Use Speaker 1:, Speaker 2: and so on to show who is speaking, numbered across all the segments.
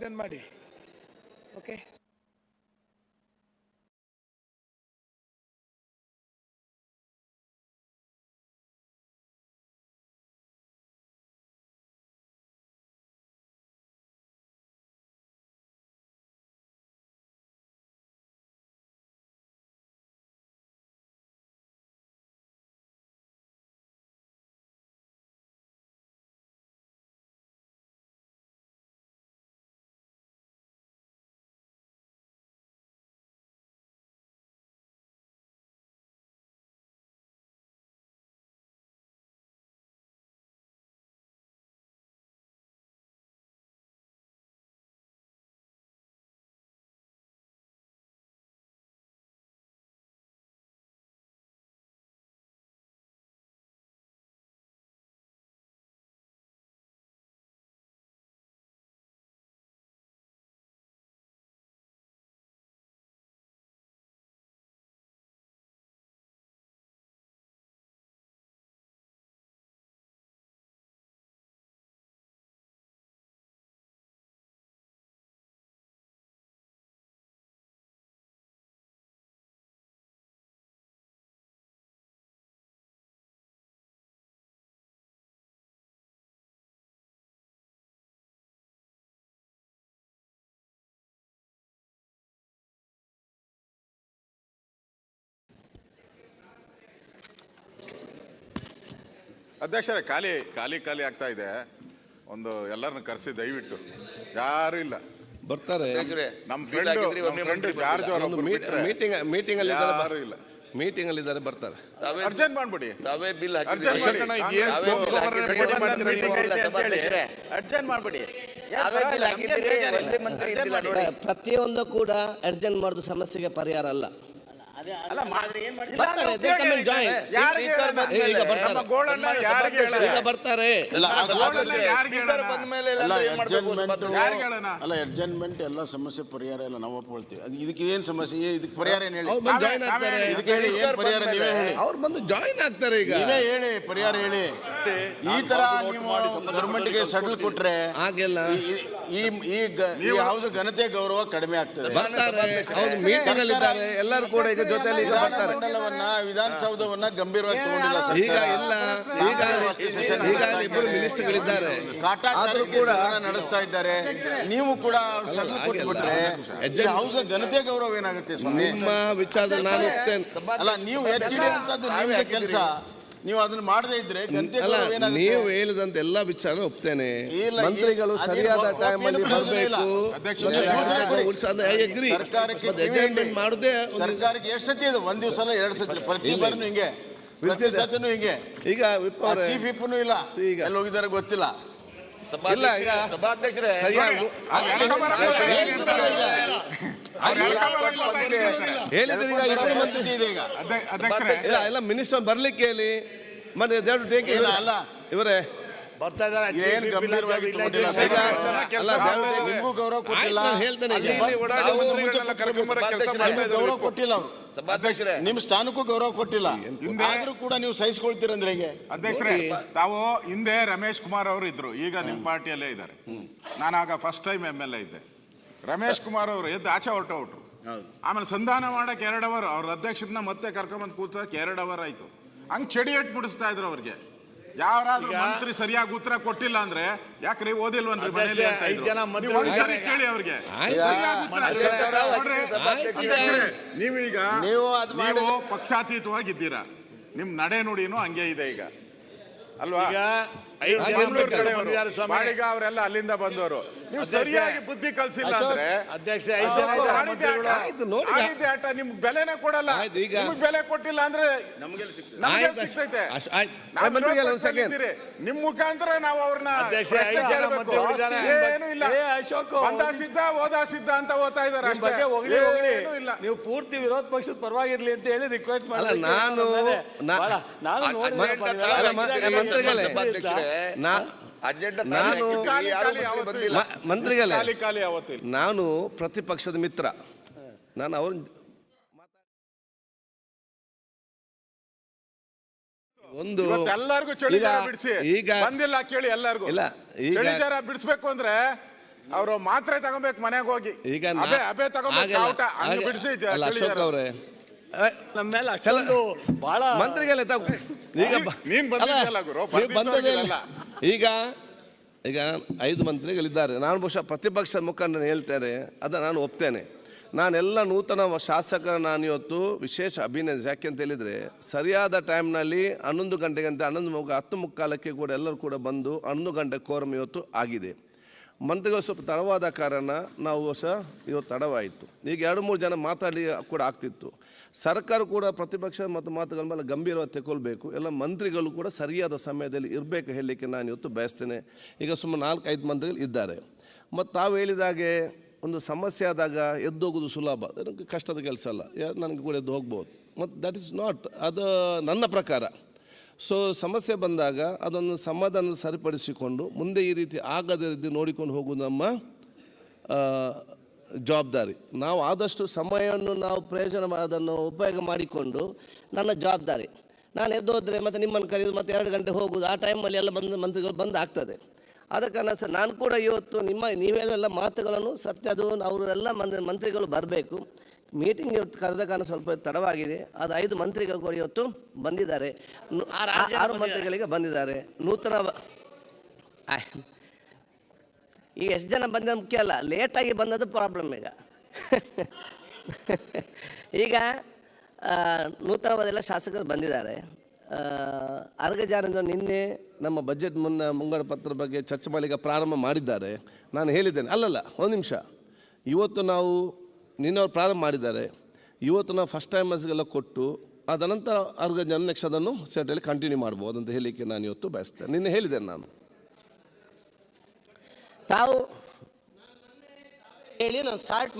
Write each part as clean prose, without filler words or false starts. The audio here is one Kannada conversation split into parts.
Speaker 1: ಇದನ್ನು ಮಾಡಿ. ಓಕೆ,
Speaker 2: ಅಧ್ಯಕ್ಷರೇ, ಖಾಲಿ ಖಾಲಿ ಖಾಲಿ ಆಗ್ತಾ ಇದೆ. ಒಂದು ಎಲ್ಲರನ್ನು ಕರೆಸಿ ದಯವಿಟ್ಟು. ಯಾರು ಇಲ್ಲ,
Speaker 3: ಬರ್ತಾರೆ.
Speaker 2: ನಮ್ಮ ಫ್ರೆಂಡ್ ಜಾರ್ಜ್ ಅವರು
Speaker 3: ಮೀಟಿಂಗ್ ಅಲ್ಲಿ
Speaker 2: ಯಾರು ಇಲ್ಲ,
Speaker 3: ಮೀಟಿಂಗ್ ಅಲ್ಲಿ ಇದ್ದಾರೆ, ಬರ್ತಾರೆ.
Speaker 2: ಅರ್ಜೆಂಟ್ ಮಾಡ್ಬಿಡಿ.
Speaker 4: ತಾವೇ ಬಿಲ್
Speaker 2: ಅರ್ಜೆಂಟ್
Speaker 4: ಮಾಡ್ಬಿಡಿ.
Speaker 5: ಪ್ರತಿಯೊಂದು ಕೂಡ ಅರ್ಜೆಂಟ್ ಮಾಡೋದು ಸಮಸ್ಯೆಗೆ ಪರಿಹಾರ ಅಲ್ಲ. ಬರ್ತಾರೆ.
Speaker 6: ಅಡ್ಜಸ್ಟ್ಮೆಂಟ್ ಎಲ್ಲ ಸಮಸ್ಯೆ ಪರಿಹಾರ ಎಲ್ಲ ನಾವು ಒಪ್ಕೊಳ್ತೀವಿ. ಇದಕ್ಕೆ ಏನ್ ಸಮಸ್ಯೆ, ಇದಕ್ಕೆ ಪರಿಹಾರ ಏನ್ ಹೇಳಿ, ಇದಕ್ಕೆ ಹೇಳಿ ಏನ್ ಪರಿಹಾರ ನೀವೇ ಹೇಳಿ.
Speaker 3: ಅವ್ರು ಬಂದು ಜಾಯಿನ್ ಆಗ್ತಾರೆ. ಈಗ
Speaker 6: ನೀವೇ ಹೇಳಿ ಪರಿಹಾರ ಹೇಳಿ. ಈ ತರ ನೀವು ಗವರ್ಮೆಂಟ್ಗೆ ಸಡಲ್ ಕೊಟ್ರೆ
Speaker 3: ಹಾಗೆಲ್ಲ
Speaker 6: ಈ ಹೌಸ್ ಘನತೆ ಗೌರವ ಕಡಿಮೆ ಆಗ್ತದೆ.
Speaker 3: ಬರ್ತಾರೆ, ಅವ್ರು ಮೀಟಿಂಗ್ ಅಲ್ಲಿ ಇದ್ದಾರೆ, ಎಲ್ಲರೂ ಕೂಡ ಈಗ ಜೊತೆಯಲ್ಲಿ ಈಗ ಬರ್ತಾರೆ.
Speaker 6: ಮಂಡಲವನ್ನ ವಿಧಾನಸೌಧವನ್ನ ಗಂಭೀರವಾಗಿ ತಗೊಂಡಿಲ್ಲ
Speaker 3: ಈಗ ಇಲ್ಲ. ಈಗ ಇಬ್ಬರು ಮಿನಿಸ್ಟರ್ಗಳಿದ್ದಾರೆ,
Speaker 6: ಆದ್ರೂ ಕೂಡ ನಡೆಸ್ತಾ ಇದ್ದಾರೆ. ನೀವು ಕೂಡ ಸಡಲ್ ಕೊಟ್ಬಿಟ್ರೆ ಹೌಸ್ ಘನತೆ ಗೌರವ ಏನಾಗುತ್ತೆ ಸ್ವಾಮಿ?
Speaker 3: ನಿಮ್ಮ ವಿಚಾರದಲ್ಲಿ ನಾನು ಒಪ್ತೇನೆ.
Speaker 6: ಅಲ್ಲ, ನೀವು ಎತ್ತಿಡಿಯುವಂತದ್ದು ನಿಮ್ಗೆ ಕೆಲಸ. ನೀವು ಅದನ್ನ ಮಾಡದೇ ಇದ್ರೆ
Speaker 3: ನೀವು ಹೇಳಿದಂತ ಎಲ್ಲಾ ವಿಚಾರ ಒಪ್ತೇನೆ. ಮಂತ್ರಿಗಳು ಸರಿಯಾದ ಟೈಮ್ ಅಲ್ಲಿ ಬರಬೇಕು.
Speaker 6: ಮಾಡುದೇ ಸರ್ಕಾರಕ್ಕೆ ಎಷ್ಟು ಸತಿ ಇದು? ಒಂದ್ ದಿವಸ ಅಲ್ಲ, 2 ಸತಿ, ಪ್ರತಿ ಬಾರಿನೂ ಹಿಂಗೆ, ಪ್ರತಿ ಸತಿನೂ ಹಿಂಗೆ.
Speaker 3: ಈಗ
Speaker 6: ಚೀಫ್ ವಿಪ್ನು ಇಲ್ಲ, ಎಲ್ಲಿ ಹೋಗಿದ್ದಾರೆ ಗೊತ್ತಿಲ್ಲ.
Speaker 3: ಇಲ್ಲ, ಈಗ
Speaker 4: ಸಭಾಧ್ಯಕ್ಷರೇ
Speaker 3: ಹೇಳಿದ್ರೆ ಈಗ ಇಬ್ಬರು ಮಂತ್ರಿ ಇದೆ. ಈಗ ಎಲ್ಲ ಮಿನಿಸ್ಟರ್ ಬರ್ಲಿಕ್ಕೆ ಹೇಳಿ. ಮತ್ತೆ
Speaker 6: ಅಲ್ಲ,
Speaker 3: ಇವರೇ
Speaker 4: ಬರ್ತಾ ಇದ್ದಾರೆ.
Speaker 6: ಏನ್ ಗಂಭೀರವಾಗಿ ನಿಮಗೂ ಗೌರವ ಕೊಟ್ಟಿಲ್ಲ,
Speaker 3: ಹೇಳ್ತೇನೆ.
Speaker 6: ಗೌರವ ಕೊಟ್ಟಿಲ್ಲ ಅವರು.
Speaker 4: ಸಭಾಧ್ಯಕ್ಷರೇ,
Speaker 6: ನಿಮ್ ಸ್ಥಾನಕ್ಕೂ ಗೌರವ ಕೊಟ್ಟಿಲ್ಲ, ಆದ್ರೂ ಕೂಡ ನೀವು ಸಹಿಸ್ಕೊಳ್ತೀರಂದ್ರೆ ಹೇಗೆ?
Speaker 2: ಅಧ್ಯಕ್ಷರೇ, ತಾವು ಹಿಂದೆ ರಮೇಶ್ ಕುಮಾರ್ ಅವರು ಇದ್ರು, ಈಗ ನಿಮ್ಮ ಪಾರ್ಟಿಯಲ್ಲೇ ಇದ್ದಾರೆ. ನಾನು ಆಗ ಫಸ್ಟ್ ಟೈಮ್ MLA ಇದ್ದೆ. ರಮೇಶ್ ಕುಮಾರ್ ಅವರು ಎದ್ದು ಆಚೆ ಹೊರಟು. ಆಮೇಲೆ ಸಂಧಾನ ಮಾಡಕ್ಕೆ 2 ಅವರ್, ಅವ್ರ ಅಧ್ಯಕ್ಷರನ್ನ ಮತ್ತೆ ಕರ್ಕೊಂಬಂದು ಕೂರ್ಸಕ್ಕೆ 2 ಅವರ್ ಆಯ್ತು. ಹಂಗ್ ಚಡಿ ಎಟ್ ಬಿಡಿಸ್ತಾ ಇದ್ರು ಅವ್ರಿಗೆ. ಯಾರಾದ್ರೂ ಮಂತ್ರಿ ಸರಿಯಾಗಿ ಉತ್ತರ ಕೊಟ್ಟಿಲ್ಲ ಅಂದ್ರೆ, ಯಾಕ್ರಿ ಓದಿಲ್ವನ್ರಿ ಮನೇಲಿ ಅಂತ ಇದ್ರು. ಒಂದ್ಸರಿ ಕೇಳಿ ಅವ್ರಿಗೆ. ನೀವೀಗ ನೀವು ಪಕ್ಷಾತೀತವಾಗಿದ್ದೀರಾ, ನಿಮ್ ನಡೆ ನುಡಿನೂ ಹಂಗೆ ಇದೆ ಈಗ, ಅಲ್ವಾ? ಬಾಳಿಗ ಅವರೆಲ್ಲ ಅಲ್ಲಿಂದ ಬಂದವರು. ನೀವು ಸರಿಯಾಗಿ ಬುದ್ಧಿ ಕಲ್ಸಿಲ್ಲ ಅಂದ್ರೆ ಆಟ ನಿಮ್ಗೆ ಬೆಲೆನೇ ಕೊಡಲ್ಲ. ನಿಮ್ಗೆ ಬೆಲೆ ಕೊಟ್ಟಿಲ್ಲ ಅಂದ್ರೆ ನಮ್ಗೆ ಸಿಗ್ತೈತೆ. ನಿಮ್ ಮುಖಾಂತರ ನಾವು ಅವ್ರನ್ನ ಏನು ಇಲ್ಲ, ಬಂದ ಸಿದ್ಧ ಹೋದ ಸಿದ್ಧ ಅಂತ ಓದ್ತಾ ಇದಾರೆ ಅಷ್ಟೇ. ಇಲ್ಲ,
Speaker 4: ನೀವು ಪೂರ್ತಿ ವಿರೋಧ ಪಕ್ಷದ ಪರವಾಗಿರ್ಲಿ ಅಂತ ಹೇಳಿ ರಿಕ್ವೆಸ್ಟ್ ಮಾಡಿ.
Speaker 3: ಮಂತ್ರಿಗಳೇ, ನಾನು ಪ್ರತಿಪಕ್ಷದ ಮಿತ್ರ. ನಾನು ಅವ್ರ ಒಂದು
Speaker 2: ಎಲ್ಲರಿಗೂ ಚಳಿಗಾರ ಬಿಡಿಸಿ ಈಗ ಬಂದಿಲ್ಲ ಕೇಳಿ. ಎಲ್ಲರಿಗೂ ಇಲ್ಲ, ಚಳಿಗಾರ ಬಿಡಿಸ್ಬೇಕು ಅಂದ್ರೆ ಅವರು ಮಾತ್ರೆ ತಗೋಬೇಕು ಮನೆಗೆ ಹೋಗಿ.
Speaker 3: ಈಗ
Speaker 2: ಅಬೆ ತಗೋಬೇಕು ಔಟ ಹಂಗೆ ಬಿಡಿಸಿ
Speaker 3: ಅಶೋಕ್ ಅವರೇ
Speaker 4: ನಮ್ಮ ಮೇಲೆ ಅಷ್ಟೊಂದು ಬಹಳ
Speaker 3: ಮಂತ್ರಿಗಳೇ ಈಗ
Speaker 2: ನೀನ್ ಬಂದಿದ್ದಲ್ಲ ಗುರು,
Speaker 3: ಬಂದದೇ ಇಲ್ಲ.
Speaker 2: ಬಂದಿದ್ದವರಿಗೆಲ್ಲ.
Speaker 3: ಈಗ 5 ಮಂತ್ರಿಗಳಿದ್ದಾರೆ. ನಾನು ಬಹುಶಃ ಪ್ರತಿಪಕ್ಷ ಮುಖಂಡರು ಹೇಳ್ತಾರೆ, ಅದನ್ನು ನಾನು ಒಪ್ತೇನೆ. ನಾನೆಲ್ಲ ನೂತನ ಶಾಸಕರ ನಾನು ಇವತ್ತು ವಿಶೇಷ ಅಭಿನಂದಿಸಿ. ಯಾಕೆ ಅಂತ ಹೇಳಿದರೆ ಸರಿಯಾದ ಟೈಮ್ನಲ್ಲಿ 11 ಗಂಟೆಗಂತ 10:15 ಕೂಡ ಎಲ್ಲರೂ ಕೂಡ ಬಂದು 11 ಗಂಟೆ ಕೋರಮ್ ಇವತ್ತು ಆಗಿದೆ. ಮಂತ್ರಿಗಳು ಸ್ವಲ್ಪ ತಡವಾದ ಕಾರಣ ನಾವು ಸಹ ಇವತ್ತು ತಡವಾಯಿತು. ಈಗ 2-3 ಜನ ಮಾತಾಡಿ ಕೂಡ ಆಗ್ತಿತ್ತು. ಸರ್ಕಾರ ಕೂಡ ಪ್ರತಿಪಕ್ಷ ಮತ್ತು ಮಾತುಗಳ ಮೇಲೆ ಗಂಭೀರವಾಗಿ ತಗೊಳ್ಬೇಕು. ಎಲ್ಲ ಮಂತ್ರಿಗಳು ಕೂಡ ಸರಿಯಾದ ಸಮಯದಲ್ಲಿ ಇರಬೇಕು ಹೇಳಲಿಕ್ಕೆ ನಾನು ಇವತ್ತು ಬಯಸ್ತೇನೆ. ಈಗ ಸುಮಾರು 4-5 ಮಂತ್ರಿಗಳು ಇದ್ದಾರೆ. ಮತ್ತು ತಾವು ಹೇಳಿದಾಗೆ ಒಂದು ಸಮಸ್ಯೆ ಆದಾಗ ಎದ್ದೋಗೋದು ಸುಲಭ, ನನಗೆ ಕಷ್ಟದ ಕೆಲಸ ಅಲ್ಲ, ನನಗೆ ಕೂಡ ಎದ್ದು ಹೋಗ್ಬೋದು. ಮತ್ತು ದಟ್ ಈಸ್ ನಾಟ್, ಅದು ನನ್ನ ಪ್ರಕಾರ. ಸೊ ಸಮಸ್ಯೆ ಬಂದಾಗ ಅದನ್ನು ಸಮಾಧಾನ ಸರಿಪಡಿಸಿಕೊಂಡು ಮುಂದೆ ಈ ರೀತಿ ಆಗದ ರೀತಿ ನೋಡಿಕೊಂಡು ಹೋಗೋದು ನಮ್ಮ ಜವಾಬ್ದಾರಿ. ನಾವು ಆದಷ್ಟು ಸಮಯವನ್ನು ನಾವು ಅದನ್ನು ಉಪಯೋಗ ಮಾಡಿಕೊಂಡು ನನ್ನ ಜವಾಬ್ದಾರಿ. ನಾನು ಎದ್ದು ಹೋದರೆ ಮತ್ತು ನಿಮ್ಮನ್ನು ಕರೆಯೋದು ಮತ್ತು 2 ಗಂಟೆ ಹೋಗೋದು, ಆ ಟೈಮಲ್ಲಿ ಎಲ್ಲ ಮಂತ್ರಿಗಳು ಬಂದು ಆಗ್ತದೆ. ಆದ ಕಾರಣ ಸರ್ ನಾನು ಕೂಡ ಇವತ್ತು ನೀವೆಲ್ಲ ಮಾತುಗಳನ್ನು ಸತ್ಯ, ಅದು ಅವರೆಲ್ಲ ಮಂತ್ರಿಗಳು ಬರಬೇಕು. ಮೀಟಿಂಗ್ ಇವತ್ತು ಕರೆದ ಕಾರಣ ಸ್ವಲ್ಪ ತಡವಾಗಿದೆ. ಅದು 5 ಮಂತ್ರಿಗಳು ಕೂಡ ಇವತ್ತು ಬಂದಿದ್ದಾರೆ, 6 ಮಂತ್ರಿಗಳಿಗೆ ಬಂದಿದ್ದಾರೆ. ನೂತನ ಈಗ ಎಷ್ಟು ಜನ ಬಂದ ಮುಖ್ಯ ಅಲ್ಲ, ಲೇಟಾಗಿ ಬಂದದ್ದು ಪ್ರಾಬ್ಲಮ್. ಈಗ ನೂತನವಾದೆಲ್ಲ ಶಾಸಕರು ಬಂದಿದ್ದಾರೆ. ಅರ್ಗಜಾನಂದ ನಿನ್ನೆ ನಮ್ಮ ಬಜೆಟ್ ಮುಂಗಡ ಪತ್ರ ಬಗ್ಗೆ ಚರ್ಚೆ ಮಾಡಲಿಕ್ಕೆ ಪ್ರಾರಂಭ ಮಾಡಿದ್ದಾರೆ. ನಾನು ಹೇಳಿದ್ದೇನೆ, ಅಲ್ಲಲ್ಲ ಒಂದು ನಿಮಿಷ, ಇವತ್ತು ನಾವು ನಿನ್ನವ್ರು ಪ್ರಾರಂಭ ಮಾಡಿದ್ದಾರೆ. ಇವತ್ತು ನಾವು ಫಸ್ಟ್ ಟೈಮರ್ಸ್ಗೆಲ್ಲ ಕೊಟ್ಟು ಅದನಂತರ ಅರ್ಗಜಾನ ನೆಕ್ಸ್ಟ್ ಅದನ್ನು ಸೆಟಲ್ಲಿ ಕಂಟಿನ್ಯೂ ಮಾಡ್ಬೋದು ಅಂತ ಹೇಳಲಿಕ್ಕೆ ನಾನು ಇವತ್ತು ಬಯಸ್ತೇನೆ. ನಿನ್ನೆ ಹೇಳಿದ್ದೇನೆ ನಾನು. ತಾವು
Speaker 1: ಹೇಳಿ ನಾನು ಸ್ಟಾರ್ಟ್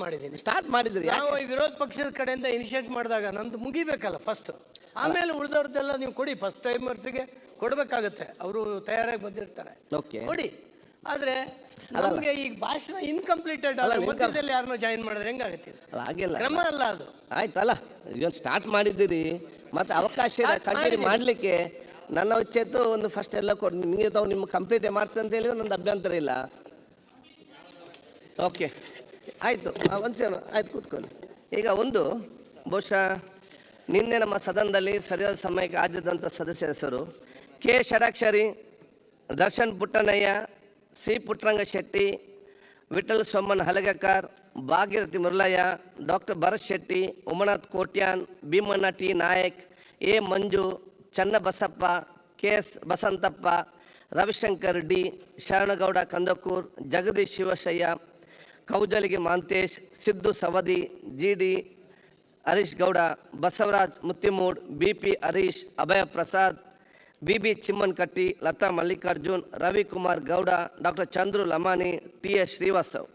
Speaker 1: ಮಾಡಿದ್ರಿ. ನಾವು ವಿರೋಧ ಪಕ್ಷದ ಕಡೆಯಿಂದ ಇನಿಷಿಯೇಟ್ ಮಾಡಿದಾಗ ನಂದು ಮುಗಿಬೇಕಲ್ಲ ಫಸ್ಟ್, ಆಮೇಲೆ ಉಳಿದವ್ರದ್ದೆಲ್ಲ ನೀವು ಕೊಡಿ. ಫಸ್ಟ್ ಟೈಮರ್ಸ್ಗೆ ಕೊಡಬೇಕಾಗತ್ತೆ, ಅವರು ತಯಾರಾಗಿ ಬಂದಿರ್ತಾರೆ, ಕೊಡಿ. ಆದರೆ ನಮಗೆ ಈಗ ಭಾಷಣ ಇನ್ಕಂಪ್ಲೀಟೆಡ್ ಅಲ್ಲ, ಮಧ್ಯದಲ್ಲಿ ಯಾರನ್ನೋ ಜಾಯಿನ್ ಮಾಡಿದ್ರೆ ಹೆಂಗಾಗುತ್ತೆ?
Speaker 5: ಹಾಗೆಲ್ಲ
Speaker 1: ಕ್ರಮ ಅಲ್ಲ ಅದು.
Speaker 5: ಆಯ್ತಲ್ಲ, ಇವತ್ತು ಸ್ಟಾರ್ಟ್ ಮಾಡಿದ್ದೀರಿ, ಮತ್ತು ಅವಕಾಶ ಕಂಟಿನ್ಯೂ ಮಾಡಲಿಕ್ಕೆ ನನ್ನ ಉಚ್ಚೆತ್ತು ಒಂದು ಫಸ್ಟ್ ಎಲ್ಲ ಕೊಡಿ. ನಿಮಗೆ ತಾವು ನಿಮ್ಮ ಕಂಪ್ಲೀಟೇ ಮಾಡ್ತೇನೆ ಅಂತ ಹೇಳಿದ್ರೆ ನಂದು ಅಭ್ಯಂತರ ಇಲ್ಲ. ಓಕೆ ಆಯಿತು, ಆಯ್ತು ಕೂತ್ಕೊಳ್ಳಿ. ಈಗ ಒಂದು ಬಹುಶಃ ನಿನ್ನೆ ನಮ್ಮ ಸದನದಲ್ಲಿ ಸರಿಯಾದ ಸಮಯಕ್ಕೆ ಹಾಜರಿದ್ದಂಥ ಸದಸ್ಯರ ಹೆಸರು K. Shadakshari, Darshan Puttannaiah, C. Puttaranga Shetty, Vithal Soman Halagekar, Bhagirathi Muralayya, doctor Bharath Shetty, Umanath Kotian, Bheemanna T Naik, A. Manju, Channabasappa, K. S. Basanthappa, Ravishankar D, Sharanagouda Kandakur, Jagadish Shivashayya, Kaujalagi Mantesh, Siddu Savadi, G. D. Harish Gowda, Basavaraj Mattimud, B. P. Harish, Abhaya Prasad, B. B. Chimmanakatti, Latha Mallikarjun, Ravikumar Gowda, doctor Chandru Lamani, T. S. Srivastav,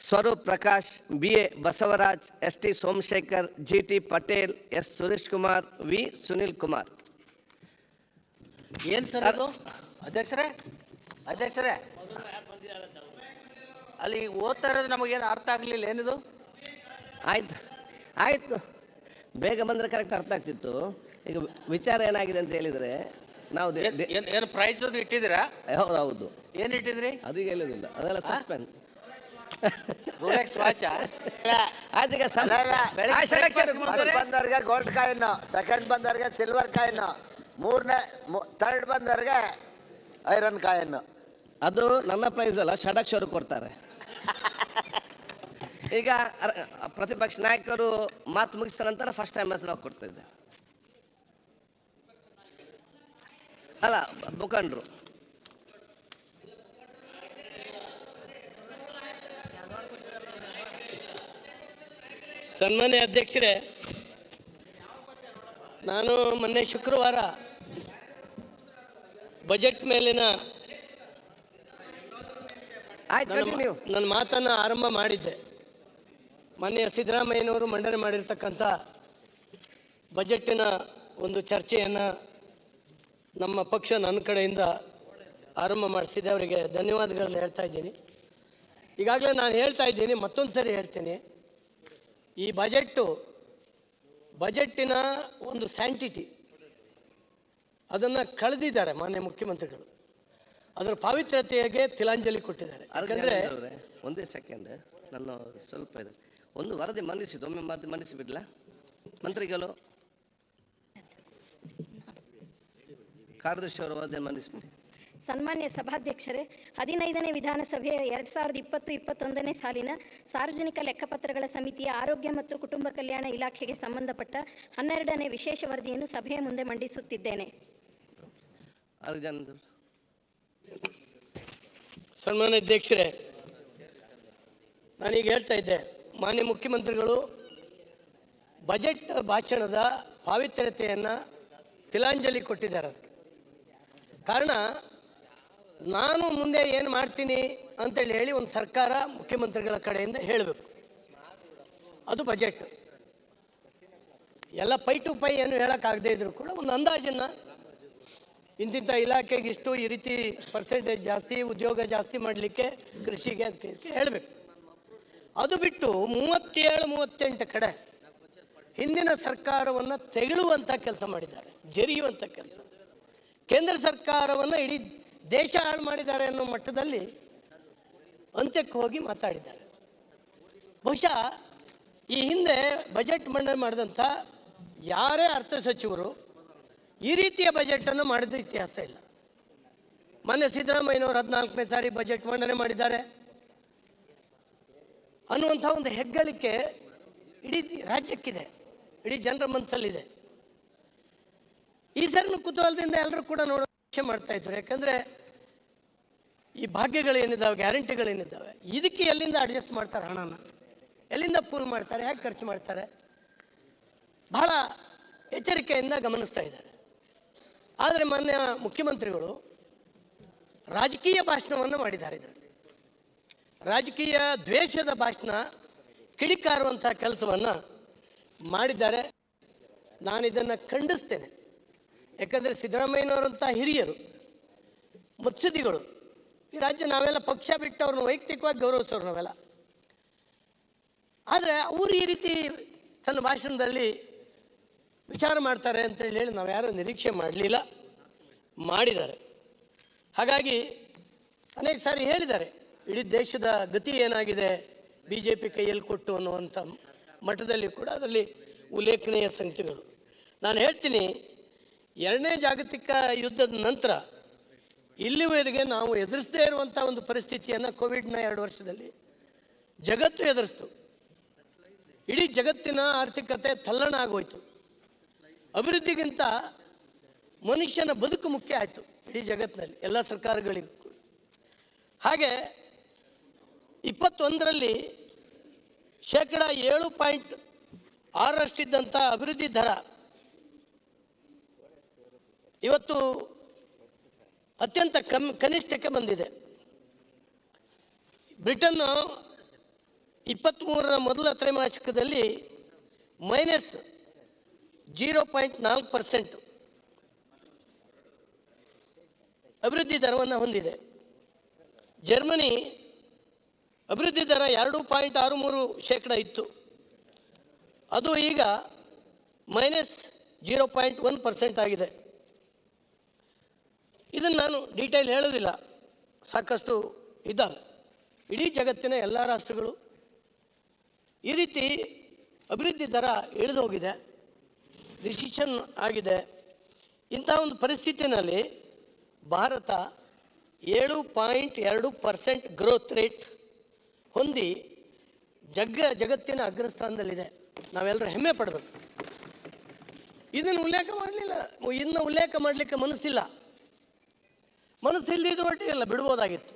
Speaker 5: Swaroop Prakash, B. A. Basavaraj, S. T. Somashekar, G. T. Patel, S. Suresh Kumar, V. Sunil Kumar.
Speaker 1: ಏನು ಸರ್ ಅದು ಅಧ್ಯಕ್ಷರೇ? ಅಲ್ಲಿ ಓದ್ತಾ ಇರೋದು ನಮಗೇನು ಅರ್ಥ ಆಗಲಿಲ್ಲ. ಏನಿದು?
Speaker 5: ಆಯಿತು, ಬೇಗ ಬಂದರೆ ಕರೆಕ್ಟ್ ಅರ್ಥ ಆಗ್ತಿತ್ತು. ಈಗ ವಿಚಾರ ಏನಾಗಿದೆ ಅಂತ ಹೇಳಿದರೆ, ನಾವು
Speaker 1: ಏನು ಪ್ರೈಸ್ ಇಟ್ಟಿದ್ದೀರಾ?
Speaker 5: ಹೌದು.
Speaker 1: ಏನು ಇಟ್ಟಿದ್ರಿ?
Speaker 5: ಅದೀಗ ಹೇಳೋದಿಲ್ಲ, ಅದೆಲ್ಲ ಸಸ್ಪೆನ್ಸ್.
Speaker 1: ರೋಲೆಕ್ಸ್ ವಾಚ್
Speaker 7: ಬಂದವ್ರಿಗೆ ಗೋಲ್ಡ್ ಕಾಯಿನ್, ಸೆಕೆಂಡ್ ಬಂದವ್ರಿಗೆ ಸಿಲ್ವರ್ ಕಾಯಿನ್, ಥರ್ಡ್ ಬಂದವ್ರಿಗೆ ಐರನ್ ಕಾಯಿನ್.
Speaker 5: ಅದು ನನ್ನ ಪ್ರೈಸ್ ಅಲ್ಲ, ಷಡಾಕ್ಷರು ಕೊಡ್ತಾರೆ. ಈಗ ಪ್ರತಿಪಕ್ಷ ನಾಯಕರು ಮಾತು ಮುಗಿಸಿದ ನಂತರ ಫಸ್ಟ್ ಟೈಮ್ ನಾವು ಕೊಡ್ತಿದ್ದೆ ಅಲ್ಲ, ಮುಖಂಡರು.
Speaker 1: ಸನ್ಮಾನ್ಯ ಅಧ್ಯಕ್ಷರೇ, ನಾನು ಮೊನ್ನೆ ಶುಕ್ರವಾರ ಬಜೆಟ್ ಮೇಲಿನ ನನ್ನ ಮಾತನ್ನು ಆರಂಭ ಮಾಡಿದ್ದೆ. ಮಾನ್ಯ ಸಿದ್ದರಾಮಯ್ಯನವರು ಮಂಡನೆ ಮಾಡಿರ್ತಕ್ಕಂಥ ಬಜೆಟ್ಟಿನ ಒಂದು ಚರ್ಚೆಯನ್ನು ನಮ್ಮ ಪಕ್ಷ ನನ್ನ ಕಡೆಯಿಂದ ಆರಂಭ ಮಾಡಿಸಿದೆ. ಅವರಿಗೆ ಧನ್ಯವಾದಗಳನ್ನು ಹೇಳ್ತಾ ಇದ್ದೀನಿ. ಈಗಾಗಲೇ ನಾನು ಹೇಳ್ತಾ ಇದ್ದೀನಿ, ಮತ್ತೊಂದು ಸರಿ ಹೇಳ್ತೀನಿ, ಈ ಬಜೆಟ್ಟಿನ ಒಂದು ಸ್ಯಾಂಟಿಟಿ ಅದನ್ನು ಕಳೆದಿದ್ದಾರೆ ಮಾನ್ಯ ಮುಖ್ಯಮಂತ್ರಿಗಳು. ಅದರ ಪಾವಿತ್ರ್ಯತೆಗೆ ತಿಲಾಂಜಲಿ ಕೊಟ್ಟಿದ್ದಾರೆ. ಯಾಕಂದರೆ
Speaker 5: ಅವ್ರೆ, ಒಂದೇ ಸೆಕೆಂಡ್, ನನ್ನ ಸ್ವಲ್ಪ ಇದೆ, ಒಂದು ವರದಿ ಮಂಡಿಸಿದ್ದು, ಒಮ್ಮೆ ಮಂಡಿಸಿಬಿಡ್ಲಾ ಮಂತ್ರಿಗಳು? ಕಾರ್ಯದರ್ಶಿ ಅವರ ವರದಿ ಮಂಡಿಸಿಬಿಡಿ.
Speaker 8: ಸನ್ಮಾನ್ಯ ಸಭಾಧ್ಯಕ್ಷರೇ, 15ನೇ ವಿಧಾನಸಭೆಯ 2020-21ನೇ ಸಾಲಿನ ಸಾರ್ವಜನಿಕ ಲೆಕ್ಕಪತ್ರಗಳ ಸಮಿತಿಯ ಆರೋಗ್ಯ ಮತ್ತು ಕುಟುಂಬ ಕಲ್ಯಾಣ ಇಲಾಖೆಗೆ ಸಂಬಂಧಪಟ್ಟ 12ನೇ ವಿಶೇಷ ವರದಿಯನ್ನು ಸಭೆಯ ಮುಂದೆ ಮಂಡಿಸುತ್ತಿದ್ದೇನೆ.
Speaker 1: ಸನ್ಮಾನ್ಯ ಅಧ್ಯಕ್ಷರೇ, ನಾನೀಗ ಹೇಳ್ತಾ ಇದ್ದೆ, ಮಾನ್ಯ ಮುಖ್ಯಮಂತ್ರಿಗಳು ಬಜೆಟ್ ಭಾಷಣದ ಪಾವಿತ್ರ್ಯತೆಯನ್ನು ತಿಲಾಂಜಲಿ ಕೊಟ್ಟಿದ್ದಾರೆ. ಅದಕ್ಕೆ ಕಾರಣ ನಾನು ಮುಂದೆ ಏನು ಮಾಡ್ತೀನಿ ಅಂತೇಳಿ ಹೇಳಿ ಒಂದು ಸರ್ಕಾರ ಮುಖ್ಯಮಂತ್ರಿಗಳ ಕಡೆಯಿಂದ ಹೇಳಬೇಕು. ಅದು ಬಜೆಟ್. ಎಲ್ಲ ಪೈ ಟು ಪೈ ಏನು ಹೇಳೋಕ್ಕಾಗದೇ ಇದ್ರೂ ಕೂಡ ಒಂದು ಅಂದಾಜನ್ನು ಇಂತಿಂಥ ಇಲಾಖೆಗೆ ಇಷ್ಟು ಈ ರೀತಿ ಪರ್ಸೆಂಟೇಜ್ ಜಾಸ್ತಿ, ಉದ್ಯೋಗ ಜಾಸ್ತಿ ಮಾಡಲಿಕ್ಕೆ ಕೃಷಿಗೆ ಅದಕ್ಕೆ ಹೇಳಬೇಕು. ಅದು ಬಿಟ್ಟು 37-38 ಕಡೆ ಹಿಂದಿನ ಸರ್ಕಾರವನ್ನು ತೆಗಳುವಂಥ ಕೆಲಸ ಮಾಡಿದ್ದಾರೆ, ಜರಿಯುವಂಥ ಕೆಲಸ. ಕೇಂದ್ರ ಸರ್ಕಾರವನ್ನು ಇಡೀ ದೇಶ ಹಾಳು ಮಾಡಿದ್ದಾರೆ ಅನ್ನೋ ಮಟ್ಟದಲ್ಲಿ ಅಂತ್ಯಕ್ಕೆ ಹೋಗಿ ಮಾತಾಡಿದ್ದಾರೆ. ಬಹುಶಃ ಈ ಹಿಂದೆ ಬಜೆಟ್ ಮಂಡನೆ ಮಾಡಿದಂಥ ಯಾರೇ ಅರ್ಥ ಸಚಿವರು ಈ ರೀತಿಯ ಬಜೆಟನ್ನು ಮಾಡಿದ ಇತಿಹಾಸ ಇಲ್ಲ. ಮೊನ್ನೆ ಸಿದ್ದರಾಮಯ್ಯನವರು 14ನೇ ಸಾರಿ ಬಜೆಟ್ ಮಂಡನೆ ಮಾಡಿದ್ದಾರೆ ಅನ್ನುವಂಥ ಒಂದು ಹೆಗ್ಗಳಿಕೆ ಇಡೀ ರಾಜ್ಯಕ್ಕಿದೆ, ಇಡೀ ಜನರ ಮನಸ್ಸಲ್ಲಿದೆ. ಈ ಸರಿನ ಕುತೂಹಲದಿಂದ ಎಲ್ಲರೂ ಕೂಡ ನೋಡೋ ಮಾಡ್ತಾ ಇದ್ರು. ಯಾಕಂದರೆ ಈ ಭಾಗ್ಯಗಳೇನಿದ್ದಾವೆ, ಗ್ಯಾರಂಟಿಗಳೇನಿದ್ದಾವೆ, ಇದಕ್ಕೆ ಎಲ್ಲಿಂದ ಅಡ್ಜಸ್ಟ್ ಮಾಡ್ತಾರೆ, ಹಣನ ಎಲ್ಲಿಂದ ಪೂಲ್ ಮಾಡ್ತಾರೆ, ಹೇಗೆ ಖರ್ಚು ಮಾಡ್ತಾರೆ, ಬಹಳ ಎಚ್ಚರಿಕೆಯಿಂದ ಗಮನಿಸ್ತಾ ಇದ್ದಾರೆ. ಆದರೆ ಮಾನ್ಯ ಮುಖ್ಯಮಂತ್ರಿಗಳು ರಾಜಕೀಯ ಭಾಷಣವನ್ನು ಮಾಡಿದ್ದಾರೆ. ಇದರಲ್ಲಿ ರಾಜಕೀಯ ದ್ವೇಷದ ಭಾಷಣ, ಕಿಡಿಕಾರುವಂಥ ಕೆಲಸವನ್ನು ಮಾಡಿದ್ದಾರೆ. ನಾನು ಇದನ್ನು ಖಂಡಿಸ್ತೇನೆ. ಯಾಕಂದರೆ ಸಿದ್ದರಾಮಯ್ಯನವರಂಥ ಹಿರಿಯರು, ಮುತ್ಸದಿಗಳು, ಈ ರಾಜ್ಯ ನಾವೆಲ್ಲ ಪಕ್ಷ ಬಿಟ್ಟು ಅವ್ರನ್ನ ವೈಯಕ್ತಿಕವಾಗಿ ಗೌರವಿಸೋರು ನಾವೆಲ್ಲ. ಆದರೆ ಅವರು ಈ ರೀತಿ ತನ್ನ ಭಾಷಣದಲ್ಲಿ ವಿಚಾರ ಮಾಡ್ತಾರೆ ಅಂತೇಳಿ ಹೇಳಿ ನಾವು ಯಾರೂ ನಿರೀಕ್ಷೆ ಮಾಡಲಿಲ್ಲ, ಮಾಡಿದ್ದಾರೆ. ಹಾಗಾಗಿ ಅನೇಕ ಸಾರಿ ಹೇಳಿದ್ದಾರೆ, ಇಡೀ ದೇಶದ ಗತಿ ಏನಾಗಿದೆ BJP ಕೈಯಲ್ಲಿ ಕೊಟ್ಟು ಅನ್ನುವಂಥ ಮಟ್ಟದಲ್ಲಿ ಕೂಡ ಅದರಲ್ಲಿ ಉಲ್ಲೇಖನೀಯ ಸಂಗತಿಗಳು. ನಾನು ಹೇಳ್ತೀನಿ, 2ನೇ ಜಾಗತಿಕ ಯುದ್ಧದ ನಂತರ ಇಲ್ಲಿವರೆಗೆ ನಾವು ಎದುರಿಸದೇ ಇರುವಂಥ ಒಂದು ಪರಿಸ್ಥಿತಿಯನ್ನು ಕೋವಿಡ್ನ 2 ವರ್ಷದಲ್ಲಿ ಜಗತ್ತು ಎದುರಿಸ್ತು. ಇಡೀ ಜಗತ್ತಿನ ಆರ್ಥಿಕತೆ ತಲ್ಲಣ ಆಗೋಯ್ತು. ಅಭಿವೃದ್ಧಿಗಿಂತ ಮನುಷ್ಯನ ಬದುಕು ಮುಖ್ಯ ಆಯಿತು ಇಡೀ ಜಗತ್ತಿನಲ್ಲಿ, ಎಲ್ಲ ಸರ್ಕಾರಗಳಿಗೂ. ಹಾಗೆ 21ರಲ್ಲಿ 7.6% ಅಭಿವೃದ್ಧಿ ದರ ಇವತ್ತು ಅತ್ಯಂತ ಕನಿಷ್ಠಕ್ಕೆ ಬಂದಿದೆ. ಬ್ರಿಟನ್ನು 23ರ ಮೊದಲ ತ್ರೈಮಾಸಿಕದಲ್ಲಿ -0.4% ಅಭಿವೃದ್ಧಿ ದರವನ್ನು ಹೊಂದಿದೆ. ಜರ್ಮನಿ ಅಭಿವೃದ್ಧಿ ದರ 2.63% ಇತ್ತು, ಅದು ಈಗ -0.1% ಆಗಿದೆ. ಇದನ್ನು ನಾನು ಡೀಟೇಲ್ ಹೇಳೋದಿಲ್ಲ, ಸಾಕಷ್ಟು ಇದ್ದಾವೆ. ಇಡೀ ಜಗತ್ತಿನ ಎಲ್ಲ ರಾಷ್ಟ್ರಗಳು ಈ ರೀತಿ ಅಭಿವೃದ್ಧಿ ದರ ಇಳಿದು ಹೋಗಿದೆ, ರಿಸಿಷನ್ ಆಗಿದೆ. ಇಂಥ ಒಂದು ಪರಿಸ್ಥಿತಿನಲ್ಲಿ ಭಾರತ 7.2% ಗ್ರೋತ್ ರೇಟ್ ಹೊಂದಿ ಜಗತ್ತಿನ ಅಗ್ರಸ್ಥಾನದಲ್ಲಿದೆ. ನಾವೆಲ್ಲರೂ ಹೆಮ್ಮೆ ಪಡಬೇಕು. ಇದನ್ನು ಉಲ್ಲೇಖ ಮಾಡಲಿಲ್ಲ, ಇನ್ನು ಉಲ್ಲೇಖ ಮಾಡಲಿಕ್ಕೆ ಮನಸ್ಸಿಲ್ಲ. ಮನಸ್ಸಿಲ್ಲದಿದ್ದು ಒಟ್ಟಿಗೆಲ್ಲ ಬಿಡ್ಬೋದಾಗಿತ್ತು.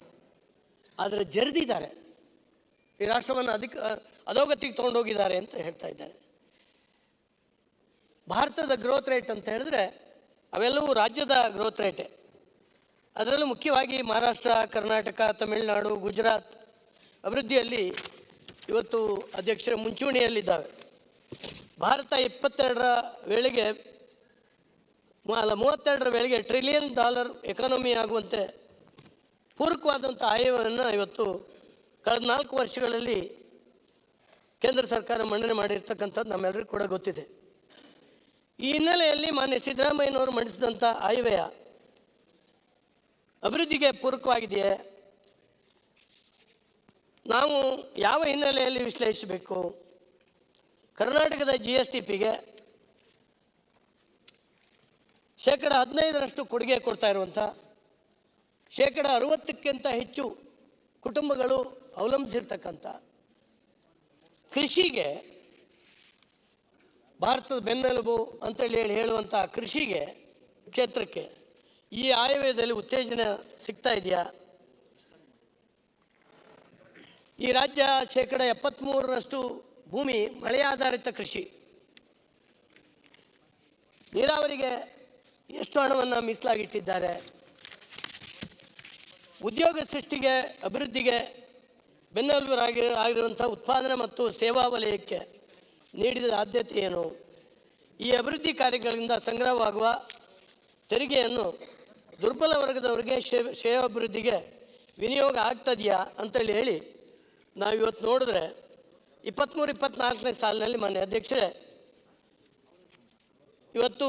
Speaker 1: ಆದರೆ ಜರಿದಿದ್ದಾರೆ, ಈ ರಾಷ್ಟ್ರವನ್ನು ಅಧೋಗತಿಗೆ ತೊಗೊಂಡೋಗಿದ್ದಾರೆ ಅಂತ ಹೇಳ್ತಾ ಇದ್ದಾರೆ. ಭಾರತದ ಗ್ರೋತ್ ರೇಟ್ ಅಂತ ಹೇಳಿದ್ರೆ ಅವೆಲ್ಲವೂ ರಾಜ್ಯದ ಗ್ರೋತ್ ರೇಟೇ. ಅದರಲ್ಲೂ ಮುಖ್ಯವಾಗಿ ಮಹಾರಾಷ್ಟ್ರ, ಕರ್ನಾಟಕ, ತಮಿಳುನಾಡು, ಗುಜರಾತ್ ಅಭಿವೃದ್ಧಿಯಲ್ಲಿ ಇವತ್ತು ಅಧ್ಯಕ್ಷರ ಮುಂಚೂಣಿಯಲ್ಲಿದ್ದಾವೆ. ಭಾರತ 22ರ ವೇಳೆಗೆ 32ರ ವೇಳೆಗೆ $1 ಟ್ರಿಲಿಯನ್ ಎಕಾನಮಿ ಆಗುವಂತೆ ಪೂರಕವಾದಂಥ ಆಯವನ್ನು ಇವತ್ತು ಕಳೆದ 4 ವರ್ಷಗಳಲ್ಲಿ ಕೇಂದ್ರ ಸರ್ಕಾರ ಮಂಡನೆ ಮಾಡಿರ್ತಕ್ಕಂಥದ್ದು ನಮ್ಮೆಲ್ಲರಿಗೂ ಕೂಡ ಗೊತ್ತಿದೆ. ಈ ಹಿನ್ನೆಲೆಯಲ್ಲಿ ಮಾನ್ಯ ಸಿದ್ದರಾಮಯ್ಯನವರು ಮಂಡಿಸಿದಂಥ ಆಯವ್ಯಯ ಅಭಿವೃದ್ಧಿಗೆ ಪೂರಕವಾಗಿದೆಯೇ? ನಾವು ಯಾವ ಹಿನ್ನೆಲೆಯಲ್ಲಿ ವಿಶ್ಲೇಷಿಸಬೇಕು? ಕರ್ನಾಟಕದ GSDPಗೆ 15% ಕೊಡುಗೆ ಕೊಡ್ತಾ ಇರುವಂಥ 60%ಕ್ಕಿಂತ ಹೆಚ್ಚು ಕುಟುಂಬಗಳು ಅವಲಂಬಿಸಿರ್ತಕ್ಕಂಥ ಕೃಷಿಗೆ, ಭಾರತದ ಬೆನ್ನೆಲುಬು ಅಂತೇಳಿ ಹೇಳುವಂಥ ಕೃಷಿಗೆ ಕ್ಷೇತ್ರಕ್ಕೆ ಈ ಆಯವ್ಯಯದಲ್ಲಿ ಉತ್ತೇಜನ ಸಿಗ್ತಾ ಇದೆಯಾ? ಈ ರಾಜ್ಯ 73% ಭೂಮಿ ಮಳೆ ಆಧಾರಿತ ಕೃಷಿ. ನೀರಾವರಿಗೆ ಎಷ್ಟು ಹಣವನ್ನು ಮೀಸಲಾಗಿಟ್ಟಿದ್ದಾರೆ? ಉದ್ಯೋಗ ಸೃಷ್ಟಿಗೆ, ಅಭಿವೃದ್ಧಿಗೆ ಆಗಿರುವಂಥ ಉತ್ಪಾದನೆ ಮತ್ತು ಸೇವಾ ವಲಯಕ್ಕೆ ನೀಡಿದ ಆದ್ಯತೆ ಏನು? ಈ ಅಭಿವೃದ್ಧಿ ಕಾರ್ಯಗಳಿಂದ ಸಂಗ್ರಹವಾಗುವ ತೆರಿಗೆಯನ್ನು ದುರ್ಬಲ ವರ್ಗದವರಿಗೆ, ಶ್ರೇಯೋಭಿವೃದ್ಧಿಗೆ ವಿನಿಯೋಗ ಆಗ್ತದೆಯಾ ಅಂತೇಳಿ ಹೇಳಿ ನಾವು ಇವತ್ತು ನೋಡಿದ್ರೆ 23-24ನೇ ಸಾಲಿನಲ್ಲಿ ಮಾನ್ಯ ಅಧ್ಯಕ್ಷರೇ, ಇವತ್ತು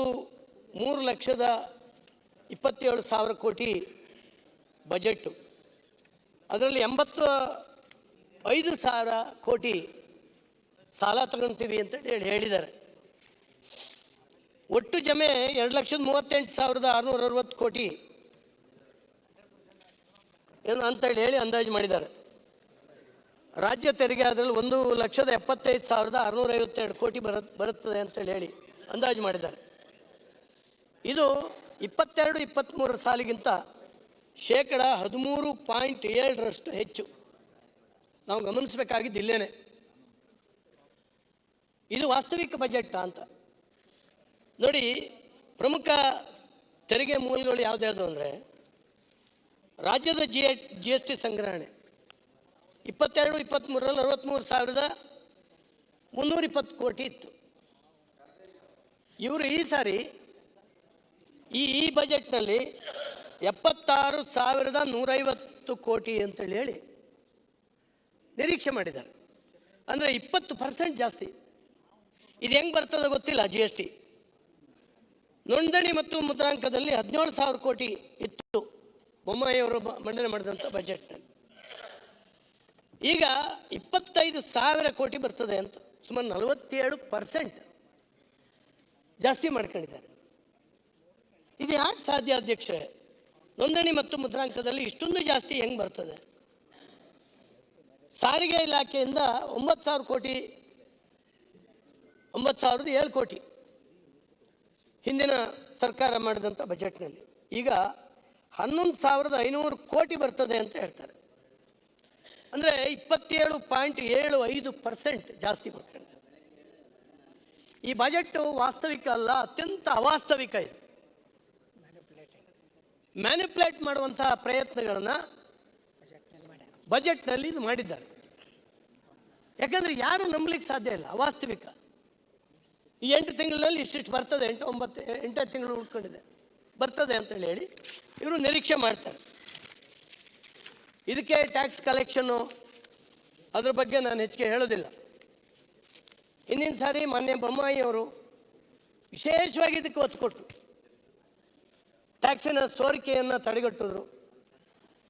Speaker 1: 3,27,000 ಕೋಟಿ ಬಜೆಟ್ಟು, ಅದರಲ್ಲಿ 85,000 ಕೋಟಿ ಸಾಲ ತಗೊಳ್ತೀವಿ ಅಂತೇಳಿ ಹೇಳಿದ್ದಾರೆ. ಒಟ್ಟು ಜಮೆ 2,38,660 ಕೋಟಿ ಏನು ಅಂತೇಳಿ ಹೇಳಿ ಅಂದಾಜು ಮಾಡಿದ್ದಾರೆ. ರಾಜ್ಯ ತೆರಿಗೆ ಅದರಲ್ಲಿ 1,75,652 ಕೋಟಿ ಬರುತ್ತದೆ ಅಂತೇಳಿ ಹೇಳಿ ಅಂದಾಜು ಮಾಡಿದ್ದಾರೆ. ಇದು 22-23 ಸಾಲಿಗಿಂತ 13.7% ಹೆಚ್ಚು. ನಾವು ಗಮನಿಸಬೇಕಾಗಿದ್ದು ಇಲ್ಲೇನೆ. ಇದು ವಾಸ್ತವಿಕ ಬಜೆಟ್ ಅಂತ ನೋಡಿ. ಪ್ರಮುಖ ತೆರಿಗೆ ಮೂಲಗಳು ಯಾವುದ್ಯಾವುದು ಅಂದರೆ, ರಾಜ್ಯದ GST ಸಂಗ್ರಹಣೆ 22-23ರಲ್ಲಿ 63,320 ಕೋಟಿ ಇತ್ತು. ಇವರು ಈ ಸಾರಿ ಈ ಬಜೆಟ್ನಲ್ಲಿ 76,150 ಕೋಟಿ ಅಂತೇಳಿ ಹೇಳಿ ನಿರೀಕ್ಷೆ ಮಾಡಿದ್ದಾರೆ. ಅಂದರೆ 20% ಜಾಸ್ತಿ. ಇದು ಹೆಂಗೆ ಬರ್ತದೆ ಗೊತ್ತಿಲ್ಲ. GST ನೋಂದಣಿ ಮತ್ತು ಮುದ್ರಾಂಕದಲ್ಲಿ 17,000 ಕೋಟಿ ಇತ್ತು ಬೊಮ್ಮಾಯಿಯವರು ಮಂಡನೆ ಮಾಡಿದಂಥ ಬಜೆಟ್ನಲ್ಲಿ. ಈಗ 25,000 ಕೋಟಿ ಬರ್ತದೆ ಅಂತ, ಸುಮಾರು 47% ಜಾಸ್ತಿ ಮಾಡ್ಕೊಂಡಿದ್ದಾರೆ. ಇದು ಯಾಕೆ ಸಾಧ್ಯ ಅಧ್ಯಕ್ಷೆ? ನೋಂದಣಿ ಮತ್ತು ಮುದ್ರಾಂಕದಲ್ಲಿ ಇಷ್ಟೊಂದು ಜಾಸ್ತಿ ಹೆಂಗೆ ಬರ್ತದೆ? ಸಾರಿಗೆ ಇಲಾಖೆಯಿಂದ 9,000 ಕೋಟಿ, 9,007 ಕೋಟಿ ಹಿಂದಿನ ಸರ್ಕಾರ ಮಾಡಿದಂಥ ಬಜೆಟ್ನಲ್ಲಿ. ಈಗ 11,500 ಕೋಟಿ ಬರ್ತದೆ ಅಂತ ಹೇಳ್ತಾರೆ. ಅಂದರೆ 27.75% ಜಾಸ್ತಿ ಮಾಡ್ಕೊಂಡಿದ್ದಾರೆ. ಈ ಬಜೆಟ್ಟು ವಾಸ್ತವಿಕ ಅಲ್ಲ, ಅತ್ಯಂತ ಅವಾಸ್ತವಿಕ. ಇದು ಮ್ಯಾನಿಪ್ಯುಲೇಟ್ ಮಾಡುವಂತಹ ಪ್ರಯತ್ನಗಳನ್ನು ಬಜೆಟ್ನಲ್ಲಿ ಇದು ಮಾಡಿದ್ದಾರೆ. ಯಾಕಂದರೆ ಯಾರು ನಂಬಲಿಕ್ಕೆ ಸಾಧ್ಯ ಇಲ್ಲ, ಅವಾಸ್ತವಿಕ. ಈ 8 ತಿಂಗಳಲ್ಲಿ ಇಷ್ಟಿಷ್ಟು ಬರ್ತದೆ, 8 ತಿಂಗಳು ಉಳ್ಕೊಂಡಿದೆ ಬರ್ತದೆ ಅಂತೇಳಿ ಹೇಳಿ ಇವರು ನಿರೀಕ್ಷೆ ಮಾಡ್ತಾರೆ. ಇದಕ್ಕೆ ಟ್ಯಾಕ್ಸ್ ಕಲೆಕ್ಷನ್ನು ಅದ್ರ ಬಗ್ಗೆ ನಾನು ಹೆಚ್ಚಿಗೆ ಹೇಳೋದಿಲ್ಲ. ಹಿಂದಿನ ಸಾರಿ ಮಾನ್ಯ ಬೊಮ್ಮಾಯಿಯವರು ವಿಶೇಷವಾಗಿ ಇದಕ್ಕೆ ಒತ್ತು ಕೊಟ್ಟರು. ಟ್ಯಾಕ್ಸಿನ ಸೋರಿಕೆಯನ್ನು ತಡೆಗಟ್ಟಿದ್ರು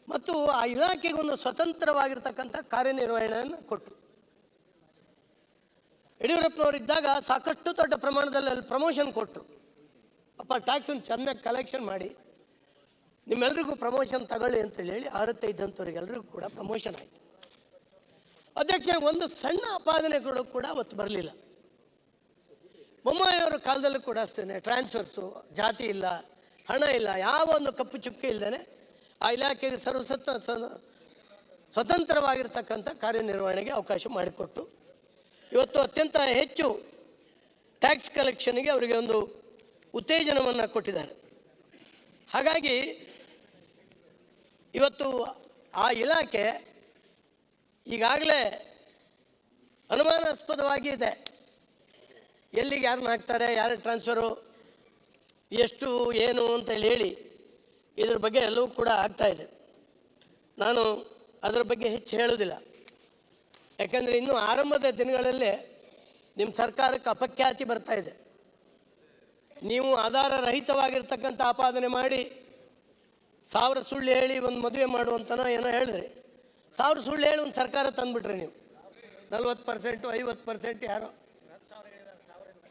Speaker 1: ಮತ್ತು ಆ ಇಲಾಖೆಗೊಂದು ಸ್ವತಂತ್ರವಾಗಿರ್ತಕ್ಕಂಥ ಕಾರ್ಯನಿರ್ವಹಣೆಯನ್ನು ಕೊಟ್ಟರು. ಯಡಿಯೂರಪ್ಪನವರಿದ್ದಾಗ ಸಾಕಷ್ಟು ದೊಡ್ಡ ಪ್ರಮಾಣದಲ್ಲಿ ಅಲ್ಲಿ ಪ್ರಮೋಷನ್ ಕೊಟ್ಟರು. ಅಪ್ಪ ಟ್ಯಾಕ್ಸನ್ನು ಚೆನ್ನಾಗಿ ಕಲೆಕ್ಷನ್ ಮಾಡಿ ನಿಮ್ಮೆಲ್ರಿಗೂ ಪ್ರಮೋಷನ್ ತಗೊಳ್ಳಿ ಅಂತೇಳಿ ಹೇಳಿ 6 ಇದ್ದಂಥವ್ರಿಗೆಲ್ರಿಗೂ ಕೂಡ ಪ್ರಮೋಷನ್ ಆಯಿತು. ಅಧ್ಯಕ್ಷ, ಒಂದು ಸಣ್ಣ ಆಪಾದನೆಗಳು ಕೂಡ ಅವತ್ತು ಬರಲಿಲ್ಲ. ಬೊಮ್ಮಾಯಿಯವರ ಕಾಲದಲ್ಲೂ ಕೂಡ ಅಷ್ಟೇ, ಟ್ರಾನ್ಸ್ಫರ್ಸು, ಜಾತಿ ಇಲ್ಲ, ಹಣ ಇಲ್ಲ, ಯಾವ ಒಂದು ಕಪ್ಪು ಚುಕ್ಕೆ ಇಲ್ಲದೇ ಆ ಇಲಾಖೆಗೆ ಸ್ವತಂತ್ರವಾಗಿರ್ತಕ್ಕಂಥ ಕಾರ್ಯನಿರ್ವಹಣೆಗೆ ಅವಕಾಶ ಮಾಡಿಕೊಟ್ಟು ಇವತ್ತು ಅತ್ಯಂತ ಹೆಚ್ಚು ಟ್ಯಾಕ್ಸ್ ಕಲೆಕ್ಷನ್ಗೆ ಅವರಿಗೆ ಒಂದು ಉತ್ತೇಜನವನ್ನು ಕೊಟ್ಟಿದ್ದಾರೆ. ಹಾಗಾಗಿ ಇವತ್ತು ಆ ಇಲಾಖೆ ಈಗಾಗಲೇ ಅನುಮಾನಾಸ್ಪದವಾಗಿ ಇದೆ. ಎಲ್ಲಿಗೆ ಯಾರನ್ನ ಹಾಕ್ತಾರೆ, ಯಾರು ಟ್ರಾನ್ಸ್ಫರು, ಎಷ್ಟು ಏನು ಅಂತೇಳಿ ಹೇಳಿ ಇದ್ರ ಬಗ್ಗೆ ಎಲ್ಲವೂ ಕೂಡ ಆಗ್ತಾಯಿದೆ. ನಾನು ಅದರ ಬಗ್ಗೆ ಹೆಚ್ಚು ಹೇಳೋದಿಲ್ಲ. ಯಾಕಂದರೆ ಇನ್ನೂ ಆರಂಭದ ದಿನಗಳಲ್ಲೇ ನಿಮ್ಮ ಸರ್ಕಾರಕ್ಕೆ ಅಪಖ್ಯಾತಿ ಬರ್ತಾ ಇದೆ. ನೀವು ಆಧಾರ ರಹಿತವಾಗಿರ್ತಕ್ಕಂಥ ಆಪಾದನೆ ಮಾಡಿ 1000 ಸುಳ್ಳು ಹೇಳಿ ಒಂದು ಮದುವೆ ಮಾಡುವಂತನೋ ಏನೋ ಹೇಳಿದ್ರಿ. 1000 ಸುಳ್ಳು ಹೇಳಿ ಒಂದು ಸರ್ಕಾರ ತಂದುಬಿಟ್ರಿ ನೀವು. 40%, 50% ಯಾರೋ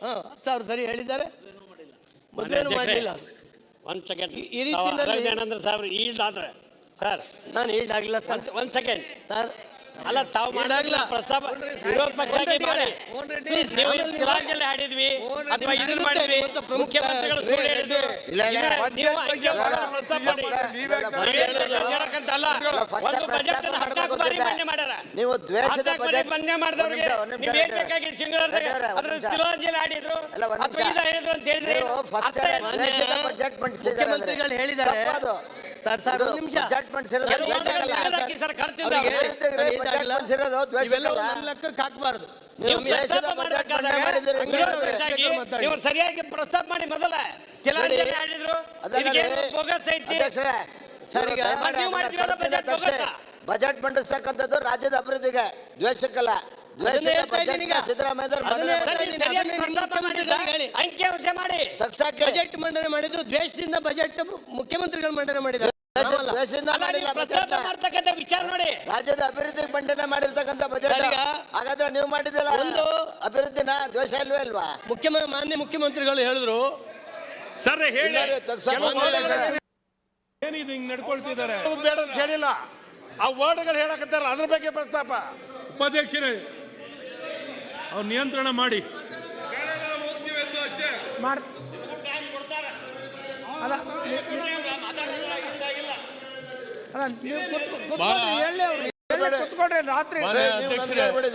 Speaker 1: 10,000 ಸರಿ ಹೇಳಿದ್ದಾರೆ, ಮದುವೆನೂ ಮಾಡಲಿಲ್ಲ.
Speaker 4: ಒಂದು ಸೆಕೆಂಡ್,
Speaker 1: ಈ ರೀತಿಯಲ್ಲಿ
Speaker 4: ಏನಂದ್ರೆ ಸಾಹೇಬ್ರು ಈಲ್ಡ್ ಆದ್ರೆ ಸರ್,
Speaker 1: ನಾನು ಈಡಾಗಿಲ್ಲ ಸರ್.
Speaker 4: ಒಂದು ಸೆಕೆಂಡ್
Speaker 1: ಸರ್
Speaker 4: ಅಲ್ಲ, ತಾವು ಮಾಡಿಲ್ಲ ಪ್ರಸ್ತಾಪ ವಿರೋಧ ಪಕ್ಷಕ್ಕೆ ಮಾಡಿ. Please, ನೀವು ತಿಲಾಂಜಲಿ ಆಡಿದ್ವಿ ಅಥವಾ ಇದನ್ನ ಮಾಡಿದ್ವಿ, ಮುಖ್ಯಮಂತ್ರಿಗಳು ಸುಳ್ಳು ಹೇಳಿದ್ರು, ನೀವು ಹಂಗೆ ಮಾಡೋ ಪ್ರಸ್ತಾಪ ಮಾಡಿ. ಹೇಳಕ್ಕಂತಲ್ಲ, ಒಂದು ಬಜೆಟ್ ಅನ್ನು 14 ಬಾರಿ ಮಾನ್ಯ ಮಾಡ್ಯಾರ.
Speaker 7: ನೀವು ದ್ವೇಷದ
Speaker 4: 14 ಬಾರಿ ಮಾನ್ಯ ಮಾಡಿದವ್ರಿಗೆ ನೀವು ಏನ್ ಬೇಕಾಗಿ ಸಿಂಗಳದಾಗ ಅದ್ರ ತಿಲಾಂಜಲಿ ಆಡಿದ್ರು ಅಥವಾ ಇದು ಹೇಳಿದ್ರು ಅಂತ ಹೇಳಿದ್ರೆ
Speaker 7: ಬಜೆಟ್
Speaker 1: ಮುಖ್ಯಮಂತ್ರಿಗಳು ಹೇಳಿದ್ದಾರೆ. ಸರ್ ಸರ್ ಒಂದು ನಿಮಿಷ.
Speaker 4: ಸರ್ ಕರ್ತಿಲ್ಲ
Speaker 1: ಲೆಕ್ಕಕ್ಕೆ ಹಾಕಬಾರ್ದು.
Speaker 4: ನೀವು ಸರಿಯಾಗಿ ಪ್ರಸ್ತಾಪ ಮಾಡಿ. ಮೊದಲ ತಿಲಾಂಜಲಿ ಆಡಿದ್ರು,
Speaker 7: ಬಜೆಟ್ ಮಂಡಿಸ್ತಕ್ಕಂಥದ್ದು ರಾಜ್ಯದ ಅಭಿವೃದ್ಧಿಗೆ, ದ್ವೇಷಕ್ಕಲ್ಲ.
Speaker 4: ಅಂಕಿಅಂಶ ಮಾಡಿ
Speaker 1: ಬಜೆಟ್ ಮಂಡನೆ ಮಾಡಿದ್ರು, ದ್ವೇಷದಿಂದ ಬಜೆಟ್ ಮುಖ್ಯಮಂತ್ರಿಗಳು ಮಂಡನೆ ಮಾಡಿದ್ದಾರೆ.
Speaker 4: ವಿಚಾರ ನೋಡಿ,
Speaker 7: ರಾಜ್ಯದ ಅಭಿವೃದ್ಧಿ ಮಂಡನೆ ಮಾಡಿರ್ತಕ್ಕಂಥ ಬಜೆಟ್. ಹಾಗಾದ್ರೆ ನೀವು ಮಾಡಿದಿಲ್ಲ ಒಂದು ಅಭಿವೃದ್ಧಿನ, ದ್ವೇಷ ಇಲ್ವೇ ಇಲ್ವಾ?
Speaker 1: ಮಾನ್ಯ ಮುಖ್ಯಮಂತ್ರಿಗಳು ಹೇಳಿದ್ರು
Speaker 4: ಸರ್, ಹೇಳಿ
Speaker 9: ಏನಿದು ಹಿಂಗ್ ನಡ್ಕೊಳ್ತಿದ್ದಾರೆ?
Speaker 4: ಬೇಡ ಅಂತ ಹೇಳಿಲ್ಲ, ಆ ವರ್ಡ್ಗಳು ಹೇಳಕತ್ತಾರ, ಅದ್ರ ಬಗ್ಗೆ ಪ್ರಸ್ತಾಪ.
Speaker 9: ಉಪಾಧ್ಯಕ್ಷರೇ, ಅವ್ರು ನಿಯಂತ್ರಣ ಮಾಡಿ.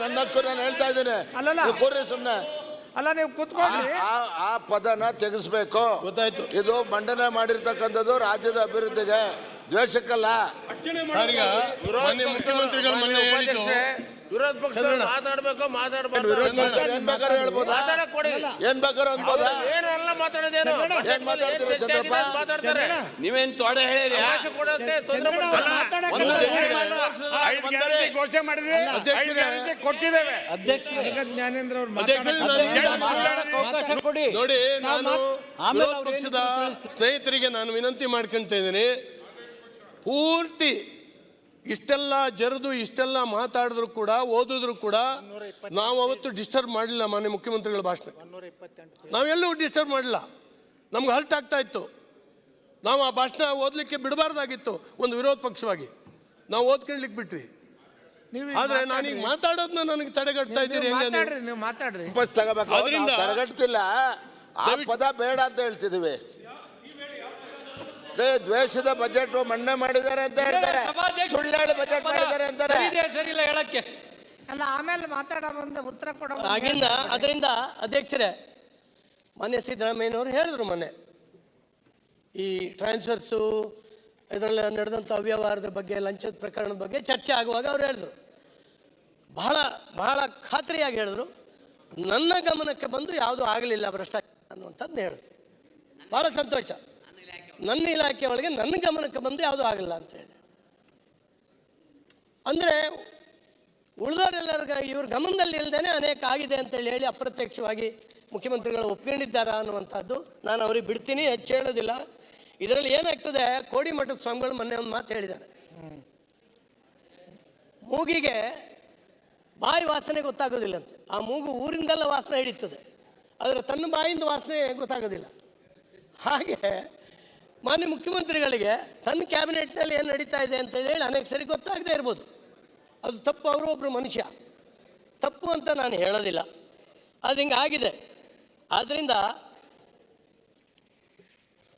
Speaker 6: ನನ್ನ ಹಕ್ಕು ನಾನು ಹೇಳ್ತಾ ಇದ್ದೇನೆ. ಕೂರ್ರಿ ಸುಮ್ಮನೆ.
Speaker 1: ಅಲ್ಲ, ನೀವು ಕೂತ್ಕೊಳ್ಳಿ.
Speaker 6: ಆ ಪದನ ತೆಗೆಸ್ಬೇಕು.
Speaker 1: ಗೊತ್ತಾಯ್ತು.
Speaker 6: ಇದು ಮಂಡನೆ ಮಾಡಿರ್ತಕ್ಕಂಥದ್ದು ರಾಜ್ಯದ ಅಭಿವೃದ್ಧಿಗೆ, ದ್ವೇಷಕ್ಕಲ್ಲ.
Speaker 3: ವಿರೋಧ ಪಕ್ಷ ಮಾತಾಡ್ಬೇಕು, ಮಾತಾಡ್ಬಾರ್ದು.
Speaker 6: ವಿರೋಧ ಪಕ್ಷ ಏನ್ ಬೇಕಾದ್ರೆ ಹೇಳ್ಬೋದು, ಏನ್ ಬೇಕಾದ್ರೆ ಅನ್ಬೋದಾ?
Speaker 3: ಏನೆಲ್ಲ ಮಾತಾಡೋದೇನು?
Speaker 6: ಏನ್ ಮಾತಾಡ್ತೀರಿ ಚಂದ್ರಪ್ಪ?
Speaker 4: ನೀವೇನ್ ತೊಡೆ ಹೇಳಿರಿ?
Speaker 9: ಘೋಷಣೆ ಮಾಡಿದ್ವಿ, ಕೊಟ್ಟಿದ್ದೇವೆ.
Speaker 1: ಜ್ಞಾನೇಂದ್ರ
Speaker 4: ಅವಕಾಶ ಕೊಡಿ.
Speaker 1: ನೋಡಿ, ನಾನು ವಿರೋಧ ಪಕ್ಷದ ಸ್ನೇಹಿತರಿಗೆ ನಾನು ವಿನಂತಿ ಮಾಡ್ಕೊಂತ ಇದ್ದೀನಿ, ಪೂರ್ತಿ ಇಷ್ಟೆಲ್ಲ ಜರಿದು ಇಷ್ಟೆಲ್ಲ ಮಾತಾಡಿದ್ರು ಕೂಡ, ಓದಿದ್ರು ಕೂಡ ನಾವು ಅವತ್ತು ಡಿಸ್ಟರ್ಬ್ ಮಾಡಲಿಲ್ಲ. ಮಾನ್ಯ ಮುಖ್ಯಮಂತ್ರಿಗಳ ಭಾಷಣ ನಾವೆಲ್ಲೂ ಡಿಸ್ಟರ್ಬ್ ಮಾಡಲಿಲ್ಲ. ನಮ್ಗೆ ಹರ್ಟ್ ಆಗ್ತಾ ಇತ್ತು. ನಾವು ಆ ಭಾಷಣ ಓದಲಿಕ್ಕೆ ಬಿಡಬಾರ್ದಾಗಿತ್ತು. ಒಂದು ವಿರೋಧ ಪಕ್ಷವಾಗಿ ನಾವು ಓದ್ಕೊಳ್ಳಿಕ್ಕೆ ಬಿಟ್ವಿ. ಆದ್ರೆ ನಾನೀಗ ಮಾತಾಡೋದನ್ನ ನನಗೆ ತಡೆಗಟ್ತಾ ಇದ್ದೀರಿ.
Speaker 6: ನೀವು ಮಾತಾಡ್ರಿ, ತಡೆಗಟ್ತಿಲ್ಲ. ಆ ಪದ ಬೇಡ ಅಂತ ಹೇಳ್ತಿದೀವಿ. ದ್ವೇಷದ ಬಜೆಟ್ ಮಂಡನೆ ಮಾಡಿದ್ದಾರೆ ಅಂತ ಹೇಳ್ತಾರೆ, ಸುಳ್ಳು ಹೇಳಿ ಬಜೆಟ್ ಮಾಡಿದ್ದಾರೆ ಅಂತಾರೆ.
Speaker 4: ಸರಿಯಿಲ್ಲ ಹೇಳಕ್ಕೆ
Speaker 1: ಅಲ್ಲ, ಆಮೇಲೆ ಮಾತಾಡೋ ಮುಂದೆ ಉತ್ತರ ಕೊಡೋ ಆಗಿಂದ. ಅದರಿಂದ ಅಧ್ಯಕ್ಷರೇ, ಮಾನ್ಯ ಸಿದ್ದರಾಮಯ್ಯನವರು ಹೇಳಿದ್ರು ಮೊನ್ನೆ, ಈ ಟ್ರಾನ್ಸ್ಫರ್ಸು ಇದರಲ್ಲಿ ನಡೆದಂಥ ಅವ್ಯವಹಾರದ ಬಗ್ಗೆ, ಲಂಚದ ಪ್ರಕರಣದ ಬಗ್ಗೆ ಚರ್ಚೆ ಆಗುವಾಗ ಅವ್ರು ಹೇಳಿದ್ರು, ಬಹಳ ಬಹಳ ಖಾತ್ರಿಯಾಗಿ ಹೇಳಿದ್ರು, ನನ್ನ ಗಮನಕ್ಕೆ ಬಂದು ಯಾವುದೂ ಆಗಲಿಲ್ಲ ಭ್ರಷ್ಟಾಚಾರ ಅನ್ನುವಂಥದ್ದು ಹೇಳಿದ್ರು. ಭಾಳ ಸಂತೋಷ. ನನ್ನ ಇಲಾಖೆ ಒಳಗೆ ನನ್ನ ಗಮನಕ್ಕೆ ಬಂದು ಯಾವುದೂ ಆಗಲ್ಲ ಅಂತ ಹೇಳಿ. ಅಂದರೆ ಉಳಿದವರೆಲ್ಲರಿಗ ಇವ್ರ ಗಮನದಲ್ಲಿ ಇಲ್ಲದೇ ಅನೇಕ ಆಗಿದೆ ಅಂತೇಳಿ ಹೇಳಿ ಅಪ್ರತ್ಯಕ್ಷವಾಗಿ ಮುಖ್ಯಮಂತ್ರಿಗಳು ಒಪ್ಕೊಂಡಿದ್ದಾರಾ ಅನ್ನುವಂಥದ್ದು ನಾನು ಅವ್ರಿಗೆ ಬಿಡ್ತೀನಿ, ಹೆಚ್ಚು ಹೇಳೋದಿಲ್ಲ. ಇದರಲ್ಲಿ ಏನಾಗ್ತದೆ, ಕೋಡಿಮಠದ ಸ್ವಾಮಿಗಳು ಮೊನ್ನೆ ಒಂದು ಮಾತು ಹೇಳಿದ್ದಾರೆ, ಮೂಗಿಗೆ ಬಾಯಿ ವಾಸನೆ ಗೊತ್ತಾಗೋದಿಲ್ಲಂತೆ. ಆ ಮೂಗು ಊರಿಂದೆಲ್ಲ ವಾಸನೆ ಹಿಡಿತದೆ, ಆದರೆ ತನ್ನ ಬಾಯಿಂದ ವಾಸನೆ ಗೊತ್ತಾಗೋದಿಲ್ಲ. ಹಾಗೆ ಮಾನ್ಯ ಮುಖ್ಯಮಂತ್ರಿಗಳಿಗೆ ತನ್ನ ಕ್ಯಾಬಿನೆಟ್ನಲ್ಲಿ ಏನು ನಡೀತಾ ಇದೆ ಅಂತೇಳಿ ಹೇಳಿ ಅನೇಕ ಸರಿ ಗೊತ್ತಾಗದೇ ಇರ್ಬೋದು. ಅದು ತಪ್ಪು, ಅವರು ಒಬ್ಬರು ಮನುಷ್ಯ, ತಪ್ಪು ಅಂತ ನಾನು ಹೇಳೋದಿಲ್ಲ. ಅದು ಹಿಂಗೆ ಆಗಿದೆ. ಆದ್ದರಿಂದ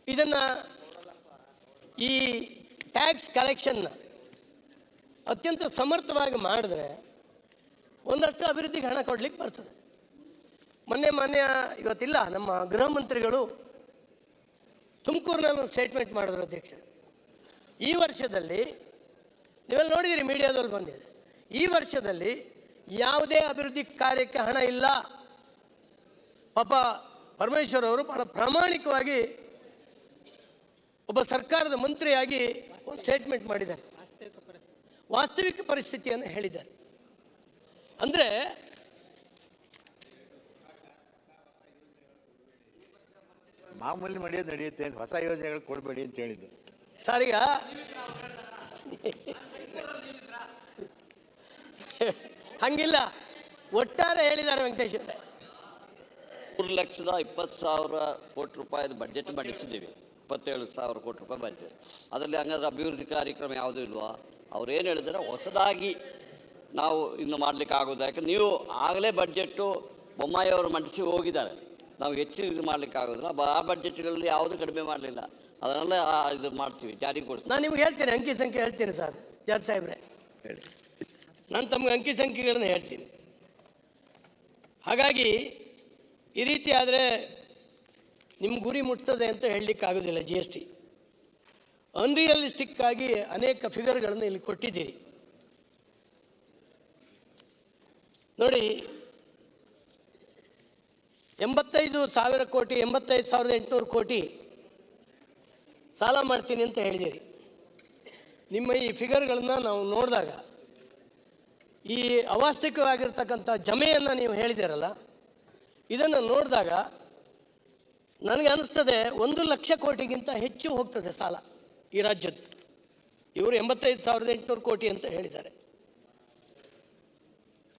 Speaker 1: ಇದನ್ನು, ಈ ಟ್ಯಾಕ್ಸ್ ಕಲೆಕ್ಷನ್ನ ಅತ್ಯಂತ ಸಮರ್ಥವಾಗಿ ಮಾಡಿದ್ರೆ ಒಂದಷ್ಟು ಅಭಿವೃದ್ಧಿಗೆ ಹಣ ಕೊಡ್ಲಿಕ್ಕೆ ಬರ್ತದೆ. ಮೊನ್ನೆ ಇವತ್ತಿಲ್ಲ, ನಮ್ಮ ಗೃಹ ಮಂತ್ರಿಗಳು ತುಮಕೂರಿನಲ್ಲಿ ಒಂದು ಸ್ಟೇಟ್ಮೆಂಟ್ ಮಾಡಿದ್ರು ಅಧ್ಯಕ್ಷರು. ಈ ವರ್ಷದಲ್ಲಿ ನೀವೆಲ್ಲ ನೋಡಿದಿರಿ, ಮೀಡಿಯಾದಲ್ಲಿ ಬಂದಿದೆ, ಈ ವರ್ಷದಲ್ಲಿ ಯಾವುದೇ ಅಭಿವೃದ್ಧಿ ಕಾರ್ಯಕ್ಕೆ ಹಣ ಇಲ್ಲ. ಪಾಪ ಪರಮೇಶ್ವರ್ ಅವರು ಬಹಳ ಪ್ರಾಮಾಣಿಕವಾಗಿ ಒಬ್ಬ ಸರ್ಕಾರದ ಮಂತ್ರಿಯಾಗಿ ಒಂದು ಸ್ಟೇಟ್ಮೆಂಟ್ ಮಾಡಿದ್ದಾರೆ, ವಾಸ್ತವಿಕ ಪರಿಸ್ಥಿತಿಯನ್ನು ಹೇಳಿದ್ದಾರೆ. ಅಂದರೆ
Speaker 7: ಮಾಮೂಲಿ ನಡೆಯೋದು ನಡೆಯುತ್ತೆ, ಹೊಸ ಯೋಜನೆಗಳು ಕೊಡಬೇಡಿ ಅಂತ ಹೇಳಿದ್ದು.
Speaker 1: ಸರ್ ಈಗ ಹಂಗಿಲ್ಲ, ಒಟ್ಟಾರೆ ಹೇಳಿದ್ದಾರೆ ವೆಂಕಟೇಶ್ ಅವರೇ.
Speaker 10: 3,20,000 ಕೋಟಿ ರೂಪಾಯಿದು ಬಡ್ಜೆಟ್ ಮಂಡಿಸಿದ್ದೀವಿ. 27,000 ಕೋಟಿ ರೂಪಾಯಿ ಬಡ್ಜೆಟ್. ಅದರಲ್ಲಿ ಹಂಗಾದ್ರೆ ಅಭಿವೃದ್ಧಿ ಕಾರ್ಯಕ್ರಮ ಯಾವುದೂ ಇಲ್ವಾ? ಅವ್ರು ಏನು ಹೇಳಿದ್ರೆ ಹೊಸದಾಗಿ ನಾವು ಇನ್ನು ಮಾಡಲಿಕ್ಕೆ ಆಗೋದು. ಯಾಕಂದ್ರೆ ನೀವು ಆಗಲೇ ಬಡ್ಜೆಟ್ಟು ಬೊಮ್ಮಾಯಿ ಅವರು ಮಂಡಿಸಿ ಹೋಗಿದ್ದಾರೆ. ನಾವು ಹೆಚ್ಚು ಇದು ಮಾಡಲಿಕ್ಕೆ ಆಗೋದಿಲ್ಲ. ಆ ಬಡ್ಜೆಟ್ಗಳಲ್ಲಿ ಯಾವುದು ಕಡಿಮೆ ಮಾಡಲಿಲ್ಲ. ಅದನ್ನೆಲ್ಲ ಇದು ಮಾಡ್ತೀವಿ, ಜಾರಿಗೊಳಿಸ್ತೀವಿ.
Speaker 1: ನಾನು ನಿಮ್ಗೆ ಹೇಳ್ತೀನಿ, ಅಂಕಿ ಸಂಖ್ಯೆ ಹೇಳ್ತೀನಿ ಸರ್ ಜಾರ್ಜ್ ಸಾಹೇಬ್ರೆ.
Speaker 10: ಹೇಳಿ.
Speaker 1: ನಾನು ತಮಗೆ ಅಂಕಿ ಸಂಖ್ಯೆಗಳನ್ನ ಹೇಳ್ತೀನಿ. ಹಾಗಾಗಿ ಈ ರೀತಿ ಆದರೆ ನಿಮ್ಮ ಗುರಿ ಮುಟ್ತದೆ ಅಂತ ಹೇಳಲಿಕ್ಕೆ ಆಗೋದಿಲ್ಲ. GST ಅನ್ರಿಯಲಿಸ್ಟಿಕ್ ಆಗಿ ಅನೇಕ ಫಿಗರ್ಗಳನ್ನು ಇಲ್ಲಿ ಕೊಟ್ಟಿದ್ದೀರಿ ನೋಡಿ. 85,000 ಕೋಟಿ, 85,800 ಕೋಟಿ ಸಾಲ ಮಾಡ್ತೀನಿ ಅಂತ ಹೇಳಿದ್ದೀರಿ. ನಿಮ್ಮ ಈ ಫಿಗರ್ಗಳನ್ನು ನಾವು ನೋಡಿದಾಗ ಈ ಅವಾಸ್ತವಿಕವಾಗಿರ್ತಕ್ಕಂಥ ಜಮೆಯನ್ನು ನೀವು ಹೇಳಿದ್ದೀರಲ್ಲ, ಇದನ್ನು ನೋಡಿದಾಗ ನನಗೆ ಅನ್ನಿಸ್ತದೆ 1,00,000 ಕೋಟಿಗಿಂತ ಹೆಚ್ಚು ಹೋಗ್ತದೆ ಸಾಲ ಈ ರಾಜ್ಯದ್ದು. ಇವರು 85,800 ಕೋಟಿ ಅಂತ ಹೇಳಿದ್ದಾರೆ.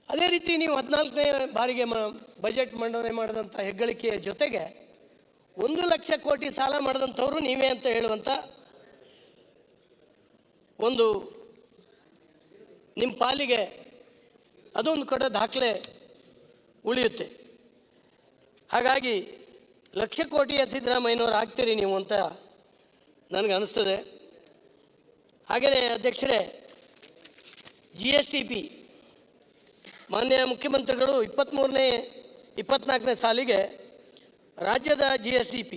Speaker 1: ಅದೇ ರೀತಿ ನೀವು 14ನೇ ಬಾರಿಗೆ ಬಜೆಟ್ ಮಂಡನೆ ಮಾಡಿದಂಥ ಹೆಗ್ಗಳಿಕೆಯ ಜೊತೆಗೆ 1,00,000 ಕೋಟಿ ಸಾಲ ಮಾಡಿದಂಥವರು ನೀವೇ ಅಂತ ಹೇಳುವಂಥ ಒಂದು ನಿಮ್ಮ ಪಾಲಿಗೆ ಅದೊಂದು ಕಡೆ ದಾಖಲೆ ಉಳಿಯುತ್ತೆ. ಹಾಗಾಗಿ 1,00,000 ಕೋಟಿಯ ಸಿದ್ದರಾಮಯ್ಯನವರು ಆಗ್ತೀರಿ ನೀವು ಅಂತ ನನಗೆ ಅನಿಸ್ತದೆ. ಹಾಗೆಯೇ ಅಧ್ಯಕ್ಷರೇ, GSTP ಮಾನ್ಯ ಮುಖ್ಯಮಂತ್ರಿಗಳು 23-24ನೇ ಸಾಲಿಗೆ ರಾಜ್ಯದ GSTP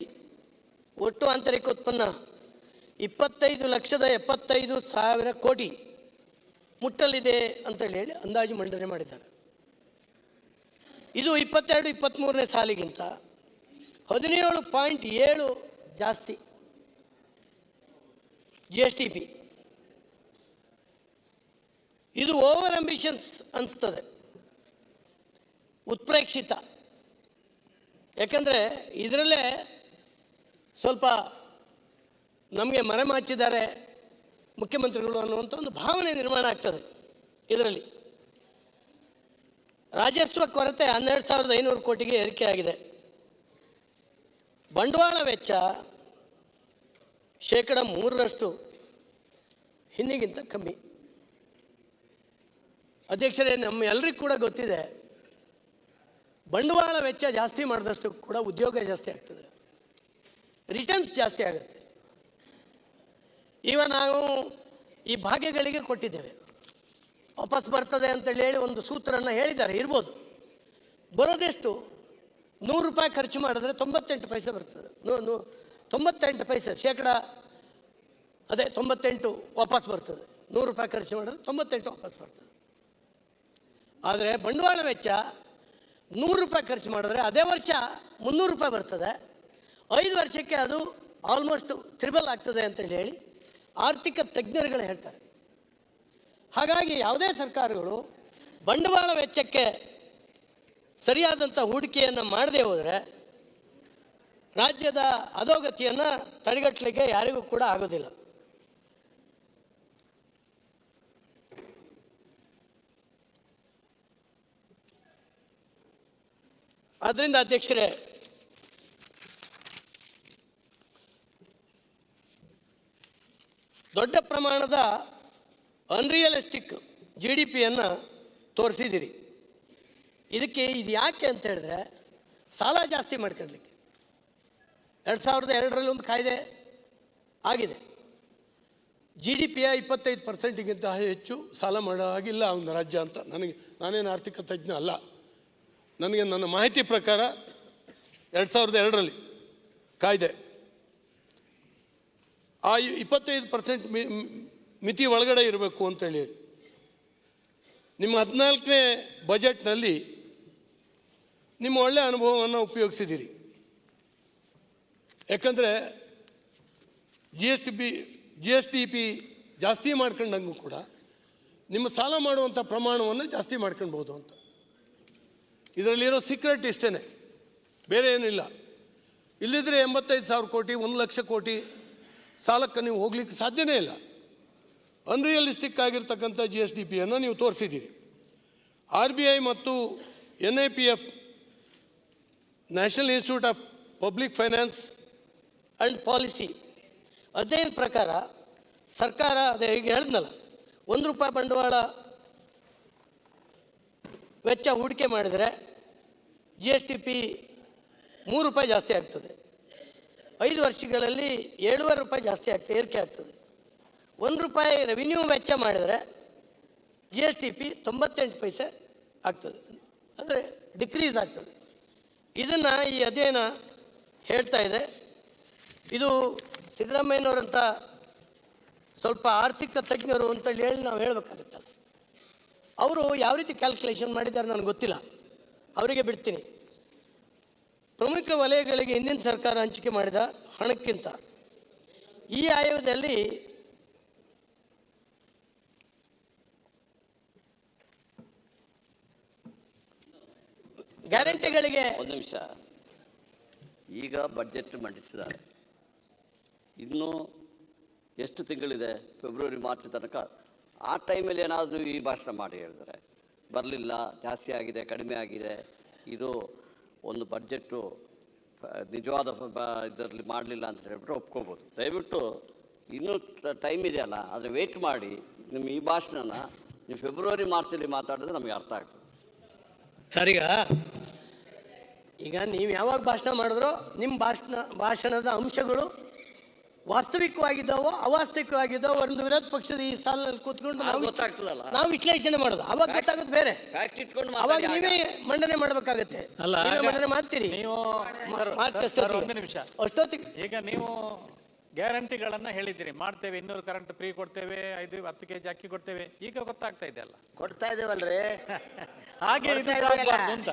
Speaker 1: ಒಟ್ಟು ಆಂತರಿಕ ಉತ್ಪನ್ನ 25,75,000 ಕೋಟಿ ಮುಟ್ಟಲಿದೆ ಅಂತೇಳಿ ಅಂದಾಜು ಮಂಡನೆ ಮಾಡಿದ್ದಾರೆ. ಇದು 22-23ನೇ ಸಾಲಿಗಿಂತ 17.7 ಜಾಸ್ತಿ GSTP. ಇದು ಓವರ್ ಅಂಬಿಷನ್ಸ್ ಅನಿಸ್ತದೆ, ಉತ್ಪ್ರೇಕ್ಷಿತ. ಯಾಕಂದರೆ ಇದರಲ್ಲೇ ಸ್ವಲ್ಪ ನಮಗೆ ಮರೆಮಾಚಿದ್ದಾರೆ ಮುಖ್ಯಮಂತ್ರಿಗಳು ಅನ್ನುವಂಥ ಒಂದು ಭಾವನೆ ನಿರ್ಮಾಣ ಆಗ್ತದೆ. ಇದರಲ್ಲಿ ರಾಜಸ್ವ ಕೊರತೆ 12,500 ಕೋಟಿಗೆ ಏರಿಕೆಯಾಗಿದೆ. ಬಂಡವಾಳ ವೆಚ್ಚ 3% ಹಿಂದಿಗಿಂತ ಕಮ್ಮಿ. ಅಧ್ಯಕ್ಷರೇ, ನಮ್ಮ ಎಲ್ರಿಗೂ ಕೂಡ ಗೊತ್ತಿದೆ, ಬಂಡವಾಳ ವೆಚ್ಚ ಜಾಸ್ತಿ ಮಾಡಿದಷ್ಟು ಕೂಡ ಉದ್ಯೋಗ ಜಾಸ್ತಿ ಆಗ್ತದೆ, ರಿಟರ್ನ್ಸ್ ಜಾಸ್ತಿ ಆಗುತ್ತೆ. ಈಗ ನಾವು ಈ ಭಾಗ್ಯಗಳಿಗೆ ಕೊಟ್ಟಿದ್ದೇವೆ, ವಾಪಸ್ ಬರ್ತದೆ ಅಂತೇಳಿ ಹೇಳಿ ಒಂದು ಸೂತ್ರನ ಹೇಳಿದ್ದಾರೆ, ಇರ್ಬೋದು. ಬರೋದೆಷ್ಟು? 100 ರೂಪಾಯಿ ಖರ್ಚು ಮಾಡಿದ್ರೆ 98 ಪೈಸೆ ಬರ್ತದೆ. 98 ಪೈಸೆ ಅದೇ 98 ವಾಪಸ್ ಬರ್ತದೆ. 100 ರೂಪಾಯಿ ಖರ್ಚು ಮಾಡಿದ್ರೆ 98 ವಾಪಸ್ ಬರ್ತದೆ. ಆದರೆ ಬಂಡವಾಳ ವೆಚ್ಚ 100 ರೂಪಾಯಿ ಖರ್ಚು ಮಾಡಿದ್ರೆ ಅದೇ ವರ್ಷ 300 ರೂಪಾಯಿ ಬರ್ತದೆ. 5 ವರ್ಷಕ್ಕೆ ಅದು ಆಲ್ಮೋಸ್ಟ್ ತ್ರಿಬಲ್ ಆಗ್ತದೆ ಅಂತೇಳಿ ಹೇಳಿ ಆರ್ಥಿಕ ತಜ್ಞರುಗಳು ಹೇಳ್ತಾರೆ. ಹಾಗಾಗಿ ಯಾವುದೇ ಸರ್ಕಾರಗಳು ಬಂಡವಾಳ ವೆಚ್ಚಕ್ಕೆ ಸರಿಯಾದಂಥ ಹೂಡಿಕೆಯನ್ನು ಮಾಡದೇ ಹೋದರೆ ರಾಜ್ಯದ ಅಧೋಗತಿಯನ್ನು ತಡೆಗಟ್ಟಲಿಕ್ಕೆ ಯಾರಿಗೂ ಕೂಡ ಆಗೋದಿಲ್ಲ. ಆದ್ದರಿಂದ ಅಧ್ಯಕ್ಷರೇ, ದೊಡ್ಡ ಪ್ರಮಾಣದ ಅನ್ರಿಯಲಿಸ್ಟಿಕ್ GDPಯನ್ನು ತೋರಿಸಿದ್ದೀರಿ. ಇದು ಯಾಕೆ ಅಂತ ಹೇಳಿದ್ರೆ ಸಾಲ ಜಾಸ್ತಿ ಮಾಡ್ಕೊಳ್ಳಲಿಕ್ಕೆ. 2002ರಲ್ಲಿ ಒಂದು ಕಾಯ್ದೆ ಆಗಿದೆ, GDPಯ 25%ಗಿಂತ ಹೆಚ್ಚು ಸಾಲ ಮಾಡೋ ಹಾಗಿಲ್ಲ ಒಂದು ರಾಜ್ಯ ಅಂತ. ನಾನೇನು ಆರ್ಥಿಕ ತಜ್ಞ ಅಲ್ಲ, ನನಗೆ ನನ್ನ ಮಾಹಿತಿ ಪ್ರಕಾರ 2002ರಲ್ಲಿ ಕಾಯ್ದೆ ಆ 25% ಮಿತಿ ಒಳಗಡೆ ಇರಬೇಕು ಅಂತೇಳಿ ನಿಮ್ಮ 14ನೇ ಬಜೆಟ್ನಲ್ಲಿ ನಿಮ್ಮ ಒಳ್ಳೆಯ ಅನುಭವವನ್ನು ಉಪಯೋಗಿಸಿದ್ದೀರಿ. ಯಾಕಂದರೆ GSTP ಜಾಸ್ತಿ ಮಾಡ್ಕೊಂಡಂಗೂ ಕೂಡ ನಿಮ್ಮ ಸಾಲ ಮಾಡುವಂಥ ಪ್ರಮಾಣವನ್ನು ಜಾಸ್ತಿ ಮಾಡ್ಕೊಳ್ಬೋದು ಅಂತ. ಇದರಲ್ಲಿರೋ ಸೀಕ್ರೆಟ್ ಇಷ್ಟೇ, ಬೇರೆ ಏನಿಲ್ಲ. ಇಲ್ಲಿದ್ದರೆ 85,000 ಕೋಟಿ, 1,00,000 ಕೋಟಿ ಸಾಲಕ್ಕೆ ನೀವು ಹೋಗ್ಲಿಕ್ಕೆ ಸಾಧ್ಯನೇ ಇಲ್ಲ. ಅನ್ರಿಯಲಿಸ್ಟಿಕ್ ಆಗಿರ್ತಕ್ಕಂಥ GSDPಯನ್ನು ನೀವು ತೋರಿಸಿದ್ದೀರಿ. RBI ಮತ್ತು NIPF national institute of public finance and policy ಅಧ್ಯಯನ ಪ್ರಕಾರ ಸರ್ಕಾರ ಅದೇ ಈಗ ಹೇಳಿದ್ನಲ್ಲ, ₹1 ಬಂಡವಾಳ ವೆಚ್ಚ ಹೂಡಿಕೆ ಮಾಡಿದರೆ GSDP ₹3 ಜಾಸ್ತಿ ಆಗ್ತದೆ. 5 ವರ್ಷಗಳಲ್ಲಿ ₹7.5 ಜಾಸ್ತಿ ಆಗ್ತದೆ, ಏರಿಕೆ ಆಗ್ತದೆ. ₹1 ರೆವಿನ್ಯೂ ವೆಚ್ಚ ಮಾಡಿದರೆ GSDP 98 ಪೈಸೆ ಆಗ್ತದೆ, ಅಂದರೆ ಡಿಕ್ರೀಸ್ ಆಗ್ತದೆ. ಇದನ್ನು ಈ ಅಧ್ಯಯನ ಹೇಳ್ತಾ ಇದೆ. ಇದು ಸಿದ್ದರಾಮಯ್ಯನವರಂಥ ಸ್ವಲ್ಪ ಆರ್ಥಿಕ ತಜ್ಞರು ಅಂತೇಳಿ ಹೇಳಿ ನಾವು ಹೇಳಬೇಕಾಗುತ್ತಲ್ಲ, ಅವರು ಯಾವ ರೀತಿ ಕ್ಯಾಲ್ಕುಲೇಷನ್ ಮಾಡಿದ್ದಾರೆ ನನಗೆ ಗೊತ್ತಿಲ್ಲ, ಅವರಿಗೆ ಬಿಡ್ತೀನಿ. ಪ್ರಮುಖ ವಲಯಗಳಿಗೆ ಹಿಂದಿನ ಸರ್ಕಾರ ಹಂಚಿಕೆ ಮಾಡಿದ ಹಣಕ್ಕಿಂತ ಈ ಆಯೋಗದಲ್ಲಿ ಗ್ಯಾರಂಟಿಗಳಿಗೆ
Speaker 10: ಒಂದು ನಿಮಿಷ, ಈಗ ಬಡ್ಜೆಟ್ ಮಂಡಿಸಿದ್ದಾರೆ, ಇನ್ನೂ ಎಷ್ಟು ತಿಂಗಳಿದೆ? ಫೆಬ್ರವರಿ ಮಾರ್ಚ್ ತನಕ. ಆ ಟೈಮಲ್ಲಿ ಏನಾದರೂ ಈ ಭಾಷಣ ಮಾಡಿ ಹೇಳಿದರೆ ಬರಲಿಲ್ಲ, ಜಾಸ್ತಿ ಆಗಿದೆ, ಕಡಿಮೆ ಆಗಿದೆ, ಇದು ಒಂದು ಬಡ್ಜೆಟ್ಟು ನಿಜವಾದ ಇದರಲ್ಲಿ ಮಾಡಲಿಲ್ಲ ಅಂತ ಹೇಳ್ಬಿಟ್ಟು ಒಪ್ಕೋಬೋದು. ದಯವಿಟ್ಟು ಇನ್ನೂ ಟೈಮ್ ಇದೆಯಲ್ಲ, ಆದರೆ ವೆಯ್ಟ್ ಮಾಡಿ ನಿಮ್ಮ ಈ ಭಾಷಣನ ನೀವು ಫೆಬ್ರವರಿ ಮಾರ್ಚಲ್ಲಿ ಮಾತಾಡಿದ್ರೆ ನಮಗೆ ಅರ್ಥ ಆಗ್ತದೆ.
Speaker 1: ಸರಿಗ ಈಗ ನೀವು ಯಾವಾಗ ಭಾಷಣ ಮಾಡಿದ್ರೋ ನಿಮ್ಮ ಭಾಷಣದ ಅಂಶಗಳು ವಾಸ್ತವಿಕವಾಗಿದ್ದಾವೋ ಅವಾಸ್ತವಿಕವಾಗಿದ್ದಾವೋ ಒಂದು ವಿರೋಧ ಪಕ್ಷದ ಈ ಸಾಲಿನಲ್ಲಿ ಕೂತ್ಕೊಂಡು ನಾವು ವಿಶ್ಲೇಷಣೆ ಮಾಡೋದು, ಅವಾಗ ಗೊತ್ತಾಗೋದು ಬೇರೆ. ಅವಾಗ ನೀವೇ ಮಂಡನೆ ಮಾಡಬೇಕಾಗತ್ತೆ, ಮಂಡನೆ ಮಾಡ್ತೀರಿ ಅಷ್ಟೊತ್ತಿಗೆ.
Speaker 11: ಈಗ ನೀವು ಗ್ಯಾರಂಟಿಗಳನ್ನ ಹೇಳಿದ್ದೀರಿ, ಮಾಡ್ತೇವೆ, 200 ಕರೆಂಟ್ ಫ್ರೀ ಕೊಡ್ತೇವೆ, 5-10 ಕೆಜಿ ಅಕ್ಕಿ ಕೊಡ್ತೇವೆ, ಈಗ ಗೊತ್ತಾಗ್ತಾ ಇದೆ ಅಲ್ಲ,
Speaker 7: ಕೊಡ್ತಾ ಇದೇವಲ್ರಿ.
Speaker 11: ಹಾಗೆ ಇದು ಆಗಬಾರ್ದು ಅಂತ,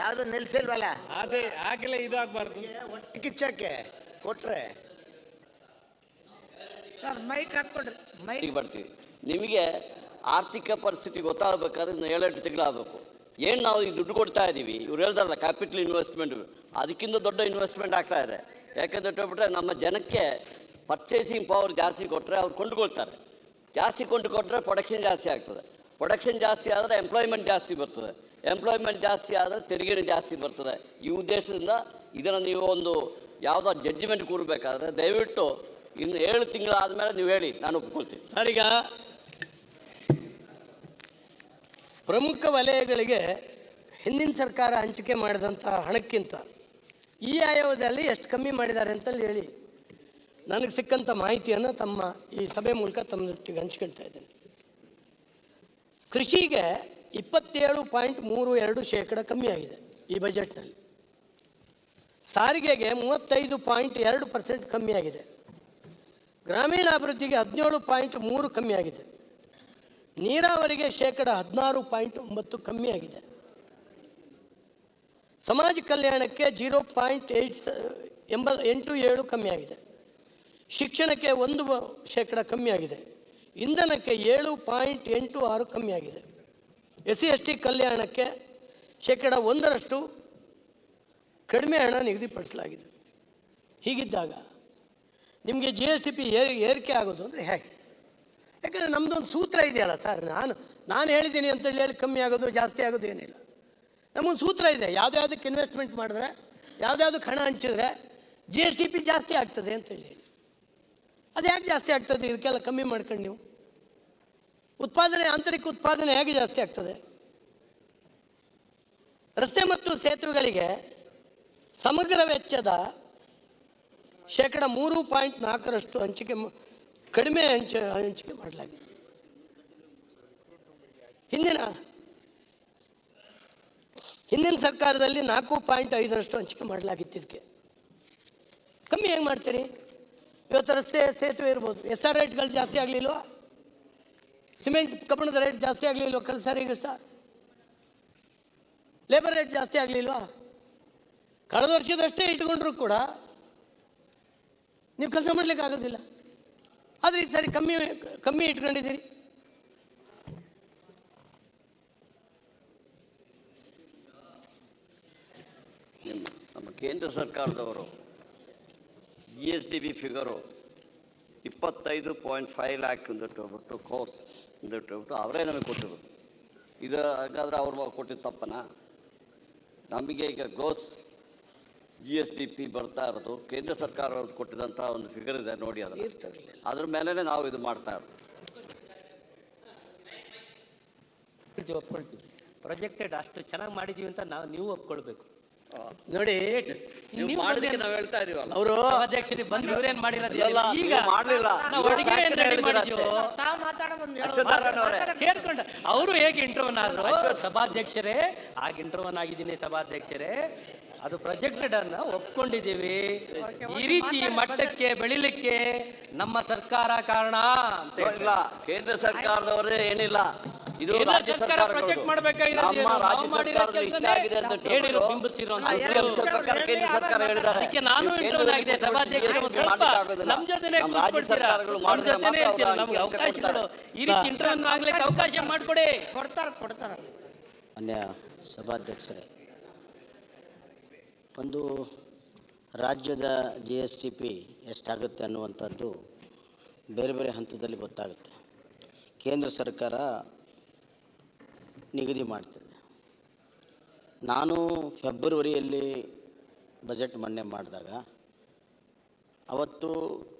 Speaker 7: ಯಾವ್ದು ನಿಲ್ಸಿಲ್ವಲ್ಲ,
Speaker 11: ಅದೇ ಆಗಲೇ ಇದು ಆಗಬಾರ್ದು.
Speaker 7: ಕಿಚ್ಚಕ್ಕೆ ಕೊಟ್ರೆ ಸರ್ ಮೈಕ್ ಹಾಕ್ಕೊಡ್ರಿ, ಮೈಕ್
Speaker 10: ಬರ್ತೀವಿ. ನಿಮಗೆ ಆರ್ಥಿಕ ಪರಿಸ್ಥಿತಿ ಗೊತ್ತಾಗಬೇಕಾದ್ರೆ 7-8 ತಿಂಗಳಾಗಬೇಕು. ಏನು ನಾವು ಈ ದುಡ್ಡು ಕೊಡ್ತಾ ಇದ್ದೀವಿ, ಇವ್ರು ಹೇಳ್ದಾರಲ್ಲ ಕ್ಯಾಪಿಟಲ್ ಇನ್ವೆಸ್ಟ್ಮೆಂಟ್, ಅದಕ್ಕಿಂತ ದೊಡ್ಡ ಇನ್ವೆಸ್ಟ್ಮೆಂಟ್ ಆಗ್ತಾ ಇದೆ. ಯಾಕಂದ್ರೆ ಹೇಳ್ಬಿಟ್ರೆ ನಮ್ಮ ಜನಕ್ಕೆ ಪರ್ಚೇಸಿಂಗ್ ಪವರ್ ಜಾಸ್ತಿ ಕೊಟ್ಟರೆ ಅವ್ರು ಕೊಂಡುಕೊಳ್ತಾರೆ, ಜಾಸ್ತಿ ಕೊಂಡುಕೊಟ್ರೆ ಪ್ರೊಡಕ್ಷನ್ ಜಾಸ್ತಿ ಆಗ್ತದೆ, ಪ್ರೊಡಕ್ಷನ್ ಜಾಸ್ತಿ ಆದರೆ ಎಂಪ್ಲಾಯ್ಮೆಂಟ್ ಜಾಸ್ತಿ ಬರ್ತದೆ, ಎಂಪ್ಲಾಯ್ಮೆಂಟ್ ಜಾಸ್ತಿ ಆದರೆ ತೆರಿಗೆನೂ ಜಾಸ್ತಿ ಬರ್ತದೆ. ಈ ಉದ್ದೇಶದಿಂದ ಇದನ್ನು ನೀವು ಒಂದು ಯಾವುದೋ ಜಡ್ಜಿಮೆಂಟ್ ಕೂರಬೇಕಾದ್ರೆ ದಯವಿಟ್ಟು ಇನ್ನು 7 ತಿಂಗಳಾದಮೇಲೆ ನೀವು ಹೇಳಿ, ನಾನು ಒಪ್ಕೊಳ್ತೀನಿ.
Speaker 1: ಸರ್, ಈಗ ಪ್ರಮುಖ ವಲಯಗಳಿಗೆ ಹಿಂದಿನ ಸರ್ಕಾರ ಹಂಚಿಕೆ ಮಾಡಿದಂಥ ಹಣಕ್ಕಿಂತ ಈ ಆಯೋಗದಲ್ಲಿ ಎಷ್ಟು ಕಮ್ಮಿ ಮಾಡಿದ್ದಾರೆ ಅಂತೇಳಿ ಹೇಳಿ ನನಗೆ ಸಿಕ್ಕಂಥ ಮಾಹಿತಿಯನ್ನು ತಮ್ಮ ಈ ಸಭೆ ಮೂಲಕ ತಮ್ಮೊಟ್ಟಿಗೆ ಹಂಚ್ಕೊಳ್ತಾ ಇದ್ದೇನೆ. ಕೃಷಿಗೆ 27.32% ಕಮ್ಮಿ ಆಗಿದೆ ಈ ಬಜೆಟ್ನಲ್ಲಿ. ಸಾರಿಗೆಗೆ 35.2% ಕಮ್ಮಿ ಆಗಿದೆ. ಗ್ರಾಮೀಣಾಭಿವೃದ್ಧಿಗೆ 17.3 ಕಮ್ಮಿ ಆಗಿದೆ. ನೀರಾವರಿಗೆ 16.9% ಕಮ್ಮಿ ಆಗಿದೆ. ಸಮಾಜ ಕಲ್ಯಾಣಕ್ಕೆ 0.87 ಕಮ್ಮಿ ಆಗಿದೆ. ಶಿಕ್ಷಣಕ್ಕೆ 1% ಕಮ್ಮಿ ಆಗಿದೆ. ಇಂಧನಕ್ಕೆ 7.86 ಕಮ್ಮಿ ಆಗಿದೆ. SC/ST ಕಲ್ಯಾಣಕ್ಕೆ 1% ಕಡಿಮೆ ಹಣ ನಿಗದಿಪಡಿಸಲಾಗಿದೆ. ಹೀಗಿದ್ದಾಗ ನಿಮಗೆ GSDP ಏರಿಕೆ ಆಗೋದು ಅಂದರೆ ಹೇಗೆ? ಯಾಕಂದರೆ ನಮ್ಮದೊಂದು ಸೂತ್ರ ಇದೆಯಲ್ಲ ಸರ್, ನಾನು ಹೇಳಿದ್ದೀನಿ ಅಂತೇಳಿ ಹೇಳಿ ಕಮ್ಮಿ ಆಗೋದು ಜಾಸ್ತಿ ಆಗೋದು ಏನಿಲ್ಲ. ನಮಗೊಂದು ಸೂತ್ರ ಇದೆ, ಯಾವುದ್ಯಾವುದಕ್ಕೆ ಇನ್ವೆಸ್ಟ್ಮೆಂಟ್ ಮಾಡಿದ್ರೆ, ಯಾವುದ್ಯಾವುದಕ್ಕೆ ಹಣ ಹಂಚಿದ್ರೆ GSDP ಜಾಸ್ತಿ ಆಗ್ತದೆ ಅಂತೇಳಿ ಹೇಳಿ. ಅದು ಯಾಕೆ ಜಾಸ್ತಿ ಆಗ್ತದೆ? ಇದಕ್ಕೆಲ್ಲ ಕಮ್ಮಿ ಮಾಡ್ಕೊಂಡು ನೀವು ಉತ್ಪಾದನೆ, ಆಂತರಿಕ ಉತ್ಪಾದನೆ ಹೇಗೆ ಜಾಸ್ತಿ ಆಗ್ತದೆ? ರಸ್ತೆ ಮತ್ತು ಸೇತುವೆಗಳಿಗೆ ಸಮಗ್ರ ವೆಚ್ಚದ 3.4% ಹಂಚಿಕೆ ಕಡಿಮೆ ಹಂಚಿಕೆ ಮಾಡಲಾಗಿದೆ. ಹಿಂದಿನ ಸರ್ಕಾರದಲ್ಲಿ 4.5% ಹಂಚಿಕೆ ಮಾಡಲಾಗಿತ್ತು. ಇದಕ್ಕೆ ಕಮ್ಮಿ ಹೆಂಗೆ ಮಾಡ್ತೀರಿ? ಇವತ್ತು ರಸ್ತೆ ಸೇತುವೆ ಇರ್ಬೋದು, SR ರೇಟ್ಗಳು ಜಾಸ್ತಿ ಆಗಲಿಲ್ವಾ? ಸಿಮೆಂಟ್ ಕಬ್ಬಿಣದ ರೇಟ್ ಜಾಸ್ತಿ ಆಗಲಿಲ್ವಾ? ಕಳೆದ ಸಾರಿಗೆ ಸರ್ ಲೇಬರ್ ರೇಟ್ ಜಾಸ್ತಿ ಆಗಲಿಲ್ವಾ? ಕಳೆದ ವರ್ಷದಷ್ಟೇ ಇಟ್ಕೊಂಡ್ರು ಕೂಡ ನೀವು ಕೆಲಸ ಮಾಡಲಿಕ್ಕೆ ಆಗೋದಿಲ್ಲ. ಆದರೆ ಈ ಸರಿ ಕಮ್ಮಿ ಇಟ್ಕೊಂಡಿದ್ದೀರಿ.
Speaker 10: ನಮ್ಮ ಕೇಂದ್ರ ಸರ್ಕಾರದವರು GSDP ಫಿಗರು 25.5 ಲ್ಯಾಕ್ ಅಂದ್ಬಿಟ್ಟು ಕೋರ್ಸ್ ಅಂದ್ಬಿಟ್ಟು ಅವರೇ ನಮಗೆ ಕೊಟ್ಟಿರೋದು. ಇದು ಹಾಗಾದ್ರೆ ಅವ್ರು ಕೊಟ್ಟಿದ್ದು ತಪ್ಪನ? ನಮಗೆ ಈಗ ಗ್ರೋಸ್ GSDP ಬರ್ತಾ ಇರೋದು ಕೇಂದ್ರ ಸರ್ಕಾರ ಕೊಟ್ಟಿದಂಥ ಒಂದು ಫಿಗರ್ ಇದೆ ನೋಡಿ, ಅದ್ರ ಮೇಲೆ ನಾವು ಇದು ಮಾಡ್ತಾ ಇರೋದು.
Speaker 4: ಒಪ್ಕೊಳ್ತೀವಿ, ಪ್ರೊಜೆಕ್ಟೆಡ್ ಅಷ್ಟು ಚೆನ್ನಾಗಿ ಮಾಡಿದೀವಿ ಅಂತ ನೀವು ಒಪ್ಕೊಳ್ಬೇಕು.
Speaker 1: ನೋಡಿ,
Speaker 10: ನೀವು ಮಾಡೋದಕ್ಕೆ ನಾವು ಹೇಳ್ತಾ ಇದೀವಲ್ಲ,
Speaker 1: ಅವರು
Speaker 4: ಅಧ್ಯಕ್ಷರು ಬಂದು ಇವರೇನ್ ಮಾಡಿರೋದು ಈಗ
Speaker 10: ಮಾಡಲಿಲ್ಲ.
Speaker 4: ಸೇರ್ಕೊಂಡು ಅವರು ಹೇಗೆ ಇಂಟರ್ವ್ಯೂನ್ ಆದ್ರು ಸಭಾಧ್ಯಕ್ಷರೇ, ಆಗ ಇಂಟರ್ವ್ಯೂನ್ ಆಗಿದ್ದೀನಿ ಸಭಾಧ್ಯಕ್ಷರೇ, ಅದು ಪ್ರೊಜೆಕ್ಟೆಡ್ ಅನ್ನ ಒಪ್ಕೊಂಡಿದ್ದೀವಿ. ಈ ರೀತಿ ಮಟ್ಟಕ್ಕೆ ಬೆಳಿಲಿಕ್ಕೆ ನಮ್ಮ ಸರ್ಕಾರ ಕಾರಣ ಅಂತ
Speaker 10: ಇಲ್ಲ, ಕೇಂದ್ರ ಸರ್ಕಾರದವರೇ ಏನಿಲ್ಲ, ಇದು ರಾಜ್ಯ
Speaker 4: ಸರ್ಕಾರ ಪ್ರೊಜೆಕ್ಟ್ ಮಾಡಬೇಕಾಗಿರೋದು
Speaker 10: ನಮ್ಮ ರಾಜ್ಯ ಸರ್ಕಾರದ ಇಷ್ಟ ಆಗಿದೆ ಅಂತ
Speaker 4: ಹೇಳಿರೋ ಬಿಂಬಿಸಿರುವಂತ
Speaker 10: ಕೇಂದ್ರ ಸರ್ಕಾರ ಹೇಳಿದ್ದಾರೆ.
Speaker 4: ಅದಕ್ಕೆ ನಾನು ಇಂಟರ್ವ್ಯೂನ್ ಆಗಿದೆ ಸಭಾಧ್ಯಕ್ಷರು, ನಮ್ಮ ಜೊತೆನೆ ಕೂತ್ಕೊಳ್ತೀರಾ, ನಮ್ಮ ಜೊತೆನೆ ಇರ್ತೀರಾ, ನಮ್ಗೆ ಅವಕಾಶ ಕೊಡು, ಈ ರೀತಿ ಇಂಟರ್ವ್ಯೂನ್ ಆಗ್ಲಿಕ್ಕೆ ಅವಕಾಶ ಮಾಡಿಕೊಡಿ.
Speaker 1: ಕೊಡ್ತಾರ.
Speaker 12: ಮಾನ್ಯ ಸಭಾಧ್ಯಕ್ಷರೇ, ಒಂದು ರಾಜ್ಯದ GSDP ಎಷ್ಟಾಗುತ್ತೆ ಅನ್ನುವಂಥದ್ದು ಬೇರೆ ಬೇರೆ ಹಂತದಲ್ಲಿ ಗೊತ್ತಾಗುತ್ತೆ. ಕೇಂದ್ರ ಸರ್ಕಾರ ನಿಗದಿ ಮಾಡ್ತದೆ. ನಾನು ಫೆಬ್ರವರಿಯಲ್ಲಿ ಬಜೆಟ್ ಮಂಡನೆ ಮಾಡಿದಾಗ ಅವತ್ತು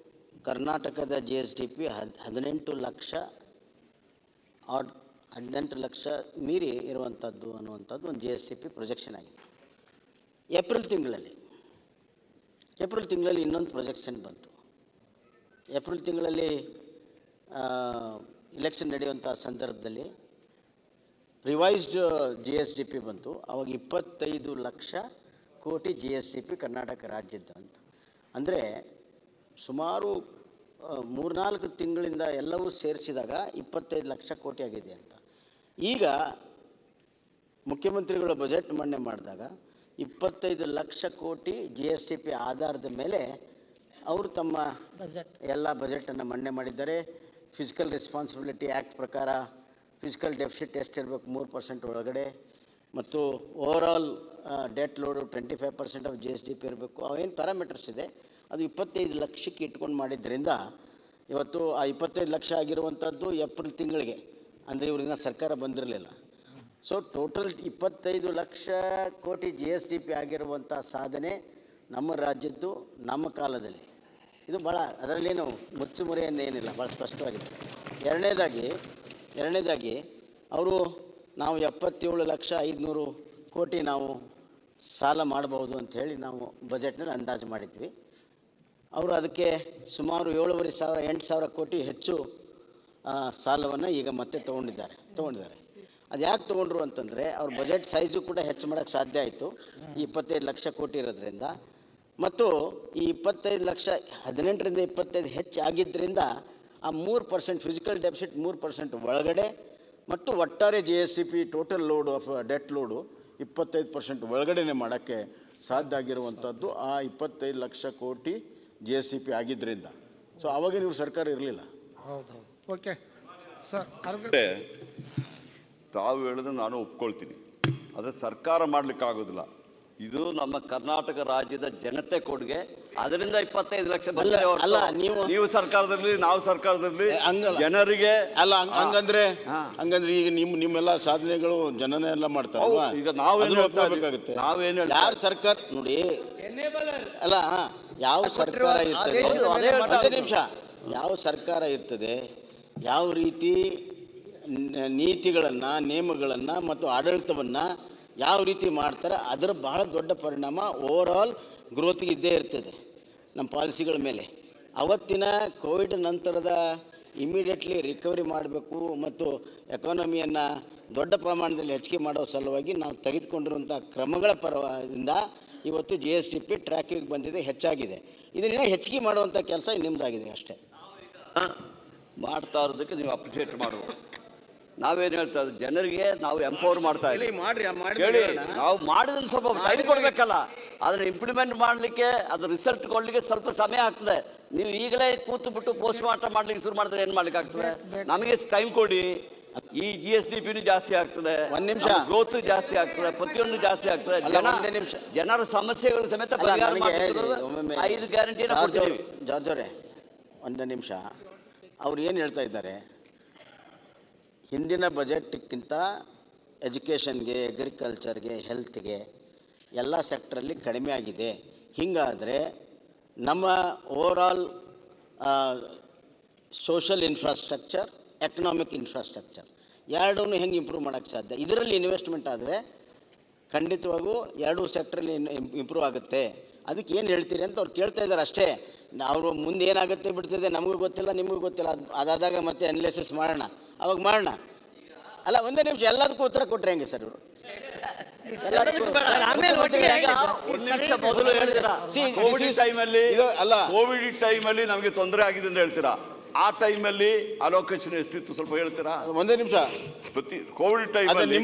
Speaker 12: ಕರ್ನಾಟಕದ GSDP 18 ಲಕ್ಷ ಮೀರಿ ಇರುವಂಥದ್ದು ಅನ್ನುವಂಥದ್ದು ಒಂದು GSDP ಪ್ರೊಜೆಕ್ಷನ್ ಆಗಿದೆ. ಏಪ್ರಿಲ್ ತಿಂಗಳಲ್ಲಿ ಇನ್ನೊಂದು ಪ್ರೊಜೆಕ್ಷನ್ ಬಂತು. ಏಪ್ರಿಲ್ ತಿಂಗಳಲ್ಲಿ ಇಲೆಕ್ಷನ್ ನಡೆಯುವಂಥ ಸಂದರ್ಭದಲ್ಲಿ ರಿವೈಸ್ಡ್ GSDP ಬಂತು. ಅವಾಗ 25 ಲಕ್ಷ ಕೋಟಿ GSDP ಕರ್ನಾಟಕ ರಾಜ್ಯದ್ದು ಅಂತ. ಅಂದರೆ ಸುಮಾರು 3-4 ತಿಂಗಳಿಂದ ಎಲ್ಲವೂ ಸೇರಿಸಿದಾಗ 25 ಲಕ್ಷ ಕೋಟಿ ಆಗಿದೆ ಅಂತ. ಈಗ ಮುಖ್ಯಮಂತ್ರಿಗಳು ಬಜೆಟ್ ಮಂಡನೆ ಮಾಡಿದಾಗ 25 ಲಕ್ಷ ಕೋಟಿ GSDP ಆಧಾರದ ಮೇಲೆ ಅವರು ತಮ್ಮ ಎಲ್ಲ ಬಜೆಟನ್ನು ಮಂಡನೆ ಮಾಡಿದ್ದಾರೆ. ಫಿಸಿಕಲ್ ರೆಸ್ಪಾನ್ಸಿಬಿಲಿಟಿ ಆ್ಯಕ್ಟ್ ಪ್ರಕಾರ ಫಿಸಿಕಲ್ ಡೆಫಿಸಿಟ್ ಎಷ್ಟಿರಬೇಕು, 3% ಒಳಗಡೆ, ಮತ್ತು overall debt load 25% of GSDP ಇರಬೇಕು. ಅವೇನು ಪ್ಯಾರಾಮೀಟರ್ಸ್ ಇದೆ ಅದು 25 ಲಕ್ಷಕ್ಕೆ ಇಟ್ಕೊಂಡು ಮಾಡಿದ್ದರಿಂದ ಇವತ್ತು ಆ 25 ಲಕ್ಷ ಆಗಿರುವಂಥದ್ದು ಏಪ್ರಿಲ್ ತಿಂಗಳಿಗೆ, ಅಂದರೆ ಇವರಿಂದ ಸರ್ಕಾರ ಬಂದಿರಲಿಲ್ಲ. ಸೊ ಟೋಟಲ್ 25 ಲಕ್ಷ ಕೋಟಿ GSDP ಆಗಿರುವಂಥ ಸಾಧನೆ ನಮ್ಮ ರಾಜ್ಯದ್ದು ನಮ್ಮ ಕಾಲದಲ್ಲಿ. ಇದು ಭಾಳ, ಅದರಲ್ಲೇನು ಮುಚ್ಚುಮರೆಯನ್ನು ಏನಿಲ್ಲ, ಭಾಳ ಸ್ಪಷ್ಟವಾಗಿದೆ. ಎರಡನೇದಾಗಿ ಅವರು ನಾವು 77,500,000 ಕೋಟಿ ನಾವು ಸಾಲ ಮಾಡಬಹುದು ಅಂಥೇಳಿ ನಾವು ಬಜೆಟ್ನಲ್ಲಿ ಅಂದಾಜು ಮಾಡಿದ್ವಿ. ಅವರು ಅದಕ್ಕೆ ಸುಮಾರು 7,500-8,000 ಕೋಟಿ ಹೆಚ್ಚು ಸಾಲವನ್ನು ಈಗ ಮತ್ತೆ ತೊಗೊಂಡಿದ್ದಾರೆ. ಅದು ಯಾಕೆ ತೊಗೊಂಡ್ರು ಅಂತಂದರೆ ಅವ್ರ ಬಜೆಟ್ ಸೈಜು ಕೂಡ ಹೆಚ್ಚು ಮಾಡೋಕ್ಕೆ ಸಾಧ್ಯ ಆಯಿತು ಈ 25 ಲಕ್ಷ ಕೋಟಿ ಇರೋದ್ರಿಂದ. ಮತ್ತು ಈ 25 ಲಕ್ಷ 18ರಿಂದ 25 ಹೆಚ್ಚು ಆಗಿದ್ದರಿಂದ ಆ 3% ಫಿಸಿಕಲ್ ಡೆಫಿಸಿಟ್ 3% ಒಳಗಡೆ ಮತ್ತು ಒಟ್ಟಾರೆ GSDP total load of debt load 25% ಒಳಗಡೆನೆ ಮಾಡೋಕ್ಕೆ ಸಾಧ್ಯ ಆಗಿರುವಂಥದ್ದು ಆ 25 ಲಕ್ಷ ಕೋಟಿ GSDP ಆಗಿದ್ದರಿಂದ. ಸೊ ಆವಾಗಿನ ಇವ್ರ ಸರ್ಕಾರ ಇರಲಿಲ್ಲ.
Speaker 1: ಹೌದು, ಓಕೆ ಸರ್.
Speaker 10: ತಾವು ಹೇಳಿದ್ರೆ ನಾನು ಒಪ್ಕೊಳ್ತೀನಿ, ಆದರೆ ಸರ್ಕಾರ ಮಾಡಲಿಕ್ಕಾಗೋದಿಲ್ಲ. ಇದು ನಮ್ಮ ಕರ್ನಾಟಕ ರಾಜ್ಯದ ಜನತೆ ಕೊಡುಗೆ, ಅದರಿಂದ 25 ಲಕ್ಷ
Speaker 12: ಅಲ್ಲ,
Speaker 10: ನೀವು ಸರ್ಕಾರದಲ್ಲಿ, ನಾವು ಸರ್ಕಾರದಲ್ಲಿ ಜನರಿಗೆ
Speaker 6: ಅಲ್ಲ. ಹಂಗಂದ್ರೆ ಈಗ ನಿಮ್ಮೆಲ್ಲ ಸಾಧನೆಗಳು ಜನನೇ ಎಲ್ಲ ಮಾಡ್ತಾರೆ.
Speaker 10: ಈಗ ನಾವೇನು
Speaker 6: ಯಾರು ಸರ್ಕಾರ ನೋಡಿ,
Speaker 12: ಅಲ್ಲ, ಯಾವ ಸರ್ಕಾರ ಇರ್ತದೆ, ಯಾವ ಸರ್ಕಾರ ಇರ್ತದೆ, ಯಾವ ರೀತಿ ನೀತಿಗಳನ್ನು, ನಿಯಮಗಳನ್ನು ಮತ್ತು ಆಡಳಿತವನ್ನು ಯಾವ ರೀತಿ ಮಾಡ್ತಾರೆ, ಅದರ ಬಹಳ ದೊಡ್ಡ ಪರಿಣಾಮ ಓವರಾಲ್ ಗ್ರೋತಿಗೆ ಇದ್ದೇ ಇರ್ತದೆ ನಮ್ಮ ಪಾಲಿಸಿಗಳ ಮೇಲೆ. ಅವತ್ತಿನ ಕೋವಿಡ್ ನಂತರದ ಇಮಿಡಿಯೇಟ್ಲಿ ರಿಕವರಿ ಮಾಡಬೇಕು ಮತ್ತು ಎಕಾನಮಿಯನ್ನು ದೊಡ್ಡ ಪ್ರಮಾಣದಲ್ಲಿ ಹೆಚ್ಚಿಗೆ ಮಾಡೋ ಸಲುವಾಗಿ ನಾವು ತೆಗೆದುಕೊಂಡಿರುವಂಥ ಕ್ರಮಗಳ ಪರದಿಂದ ಇವತ್ತು GSDP ಟ್ರ್ಯಾಕಿಗೆ ಬಂದಿದೆ, ಹೆಚ್ಚಾಗಿದೆ. ಇದನ್ನ ಹೆಚ್ಚಿಗೆ ಮಾಡುವಂಥ ಕೆಲಸ ನಿಮ್ಮದಾಗಿದೆ ಅಷ್ಟೇ.
Speaker 10: ಮಾಡ್ತಾ ಇರೋದಕ್ಕೆ ನೀವು ಅಪ್ರಿಷಿಯೇಟ್ ಮಾಡುವುದು. ನಾವೇನು ಹೇಳ್ತಾ ಇದ್ದೀವಿ, ಜನರಿಗೆ ನಾವು ಎಂಪವರ್ ಮಾಡ್ತಾ ಇದ್ದೀವಿ. ಹೇಳಿ, ನಾವು ಮಾಡಿದ್ರೆ ಸ್ವಲ್ಪ ಟೈಮ್ ಕೊಡಬೇಕಲ್ಲ, ಅದನ್ನು ಇಂಪ್ಲಿಮೆಂಟ್ ಮಾಡಲಿಕ್ಕೆ, ಅದು ರಿಸಲ್ಟ್ ಕೊಡಲಿಕ್ಕೆ ಸ್ವಲ್ಪ ಸಮಯ ಆಗ್ತದೆ. ನೀವು ಈಗಲೇ ಕೂತು ಬಿಟ್ಟು ಪೋಸ್ಟ್ ಮಾರ್ಟಮ್ ಮಾಡಲಿಕ್ಕೆ ಶುರು ಮಾಡಿದ್ರೆ ಏನು ಮಾಡ್ಲಿಕ್ಕೆ ಆಗ್ತದೆ? ನಮಗೆ ಟೈಮ್ ಕೊಡಿ. ಈ GSDPನೂ ಜಾಸ್ತಿ ಆಗ್ತದೆ, ಗ್ರೋತ್ ಜಾಸ್ತಿ ಆಗ್ತದೆ, ಪ್ರತಿಯೊಂದು ಜಾಸ್ತಿ ಆಗ್ತದೆ. ಜನರ ಸಮಸ್ಯೆಗಳು ಸಮೇತ ಪರಿಹಾರ 5 ಗ್ಯಾರಂಟಿಯನ್ನು ಕೊಡ್ತೀವಿ.
Speaker 12: ಜಾರ್ಜ್ ಅವರೇ, ಒಂದು ನಿಮಿಷ. ಅವ್ರು ಏನು ಹೇಳ್ತಾ ಇದ್ದಾರೆ, ಹಿಂದಿನ ಬಜೆಟ್ಗಿಂತ ಎಜುಕೇಷನ್ಗೆ, ಅಗ್ರಿಕಲ್ಚರ್ಗೆ, ಹೆಲ್ತ್ಗೆ ಎಲ್ಲ ಸೆಕ್ಟ್ರಲ್ಲಿ ಕಡಿಮೆ ಆಗಿದೆ. ಹೀಗಾದರೆ ನಮ್ಮ overall social infrastructure, economic infrastructure ಎರಡನ್ನೂ ಹೆಂಗೆ ಇಂಪ್ರೂವ್ ಮಾಡೋಕ್ಕೆ ಸಾಧ್ಯ? ಇದರಲ್ಲಿ ಇನ್ವೆಸ್ಟ್ಮೆಂಟ್ ಆದರೆ ಖಂಡಿತವಾಗೂ ಎರಡೂ ಸೆಕ್ಟ್ರಲ್ಲಿ ಇಂಪ್ರೂವ್ ಆಗುತ್ತೆ. ಅದಕ್ಕೆ ಏನು ಹೇಳ್ತೀರಿ ಅಂತ ಅವ್ರು ಕೇಳ್ತಾ ಇದ್ದಾರೆ ಅಷ್ಟೇ. ಅವರು ಮುಂದೆ ಏನಾಗುತ್ತೆ ಬಿಡ್ತಿದೆ ನಮಗೂ ಗೊತ್ತಿಲ್ಲ, ನಿಮಗೂ ಗೊತ್ತಿಲ್ಲ. ಅದಾದಾಗ ಮತ್ತೆ ಅನಾಲಿಸಿಸ್ ಮಾಡೋಣ, ಅವಾಗ ಮಾಡೋಣ. ಅಲ್ಲ, ಒಂದೇ ನಿಮಿಷ, ಎಲ್ಲದಕ್ಕೂ ಉತ್ತರ ಕೊಟ್ಟರೆ ಹೆಂಗೆ ಸರ್ ಇವರು?
Speaker 13: ಕೋವಿಡ್ ಟೈಮಲ್ಲಿ ನಮಗೆ ತೊಂದರೆ ಆಗಿದೆ ಅಂತ ಹೇಳ್ತೀರಾ, ಆ ಟೈಮಲ್ಲಿ ಅಲೋಕೇಶನ್ ಎಷ್ಟಿತ್ತು ಸ್ವಲ್ಪ ಹೇಳ್ತೀರಾ?
Speaker 6: ಒಂದೇ ನಿಮಿಷ.
Speaker 13: ಕೋವಿಡ್ ಟೈಮಲ್ಲಿ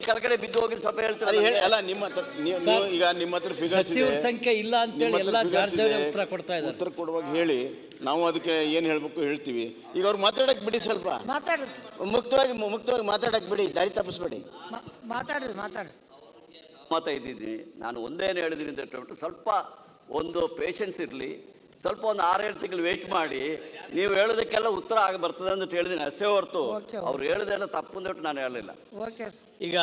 Speaker 10: ಕೆಳಗಡೆ ಬಿದ್ದು ಹೋಗಿ ಸ್ವಲ್ಪ ಹೇಳ್ತೀರಾ?
Speaker 6: ಅಲ್ಲ, ನಿಮ್ಮ ಹತ್ರ ಈಗ ನಿಮ್ಮ ಹತ್ರ ಫಿಗರ್ಸ್
Speaker 1: ಸಂಖ್ಯೆ ಇಲ್ಲ ಅಂತೇಳಿ ಎಲ್ಲ ಉತ್ತರ ಕೊಡ್ತಾ ಇದ್ದಾರೆ.
Speaker 6: ಉತ್ತರ ಕೊಡುವಾಗ ಹೇಳಿ, ನಾವು ಅದಕ್ಕೆ ಏನು ಹೇಳ್ಬೇಕು ಹೇಳ್ತೀವಿ. ಈಗ ಅವ್ರು ಮಾತಾಡಕ್ಕೆ ಬಿಡಿ, ಸ್ವಲ್ಪ ಮುಕ್ತವಾಗಿ ಮಾತಾಡಕ್ಕೆ ಬಿಡಿ, ದಾರಿ ತಪ್ಪಿಸ್ಬೇಡಿ.
Speaker 10: ಮಾತಾ ಇದ್ದೀನಿ ನಾನು. ಒಂದೇನು ಹೇಳಿದ್ದೀನಿ ಅಂತ ಹೇಳ್ಬಿಟ್ಟು ಸ್ವಲ್ಪ ಒಂದು ಪೇಷನ್ಸ್ ಇರಲಿ, ಸ್ವಲ್ಪ ಒಂದು 6-7 ತಿಂಗಳು ವೆಯ್ಟ್ ಮಾಡಿ. ನೀವು ಹೇಳೋದಕ್ಕೆಲ್ಲ ಉತ್ತರ ಆಗಿ ಬರ್ತದೆ ಅಂತ ಹೇಳಿದ್ದೀನಿ ಅಷ್ಟೇ ಹೊರತು ಅವ್ರು ಹೇಳೋದೆಲ್ಲ ತಪ್ಪು ಅಂದ್ಬಿಟ್ಟು ನಾನು ಹೇಳಲಿಲ್ಲ.
Speaker 1: ಈಗ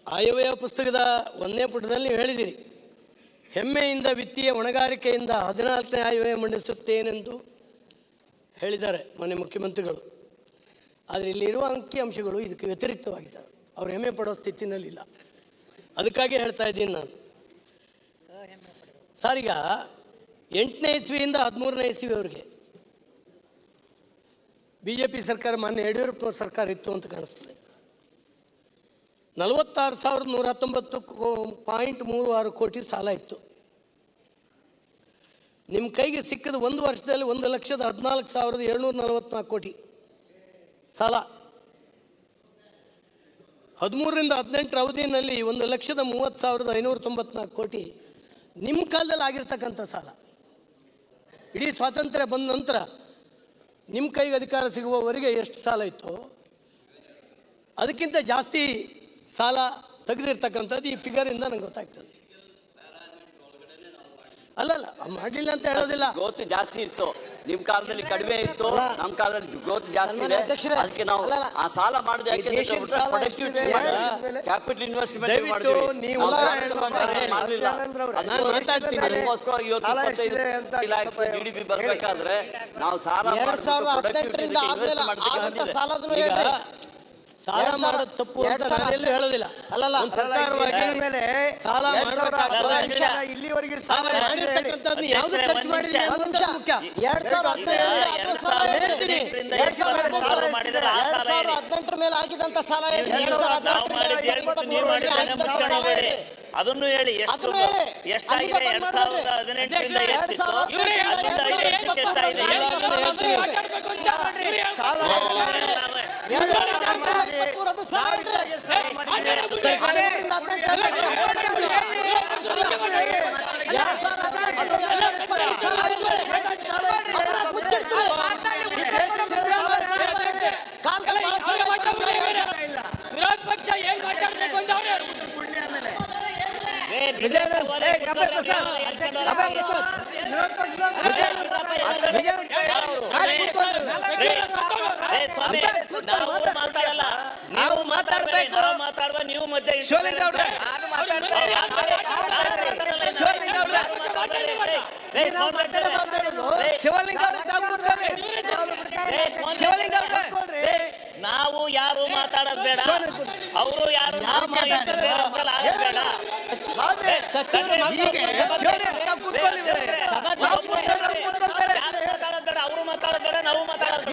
Speaker 1: ಆಯವ್ಯಯ ಪುಸ್ತಕದ 1ನೇ ಪುಟದಲ್ಲಿ ನೀವು ಹೇಳಿದ್ದೀರಿ, ಹೆಮ್ಮೆಯಿಂದ ವಿತ್ತೀಯ ಹೊಣೆಗಾರಿಕೆಯಿಂದ 14ನೇ ಆಯವ್ಯಯ ಮಂಡಿಸುತ್ತೇನೆಂದು ಹೇಳಿದ್ದಾರೆ ಮಾನ್ಯ ಮುಖ್ಯಮಂತ್ರಿಗಳು. ಆದರೆ ಇಲ್ಲಿರುವ ಅಂಕಿಅಂಶಗಳು ಇದಕ್ಕೆ ವ್ಯತಿರಿಕ್ತವಾಗಿದ್ದಾವೆ. ಅವರು ಹೆಮ್ಮೆ ಪಡೋ ಸ್ಥಿತಿನಲ್ಲಿಲ್ಲ. ಅದಕ್ಕಾಗಿ ಹೇಳ್ತಾ ಇದ್ದೀನಿ ನಾನು ಸರ್. ಈಗ 8ನೇ ಇಸ್ವಿಯಿಂದ 13ನೇ ಇಸ್ವಿಯವರೆಗೆ BJP ಸರ್ಕಾರ, ಮಾನ್ಯ ಯಡಿಯೂರಪ್ಪನವ್ರ ಸರ್ಕಾರ ಇತ್ತು ಅಂತ ಕಾಣಿಸ್ತದೆ. 46,119.36 ಕೋಟಿ ಸಾಲ ಇತ್ತು. ನಿಮ್ಮ ಕೈಗೆ ಸಿಕ್ಕದ ಒಂದು ವರ್ಷದಲ್ಲಿ 1,14,744 ಕೋಟಿ ಸಾಲ. 13ರಿಂದ 18 ಅವಧಿಯಲ್ಲಿ 1,30,594 ಕೋಟಿ ನಿಮ್ಮ ಕಾಲದಲ್ಲಿ ಆಗಿರ್ತಕ್ಕಂಥ ಸಾಲ. ಇಡೀ ಸ್ವಾತಂತ್ರ್ಯ ಬಂದ ನಂತರ ನಿಮ್ಮ ಕೈಗೆ ಅಧಿಕಾರ ಸಿಗುವವರೆಗೆ ಎಷ್ಟು ಸಾಲ ಇತ್ತು ಅದಕ್ಕಿಂತ ಜಾಸ್ತಿ ಸಾಲ ತೆಗೆದಿರ್ತಕ್ಕಂಥದ್ದು ಈ ಫಿಗರಿಂದ ನಂಗೆ ಗೊತ್ತಾಗ್ತದೆ. ಅಲ್ಲಲ್ಲ, ಮಾಡಲಿಲ್ಲ ಅಂತ ಹೇಳೋದಿಲ್ಲ.
Speaker 10: ಗ್ರೋತ್ ಜಾಸ್ತಿ ಇತ್ತು, ನಿಮ್ಮ ಕಾಲದಲ್ಲಿ ಕಡಿಮೆ ಇತ್ತು, ನಮ್ಮ ಕಾಲದಲ್ಲಿ ಗ್ರೋತ್ ಜಾಸ್ತಿ ಇದೆ. ಅದಕ್ಕೆ ನಾವು ಆ ಸಾಲ ಮಾಡಿದೆ ಕ್ಯಾಪಿಟಲ್ ಇನ್ವೆಸ್ಟ್ಮೆಂಟ್ ಮಾಡಿದ್ವಿ. GDP ಬರಬೇಕಾದ್ರೆ ನಾವು ಸಾಲ
Speaker 1: ಸಾಲ ಮಾಡೋದು ತಪ್ಪು ಅಂತ ನಾನೆಲ್ಲೂ ಹೇಳೋದಿಲ್ಲ. ಅಲ್ಲಲ್ಲ, ಸಾಲ ಇಲ್ಲಿವರೆಗೆ ಸಾಲ ಮಾಡಿರ್ತಕ್ಕಂಥದ್ದು ಯಾವುದು ಖರ್ಚು ಮಾಡಿಲ್ಲ ಅನ್ನೋದು ಮುಖ್ಯ.
Speaker 4: 2018 ಮೇಲೆ ಆಗಿದಂತ ಸಾಲ ಅದನ್ನು ಹೇಳಿ. ಎಷ್ಟಾಗಿದೆ 2018ರಿಂದ ವಿರೋಧ ಪಕ್ಷ ಏನ್ ಮಾತಾಡ್ಬೇಕು ಅಂತ ನಾವು ಮಾತಾಡ್ಬೇಕು. ನೀವು ಮಧ್ಯೆ ನಾವು ಯಾರು ಮಾತಾಡೋದು ಬೇಡ, ಅವರು ಯಾರು ಬೇಡ. ಅವರು ಮಾತಾಡೋದು ಬೇಡ, ನಾವು ಮಾತಾಡೋದು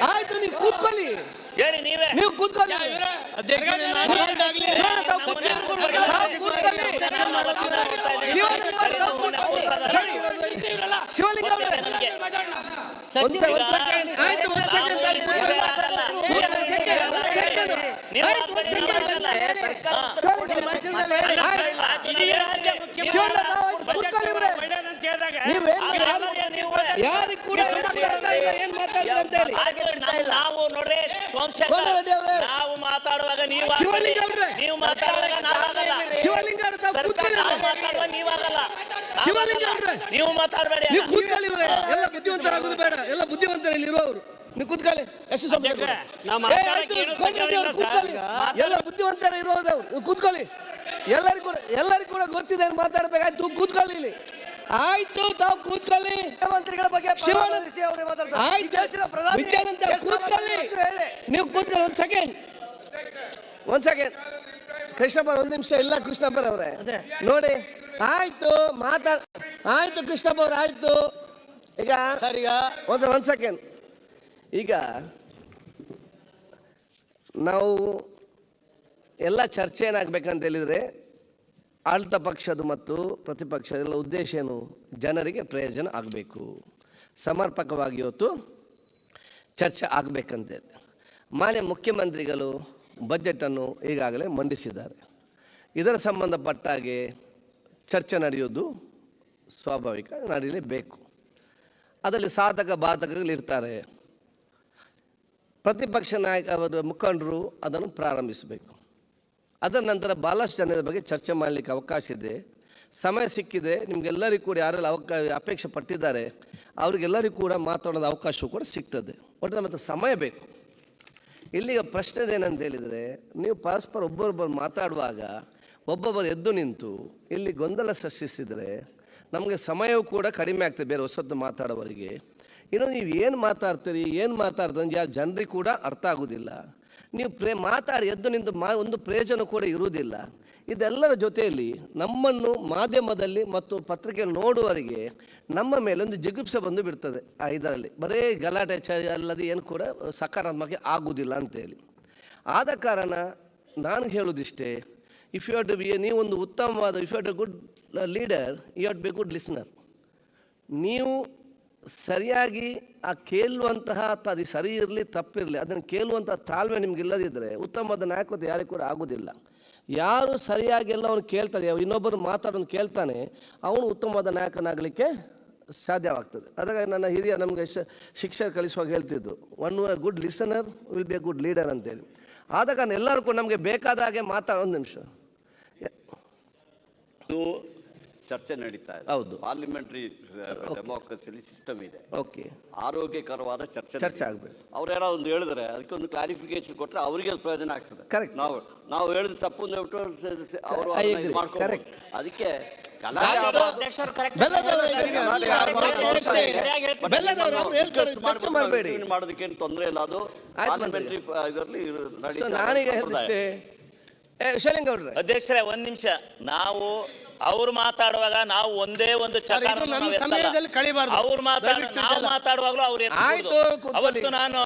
Speaker 5: ಆಯ್ತು, ನೀವು ಕೂತ್ಕೊಳ್ಳಿ,
Speaker 4: ಹೇಳಿ. ನೀವೇ
Speaker 5: ನೀವು ಕೂತ್ಕೊಳ್ಳಿ. ಶಿವಲಿಂಗ ಯಾರಿಗೆ ಕೂಡ ಏನ್ ಮಾತಾಡ್ತಾರೆ ಅಂತ ಹೇಳಿ.
Speaker 4: ನಾವು ನೋಡ್ರಿ ನಾವು ಮಾತಾಡುವಾಗ
Speaker 5: ಶಿವಲಿಂಗ ಅವ್ರೆ,
Speaker 4: ನೀವು ಮಾತಾಡುವಾಗ ನಾವಾಗಲ್ಲ.
Speaker 5: ಶಿವಲಿಂಗ ಅವ್ರೆ, ತಾವು ಕೂತ್ಕೊಳ್ಳಿ.
Speaker 4: ಮಾತಾಡುವಾಗ ನೀವಾಗಲ್ಲ.
Speaker 5: ಶಿವಲಿಂಗ ಅವ್ರೆ,
Speaker 4: ನೀವು ಮಾತಾಡಬೇಡಿ.
Speaker 5: ನೀವು ಕೂತ್ಕೊಳ್ಳಿ. ಎಲ್ಲ ಬುದ್ಧಿವಂತರಾಗೋದು ಬೇಡ, ಎಲ್ಲ ಬುದ್ಧಿವಂತರಲ್ಲಿ ಇರುವವರು. ನೀವು ಕೂತ್ಕೊಳ್ಳಿ. ಎಷ್ಟು ಸಮಯ ಕೂತ್ಕೊಳ್ಳಿ. ಎಲ್ಲ ಬುದ್ಧಿವಂತರ ಇರೋದು ನೀವು ಕೂತ್ಕೊಳ್ಳಿ. ಎಲ್ಲರಿಗೂ ಕೂಡ ಗೊತ್ತಿದೆ ಮಾತಾಡ್ಬೇಕಾಯ್ತು. ಕೂತ್ಕೊಳ್ಳಿ ಇಲ್ಲಿ. ಆಯ್ತು, ತಾವು ಕೂತ್ಕೊಳ್ಳಿ.
Speaker 7: ಮುಖ್ಯಮಂತ್ರಿಗಳ ಬಗ್ಗೆ
Speaker 5: ಕೂತ್ಕೊಳ್ಳಿ. ನೀವು ಕೂತ್ಕೊಳ್ಳಿ. ಒಂದ್ ಸೆಕೆಂಡ್ ಕೃಷ್ಣಪ್ಪ, ಒಂದ್ ನಿಮಿಷ. ಇಲ್ಲ ಕೃಷ್ಣಪ್ಪ ಅವರೇ ನೋಡಿ, ಆಯ್ತು ಆಯ್ತು ಕೃಷ್ಣಪ್ಪ ಅವ್ರೆ, ಆಯ್ತು. ಈಗ
Speaker 1: ಸರ್, ಈಗ
Speaker 5: ಒಂದ್ ಸೆಕೆಂಡ್. ಈಗ ನಾವು ಎಲ್ಲ ಚರ್ಚೆ ಏನಾಗಬೇಕಂತ ಹೇಳಿದರೆ, ಆಡಳಿತ ಪಕ್ಷದ ಮತ್ತು ಪ್ರತಿಪಕ್ಷದ ಎಲ್ಲ ಉದ್ದೇಶ ಏನು? ಜನರಿಗೆ ಪ್ರಯೋಜನ ಆಗಬೇಕು, ಸಮರ್ಪಕವಾಗಿ ಇವತ್ತು ಚರ್ಚೆ ಆಗಬೇಕಂತೇಳಿ ಮಾನ್ಯ ಮುಖ್ಯಮಂತ್ರಿಗಳು ಬಜೆಟನ್ನು ಈಗಾಗಲೇ ಮಂಡಿಸಿದ್ದಾರೆ. ಇದರ ಸಂಬಂಧಪಟ್ಟಾಗೆ ಚರ್ಚೆ ನಡೆಯೋದು ಸ್ವಾಭಾವಿಕ, ನಡೀಲೇಬೇಕು. ಅದರಲ್ಲಿ ಸಾಧಕ ಬಾಧಕಗಳಿರ್ತಾರೆ. ಪ್ರತಿಪಕ್ಷ ಮುಖಂಡರು ಅದನ್ನು ಪ್ರಾರಂಭಿಸಬೇಕು. ಅದರ ನಂತರ ಭಾಳಷ್ಟು ಜನರ ಬಗ್ಗೆ ಚರ್ಚೆ ಮಾಡಲಿಕ್ಕೆ ಅವಕಾಶ ಇದೆ, ಸಮಯ ಸಿಕ್ಕಿದೆ. ನಿಮಗೆಲ್ಲರಿಗೂ ಕೂಡ ಯಾರೆಲ್ಲ ಅಪೇಕ್ಷೆ ಪಟ್ಟಿದ್ದಾರೆ ಅವರಿಗೆಲ್ಲರಿಗೂ ಕೂಡ ಮಾತಾಡೋದು ಅವಕಾಶ ಕೂಡ ಸಿಗ್ತದೆ. ಒಟ್ಟು ಮತ್ತು ಸಮಯ ಬೇಕು. ಇಲ್ಲಿಗ ಪ್ರಶ್ನೆ ಏನಂತ ಹೇಳಿದರೆ, ನೀವು ಪರಸ್ಪರ ಒಬ್ಬರೊಬ್ಬರು ಮಾತಾಡುವಾಗ ಒಬ್ಬೊಬ್ಬರು ಎದ್ದು ನಿಂತು ಇಲ್ಲಿ ಗೊಂದಲ ಸೃಷ್ಟಿಸಿದರೆ ನಮಗೆ ಸಮಯವೂ ಕೂಡ ಕಡಿಮೆ ಆಗ್ತದೆ ಬೇರೆ ಹೊಸತ್ತು ಮಾತಾಡೋವರಿಗೆ. ಇನ್ನು ನೀವು ಏನು ಮಾತಾಡ್ತೀರಿ, ಏನು ಮಾತಾಡ್ತಾರೆ ಯಾರು ಜನರಿಗೆ ಕೂಡ ಅರ್ಥ ಆಗೋದಿಲ್ಲ. ನೀವು ಮಾತಾಡಿ ಎದ್ದು ನಿಂತು ಒಂದು ಪ್ರಯೋಜನ ಕೂಡ ಇರುವುದಿಲ್ಲ. ಇದೆಲ್ಲರ ಜೊತೆಯಲ್ಲಿ ನಮ್ಮನ್ನು ಮಾಧ್ಯಮದಲ್ಲಿ ಮತ್ತು ಪತ್ರಿಕೆಯಲ್ಲಿ ನೋಡುವವರಿಗೆ ನಮ್ಮ ಮೇಲೆ ಒಂದು ಜಿಗುಪ್ಸೆ ಬಂದು ಬಿಡ್ತದೆ. ಇದರಲ್ಲಿ ಬರೀ ಗಲಾಟೆ ಅಲ್ಲದೆ ಏನು ಕೂಡ ಸಕಾರಾತ್ಮಕ ಆಗುವುದಿಲ್ಲ ಅಂತೇಳಿ. ಆದ ಕಾರಣ ನಾನು ಹೇಳೋದಿಷ್ಟೇ, if you have to be ನೀವೊಂದು ಉತ್ತಮವಾದ, if you have to good leader, you have to be good listener. ನೀವು ಸರಿಯಾಗಿ ಆ ಕೇಳುವಂತಹ, ಅದು ಸರಿ ಇರಲಿ ತಪ್ಪಿರಲಿ, ಅದನ್ನು ಕೇಳುವಂಥ ತಾಳ್ಮೆ ನಿಮ್ಗೆ ಇಲ್ಲದಿದ್ದರೆ ಉತ್ತಮವಾದ ನಾಯಕತ್ವ ಯಾರಿಗೂ ಕೂಡ ಆಗೋದಿಲ್ಲ. ಯಾರು ಸರಿಯಾಗಿ ಎಲ್ಲವನ್ನು ಕೇಳ್ತಾರೆ, ಇನ್ನೊಬ್ಬರು ಮಾತಾಡೋದು ಕೇಳ್ತಾನೆ, ಅವನು ಉತ್ತಮವಾದ ನಾಯಕನಾಗಲಿಕ್ಕೆ ಸಾಧ್ಯವಾಗ್ತದೆ. ಅದಕ್ಕಾಗಿ ನನ್ನ ಹಿರಿಯ ನಮಗೆ ಶಿಕ್ಷಕ ಕಲಿಸುವಾಗ ಹೇಳ್ತಿದ್ದು, one good listener will be a good leader ಅಂತೇಳಿ. ಆದ ಕಾರಣ ಎಲ್ಲರೂ ಕೂಡ ನಮಗೆ ಬೇಕಾದ ಹಾಗೆ ಒಂದು ನಿಮಿಷ
Speaker 10: ಚರ್ಚೆ ನಡೀತಾ ಇದೆ.
Speaker 5: ಹೌದು,
Speaker 10: ಪಾರ್ಲಿಮೆಂಟರಿ ಡೆಮೋಕ್ರಸಿಯಲ್ಲಿ ಸಿಸ್ಟಮ್ ಇದೆ.
Speaker 5: ಓಕೆ,
Speaker 10: ಆರೋಗ್ಯಕರವಾದ ಚರ್ಚೆ
Speaker 5: ಆಗಬೇಕು.
Speaker 10: ಅವ್ರು ಯಾರೋ ಒಂದು ಹೇಳಿದ್ರೆ ಅದಕ್ಕೆ ಒಂದು ಕ್ಲಾರಿಫಿಕೇಶನ್ ಕೊಟ್ಟರೆ ಅವರಿಗೆ ಅದು ಪ್ರಯೋಜನ ಆಗ್ತದೆ.
Speaker 5: ಕರೆಕ್ಟ್.
Speaker 10: ನಾವು ಹೇಳಿದ ತಪ್ಪು ಅವರು ಮಾಡ್ಕೊಂಡು ಅದಕ್ಕೆ ಮಾಡೋದಕ್ಕೇನು ತೊಂದರೆ ಇಲ್ಲ. ಅದು ಪಾರ್ಲಿಮೆಂಟರಿ ಇದರಲ್ಲಿ
Speaker 5: ನಾನೀಗ ಹೇಳಿಷ್ಟೇ.
Speaker 4: ಅಧ್ಯಕ್ಷರೇ, ಒಂದ್ ನಿಮಿಷ. ನಾವು ಅವ್ರು ಮಾತಾಡುವಾಗ ನಾವು ಒಂದೇ ಒಂದು ಅವ್ರು ಮಾತಾಡುವಾಗಲೂ ಅವ್ರು ಅವತ್ತು ನಾನು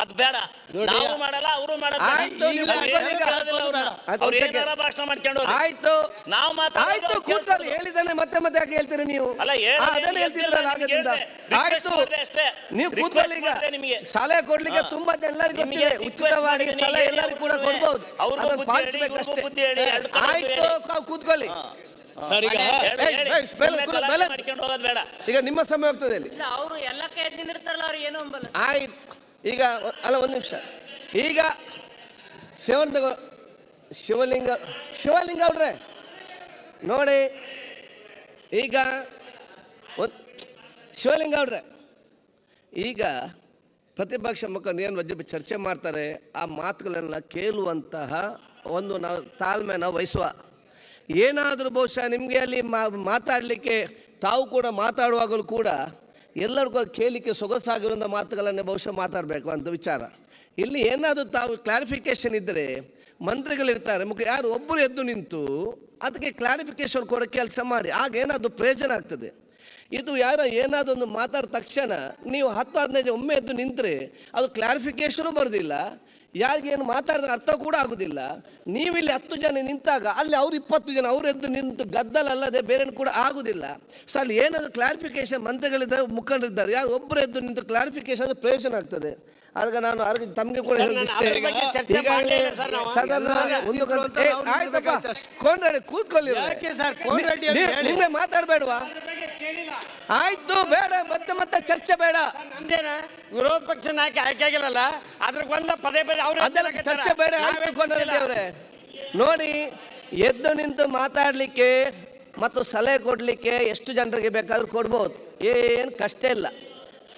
Speaker 4: ಅದ್ ಬೇಡ, ನಾವು ಮಾಡಲ್ಲ, ಅವರು ಮಾಡಲ್ಲ. ಅವ್ರು ಏನಾರ ಭಾಷಣ ಮಾಡ್ಕೊಂಡು
Speaker 5: ಆಯ್ತು,
Speaker 4: ನಾವು ಮಾತಾಡ್ತು
Speaker 5: ಕೂತ್ಕೊಳ್ಳಿ. ಹೇಳಿದ್ದಾನೆ ಮತ್ತೆ ಮತ್ತೆ ಯಾಕೆ ಹೇಳ್ತೀರಿ ನೀವು?
Speaker 4: ಅಲ್ಲ,
Speaker 5: ಆಯ್ತು, ನೀವು ಕೂತ್ಕೊಳ್ಳಿ. ಈಗ ಸಲಹೆ ಕೊಡ್ಲಿಕ್ಕೆ ತುಂಬಾ ಎಲ್ಲರಿಗೂ ಉಚಿತವಾಗಿ ಸಲಹೆ ಎಲ್ಲರಿಗೂ ಕೂಡ ಕೊಡ್ಬಹುದು. ಆಯ್ತು, ಕೂತ್ಕೊಳ್ಳಿ. ಈಗ ನಿಮ್ಮ ಸಮಯ ಹೋಗ್ತದೆ ಇಲ್ಲಿ. ಆಯ್ತು, ಈಗ ಅಲ್ಲ ಒಂದು ನಿಮಿಷ. ಈಗ ಶಿವಲಿಂಗ ಅವ್ರೆ ನೋಡಿ, ಈಗ ಶಿವಲಿಂಗ ಅವ್ರೆ, ಈಗ ಪ್ರತಿಪಕ್ಷ ಮುಖಂಡರು ಏನು ಬಗ್ಗೆ ಚರ್ಚೆ ಮಾಡ್ತಾರೆ, ಆ ಮಾತುಗಳನ್ನೆಲ್ಲ ಕೇಳುವಂತಹ ಒಂದು ನಾವು ತಾಳ್ಮೆನ ವಹಿಸುವ. ಏನಾದರೂ ಬಹುಶಃ ನಿಮಗೆ ಅಲ್ಲಿ ಮಾತಾಡಲಿಕ್ಕೆ, ತಾವು ಕೂಡ ಮಾತಾಡುವಾಗಲೂ ಕೂಡ ಎಲ್ಲರೂ ಕೂಡ ಕೇಳಲಿಕ್ಕೆ ಸೊಗಸಾಗಿರುವಂಥ ಮಾತುಗಳನ್ನೇ ಬಹುಶಃ ಮಾತಾಡಬೇಕು ಅಂತ ವಿಚಾರ. ಇಲ್ಲಿ ಏನಾದರೂ ತಾವು ಕ್ಲಾರಿಫಿಕೇಷನ್ ಇದ್ದರೆ ಮಂತ್ರಿಗಳಿರ್ತಾರೆ, ಯಾರು ಒಬ್ಬರು ಎದ್ದು ನಿಂತು ಅದಕ್ಕೆ ಕ್ಲಾರಿಫಿಕೇಷನ್ ಕೊಡೋ ಕೆಲಸ ಮಾಡಿ, ಆಗ ಏನಾದರೂ ಪ್ರಯೋಜನ ಆಗ್ತದೆ. ಇದು ಏನಾದರೂ ಒಂದು ಮಾತಾಡಿದ ತಕ್ಷಣ ನೀವು 10-15 ಒಮ್ಮೆ ಎದ್ದು ನಿಂತರೆ ಅದು ಕ್ಲಾರಿಫಿಕೇಷನು ಬರೋದಿಲ್ಲ, ಯಾರಿಗೇನು ಮಾತಾಡಿದಾಗ ಅರ್ಥ ಕೂಡ ಆಗೋದಿಲ್ಲ. ನೀವಿಲ್ಲಿ 10 ಜನ ನಿಂತಾಗ ಅಲ್ಲಿ ಅವ್ರು 20 ಜನ ಅವ್ರು ಎದ್ದು ನಿಂತು ಗದ್ದಲಲ್ಲದೆ ಬೇರೆ ಕೂಡ ಆಗುದಿಲ್ಲ. ಸೊ ಅಲ್ಲಿ ಏನಾದರೂ ಕ್ಲಾರಿಫಿಕೇಶನ್ ಮಂತ್ರಿಗಳಿದ್ದಾರೆ, ಮುಖಂಡರಿದ್ದಾರೆ, ಯಾರು ಒಬ್ಬರು ಎದ್ದು ನಿಂತು ಕ್ಲಾರಿಫಿಕೇಶನ್ ಪ್ರಯೋಜನ ಆಗ್ತದೆ. ಆಗ ನಾನು ತಮಗೆ ಕೂಡ ಸದನ ಒಂದು ಗಂಟೆ ಆಯ್ತಪ್ಪ, ಕೊಂಡ್ರೆ ಕೂತ್ಕೊಳ್ಳಿ, ನಿನ್ನೆ ಮಾತಾಡಬೇಡವಾ? ಆಯ್ತು, ಬೇಡ ಮತ್ತೆ ಚರ್ಚೆ ಬೇಡ.
Speaker 4: ನಮ್ದೇನ ವಿರೋಧ ಪಕ್ಷ ನಾಯಕ ಆಯ್ಕೆ ಆಗಿರಲ್ಲ, ಅದ್ರ ಬಂದ ಪದೇ ಪದೇ
Speaker 5: ಅದೆಲ್ಲ ಚರ್ಚೆ ಬೇಡ. ಅವರೇ ನೋಡಿ, ಎದ್ದು ನಿಂತು ಮಾತಾಡಲಿಕ್ಕೆ ಮತ್ತು ಸಲಹೆ ಕೊಡಲಿಕ್ಕೆ ಎಷ್ಟು ಜನರಿಗೆ ಬೇಕಾದ್ರೂ ಕೊಡ್ಬೋದು, ಏನು ಕಷ್ಟ ಇಲ್ಲ.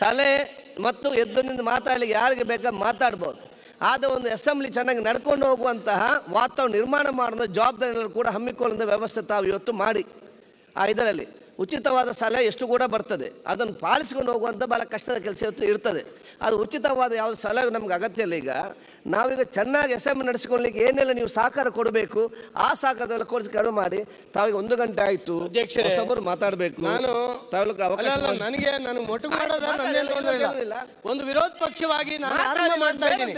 Speaker 5: ಸಲಹೆ ಮತ್ತು ಎದ್ದು ನಿಂತು ಮಾತಾಡಲಿಕ್ಕೆ ಯಾರಿಗೆ ಬೇಕಾದ್ರೆ ಮಾತಾಡ್ಬೋದು. ಆದ ಒಂದು ಅಸೆಂಬ್ಲಿ ಚೆನ್ನಾಗಿ ನಡ್ಕೊಂಡು ಹೋಗುವಂತಹ ವಾತಾವರಣ ನಿರ್ಮಾಣ ಮಾಡೋದು ಜವಾಬ್ದಾರಿಗಳು ಕೂಡ ಹಮ್ಮಿಕೊಳ್ಳುವ ವ್ಯವಸ್ಥೆ ತಾವು ಇವತ್ತು ಮಾಡಿ. ಇದರಲ್ಲಿ ಉಚಿತವಾದ ಸಲಹೆ ಎಷ್ಟು ಕೂಡ ಬರ್ತದೆ, ಅದನ್ನು ಪಾಲಿಸ್ಕೊಂಡು ಹೋಗುವಂಥ ಭಾಳ ಕಷ್ಟದ ಕೆಲಸ ಇವತ್ತು ಇರ್ತದೆ. ಅದು ಉಚಿತವಾದ ಯಾವುದು ಸಲಹೆ ನಮ್ಗೆ ಅಗತ್ಯ ಇಲ್ಲ. ಈಗ ನಾವೀಗ ಚೆನ್ನಾಗಿ ಅಸೆಂಬ್ಲಿ ನಡೆಸ್ಕೊಳ್ಳಿಕ್ಕೆ ಏನೆಲ್ಲ ನೀವು ಸಹಕಾರ ಕೊಡಬೇಕು, ಆ ಸಹಕಾರದೆಲ್ಲ ಕಡಿಮೆ ಮಾಡಿ. ತಾವೀಗ 1 ಗಂಟೆ ಆಯಿತು, ಹೊಸಬರು ಮಾತಾಡಬೇಕು.
Speaker 1: ನಾನು ಮೊಟಕು ಮಾಡೋದಿಲ್ಲ. ಒಂದು ವಿರೋಧ ಪಕ್ಷವಾಗಿ ನಾನು ಆರಂಭ ಮಾಡ್ತಾ ಇದ್ದೀನಿ.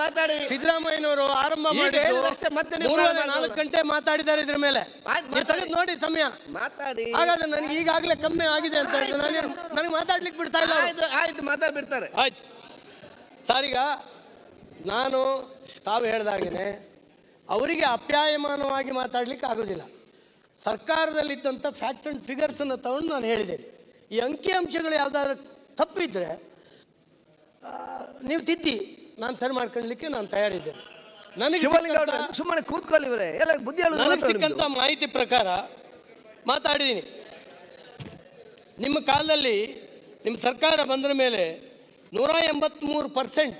Speaker 5: ಮಾತಾಡಿ.
Speaker 1: ಸಿದ್ದರಾಮಯ್ಯನವರು ಆರಂಭ ಮಾಡಿ ಮತ್ತೆ 4 ಗಂಟೆ ಮಾತಾಡಿದ್ದಾರೆ ಇದ್ರ ಮೇಲೆ. ನೋಡಿ ಸಮಯ
Speaker 5: ಮಾತಾಡಿ.
Speaker 1: ಹಾಗಾದ್ರೆ ನನಗೆ ಈಗಾಗಲೇ ಕಮ್ಮಿ ಆಗಿದೆ ಅಂತ ನನಗೆ ಮಾತಾಡ್ಲಿಕ್ಕೆ ಬಿಡ್ತಾ ಇಲ್ಲ.
Speaker 5: ಆಯ್ತು, ಮಾತಾಡ್ಬಿಡ್ತಾರೆ.
Speaker 1: ಆಯ್ತು ಸರ್, ಈಗ ನಾನು ತಾವು ಹೇಳ್ದಾಗೇನೆ ಅವರಿಗೆ ಅಪ್ಯಾಯಮಾನವಾಗಿ ಮಾತಾಡ್ಲಿಕ್ಕೆ ಆಗೋದಿಲ್ಲ. ಸರ್ಕಾರದಲ್ಲಿದ್ದಂಥ ಫ್ಯಾಕ್ಟ್ ಆ್ಯಂಡ್ ಫಿಗರ್ಸನ್ನು ತಗೊಂಡು ನಾನು ಹೇಳಿದ್ದೇನೆ. ಈ ಅಂಕಿಅಂಶಗಳು ಯಾವುದಾದ್ರು ತಪ್ಪಿದ್ರೆ ನೀವು ತಿದ್ದಿ, ನಾನು ಸರಿ ಮಾಡ್ಕೊಳ್ಳಲಿಕ್ಕೆ ನಾನು ತಯಾರಿದ್ದೇನೆ. ನನಗೆ
Speaker 5: ಸುಮ್ಮನೆ ಕೂತ್ಕೊಳ್ಳಿವ್ರೆ, ಎಲ್ಲ ಬುದ್ಧಿ
Speaker 1: ನನಗೆ ಸಿಕ್ಕಂಥ ಮಾಹಿತಿ ಪ್ರಕಾರ ಮಾತಾಡಿದ್ದೀನಿ. ನಿಮ್ಮ ಕಾಲದಲ್ಲಿ ನಿಮ್ಮ ಸರ್ಕಾರ ಬಂದ ಮೇಲೆ 183%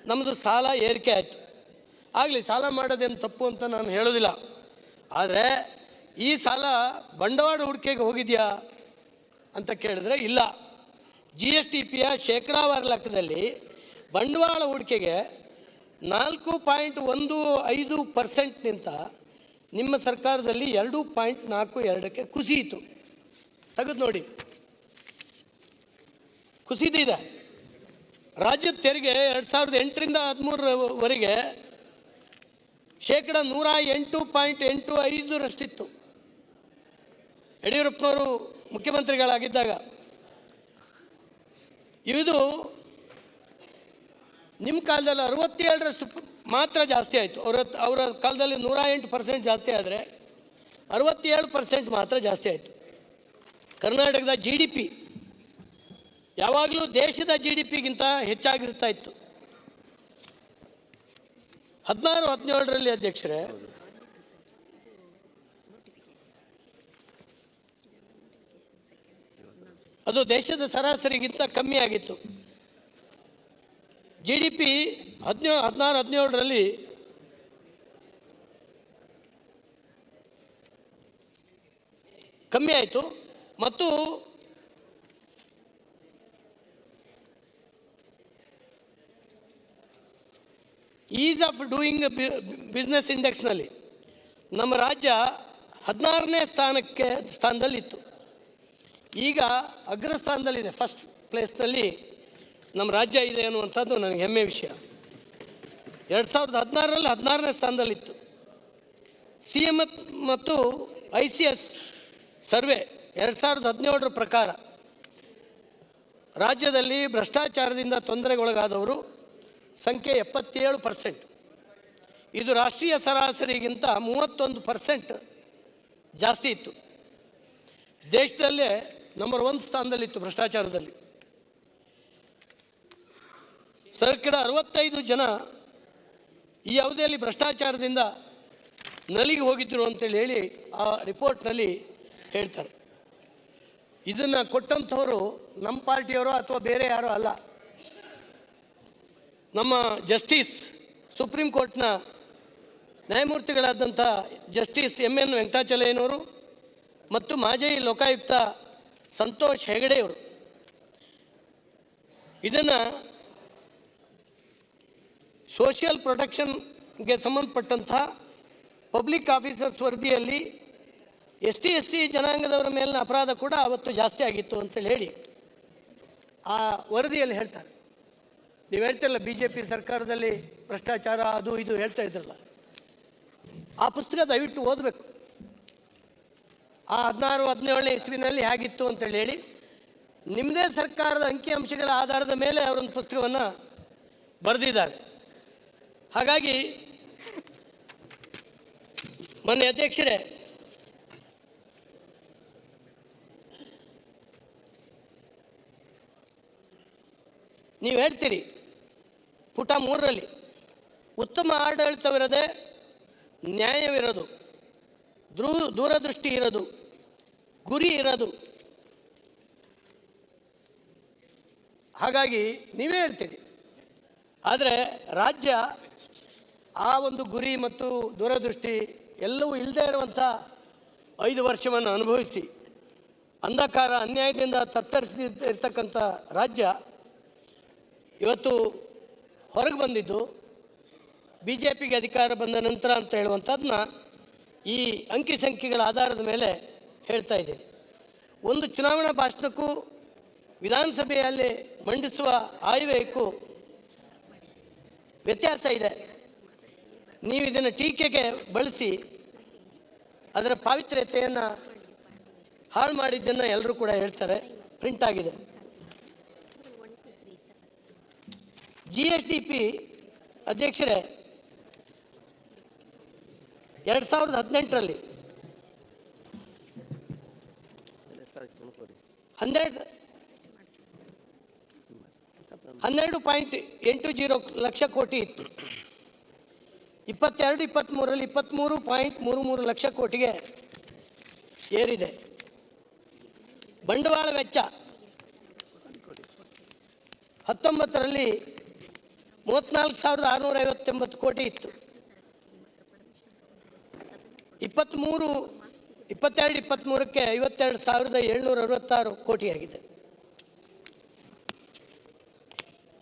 Speaker 1: ನಮ್ಮದು ಸಾಲ ಏರಿಕೆ ಆಯಿತು. ಆಗಲಿ, ಸಾಲ ಮಾಡೋದೇನು ತಪ್ಪು ಅಂತ ನಾನು ಹೇಳೋದಿಲ್ಲ. ಆದರೆ ಈ ಸಾಲ ಬಂಡವಾಳ ಹೂಡಿಕೆಗೆ ಹೋಗಿದೆಯಾ ಅಂತ ಕೇಳಿದ್ರೆ ಇಲ್ಲ. GSTPಯ ಶೇಕಡಾವಾರು ಲೆಕ್ಕದಲ್ಲಿ ಬಂಡವಾಳ ಹೂಡಿಕೆಗೆ 4.15% ನಿಮ್ಮ ಸರ್ಕಾರದಲ್ಲಿ 2.42ಕ್ಕೆ ಕುಸಿಯಿತು. ತೆಗೆದು ನೋಡಿ, ಕುಸಿದಿದೆ. ರಾಜ್ಯದ ತೆರಿಗೆ 2008ರಿಂದ 2013ರವರೆಗೆ ಶೇಕಡ 108.85ರಷ್ಟಿತ್ತು ಯಡಿಯೂರಪ್ಪನವರು ಮುಖ್ಯಮಂತ್ರಿಗಳಾಗಿದ್ದಾಗ. ಇದು ನಿಮ್ಮ ಕಾಲದಲ್ಲಿ 67ರಷ್ಟು ಮಾತ್ರ ಜಾಸ್ತಿ ಆಯಿತು. ಅವರ ಕಾಲದಲ್ಲಿ 108% ಜಾಸ್ತಿ ಆದರೆ 67% ಮಾತ್ರ ಜಾಸ್ತಿ ಆಯಿತು. ಕರ್ನಾಟಕದ GDP ಯಾವಾಗಲೂ ದೇಶದ GDPಗಿಂತ ಹೆಚ್ಚಾಗಿರ್ತಾ ಇತ್ತು. 16-17ರಲ್ಲಿ ಅಧ್ಯಕ್ಷರೇ, ಅದು ದೇಶದ ಸರಾಸರಿಗಿಂತ ಕಮ್ಮಿ ಆಗಿತ್ತು. GDP 16-17ರಲ್ಲಿ ಕಮ್ಮಿ ಆಯಿತು. ಮತ್ತು ಈಸ್ ಆಫ್ ಡೂಯಿಂಗ್ ಬಿಸ್ನೆಸ್ ಇಂಡೆಕ್ಸ್ನಲ್ಲಿ ನಮ್ಮ ರಾಜ್ಯ 16ನೇ ಸ್ಥಾನದಲ್ಲಿತ್ತು. ಈಗ ಅಗ್ರಸ್ಥಾನದಲ್ಲಿದೆ, ಫಸ್ಟ್ ಪ್ಲೇಸ್ನಲ್ಲಿ ನಮ್ಮ ರಾಜ್ಯ ಇದೆ ಅನ್ನುವಂಥದ್ದು ನನಗೆ ಹೆಮ್ಮೆ ವಿಷಯ. 2016ರಲ್ಲಿ 16ನೇ ಸ್ಥಾನದಲ್ಲಿತ್ತು. CM ಮತ್ತು ICS ಸರ್ವೆ 2017ರ ಪ್ರಕಾರ ರಾಜ್ಯದಲ್ಲಿ ಭ್ರಷ್ಟಾಚಾರದಿಂದ ತೊಂದರೆಗೊಳಗಾದವರು ಸಂಖ್ಯೆ 77%. ಇದು ರಾಷ್ಟ್ರೀಯ ಸರಾಸರಿಗಿಂತ 31% ಜಾಸ್ತಿ ಇತ್ತು. ದೇಶದಲ್ಲೇ ನಂಬರ್ 1 ಸ್ಥಾನದಲ್ಲಿತ್ತು ಭ್ರಷ್ಟಾಚಾರದಲ್ಲಿ. ಶೇಕಡ 65 ಜನ ಈ ಅವಧಿಯಲ್ಲಿ ಭ್ರಷ್ಟಾಚಾರದಿಂದ ನಲಿಗೆ ಹೋಗಿದ್ದರು ಅಂತೇಳಿ ಹೇಳಿ ಆ ರಿಪೋರ್ಟ್ನಲ್ಲಿ ಹೇಳ್ತಾರೆ. ಇದನ್ನು ಕೊಟ್ಟಂಥವರು ನಮ್ಮ ಪಾರ್ಟಿಯವರು ಅಥವಾ ಬೇರೆ ಯಾರೂ ಅಲ್ಲ. ನಮ್ಮ ಜಸ್ಟಿಸ್, ಸುಪ್ರೀಂ ಕೋರ್ಟ್ನ ನ್ಯಾಯಮೂರ್ತಿಗಳಾದಂಥ ಜಸ್ಟಿಸ್ MN ವೆಂಕಟಾಚಲಯ್ಯನವರು ಮತ್ತು ಮಾಜಿ ಲೋಕಾಯುಕ್ತ ಸಂತೋಷ್ ಹೆಗಡೆಯವರು ಇದನ್ನು ಸೋಷಿಯಲ್ ಪ್ರೊಟೆಕ್ಷನ್ಗೆ ಸಂಬಂಧಪಟ್ಟಂಥ ಪಬ್ಲಿಕ್ ಆಫೀಸರ್ಸ್ ವರದಿಯಲ್ಲಿ ST/SC ಜನಾಂಗದವರ ಮೇಲಿನ ಅಪರಾಧ ಕೂಡ ಅವತ್ತು ಜಾಸ್ತಿ ಆಗಿತ್ತು ಅಂತೇಳಿ ಹೇಳಿ ಆ ವರದಿಯಲ್ಲಿ ಹೇಳ್ತಾರೆ. ನೀವು ಹೇಳ್ತಿರಲ್ಲ BJP ಸರ್ಕಾರದಲ್ಲಿ ಭ್ರಷ್ಟಾಚಾರ ಅದು ಇದು ಹೇಳ್ತಾ ಇದ್ರಲ್ಲ, ಆ ಪುಸ್ತಕ ದಯವಿಟ್ಟು ಓದಬೇಕು. ಆ 16-17ನೇ ಇಸ್ವಿನಲ್ಲಿ ಹೇಗಿತ್ತು ಅಂತೇಳಿ ಹೇಳಿ ನಿಮ್ಮದೇ ಸರ್ಕಾರದ ಅಂಕಿಅಂಶಗಳ ಆಧಾರದ ಮೇಲೆ ಅವರೊಂದು ಪುಸ್ತಕವನ್ನು ಬರೆದಿದ್ದಾರೆ. ಹಾಗಾಗಿ ಮೊನ್ನೆ ಅಧ್ಯಕ್ಷರೇ, ನೀವು ಹೇಳ್ತೀರಿ ಪುಟ 3ರಲ್ಲಿ ಉತ್ತಮ ಆಡಳಿತವಿರದೆ ನ್ಯಾಯವಿರೋದು, ದೂರದೃಷ್ಟಿ ಇರೋದು, ಗುರಿ ಇರೋದು. ಹಾಗಾಗಿ ನೀವೇ ಹೇಳ್ತೀರಿ, ಆದರೆ ರಾಜ್ಯ ಆ ಒಂದು ಗುರಿ ಮತ್ತು ದೂರದೃಷ್ಟಿ ಎಲ್ಲವೂ ಇಲ್ಲದೇ ಇರುವಂಥ 5 ವರ್ಷವನ್ನು ಅನುಭವಿಸಿ ಅಂಧಕಾರ ಅನ್ಯಾಯದಿಂದ ತತ್ತರಿಸಿರ್ತಕ್ಕಂಥ ರಾಜ್ಯ ಇವತ್ತು ಹೊರಗೆ ಬಂದಿದ್ದು BJPಗೆ ಅಧಿಕಾರ ಬಂದ ನಂತರ ಅಂತ ಹೇಳುವಂಥದ್ದನ್ನ ಈ ಅಂಕಿ ಸಂಖ್ಯೆಗಳ ಆಧಾರದ ಮೇಲೆ ಹೇಳ್ತಾ ಇದ್ದೀನಿ. ಒಂದು ಚುನಾವಣಾ ಭಾಷಣಕ್ಕೂ ವಿಧಾನಸಭೆಯಲ್ಲಿ ಮಂಡಿಸುವ ಆಯವ್ಯಯಕ್ಕೂ ವ್ಯತ್ಯಾಸ ಇದೆ. ನೀವು ಇದನ್ನು ಟೀಕೆಗೆ ಬಳಸಿ ಅದರ ಪಾವಿತ್ರ್ಯತೆಯನ್ನು ಹಾಳು ಮಾಡಿದ್ದನ್ನು ಎಲ್ಲರೂ ಕೂಡ ಹೇಳ್ತಾರೆ. ಪ್ರಿಂಟ್ ಆಗಿದೆ. GSDP ಅಧ್ಯಕ್ಷರೇ 2018ರಲ್ಲಿ 12.80 ಲಕ್ಷ ಕೋಟಿ ಇತ್ತು. 22-23ರಲ್ಲಿ 23.33 ಲಕ್ಷ ಕೋಟಿಗೆ ಏರಿದೆ. ಬಂಡವಾಳ ವೆಚ್ಚ 19ರಲ್ಲಿ 34,659 ಕೋಟಿ ಇತ್ತು. 22-23ಕ್ಕೆ 52,766 ಕೋಟಿಯಾಗಿದೆ.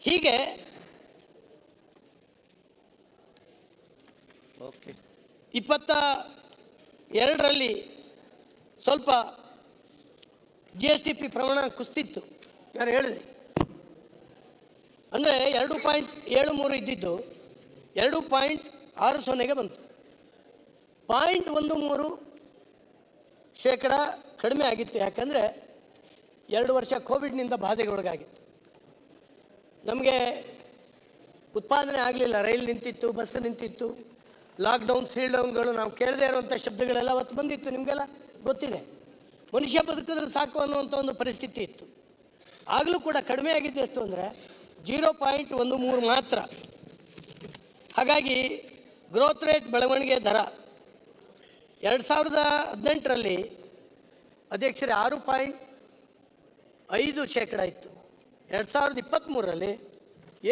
Speaker 1: ಹೀಗೆ 22ರಲ್ಲಿ ಸ್ವಲ್ಪ GSDP ಪ್ರಮಾಣ ಕುಸಿತಿತ್ತು. ಯಾರು ಹೇಳಿದೆ? ಅಂದರೆ 2.73 ಇದ್ದಿದ್ದು 2.60ಗೆ ಬಂತು. 0.13% ಕಡಿಮೆ ಆಗಿತ್ತು. ಯಾಕಂದರೆ 2 ವರ್ಷ ಕೋವಿಡ್ನಿಂದ ಬಾಧೆಗೆ ಒಳಗಾಗಿತ್ತು. ನಮಗೆ ಉತ್ಪಾದನೆ ಆಗಲಿಲ್ಲ. ರೈಲು ನಿಂತಿತ್ತು, ಬಸ್ ನಿಂತಿತ್ತು, ಲಾಕ್ಡೌನ್, ಸೀಲ್ಡೌನ್ಗಳು, ನಾವು ಕೇಳದೇ ಇರುವಂಥ ಶಬ್ದಗಳೆಲ್ಲ ಅವತ್ತು ಬಂದಿತ್ತು. ನಿಮಗೆಲ್ಲ ಗೊತ್ತಿದೆ. ಮನುಷ್ಯ ಬದುಕಿದ್ರೆ ಸಾಕು ಅನ್ನುವಂಥ ಒಂದು ಪರಿಸ್ಥಿತಿ ಇತ್ತು. ಆಗಲೂ ಕೂಡ ಕಡಿಮೆ ಆಗಿದ್ದು ಎಷ್ಟು ಅಂದರೆ 0.13 ಮಾತ್ರ. ಹಾಗಾಗಿ ಗ್ರೋತ್ ರೇಟ್, ಬೆಳವಣಿಗೆ ದರ 2018ರಲ್ಲಿ ಅಧ್ಯಕ್ಷರೇ 6.5% ಇತ್ತು. 2023ರಲ್ಲಿ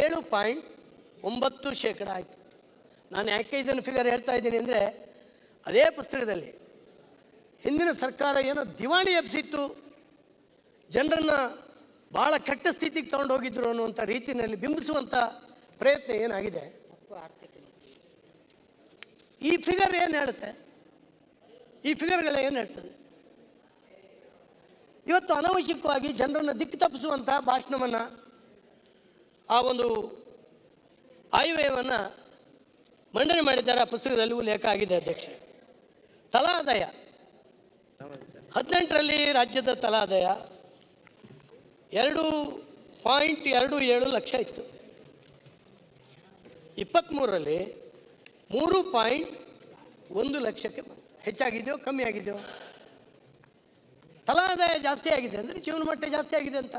Speaker 1: 7.9% ಆಯಿತು. ನಾನು ಯಾಕೆ ಇದನ್ನು ಫಿಗರ್ ಹೇಳ್ತಾ ಇದ್ದೀನಿ ಅಂದರೆ, ಅದೇ ಪುಸ್ತಕದಲ್ಲಿ ಹಿಂದಿನ ಸರ್ಕಾರ ಏನೋ ದಿವಾಳಿ ಎಬ್ಸಿತ್ತು, ಜನರನ್ನು ಭಾಳ ಕೆಟ್ಟ ಸ್ಥಿತಿಗೆ ತಗೊಂಡೋಗಿದ್ರು ಅನ್ನುವಂಥ ರೀತಿಯಲ್ಲಿ ಬಿಂಬಿಸುವಂಥ ಪ್ರಯತ್ನ ಏನಾಗಿದೆ. ಈ ಫಿಗರ್ ಏನು ಹೇಳುತ್ತೆ? ಈ ಫಿಗರ್ಗಳು ಏನು ಹೇಳ್ತದೆ? ಇವತ್ತು ಅನವಶ್ಯಕವಾಗಿ ಜನರನ್ನು ದಿಕ್ಕು ತಪ್ಪಿಸುವಂಥ ಭಾಷಣವನ್ನು, ಆ ಒಂದು ಆಯವ್ಯಯವನ್ನು ಮಂಡನೆ ಮಾಡಿದ್ದಾರೆ. ಆ ಪುಸ್ತಕದಲ್ಲಿ ಉಲ್ಲೇಖ ಆಗಿದೆ ಅಧ್ಯಕ್ಷ. ತಲಾ ಆದಾಯ 18ರಲ್ಲಿ ರಾಜ್ಯದ ತಲಾ ಆದಾಯ 2.27 ಲಕ್ಷ ಇತ್ತು. 23ರಲ್ಲಿ 3.1 ಲಕ್ಷಕ್ಕೆ ಬಂತು. ಹೆಚ್ಚಾಗಿದೆಯೋ ಕಮ್ಮಿ ಆಗಿದೆಯೋ? ತಲಾ ಆದಾಯ ಜಾಸ್ತಿ ಆಗಿದೆ ಅಂದರೆ ಜೀವನ ಮಟ್ಟ ಜಾಸ್ತಿ ಆಗಿದೆ ಅಂತ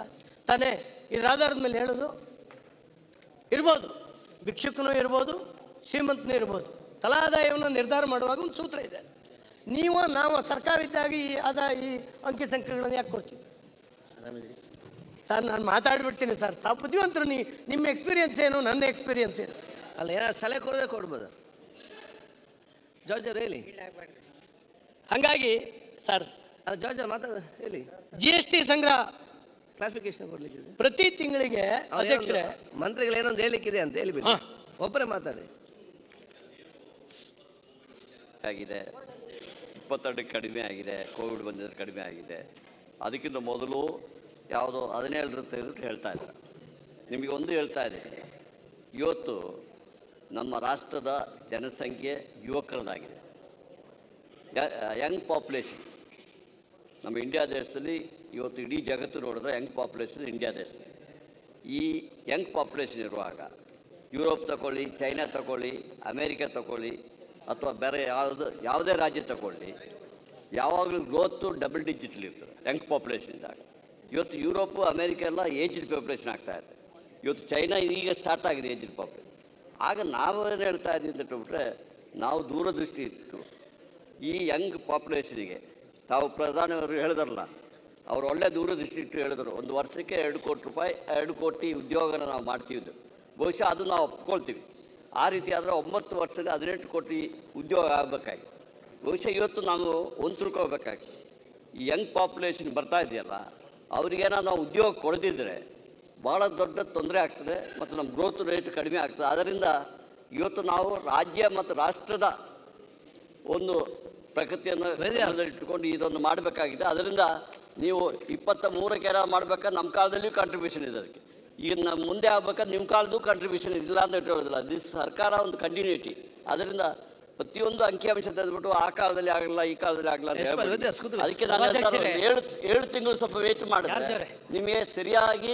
Speaker 1: ತಾನೇ ಇದರ ಆಧಾರದ ಮೇಲೆ ಹೇಳೋದು. ಇರ್ಬೋದು, ಭಿಕ್ಷುಕನೂ ಇರ್ಬೋದು, ಶ್ರೀಮಂತನೂ ಇರ್ಬೋದು. ತಲಾ ಆದಾಯವನ್ನು ನಿರ್ಧಾರ ಮಾಡುವಾಗ ಒಂದು ಸೂತ್ರ ಇದೆ. ನಾವು ಸರ್ಕಾರ ಇದ್ದಾಗ ಈ ಅಂಕಿ ಸಂಖ್ಯೆಗಳನ್ನು ಯಾಕೆ ಕೊಡ್ತೀವಿ? ಸರ್, ನಾನು ಮಾತಾಡ್ಬಿಡ್ತೀನಿ ಸರ್. ತಾವು ಬುದ್ಧಿವಂತರು. ನಿಮ್ಮ ಎಕ್ಸ್ಪೀರಿಯನ್ಸ್ ಏನು, ನನ್ನ ಎಕ್ಸ್ಪೀರಿಯನ್ಸ್ ಏನು?
Speaker 5: ಅಲ್ಲ, ಏನಾದ್ರು ಸಲಹೆ ಕೊಡೋದೇ ಕೊಡ್ಬೋದು. ಜಾರ್ಜ್ ಅವ್ರು ಹೇಳಿ.
Speaker 1: ಹಾಗಾಗಿ ಸರ್,
Speaker 5: ಜಾರ್ಜ್ ಅವ್ರು ಮಾತಾಡ ಹೇಳಿ.
Speaker 1: GST ಸಂಗ್ರಹ
Speaker 5: ಕ್ಲಾರಿಫಿಕೇಶನ್ ಕೊಡ್ಲಿಕ್ಕೆ
Speaker 1: ಪ್ರತಿ ತಿಂಗಳಿಗೆ ಅಧ್ಯಕ್ಷರೇ
Speaker 5: ಮಂತ್ರಿಗಳು ಏನೊಂದು ಹೇಳಿಕ್ಕಿದೆ ಅಂತ ಹೇಳಿಬಿಟ್ಟು ಒಬ್ಬರೇ ಮಾತಾಡಿ.
Speaker 10: ಆಗಿದೆ 22ಕ್ಕೆ ಕಡಿಮೆ ಆಗಿದೆ, ಕೋವಿಡ್ ಬಂದಿದ್ರೆ ಕಡಿಮೆ ಆಗಿದೆ. ಅದಕ್ಕಿಂತ ಮೊದಲು ಯಾವುದೋ 17 ಹೇಳ್ತಾ ಇದ್ದಾರೆ. ನಿಮಗೆ ಒಂದು ಹೇಳ್ತಾ ಇದ್ದೀನಿ, ಇವತ್ತು ನಮ್ಮ ರಾಷ್ಟ್ರದ ಜನಸಂಖ್ಯೆ ಯುವಕರದಾಗಿದೆ, ಯಂಗ್ ಪಾಪ್ಯುಲೇಷನ್. ನಮ್ಮ ಇಂಡಿಯಾ ದೇಶದಲ್ಲಿ ಇವತ್ತು ಇಡೀ ಜಗತ್ತು ನೋಡಿದ್ರೆ ಯಂಗ್ ಪಾಪ್ಯುಲೇಷನ್ ಇಂಡಿಯಾ ದೇಶದಲ್ಲಿ. ಈ ಯಂಗ್ ಪಾಪ್ಯುಲೇಷನ್ ಇರುವಾಗ ಯುರೋಪ್ ತಗೊಳ್ಳಿ, ಚೈನಾ ತಗೊಳ್ಳಿ, ಅಮೇರಿಕಾ ತಗೊಳ್ಳಿ, ಅಥವಾ ಬೇರೆ ಯಾವುದೇ ರಾಜ್ಯ ತಗೊಳ್ಳಿ, ಯಾವಾಗಲೂ ಗ್ರೋತು ಡಬಲ್ ಡಿಜಿಟಲ್ ಇರ್ತದೆ ಯಂಗ್ ಪಾಪ್ಯುಲೇಷನ್ ಇದ್ದಾಗ. ಇವತ್ತು ಯುರೋಪು ಅಮೇರಿಕ ಎಲ್ಲ ಏಜ್ಡ್ ಪಾಪ್ಯುಲೇಷನ್ ಆಗ್ತಾಯಿದೆ. ಇವತ್ತು ಚೈನಾ ಈಗ ಸ್ಟಾರ್ಟ್ ಆಗಿದೆ ಏಜ್ಡ್ ಪಾಪ್ಯುಲೇಷನ್. ಆಗ ನಾವೇನು ಹೇಳ್ತಾ ಇದ್ದೀವಿ ಅಂತ ಹೇಳ್ಬಿಟ್ರೆ, ನಾವು ದೂರದೃಷ್ಟಿ ಇಟ್ಟು ಈ ಯಂಗ್ ಪಾಪ್ಯುಲೇಷನಿಗೆ, ತಾವು ಪ್ರಧಾನಿಯವರು ಹೇಳಿದಾರಲ್ಲ, ಅವರು ಒಳ್ಳೆ ದೂರದೃಷ್ಟಿ ಇಟ್ಟು ಹೇಳಿದರು, ಒಂದು ವರ್ಷಕ್ಕೆ 2 ಕೋಟಿ ರೂಪಾಯಿ 2 ಕೋಟಿ ಉದ್ಯೋಗನ ನಾವು ಮಾಡ್ತೀವಿ. ಬಹುಶಃ ಅದು ನಾವು ಒಪ್ಕೊಳ್ತೀವಿ. ಆ ರೀತಿ ಆದರೆ 9 ವರ್ಷದಲ್ಲಿ 18 ಕೋಟಿ ಉದ್ಯೋಗ ಆಗಬೇಕಾಗಿ. ಬಹುಶಃ ಇವತ್ತು ನಾವು ಒಂದು ತಿಳ್ಕೊಬೇಕಾಗಿ, ಈ ಯಂಗ್ ಪಾಪ್ಯುಲೇಷನ್ ಬರ್ತಾ ಇದೆಯಲ್ಲ, ಅವ್ರಿಗೇನೋ ನಾವು ಉದ್ಯೋಗ ಕೊಡದಿದ್ದರೆ ಭಾಳ ದೊಡ್ಡ ತೊಂದರೆ ಆಗ್ತದೆ ಮತ್ತು ನಮ್ಮ ಗ್ರೋತ್ ರೇಟ್ ಕಡಿಮೆ ಆಗ್ತದೆ. ಅದರಿಂದ ಇವತ್ತು ನಾವು ರಾಜ್ಯ ಮತ್ತು ರಾಷ್ಟ್ರದ ಒಂದು ಪ್ರಗತಿಯನ್ನು ಇಟ್ಟುಕೊಂಡು ಇದನ್ನು ಮಾಡಬೇಕಾಗಿದೆ. ಅದರಿಂದ ನೀವು 23ಕ್ಕೆ ಮಾಡಬೇಕಾದ್ರೆ ನಮ್ಮ ಕಾಲದಲ್ಲಿಯೂ ಕಾಂಟ್ರಿಬ್ಯೂಷನ್ ಇದೆ ಅದಕ್ಕೆ. ಈಗ ನಮ್ಮ ಮುಂದೆ ಆಗ್ಬೇಕಾದ್ರೆ ನಿಮ್ಮ ಕಾಲದ್ದು ಕಾಂಟ್ರಿಬ್ಯೂಷನ್ ಇಲ್ಲ ಅಂತ ಹೇಳೋದಿಲ್ಲ. ಸರ್ಕಾರ ಒಂದು ಕಂಟಿನ್ಯೂಟಿ. ಅದರಿಂದ ಪ್ರತಿಯೊಂದು ಅಂಕಿಅಂಶ ತೆಗೆದುಬಿಟ್ಟು ಆ ಕಾಲದಲ್ಲಿ ಆಗಲ್ಲ, ಈ ಕಾಲದಲ್ಲಿ ಆಗಲ್ಲ ಅಂತ ಹೇಳ್ಬೋದು. ಅದಕ್ಕೆ ನಾನು ಏಳು ತಿಂಗಳು ಸ್ವಲ್ಪ ವೇಟ್ ಮಾಡಿದ್ರೆ ನಿಮಗೆ ಸರಿಯಾಗಿ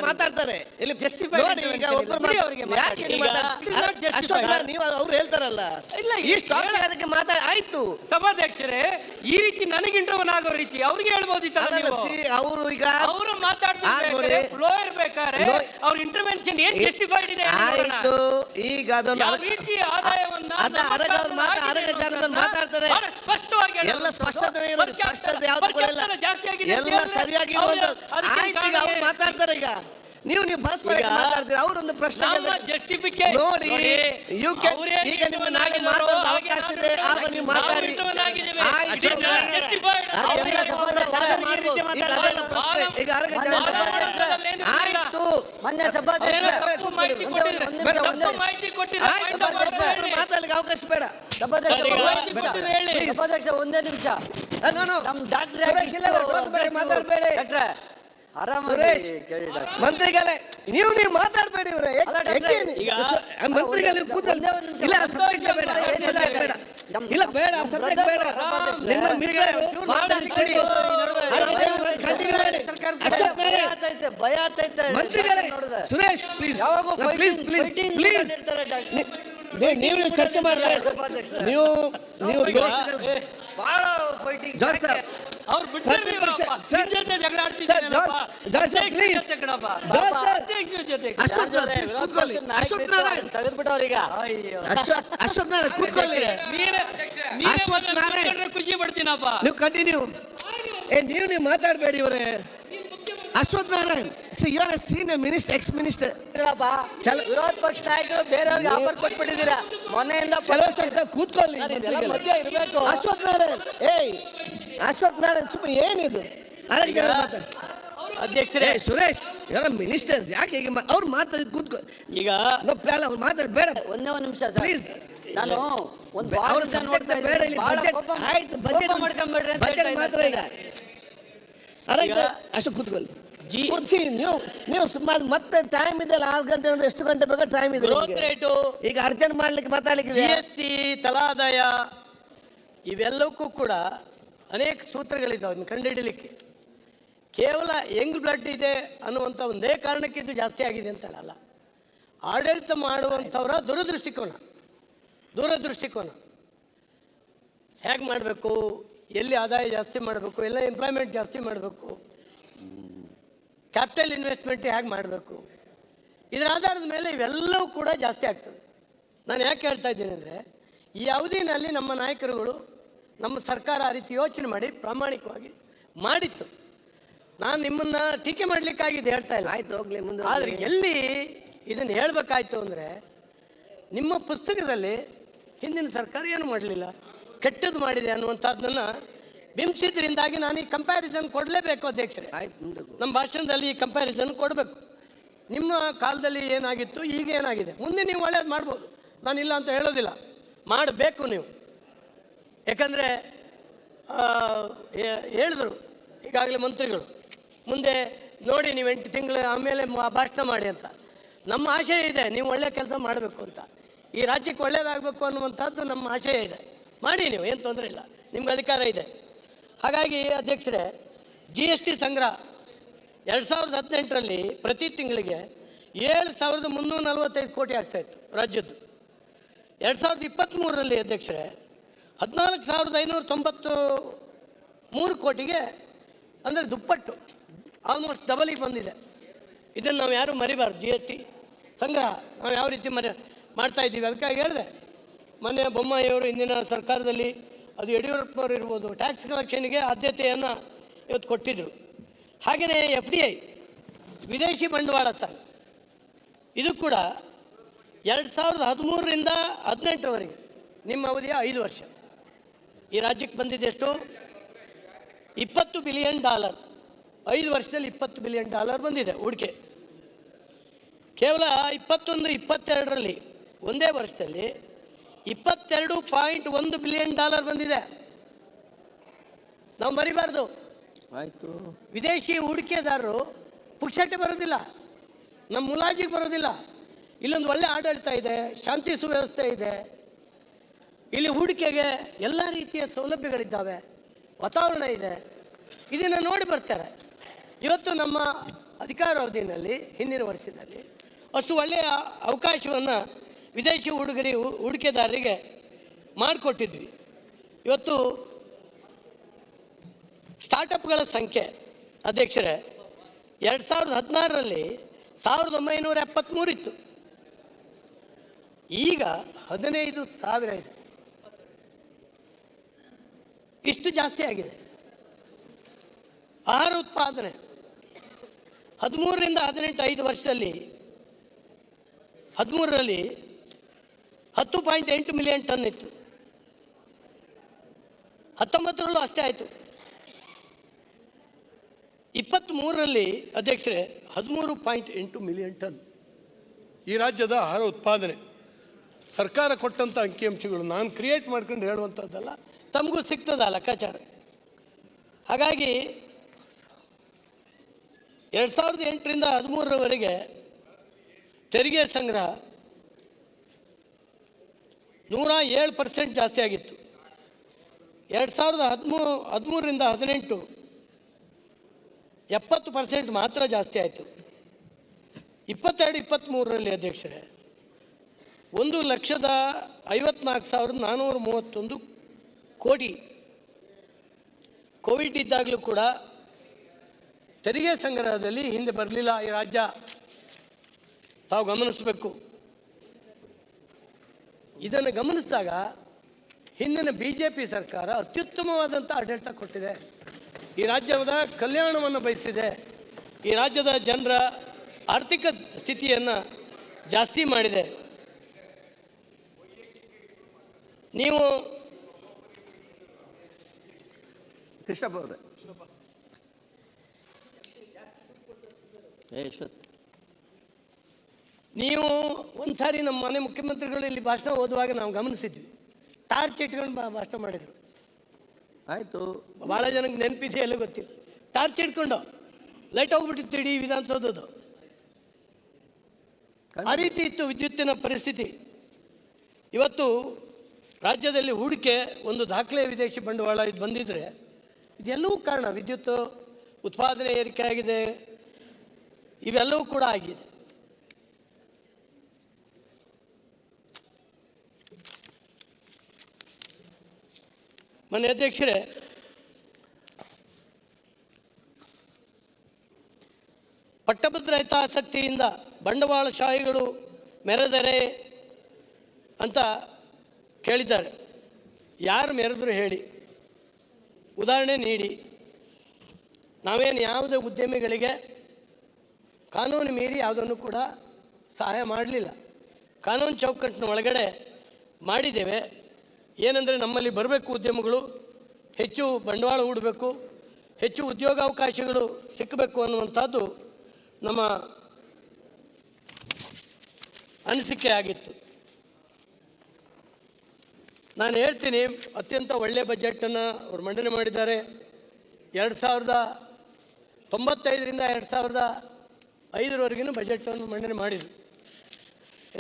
Speaker 5: ಮಾತಾಡ್ತಾರೆ. ಅವ್ರು ಹೇಳ್ತಾರಲ್ಲ, ಆಯ್ತು
Speaker 4: ಸಭಾಧ್ಯಕ್ಷರೇ, ಈ ರೀತಿ ನನಗೆ ಇಂಟರ್ವನ್ ಆಗೋ ರೀತಿ ಅವ್ರಿಗೆ ಹೇಳ್ಬೋದಿತ್ತು.
Speaker 5: ಅವರು ಈಗ
Speaker 4: ಅವರು ಮಾತಾಡ್ತಾರೆ ಫ್ಲೋ ಇರ್ಬೇಕಾದ್ರೆ ಅವ್ರ ಇಂಟರ್ವೆನ್ಷನ್ ಏನ್ ಜಸ್ಟಿಫೈಡ್ ಇದೆ.
Speaker 5: ಆಯ್ತು, ಈಗ ಅದನ್ನು ಮಾತಾಡ್ತಾರೆ. ಎಲ್ಲ ಸ್ಪಷ್ಟತೆ ಯಾವ್ದು ಕೊಡಲ್ಲ, ಎಲ್ಲ ಸರಿಯಾಗಿ ಆಯ್ತು. ಈಗ ಅವ್ರು ಮಾತಾಡ್ತಾರೆ. ಈಗ ನೀವು ಪರಸ್ಪರ ಮಾತಾಡ್ತೀರಿ. ಅವರೊಂದು ಪ್ರಶ್ನೆ ನೋಡಿ, ಈಗ ನಿಮ್ಮ ನಾಳೆ ಮಾತಾಡೋ ಅವಕಾಶ ಇದೆ, ಆಗ ನೀವು ಮಾತಾಡಿ. ಆಯ್ತು, ಆಯ್ತು, ಮಾತಾಡ್ಲಿಕ್ಕೆ ಅವಕಾಶ ಬೇಡ.
Speaker 7: ಸಭಾಧ್ಯಕ್ಷ ಒಂದೇ ನಿಮಿಷ, ಮಾತಾಡ್ಬೇಡಿ
Speaker 5: ಮಂತ್ರಿಗಳೇ, ನೀವು ಮಾತಾಡ್ಬೇಡಿ. ಮಂತ್ರಿಗಳು ಇಲ್ಲ, ಸಬ್ಜೆಕ್ಟ್ ಬೇಡ, ಇಲ್ಲ ಬೇಡ, ಸಬ್ಜೆಕ್ಟ್ ಬೇಡ. ನಿಮ್ಮ
Speaker 7: ಭಯ ಆಗ್ತೈತೆ
Speaker 5: ಮಂತ್ರಿಗಳೇ. Suresh, please please please please, ನೀವು ಚರ್ಚೆ ಮಾಡಬೇಕು. ನೀವು
Speaker 7: ಬಹಳ ಫೈಟಿಂಗ್
Speaker 4: ಅವ್ರು ಖುಷಿ ಪಡ್ತೀನಪ್ಪ.
Speaker 5: ನೀವು ಕಂಟಿನ್ಯೂ. ನೀವು ಮಾತಾಡಬೇಡಿ ಇವರೇ. Ashwath Narayan, you are a senior minister, ex minister.
Speaker 7: ವಿರೋಧ ಪಕ್ಷ ನಾಯಕರು ಬೇರೆಯವ್ರಿಗೆ ಆಫರ್ ಕೊಟ್ಬಿಟ್ಟಿದ್ದೀರಾ ಮೊನ್ನೆಯಿಂದ.
Speaker 5: ಕೂತ್ಕೊಳ್ಳಿ. ಅಶ್ವಥ್ ನಾರಾಯಣ್, ಅಶ್ವಥ್ ನಾರಾಯಣ್, ಸುಮ್ಮನೆ ಏನಿದು?
Speaker 4: ಅಧ್ಯಕ್ಷರೇ,
Speaker 5: ಸುರೇಶ್, ಎಲ್ಲ ಮಿನಿಸ್ಟರ್ಸ್ ಯಾಕೆ ಹೀಗೆ ಅವ್ರು ಮಾತಾಡಿ ಕೂತ್ಕೊ. ಈಗ ಅವ್ರು ಮಾತಾಡಿ ಬೇಡ.
Speaker 7: ಒಂದೇ ಒಂದು ನಿಮಿಷ ಪ್ಲೀಸ್. ನಾನು ಒಂದು
Speaker 5: ಬೇಡ. ಆಯ್ತು, ಬಜೆಟ್ ಮಾಡ್ಕೊಂಡ್ಬೇಡ್ರಿ, ಬಜೆಟ್ ಮಾತ್ರ. ಈಗ ಅಶೋಕ್ ಕೂತ್ಕೊಳ್ಳಿ. ನೀವು ಸುಮಾರು ಮತ್ತೆ ಟೈಮ್ ಇದೆ, 4 ಗಂಟೆ ಅಂದ್ರೆ ಎಷ್ಟು ಗಂಟೆ ಬೇಕಾದ್ರೆ ಟೈಮ್ ಇದೆ. ಈಗ ಅರ್ಜೆಂಟ್ ಮಾಡ್ಲಿಕ್ಕೆ ಮಾತಾಡ್ಲಿಕ್ಕೆ
Speaker 1: GST, ತಲಾದಾಯ, ಇವೆಲ್ಲಕ್ಕೂ ಕೂಡ ಅನೇಕ ಸೂತ್ರಗಳಿದ್ದಾವೆ ಅದನ್ನು ಕಂಡುಹಿಡಲಿಕ್ಕೆ. ಕೇವಲ ಯಂಗ್ ಬ್ಲಡ್ ಇದೆ ಅನ್ನುವಂಥ ಒಂದೇ ಕಾರಣಕ್ಕೆ ಇದು ಜಾಸ್ತಿ ಆಗಿದೆ ಅಂತ ಅಲ್ಲ. ಆಡಳಿತ ಮಾಡುವಂಥವರ ದೂರದೃಷ್ಟಿಕೋನ ಹೇಗೆ ಮಾಡಬೇಕು, ಎಲ್ಲಿ ಆದಾಯ ಜಾಸ್ತಿ ಮಾಡಬೇಕು, ಎಲ್ಲ ಎಂಪ್ಲಾಯ್ಮೆಂಟ್ ಜಾಸ್ತಿ ಮಾಡಬೇಕು, ಕ್ಯಾಪಿಟಲ್ ಇನ್ವೆಸ್ಟ್ಮೆಂಟ್ ಹೇಗೆ ಮಾಡಬೇಕು, ಇದರ ಆಧಾರದ ಮೇಲೆ ಇವೆಲ್ಲವೂ ಕೂಡ ಜಾಸ್ತಿ ಆಗ್ತದೆ. ನಾನು ಯಾಕೆ ಹೇಳ್ತಾ ಇದ್ದೀನಿ ಅಂದರೆ, ಈ ಅವಧಿನಲ್ಲಿ ನಮ್ಮ ನಾಯಕರುಗಳು, ನಮ್ಮ ಸರ್ಕಾರ ಆ ರೀತಿ ಯೋಚನೆ ಮಾಡಿ ಪ್ರಾಮಾಣಿಕವಾಗಿ ಮಾಡಿತ್ತು. ನಾನು ನಿಮ್ಮನ್ನು ಟೀಕೆ ಮಾಡಲಿಕ್ಕಾಗಿದೆ ಹೇಳ್ತಾ ಇಲ್ಲ.
Speaker 5: ಆಯ್ತು, ಹೋಗ್ಲಿ ಮುಂದೆ.
Speaker 1: ಆದರೆ ಎಲ್ಲಿ ಇದನ್ನು ಹೇಳಬೇಕಾಯ್ತು ಅಂದರೆ, ನಿಮ್ಮ ಪುಸ್ತಕದಲ್ಲಿ ಹಿಂದಿನ ಸರ್ಕಾರ ಏನು ಮಾಡಲಿಲ್ಲ, ಕೆಟ್ಟದ್ದು ಮಾಡಿದೆ ಅನ್ನುವಂಥದ್ದನ್ನು ಬಿಂಬಿಸಿದ್ರಿಂದಾಗಿ ನಾನು ಈ ಕಂಪ್ಯಾರಿಸನ್ ಕೊಡಲೇಬೇಕು ಅಧ್ಯಕ್ಷರೇ. ನಮ್ಮ ಭಾಷಣದಲ್ಲಿ ಈ ಕಂಪ್ಯಾರಿಸನ್ ಕೊಡಬೇಕು. ನಿಮ್ಮ ಕಾಲದಲ್ಲಿ ಏನಾಗಿತ್ತು, ಈಗ ಏನಾಗಿದೆ, ಮುಂದೆ ನೀವು ಒಳ್ಳೇದು ಮಾಡ್ಬೋದು, ನಾನಿಲ್ಲ ಅಂತ ಹೇಳೋದಿಲ್ಲ, ಮಾಡಬೇಕು ನೀವು. ಯಾಕಂದರೆ ಹೇಳಿದರು ಈಗಾಗಲೇ ಮಂತ್ರಿಗಳು, ಮುಂದೆ ನೋಡಿ ನೀವು 8 ತಿಂಗಳು ಆಮೇಲೆ ಭಾಷಣ ಮಾಡಿ ಅಂತ. ನಮ್ಮ ಆಶಯ ಇದೆ ನೀವು ಒಳ್ಳೆ ಕೆಲಸ ಮಾಡಬೇಕು ಅಂತ, ಈ ರಾಜ್ಯಕ್ಕೆ ಒಳ್ಳೆಯದಾಗಬೇಕು ಅನ್ನುವಂಥದ್ದು ನಮ್ಮ ಆಶಯ ಇದೆ. ಮಾಡಿ ನೀವು, ಏನು ತೊಂದರೆ ಇಲ್ಲ, ನಿಮ್ಗೆ ಅಧಿಕಾರ ಇದೆ. ಹಾಗಾಗಿ ಅಧ್ಯಕ್ಷರೇ, GST ಸಂಗ್ರಹ 2018ರಲ್ಲಿ ಪ್ರತಿ ತಿಂಗಳಿಗೆ 7,345 ಕೋಟಿ ಆಗ್ತಾಯಿತ್ತು ರಾಜ್ಯದ್ದು. 2023ರಲ್ಲಿ ಅಧ್ಯಕ್ಷರೇ 14,593 ಕೋಟಿಗೆ, ಅಂದರೆ ದುಪ್ಪಟ್ಟು, ಆಲ್ಮೋಸ್ಟ್ ಡಬಲಿಗೆ ಬಂದಿದೆ. ಇದನ್ನು ನಾವು ಯಾರೂ ಮರಿಬಾರ್ದು. GST ಸಂಗ್ರಹ ನಾವು ಯಾವ ರೀತಿ ಮಾಡ್ತಾಯಿದ್ದೀವಿ, ಅದಕ್ಕಾಗಿ ಹೇಳಿದೆ. ಮೊನ್ನೆ ಬೊಮ್ಮಾಯಿಯವರು ಹಿಂದಿನ ಸರ್ಕಾರದಲ್ಲಿ, ಅದು ಯಡಿಯೂರಪ್ಪನವರು ಇರ್ಬೋದು, ಟ್ಯಾಕ್ಸ್ ಕಲೆಕ್ಷನ್ಗೆ ಆದ್ಯತೆಯನ್ನು ಇವತ್ತು ಕೊಟ್ಟಿದ್ದರು. ಹಾಗೆಯೇ FDI ವಿದೇಶಿ ಬಂಡವಾಳ ಸರ್, ಇದು ಕೂಡ 2013ರಿಂದ 2018ರವರೆಗೆ ನಿಮ್ಮ ಅವಧಿಯ 5 ವರ್ಷ ಈ ರಾಜ್ಯಕ್ಕೆ ಬಂದಿದೆ. ಎಷ್ಟು? $20 ಬಿಲಿಯನ್. 5 ವರ್ಷದಲ್ಲಿ $20 ಬಿಲಿಯನ್ ಬಂದಿದೆ ಹೂಡಿಕೆ. ಕೇವಲ 21-22ರಲ್ಲಿ ಒಂದೇ ವರ್ಷದಲ್ಲಿ $22.1 ಬಿಲಿಯನ್ ಬಂದಿದೆ. ನಾವು ಮರಿಬಾರ್ದು.
Speaker 5: ಆಯಿತು.
Speaker 1: ವಿದೇಶಿ ಹೂಡಿಕೆದಾರರು ಪುಕ್ಷಟೆ ಬರೋದಿಲ್ಲ, ನಮ್ಮ ಮುಲಾಜಿಗೆ ಬರೋದಿಲ್ಲ. ಇಲ್ಲೊಂದು ಒಳ್ಳೆ ಆಡಳಿತ ಇದೆ, ಶಾಂತಿ ಸುವ್ಯವಸ್ಥೆ ಇದೆ, ಇಲ್ಲಿ ಹೂಡಿಕೆಗೆ ಎಲ್ಲ ರೀತಿಯ ಸೌಲಭ್ಯಗಳಿದ್ದಾವೆ, ವಾತಾವರಣ ಇದೆ. ಇದನ್ನು ನೋಡಿ ಬರ್ತಾರೆ. ಇವತ್ತು ನಮ್ಮ ಅಧಿಕಾರಾವಧಿಯಲ್ಲಿ ಹಿಂದಿನ ವರ್ಷದಲ್ಲಿ ಅಷ್ಟು ಒಳ್ಳೆಯ ಅವಕಾಶವನ್ನು ವಿದೇಶಿ ಹೂಡಿಕೆದಾರರಿಗೆ ಮಾಡಿಕೊಟ್ಟಿದ್ವಿ. ಇವತ್ತು ಸ್ಟಾರ್ಟಪ್ಗಳ ಸಂಖ್ಯೆ ಅಧ್ಯಕ್ಷರೇ 2016ರಲ್ಲಿ 1973 ಇತ್ತು, ಈಗ 15,000 ಇದೆ. ಇಷ್ಟು ಜಾಸ್ತಿ ಆಗಿದೆ. ಆಹಾರ ಉತ್ಪಾದನೆ 13ರಿಂದ 18 5 ವರ್ಷದಲ್ಲಿ 13ರಲ್ಲಿ 10.8 ಮಿಲಿಯನ್ ಟನ್ ಇತ್ತು. 19ರಲ್ಲೂ ಅಷ್ಟೇ ಆಯಿತು. 23ರಲ್ಲಿ ಅಧ್ಯಕ್ಷರೇ 13.8 ಮಿಲಿಯನ್ ಟನ್ ಈ ರಾಜ್ಯದ ಆಹಾರ ಉತ್ಪಾದನೆ. ಸರ್ಕಾರ ಕೊಟ್ಟಂಥ ಅಂಕಿಅಂಶಗಳು ನಾನು ಕ್ರಿಯೇಟ್ ಮಾಡ್ಕೊಂಡು ಹೇಳುವಂಥದ್ದಲ್ಲ, ತಮಗೂ ಸಿಗ್ತದ ಲೆಕ್ಕಾಚಾರ. ಹಾಗಾಗಿ 2008ರಿಂದ 13ರವರೆಗೆ ತೆರಿಗೆ ಸಂಗ್ರಹ 107% ಜಾಸ್ತಿ ಆಗಿತ್ತು. 2013ರಿಂದ 18 70% ಮಾತ್ರ ಜಾಸ್ತಿ ಆಯಿತು. 22-23ರಲ್ಲಿ ಅಧ್ಯಕ್ಷರೇ 1,54,431 ಕೋಟಿ. ಕೋವಿಡ್ ಇದ್ದಾಗಲೂ ಕೂಡ ತೆರಿಗೆ ಸಂಗ್ರಹದಲ್ಲಿ ಹಿಂದೆ ಬರಲಿಲ್ಲ ಈ ರಾಜ್ಯ, ತಾವು ಗಮನಿಸಬೇಕು. ಇದನ್ನು ಗಮನಿಸಿದಾಗ ಹಿಂದಿನ BJP ಸರ್ಕಾರ ಅತ್ಯುತ್ತಮವಾದಂಥ ಆಡಳಿತ ಕೊಟ್ಟಿದೆ, ಈ ರಾಜ್ಯದ ಕಲ್ಯಾಣವನ್ನು ಬಯಸಿದೆ, ಈ ರಾಜ್ಯದ ಜನರ ಆರ್ಥಿಕ ಸ್ಥಿತಿಯನ್ನು ಜಾಸ್ತಿ ಮಾಡಿದೆ. ನೀವು
Speaker 5: ಕೃಷ್ಣಪ್ಪ ಅವರೇ,
Speaker 1: ನೀವು ಒಂದು ಸಾರಿ ನಮ್ಮ ಮನೆ ಮುಖ್ಯಮಂತ್ರಿಗಳು ಇಲ್ಲಿ ಭಾಷಣ ಓದುವಾಗ ನಾವು ಗಮನಿಸಿದ್ವಿ, ಟಾರ್ಚ್ ಇಟ್ಕೊಂಡು ಭಾಷಣ ಮಾಡಿದರು.
Speaker 5: ಆಯಿತು,
Speaker 1: ಭಾಳ ಜನಕ್ಕೆ ನೆನಪಿದೆ, ಎಲ್ಲ ಗೊತ್ತಿಲ್ಲ. ಟಾರ್ಚ್ ಇಟ್ಕೊಂಡು ಲೈಟ್ ಹೋಗ್ಬಿಟ್ಟಿತ್ತು ಇಡೀ ವಿಧಾನಸೌಧದ್ದು. ಆ ರೀತಿ ಇತ್ತು ವಿದ್ಯುತ್ತಿನ ಪರಿಸ್ಥಿತಿ. ಇವತ್ತು ರಾಜ್ಯದಲ್ಲಿ ಹೂಡಿಕೆ ಒಂದು ದಾಖಲೆ ವಿದೇಶಿ ಬಂಡವಾಳ ಇದು ಬಂದಿದ್ದರೆ ಇದೆಲ್ಲವೂ ಕಾರಣ ವಿದ್ಯುತ್ ಉತ್ಪಾದನೆ ಏರಿಕೆ ಆಗಿದೆ, ಇವೆಲ್ಲವೂ ಕೂಡ ಆಗಿದೆ. ಮಾನ್ಯ ಅಧ್ಯಕ್ಷರೇ, ಪಟ್ಟಭದ್ರ ಹಿತಾಸಕ್ತಿಯಿಂದ ಬಂಡವಾಳಶಾಹಿಗಳು ಮೆರೆದರೆ ಅಂತ ಕೇಳಿದ್ದಾರೆ. ಯಾರು ಮೆರೆದ್ರು ಹೇಳಿ, ಉದಾಹರಣೆ ನೀಡಿ. ನಾವೇನು ಯಾವುದೇ ಉದ್ಯಮಿಗಳಿಗೆ ಕಾನೂನು ಮೀರಿ ಯಾವುದನ್ನು ಕೂಡ ಸಹಾಯ ಮಾಡಲಿಲ್ಲ, ಕಾನೂನು ಚೌಕಟ್ಟಿನ ಒಳಗಡೆ ಮಾಡಿದ್ದೇವೆ. ಏನಂದರೆ ನಮ್ಮಲ್ಲಿ ಬರಬೇಕು ಉದ್ಯಮಗಳು, ಹೆಚ್ಚು ಬಂಡವಾಳ ಹೂಡಬೇಕು, ಹೆಚ್ಚು ಉದ್ಯೋಗಾವಕಾಶಗಳು ಸಿಕ್ಕಬೇಕು ಅನ್ನುವಂಥದ್ದು ನಮ್ಮ ಅನಿಸಿಕೆ ಆಗಿತ್ತು. ನಾನು ಹೇಳ್ತೀನಿ, ಅತ್ಯಂತ ಒಳ್ಳೆಯ ಬಜೆಟನ್ನು ಅವರು ಮಂಡನೆ ಮಾಡಿದ್ದಾರೆ. 95ರಿಂದ 2005 ಬಜೆಟನ್ನು ಮಂಡನೆ ಮಾಡಿದರು.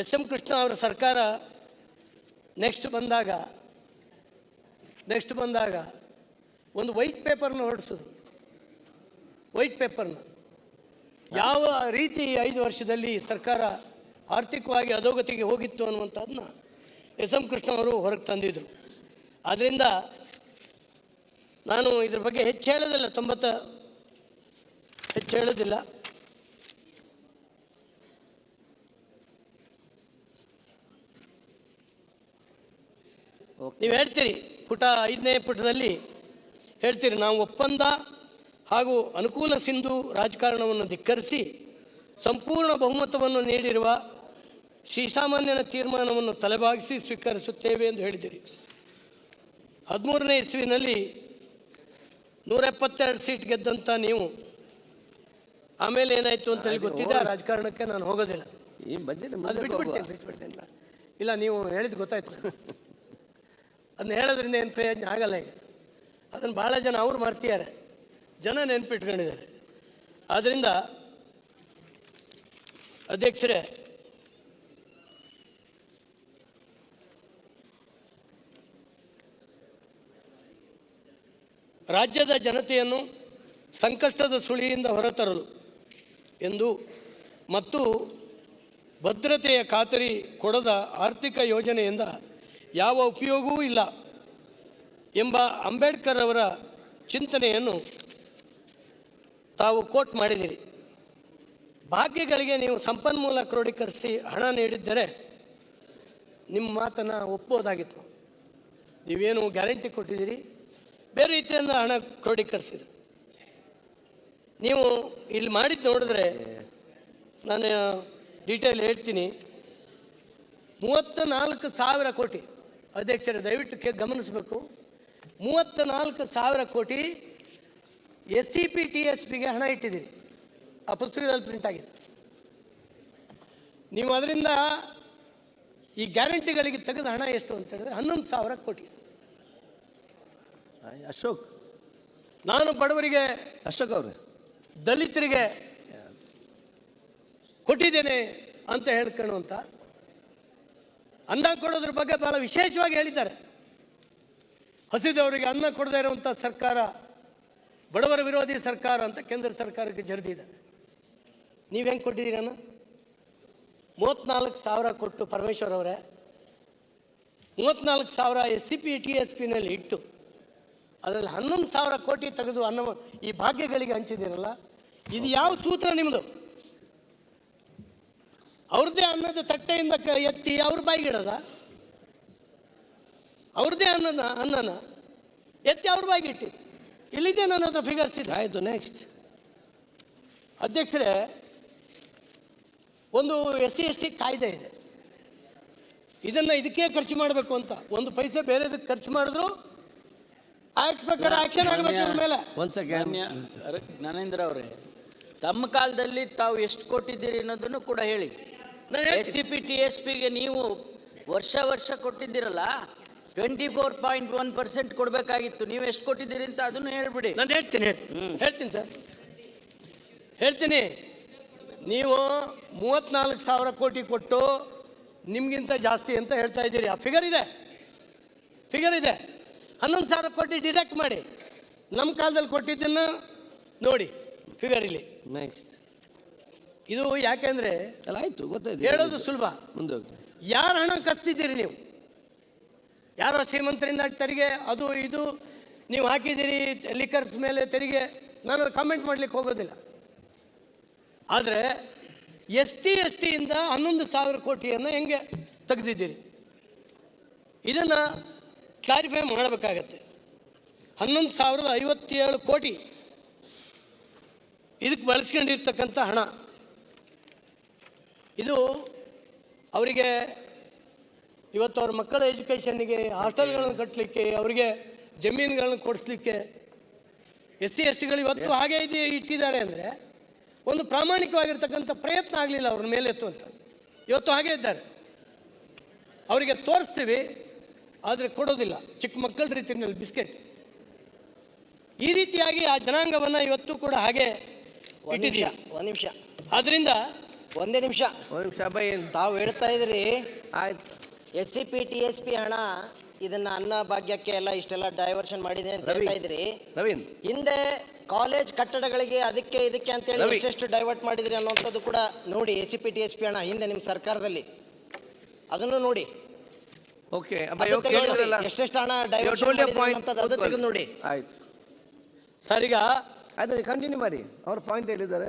Speaker 1: ಎಸ್ ಎಂ ಕೃಷ್ಣ ಅವರ ಸರ್ಕಾರ ನೆಕ್ಸ್ಟ್ ಬಂದಾಗ ಒಂದು ವೈಟ್ ಪೇಪರ್ನ ಹೊರಡಿಸಿದ್ರು. ವೈಟ್ ಪೇಪರ್ನ ಯಾವ ರೀತಿ 5 ವರ್ಷದಲ್ಲಿ ಸರ್ಕಾರ ಆರ್ಥಿಕವಾಗಿ ಅಧೋಗತಿಗೆ ಹೋಗಿತ್ತು ಅನ್ನುವಂಥದ್ದನ್ನ ಎಸ್ ಎಂ ಕೃಷ್ಣ ಅವರು ಹೊರಗೆ ತಂದಿದ್ದರು. ಆದ್ದರಿಂದ ನಾನು ಇದ್ರ ಬಗ್ಗೆ ಹೆಚ್ಚು ಹೇಳೋದಿಲ್ಲ, ಹೆಚ್ಚು ಹೇಳೋದಿಲ್ಲ. ನೀವು ಹೇಳ್ತೀರಿ ಪುಟ 5ನೇ ಪುಟದಲ್ಲಿ ಹೇಳ್ತೀರಿ, ನಾವು ಒಪ್ಪಂದ ಹಾಗೂ ಅನುಕೂಲ ಸಿಂಧು ರಾಜಕಾರಣವನ್ನು ಧಿಕ್ಕರಿಸಿ ಸಂಪೂರ್ಣ ಬಹುಮತವನ್ನು ನೀಡಿರುವ ಶ್ರೀಸಾಮಾನ್ಯನ ತೀರ್ಮಾನವನ್ನು ತಲೆಬಾಗಿಸಿ ಸ್ವೀಕರಿಸುತ್ತೇವೆ ಎಂದು ಹೇಳಿದಿರಿ. 13ನೇ ಇಸ್ವಿನಲ್ಲಿ 172 ಸೀಟ್ ಗೆದ್ದಂಥ ನೀವು ಆಮೇಲೆ ಏನಾಯಿತು ಅಂತೇಳಿ ಗೊತ್ತಿದೆ. ಆ ರಾಜಕಾರಣಕ್ಕೆ ನಾನು ಹೋಗೋದಿಲ್ಲ, ಬಿಟ್ಬಿಡ್ತೇನೆ. ಇಲ್ಲ, ನೀವು ಹೇಳಿದ್ದು ಗೊತ್ತಾಯ್ತು. ಅದನ್ನ ಹೇಳೋದ್ರಿಂದ ಏನು ಪ್ರಯೋಜನ ಆಗಲ್ಲ. ಈಗ ಅದನ್ನು ಭಾಳ ಜನ ಅವ್ರು ಮಾಡ್ತಿದ್ದಾರೆ, ಜನ ನೆನಪಿಟ್ಕೊಂಡಿದ್ದಾರೆ. ಆದ್ದರಿಂದ ಅಧ್ಯಕ್ಷರೇ, ರಾಜ್ಯದ ಜನತೆಯನ್ನು ಸಂಕಷ್ಟದ ಸುಳಿಯಿಂದ ಹೊರತರಲು ಎಂದು ಮತ್ತು ಭದ್ರತೆಯ ಖಾತರಿ ಕೊಡದ ಆರ್ಥಿಕ ಯೋಜನೆಯಿಂದ ಯಾವ ಉಪಯೋಗವೂ ಇಲ್ಲ ಎಂಬ ಅಂಬೇಡ್ಕರ್ ಅವರ ಚಿಂತನೆಯನ್ನು ತಾವು ಕೋಟ್ ಮಾಡಿದಿರಿ. ಭಾಗ್ಯಗಳಿಗೆ ನೀವು ಸಂಪನ್ಮೂಲ ಕ್ರೋಢೀಕರಿಸಿ ಹಣ ನೀಡಿದ್ದರೆ ನಿಮ್ಮ ಮಾತನ್ನು ಒಪ್ಪೋದಾಗಿತ್ತು. ನೀವೇನು ಗ್ಯಾರಂಟಿ ಕೊಟ್ಟಿದ್ದೀರಿ, ಬೇರೆ ರೀತಿಯಿಂದ ಹಣ ಕ್ರೋಢೀಕರಿಸಿದ್ರು. ನೀವು ಇಲ್ಲಿ ಮಾಡಿದ್ದು ನೋಡಿದ್ರೆ, ನಾನು ಡೀಟೇಲ್ ಹೇಳ್ತೀನಿ. 34,000 ಕೋಟಿ, ಅಧ್ಯಕ್ಷರೇ ದಯವಿಟ್ಟು ಗಮನಿಸಬೇಕು, 34,000 ಕೋಟಿ SCP TSPಗೆ ಹಣ ಇಟ್ಟಿದ್ದೀರಿ. ಆ ಪುಸ್ತಕದಲ್ಲಿ ಪ್ರಿಂಟ್ ಆಗಿದೆ. ನೀವು ಅದರಿಂದ ಈ ಗ್ಯಾರಂಟಿಗಳಿಗೆ ತೆಗೆದ ಹಣ ಎಷ್ಟು ಅಂತ ಹೇಳಿದ್ರೆ 11,000 ಕೋಟಿ.
Speaker 5: ಅಶೋಕ್,
Speaker 1: ನಾನು ಬಡವರಿಗೆ,
Speaker 5: ಅಶೋಕ್ ಅವರೇ,
Speaker 1: ದಲಿತರಿಗೆ ಕೊಟ್ಟಿದ್ದೇನೆ ಅಂತ ಹೇಳ್ಕೊಳ್ಳುವಂಥ ಅನ್ನ ಕೊಡೋದ್ರ ಬಗ್ಗೆ ಭಾಳ ವಿಶೇಷವಾಗಿ ಹೇಳಿದ್ದಾರೆ. ಹಸಿದವರಿಗೆ ಅನ್ನ ಕೊಡದೇ ಇರುವಂಥ ಸರ್ಕಾರ ಬಡವರ ವಿರೋಧಿ ಸರ್ಕಾರ ಅಂತ ಕೇಂದ್ರ ಸರ್ಕಾರಕ್ಕೆ ಜರಿದಿದೆ. ನೀವು ಹೆಂಗೆ ಕೊಟ್ಟಿದ್ದೀರಿ ಅನ್ನ? 34,000 ಕೊಟ್ಟು ಪರಮೇಶ್ವರ್ ಅವರೇ, 34,000 SCP TSPನಲ್ಲಿ ಇಟ್ಟು ಅದರಲ್ಲಿ 11,000 ಕೋಟಿ ತೆಗೆದು ಅನ್ನ ಈ ಭಾಗ್ಯಗಳಿಗೆ ಹಂಚಿದ್ದೀರಲ್ಲ, ಇದು ಯಾವ ಸೂತ್ರ ನಿಮ್ಮದು? ಅವ್ರದ್ದೇ ಅನ್ನದ ತಟ್ಟೆಯಿಂದ ಎತ್ತಿ ಅವ್ರ ಬಾಯಿಗಿಡದ, ಅವ್ರದ್ದೇ ಅನ್ನನ ಎತ್ತಿ ಅವ್ರ ಬಾಯಿಗಿಟ್ಟು ಇಲ್ಲಿದೆ. ನನ್ನ ಹತ್ರ ಫಿಗರ್ಸ್ ಇದೆ.
Speaker 5: ಆಯಿತು, ನೆಕ್ಸ್ಟ್.
Speaker 1: ಅಧ್ಯಕ್ಷರೇ, ಒಂದು SC ST ಕಾಯ್ದೆ ಇದೆ. ಇದನ್ನು ಇದಕ್ಕೆ ಖರ್ಚು ಮಾಡಬೇಕು ಅಂತ, ಒಂದು ಪೈಸೆ ಬೇರೆದಕ್ಕೆ ಖರ್ಚು ಮಾಡಿದ್ರು ಆಕ್ಟ್ ಪ್ರಕಾರ ಆಕ್ಷನ್ ಆಗಬೇಕು ಇವ್ರ ಮೇಲೆ.
Speaker 14: ಜ್ಞಾನೇಂದ್ರ ಅವರೇ, ತಮ್ಮ ಕಾಲದಲ್ಲಿ ತಾವು ಎಷ್ಟು ಕೊಟ್ಟಿದ್ದೀರಿ ಅನ್ನೋದನ್ನು ಕೂಡ ಹೇಳಿ. SCP TSPಗೆ ನೀವು ವರ್ಷ ಕೊಟ್ಟಿದ್ದೀರಲ್ಲ, 24.1% ಕೊಡಬೇಕಾಗಿತ್ತು. ನೀವು ಎಷ್ಟು ಕೊಟ್ಟಿದ್ದೀರಿ ಅಂತ ಅದನ್ನು ಹೇಳ್ಬಿಡಿ.
Speaker 1: ನಾನು ಹೇಳ್ತೀನಿ ಸರ್, ಹೇಳ್ತೀನಿ. ನೀವು 34,000 ಕೋಟಿ ಕೊಟ್ಟು ನಿಮಗಿಂತ ಜಾಸ್ತಿ ಅಂತ ಹೇಳ್ತಾ ಇದ್ದೀರಿ. ಆ ಫಿಗರ್ ಇದೆ. 11,000 ಕೋಟಿ ಡಿಡಕ್ಟ್ ಮಾಡಿ ನಮ್ಮ ಕಾಲದಲ್ಲಿ ಕೊಟ್ಟಿದ್ದನ್ನು ನೋಡಿ, ಫಿಗರ್ ಇಲ್ಲಿ.
Speaker 5: ನೆಕ್ಸ್ಟ್.
Speaker 1: ಇದು ಯಾಕೆಂದರೆ
Speaker 5: ಅಲ್ಲ, ಆಯಿತು, ಗೊತ್ತಾಯ್ತು,
Speaker 1: ಹೇಳೋದು ಸುಲಭ.
Speaker 5: ಮುಂದೆ
Speaker 1: ಯಾರ ಹಣ ಕಸ್ತಿದ್ದೀರಿ ನೀವು? ಯಾರೋ ಶ್ರೀಮಂತರಿಂದ ತೆರಿಗೆ, ಅದು ಇದು ನೀವು ಹಾಕಿದ್ದೀರಿ, ಲಿಕರ್ಸ್ ಮೇಲೆ ತೆರಿಗೆ. ನಾನು ಕಾಮೆಂಟ್ ಮಾಡಲಿಕ್ಕೆ ಹೋಗೋದಿಲ್ಲ. ಆದರೆ ST STಯಿಂದ 11,000 ಕೋಟಿಯನ್ನು ಹೆಂಗೆ ತೆಗೆದಿದ್ದೀರಿ? ಇದನ್ನು ಕ್ಲಾರಿಫೈ ಮಾಡಬೇಕಾಗತ್ತೆ. 11,057 ಕೋಟಿ ಇದಕ್ಕೆ ಬಳಸ್ಕೊಂಡಿರ್ತಕ್ಕಂಥ ಹಣ. ಇದು ಅವರಿಗೆ ಇವತ್ತು ಅವ್ರ ಮಕ್ಕಳ ಎಜುಕೇಷನ್ನಿಗೆ, ಹಾಸ್ಟೆಲ್ಗಳನ್ನು ಕಟ್ಟಲಿಕ್ಕೆ, ಅವರಿಗೆ ಜಮೀನುಗಳನ್ನು ಕೊಡಿಸ್ಲಿಕ್ಕೆ SC STಗಳು ಇವತ್ತು ಹಾಗೆ ಇಟ್ಟಿದ್ದಾರೆ ಅಂದರೆ ಒಂದು ಪ್ರಾಮಾಣಿಕವಾಗಿರ್ತಕ್ಕಂಥ ಪ್ರಯತ್ನ ಆಗಲಿಲ್ಲ ಅವ್ರ ಮೇಲೆ ಎತ್ತುವಂಥ. ಇವತ್ತು ಹಾಗೆ ಇದ್ದಾರೆ. ಅವರಿಗೆ ತೋರಿಸ್ತೀವಿ, ಆದರೆ ಕೊಡೋದಿಲ್ಲ. ಚಿಕ್ಕ ಮಕ್ಕಳ ರೀತಿಯಲ್ಲಿ ಬಿಸ್ಕೆಟ್. ಈ ರೀತಿಯಾಗಿ ಆ ಜನಾಂಗವನ್ನು ಇವತ್ತು ಕೂಡ ಹಾಗೆ ಇಟ್ಟಿದ್ದೀವಿ.
Speaker 5: ಒಂದು ನಿಮಿಷ
Speaker 1: ಆದ್ರಿಂದ
Speaker 5: ಒಂದೇ ನಿಮಿಷ ತಾವು ಹೇಳ್ತಾ ಇದ್ರಿ
Speaker 3: ಆಯ್ತು.
Speaker 5: SCP-TSP ಹಣ ಇದನ್ನ ಅನ್ನ ಭಾಗ್ಯಕ್ಕೆ ಎಲ್ಲ ಇಷ್ಟೆಲ್ಲ ಡೈವರ್ಷನ್ ಮಾಡಿದೆ ಅಂತ ಹೇಳ್ತಾ ಇದ್ರಿ.
Speaker 3: ನವೀನ್,
Speaker 5: ಹಿಂದೆ ಕಾಲೇಜ್ ಕಟ್ಟಡಗಳಿಗೆ ಅದಕ್ಕೆ ಇದಕ್ಕೆ ಅಂತೇಳಿ ಎಷ್ಟೆಷ್ಟು ಡೈವರ್ಟ್ ಮಾಡಿದ್ರಿ ಅನ್ನೋಂಥದ್ದು ಕೂಡ ನೋಡಿ. SCP-TSP ಹಣ ಹಿಂದೆ ನಿಮ್ಮ ಸರ್ಕಾರದಲ್ಲಿ ಅದನ್ನು ನೋಡಿ.
Speaker 3: ಓಕೆ,
Speaker 5: ಎಷ್ಟೆಷ್ಟು ಹಣ ಡೈವರ್ಟ್ ಅದು ತೆಗೆದು ನೋಡಿ.
Speaker 3: ಆಯ್ತು
Speaker 1: ಸರ್, ಈಗ
Speaker 3: ಆಯ್ತು, ಕಂಟಿನ್ಯೂ ಮಾಡಿ. ಅವ್ರ ಪಾಯಿಂಟ್ ಹೇಳಿದ್ದಾರೆ.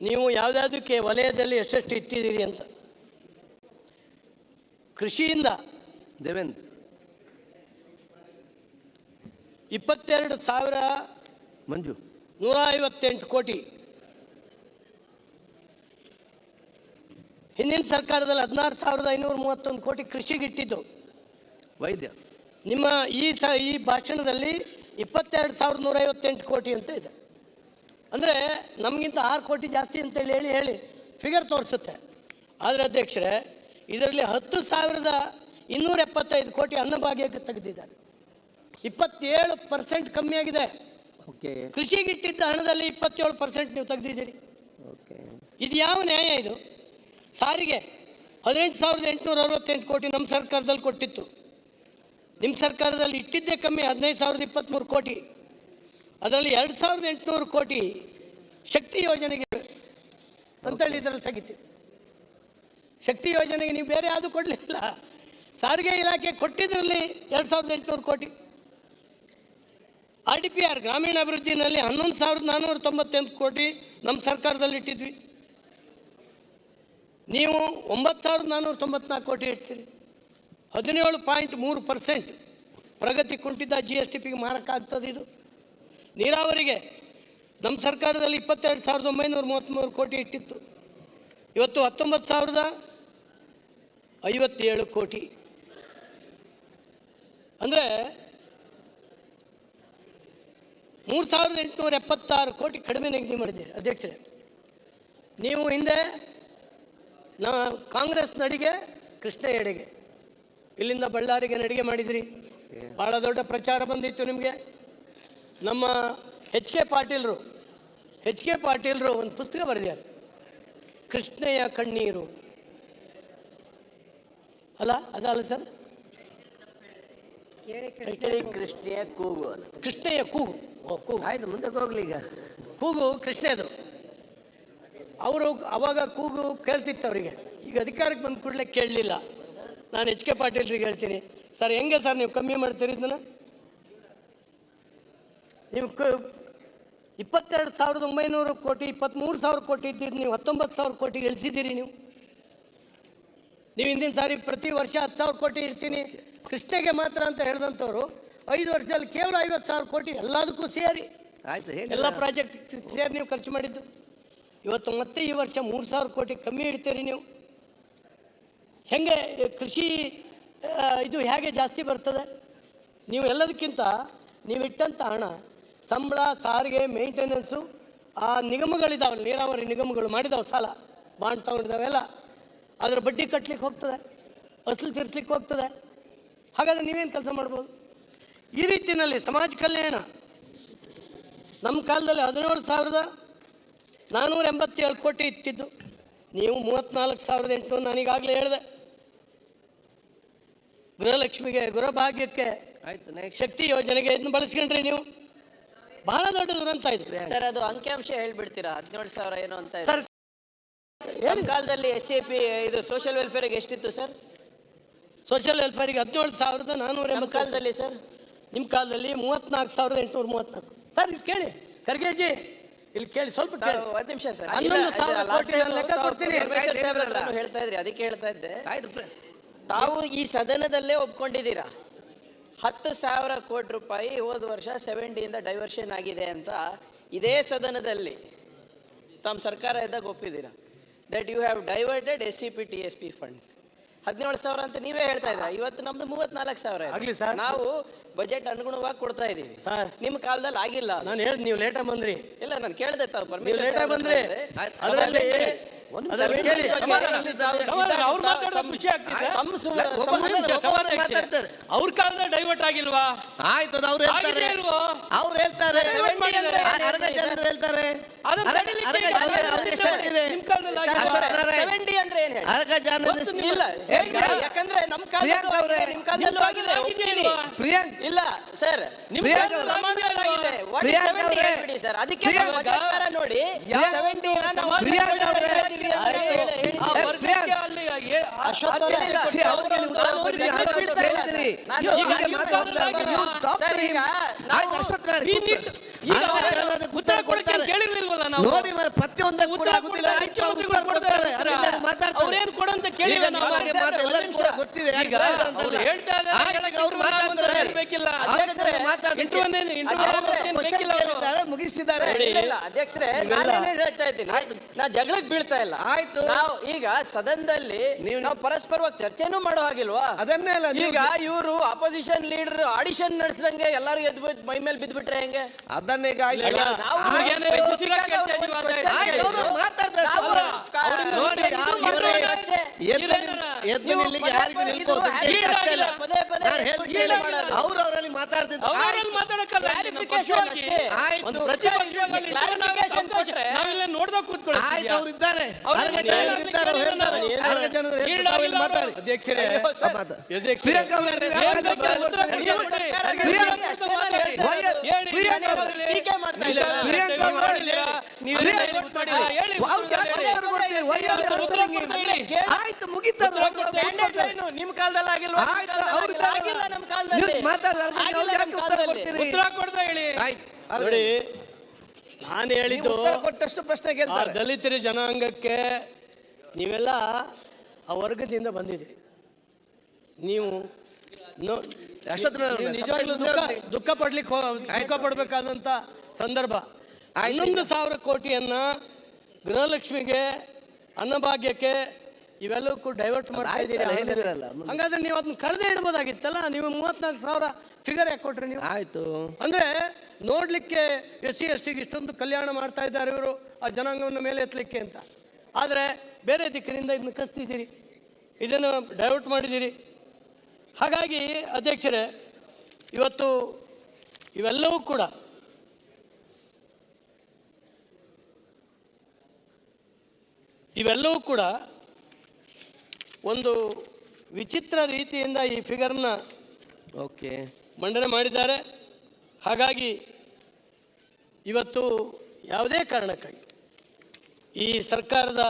Speaker 1: ನೀವು ಯಾವುದಾದಕ್ಕೆ ವಲಯದಲ್ಲಿ ಎಷ್ಟೆಷ್ಟು ಇಟ್ಟಿದ್ದೀರಿ ಅಂತ. ಕೃಷಿಯಿಂದ
Speaker 3: ದೇವೇಂದ್ರ
Speaker 1: 22,000
Speaker 3: ಮಂಜು
Speaker 1: 158 ಕೋಟಿ. ಹಿಂದಿನ ಸರ್ಕಾರದಲ್ಲಿ 16,531 ಕೋಟಿ ಕೃಷಿಗೆ ಇಟ್ಟಿದ್ದು.
Speaker 3: ವೈದ್ಯ
Speaker 1: ನಿಮ್ಮ ಈ ಭಾಷಣದಲ್ಲಿ 22,158 ಕೋಟಿ ಅಂತ ಇದೆ. ಅಂದರೆ ನಮಗಿಂತ 6 ಕೋಟಿ ಜಾಸ್ತಿ ಅಂತೇಳಿ ಹೇಳಿ ಫಿಗರ್ ತೋರಿಸುತ್ತೆ. ಆದರೆ ಅಧ್ಯಕ್ಷರೇ, ಇದರಲ್ಲಿ 10,275 ಕೋಟಿ ಅನ್ನಭಾಗ್ಯಕ್ಕೆ ತೆಗೆದಿದ್ದಾರೆ. 27% ಕಮ್ಮಿ ಆಗಿದೆ.
Speaker 3: ಓಕೆ,
Speaker 1: ಕೃಷಿಗೆ ಇಟ್ಟಿದ್ದ ಹಣದಲ್ಲಿ 27% ನೀವು ತೆಗೆದಿದ್ದೀರಿ.
Speaker 3: ಓಕೆ,
Speaker 1: ಇದು ಯಾವ ನ್ಯಾಯ ಇದು? ಸಾರಿಗೆ 18,868 ಕೋಟಿ ನಮ್ಮ ಸರ್ಕಾರದಲ್ಲಿ ಕೊಟ್ಟಿತ್ತು. ನಿಮ್ಮ ಸರ್ಕಾರದಲ್ಲಿ ಇಟ್ಟಿದ್ದೇ ಕಮ್ಮಿ 15,023 ಕೋಟಿ. ಅದರಲ್ಲಿ 2,800 ಕೋಟಿ ಶಕ್ತಿ ಯೋಜನೆಗೆ ಅಂತೇಳಿ ಇದರಲ್ಲಿ ತೆಗಿತೀವಿ. ಶಕ್ತಿ ಯೋಜನೆಗೆ ನೀವು ಬೇರೆ ಯಾವುದು ಕೊಡಲಿಲ್ಲ. ಸಾರಿಗೆ ಇಲಾಖೆ ಕೊಟ್ಟಿದ್ರಲ್ಲಿ 2,800 ಕೋಟಿ. RDPR ಗ್ರಾಮೀಣ ಅಭಿವೃದ್ಧಿನಲ್ಲಿ 11,498 ಕೋಟಿ ನಮ್ಮ ಸರ್ಕಾರದಲ್ಲಿ ಇಟ್ಟಿದ್ವಿ. ನೀವು 9,494 ಕೋಟಿ ಇಡ್ತೀರಿ. 17.3% ಪ್ರಗತಿ ಕುಂಠಿತ GSTPಗೆ ಮಾರಕ ಆಗ್ತದೆ ಇದು. ನೀರಾವರಿಗೆ ನಮ್ಮ ಸರ್ಕಾರದಲ್ಲಿ 22,933 ಕೋಟಿ ಇಟ್ಟಿತ್ತು. ಇವತ್ತು 19,057 ಕೋಟಿ. ಅಂದರೆ 3,876 ಕೋಟಿ ಕಡಿಮೆ ನಿಗದಿ ಮಾಡಿದ್ದೀರಿ ಅಧ್ಯಕ್ಷರೇ. ನೀವು ಹಿಂದೆ ಕಾಂಗ್ರೆಸ್ ನಡಿಗೆ ಕೃಷ್ಣ ಎಡೆಗೆ ಇಲ್ಲಿಂದ ಬಳ್ಳಾರಿಗೆ ನಡಿಗೆ ಮಾಡಿದ್ರಿ. ಭಾಳ ದೊಡ್ಡ ಪ್ರಚಾರ ಬಂದಿತ್ತು ನಿಮಗೆ. ನಮ್ಮ ಎಚ್ ಕೆ ಪಾಟೀಲರು ಒಂದು ಪುಸ್ತಕ ಬರೆದಿದ್ದಾರೆ, ಕೃಷ್ಣಯ್ಯ ಕಣ್ಣೀರು. ಅಲ್ಲ, ಅದಲ್ಲ ಸರ್,
Speaker 5: ಕೃಷ್ಣಯ್ಯ ಕೂಗು.
Speaker 1: ಕೃಷ್ಣಯ್ಯ ಕೂಗು.
Speaker 5: ಆಯ್ತು, ಮುಂದಕ್ಕೆ ಹೋಗ್ಲಿ. ಈಗ
Speaker 1: ಕೂಗು ಕೃಷ್ಣದು. ಅವರು ಅವಾಗ ಕೂಗು ಕೇಳ್ತಿತ್ತು ಅವರಿಗೆ. ಈಗ ಅಧಿಕಾರಕ್ಕೆ ಬಂದ ಕೂಡಲೇ ಕೇಳಲಿಲ್ಲ. ನಾನು ಎಚ್ ಕೆ ಪಾಟೀಲ್ರಿಗೆ ಹೇಳ್ತೀನಿ, ಸರ್ ಹೆಂಗೆ ಸರ್ ನೀವು ಕಮ್ಮಿ ಮಾಡ್ತೀರಿ ಇದನ್ನು? ನೀವು 22,900 ಕೋಟಿ 23,000 ಕೋಟಿ ಇದ್ದಿದ್ದು ನೀವು 19,000 ಕೋಟಿಗೆ ಇಳಿಸಿದ್ದೀರಿ. ನೀವು ಹಿಂದಿನ ಸಾರಿ ಪ್ರತಿ ವರ್ಷ 10,000 ಕೋಟಿ ಇರ್ತೀನಿ ಕೃಷ್ಣಗೆ ಮಾತ್ರ ಅಂತ ಹೇಳಿದಂಥವ್ರು 5 ವರ್ಷದಲ್ಲಿ ಕೇವಲ 50,000 ಕೋಟಿ ಎಲ್ಲದಕ್ಕೂ ಸೇರಿ ಎಲ್ಲ ಪ್ರಾಜೆಕ್ಟ್ ಸೇರಿ ನೀವು ಖರ್ಚು ಮಾಡಿದ್ದು. ಇವತ್ತು ಮತ್ತೆ ಈ ವರ್ಷ 3,000 ಕೋಟಿ ಕಮ್ಮಿ ಇಡ್ತೀರಿ ನೀವು. ಹೆಂಗೆ ಕೃಷಿ ಇದು ಹೇಗೆ ಜಾಸ್ತಿ ಬರ್ತದೆ? ನೀವು ಎಲ್ಲದಕ್ಕಿಂತ ನೀವು ಇಟ್ಟಂಥ ಹಣ ಸಂಬಳ, ಸಾರಿಗೆ, ಮೇಂಟೆನೆನ್ಸು, ಆ ನಿಗಮಗಳಿದ್ದಾವೆ, ನೀರಾವರಿ ನಿಗಮಗಳು ಮಾಡಿದಾವೆ, ಸಾಲ ಬಾಂಡ್ ತಗೊಂಡಿದ್ದಾವೆಲ್ಲ, ಅದರ ಬಡ್ಡಿ ಕಟ್ಟಲಿಕ್ಕೆ ಹೋಗ್ತದೆ, ಅಸಲು ತೀರಿಸ್ಲಿಕ್ಕೆ ಹೋಗ್ತದೆ. ಹಾಗಾದರೆ ನೀವೇನು ಕೆಲಸ ಮಾಡ್ಬೋದು? ಈ ರೀತಿಯಲ್ಲಿ ಸಮಾಜ ಕಲ್ಯಾಣ ನಮ್ಮ ಕಾಲದಲ್ಲಿ 17,487 ಕೋಟಿ ಇಟ್ಟಿದ್ದು. ನೀವು 34,800 ನಾನೀಗಾಗಲೇ ಹೇಳಿದೆ. ಗೃಹಲಕ್ಷ್ಮಿಗೆ, ಗೃಹಭಾಗ್ಯಕ್ಕೆ, ಶಕ್ತಿ ಯೋಜನೆಗೆ ಇದನ್ನು ಬಳಸ್ಕೊಂಡ್ರಿ ನೀವು. ಬಹಳ ದೊಡ್ಡ ದುರಂತ ಇದು
Speaker 14: ಸರ್. ಅದು ಅಂಕಿಅಂಶ ಹೇಳ್ಬಿಡ್ತೀರಾ? 17,000 ಏನು ಅಂತ ಇದೆ. ನಮ್ಮ ಕಾಲದಲ್ಲಿ SAP ಇದು ಸೋಷಿಯಲ್ ವೆಲ್ಫೇರ್ಗೆ ಎಷ್ಟಿತ್ತು ಸರ್?
Speaker 1: ಸೋಷಿಯಲ್ ವೆಲ್ಫೇರಿಗೆ 17,480
Speaker 14: ಕಾಲದಲ್ಲಿ ಸರ್.
Speaker 1: ನಿಮ್ಮ ಕಾಲದಲ್ಲಿ 34,834. ಸರ್ ಇಲ್ಲಿ ಕೇಳಿ, ಖರ್ಗೆಜಿ ಇಲ್ಲಿ ಕೇಳಿ, ಸ್ವಲ್ಪ ಕೇಳಿ.
Speaker 14: ಒಂದು ನಿಮಿಷ ಸರ್.
Speaker 1: 11,000 ಕೋಟಿ ಲೆಕ್ಕ ಕೊಡ್ತೀನಿ.
Speaker 14: ಹೇಳ್ತಾ ಇದ್ರಿ, ಅದಕ್ಕೆ ಹೇಳ್ತಾ ಇದ್ದೆ. ತಾವು ಈ ಸದನದಲ್ಲೇ ಒಪ್ಕೊಂಡಿದ್ದೀರಾ 10,000 ಕೋಟಿ ರೂಪಾಯಿ ಹೋದ ವರ್ಷ 70ಇಂದ ಡೈವರ್ಷನ್ ಆಗಿದೆ ಅಂತ ಇದೇ ಸದನದಲ್ಲಿ ತಮ್ಮ ಸರ್ಕಾರ ಇದ್ದಾಗ ಒಪ್ಪಿದ್ದೀರಾ. That you have diverted SCP-TSP funds. 17,000 ಅಂತ ನೀವೇ ಹೇಳ್ತಾ ಇದ್ದೀರಾ. ಇವತ್ತು ನಮ್ದು 34,000. ನಾವು ಬಜೆಟ್ ಅನುಗುಣವಾಗಿ ಕೊಡ್ತಾ ಇದ್ದೀವಿ ಸರ್. ನಿಮ್ಮ ಕಾಲದಲ್ಲಿ ಆಗಿಲ್ಲ.
Speaker 1: ನಾನು ಹೇಳಿ ನೀವು ಲೇಟಾಗಿ ಬಂದ್ರಿ.
Speaker 14: ಇಲ್ಲ, ನಾನು ಕೇಳಿದೆ ತಾವು ಪರ್ಮಿಷನ್
Speaker 1: ಬಂದ್ರಿ. ಅದರಲ್ಲಿ ಅದನ್ನ ಕೇಳಿ.
Speaker 4: ಅವ್ರು ಮಾತಾಡೋ ಖುಷಿ ಆಗ್ತಿದೆ. ಅವ್ರ ಕಾಲದಲ್ಲಿ ಡೈವರ್ಟ್ ಆಗಿಲ್ವಾ?
Speaker 5: ಆಯ್ತು, ಅವ್ರು ಹೇಳ್ತಾರೆ, ಅವ್ರು ಹೇಳ್ತಾರೆ, ಅರ್ಗ ಜನರು ಹೇಳ್ತಾರೆ. ಅರ್ಗ ಜನ
Speaker 14: ಯಾಕಂದ್ರೆ ನಮ್ ಕಾಲದಲ್ಲಿ ನಿಮ್ ಕಾಲದಲ್ಲೂ ಆಗಿದೆ.
Speaker 5: ಪ್ರಿಯಾಂಕ್
Speaker 14: ಇಲ್ಲ ಸರ್, ನಿಮ್ ಕಾಲದಲ್ಲಿ ಸರ್, ಅದಕ್ಕೆ ನೋಡಿ 70
Speaker 5: ನೋಡಿ ಪ್ರತಿಯೊಂದು
Speaker 4: ಅವ್ರೇನ್ ಕೊಡಂತ ಕೇಳಿಲ್ಲ.
Speaker 5: ಗೊತ್ತಿದೆ, ಮುಗಿಸಿದ್ದಾರೆ.
Speaker 14: ಅಧ್ಯಕ್ಷರೇ, ಹೇಳ್ತಾ ಇದ್ದೀನಿ, ನಾ ಜಗಳಕ್ಕೆ ಬೀಳ್ತಾ ಇಲ್ಲ. ಆಯ್ತು, ನಾವು ಈಗ ಸದನದಲ್ಲಿ ನಾವು ಪರಸ್ಪರವಾಗಿ ಚರ್ಚೆನೂ ಮಾಡೋ ಹಾಗಿಲ್ವಾ?
Speaker 5: ಅದನ್ನೇ
Speaker 14: ಈಗ ಇವರು ಅಪೋಸಿಷನ್ ಲೀಡರ್ ಆಡಿಷನ್ ನಡೆಸಂಗೆ ಎಲ್ಲಾರು ಎದ್ದು ಮೈ ಮೇಲೆ ಬಿದ್ಬಿಟ್ರೆ ಹೆಂಗೆ?
Speaker 5: ಅದನ್ನೇ ಅವ್ರವರಲ್ಲಿ
Speaker 4: ನೋಡ್ದಾಗ ಕೂತ್ಕೊಳ್ಳಿ.
Speaker 5: ಅವ್ರಿದ್ದಾರೆ.
Speaker 1: ಅಧ್ಯಕ್ಷರೇ,
Speaker 5: ಆಯ್ತು, ಮುಗಿತಾರೆ.
Speaker 14: ನಿಮ್ ಕಾಲದಲ್ಲಿ ಆಗಿಲ್ವಾ? ನಮ್ ಕಾಲದಲ್ಲಿ
Speaker 4: ಉತ್ತರ ಕೊಡ್ತಾ ಹೇಳಿ.
Speaker 1: ನೋಡಿ, ನಾನು ಹೇಳಿದ್ದು
Speaker 5: ಕೊಟ್ಟಷ್ಟು ಪ್ರಶ್ನೆಗೆ
Speaker 1: ದಲಿತರ ಜನಾಂಗಕ್ಕೆ ನೀವೆಲ್ಲ ಆ ವರ್ಗದಿಂದ ಬಂದಿದ್ದೀರಿ. ನೀವು ನಿಜವಾಗ್ಲೂ ದುಃಖ ಪಡ್ಬೇಕಾದಂತ ಸಂದರ್ಭ. 11,000 ಕೋಟಿಯನ್ನ ಗೃಹಲಕ್ಷ್ಮಿಗೆ, ಅನ್ನಭಾಗ್ಯಕ್ಕೆ ಇವೆಲ್ಲಕ್ಕೂ ಡೈವರ್ಟ್ ಮಾಡ್ತಾ ಇದ್ದೀರಿ. ಹಂಗಾದ್ರೆ ನೀವು ಅದನ್ನ ಕಳೆದೇ ಇಡ್ಬೋದಾಗಿತ್ತಲ್ಲ. ನೀವು 34,000 ಫಿಗರ್ ಯಾಕೆ ಕೊಟ್ರಿ ನೀವು?
Speaker 5: ಆಯ್ತು,
Speaker 1: ಅಂದ್ರೆ ನೋಡ್ಲಿಕ್ಕೆ SC ST ಗೆ ಇಷ್ಟೊಂದು ಕಲ್ಯಾಣ ಮಾಡ್ತಾ ಇದ್ದಾರೆ ಇವರು, ಆ ಜನಾಂಗವನ್ನು ಮೇಲೆ ಎತ್ತಲಿಕ್ಕೆ ಅಂತ. ಆದರೆ ಬೇರೆ ದಿಕ್ಕಿನಿಂದ ಇದನ್ನು ಕಸ್ತಿದ್ದೀರಿ, ಇದನ್ನು ಡೈವರ್ಟ್ ಮಾಡಿದ್ದೀರಿ. ಹಾಗಾಗಿ ಅಧ್ಯಕ್ಷರೇ, ಇವತ್ತು ಇವೆಲ್ಲವೂ ಕೂಡ ಒಂದು ವಿಚಿತ್ರ ರೀತಿಯಿಂದ ಈ ಫಿಗರ್ನ ಮಂಡನೆ ಮಾಡಿದ್ದಾರೆ. ಹಾಗಾಗಿ ಇವತ್ತು ಯಾವುದೇ ಕಾರಣಕ್ಕಾಗಿ ಈ ಸರ್ಕಾರದ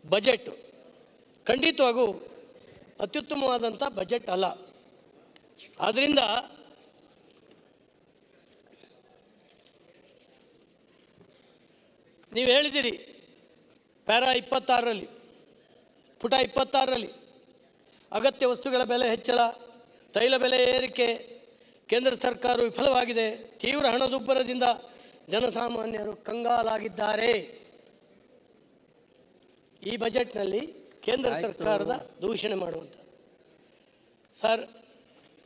Speaker 1: ಬಜೆಟ್ ಖಂಡಿತವಾಗೂ ಅತ್ಯುತ್ತಮವಾದಂಥ ಬಜೆಟ್ ಅಲ್ಲ. ಆದ್ದರಿಂದ ನೀವು ಹೇಳಿದಿರಿ ಪ್ಯಾರಾ 26ರಲ್ಲಿ, ಪುಟ 26ರಲ್ಲಿ ಅಗತ್ಯ ವಸ್ತುಗಳ ಬೆಲೆ ಹೆಚ್ಚಳ, ತೈಲ ಬೆಲೆ ಏರಿಕೆ, ಕೇಂದ್ರ ಸರ್ಕಾರ ವಿಫಲವಾಗಿದೆ, ತೀವ್ರ ಹಣದುಬ್ಬರದಿಂದ ಜನಸಾಮಾನ್ಯರು ಕಂಗಾಲಾಗಿದ್ದಾರೆ. ಈ ಬಜೆಟ್ನಲ್ಲಿ ಕೇಂದ್ರ ಸರ್ಕಾರದ ದೂಷಣೆ ಮಾಡುವಂಥ ಸರ್,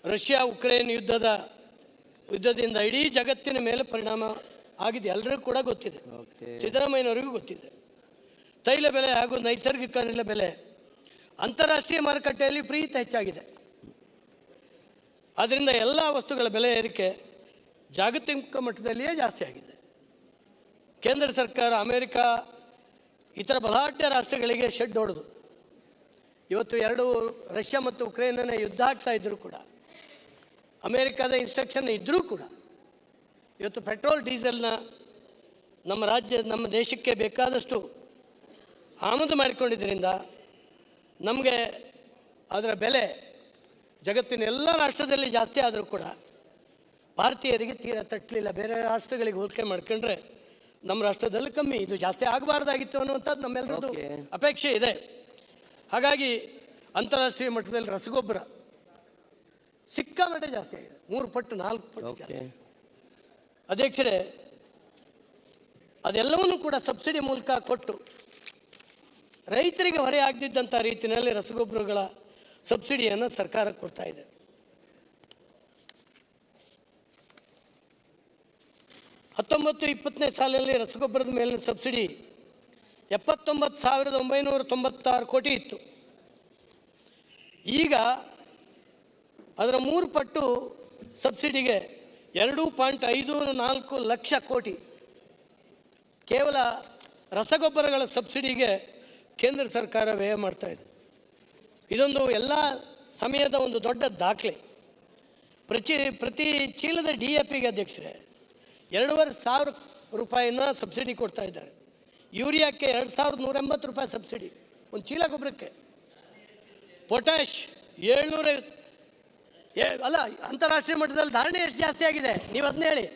Speaker 1: ರಷ್ಯಾ ಉಕ್ರೇನ್ ಯುದ್ಧದಿಂದ ಇಡೀ ಜಗತ್ತಿನ ಮೇಲೆ ಪರಿಣಾಮ ಆಗಿದೆ, ಎಲ್ಲರಿಗೂ ಕೂಡ ಗೊತ್ತಿದೆ, ಸಿದ್ದರಾಮಯ್ಯನವರಿಗೂ ಗೊತ್ತಿದೆ. ತೈಲ ಬೆಲೆ ಹಾಗೂ ನೈಸರ್ಗಿಕ ಅನಿಲ ಬೆಲೆ ಅಂತಾರಾಷ್ಟ್ರೀಯ ಮಾರುಕಟ್ಟೆಯಲ್ಲಿ ವಿಪರೀತ ಹೆಚ್ಚಾಗಿದೆ. ಆದ್ದರಿಂದ ಎಲ್ಲ ವಸ್ತುಗಳ ಬೆಲೆ ಏರಿಕೆ ಜಾಗತಿಕ ಮಟ್ಟದಲ್ಲಿಯೇ ಜಾಸ್ತಿ ಆಗಿದೆ. ಕೇಂದ್ರ ಸರ್ಕಾರ ಅಮೆರಿಕ ಇತರ ಬಲಾಢ್ಯ ರಾಷ್ಟ್ರಗಳಿಗೆ ಶೆಡ್ ಹೊಡೆದು ಇವತ್ತು ರಷ್ಯಾ ಮತ್ತು ಉಕ್ರೇನ್ನ ಯುದ್ಧ ಆಗ್ತಾ ಇದ್ದರೂ ಕೂಡ, ಅಮೆರಿಕದ ಇನ್ಸ್ಟ್ರಕ್ಷನ್ ಇದ್ದರೂ ಕೂಡ ಇವತ್ತು ಪೆಟ್ರೋಲ್ ಡೀಸೆಲ್ನ ನಮ್ಮ ದೇಶಕ್ಕೆ ಬೇಕಾದಷ್ಟು ಆಮದು ಮಾಡಿಕೊಂಡಿದ್ದರಿಂದ ನಮಗೆ ಅದರ ಬೆಲೆ ಜಗತ್ತಿನ ಎಲ್ಲ ರಾಷ್ಟ್ರದಲ್ಲಿ ಜಾಸ್ತಿ ಆದರೂ ಕೂಡ ಭಾರತೀಯರಿಗೆ ತೀರಾ ತಟ್ಟಲಿಲ್ಲ. ಬೇರೆ ರಾಷ್ಟ್ರಗಳಿಗೆ ಹೋಲಿಕೆ ಮಾಡ್ಕೊಂಡ್ರೆ ನಮ್ಮ ರಾಷ್ಟ್ರದಲ್ಲಿ ಕಮ್ಮಿ, ಇದು ಜಾಸ್ತಿ ಆಗಬಾರ್ದಾಗಿತ್ತು ಅನ್ನುವಂಥದ್ದು ನಮ್ಮೆಲ್ಲರದ್ದು ಅಪೇಕ್ಷೆ ಇದೆ. ಹಾಗಾಗಿ ಅಂತಾರಾಷ್ಟ್ರೀಯ ಮಟ್ಟದಲ್ಲಿ ರಸಗೊಬ್ಬರ ಸಿಕ್ಕಾಪಟ್ಟೆ ಜಾಸ್ತಿ ಆಗಿದೆ, 3 ಪಟ್ಟು 4 ಪಟ್ಟು ಜಾಸ್ತಿ. ಅಧ್ಯಕ್ಷರೇ, ಅದೆಲ್ಲವನ್ನೂ ಕೂಡ ಸಬ್ಸಿಡಿ ಮೂಲಕ ಕೊಟ್ಟು ರೈತರಿಗೆ ಹೊರೆ ಆಗದಿದ್ದಂಥ ರೀತಿಯಲ್ಲಿ ರಸಗೊಬ್ಬರಗಳ ಸಬ್ಸಿಡಿಯನ್ನು ಸರ್ಕಾರ ಕೊಡ್ತಾ ಇದೆ. 19-20ನೇ ಸಾಲಿನಲ್ಲಿ ರಸಗೊಬ್ಬರದ ಮೇಲಿನ ಸಬ್ಸಿಡಿ 79,996 ಕೋಟಿ ಇತ್ತು. ಈಗ ಅದರ 3 ಪಟ್ಟು ಸಬ್ಸಿಡಿಗೆ 2.54 ಲಕ್ಷ ಕೋಟಿ ಕೇವಲ ರಸಗೊಬ್ಬರಗಳ ಸಬ್ಸಿಡಿಗೆ ಕೇಂದ್ರ ಸರ್ಕಾರ ವ್ಯಯ ಮಾಡ್ತಾ ಇದೆ. ಇದೊಂದು ಎಲ್ಲ ಸಮಯದ ಒಂದು ದೊಡ್ಡ ದಾಖಲೆ. ಪ್ರತಿ ಚೀಲದ DAPಗೆ ಅಧ್ಯಕ್ಷರೇ 2,500 ರೂಪಾಯಿನ ಸಬ್ಸಿಡಿ ಕೊಡ್ತಾ ಇದ್ದಾರೆ. ಯೂರಿಯಾಕ್ಕೆ 2,180 ರೂಪಾಯಿ ಸಬ್ಸಿಡಿ ಒಂದು ಚೀಲ ಗೊಬ್ಬರಕ್ಕೆ. ಪೊಟ್ಯಾಶ್ 700 ಅಲ್ಲ, ಅಂತಾರಾಷ್ಟ್ರೀಯ ಮಟ್ಟದಲ್ಲಿ ಧಾರಣೆ ಎಷ್ಟು ಜಾಸ್ತಿ ಆಗಿದೆ ನೀವು ಅದನ್ನ ಹೇಳಿ.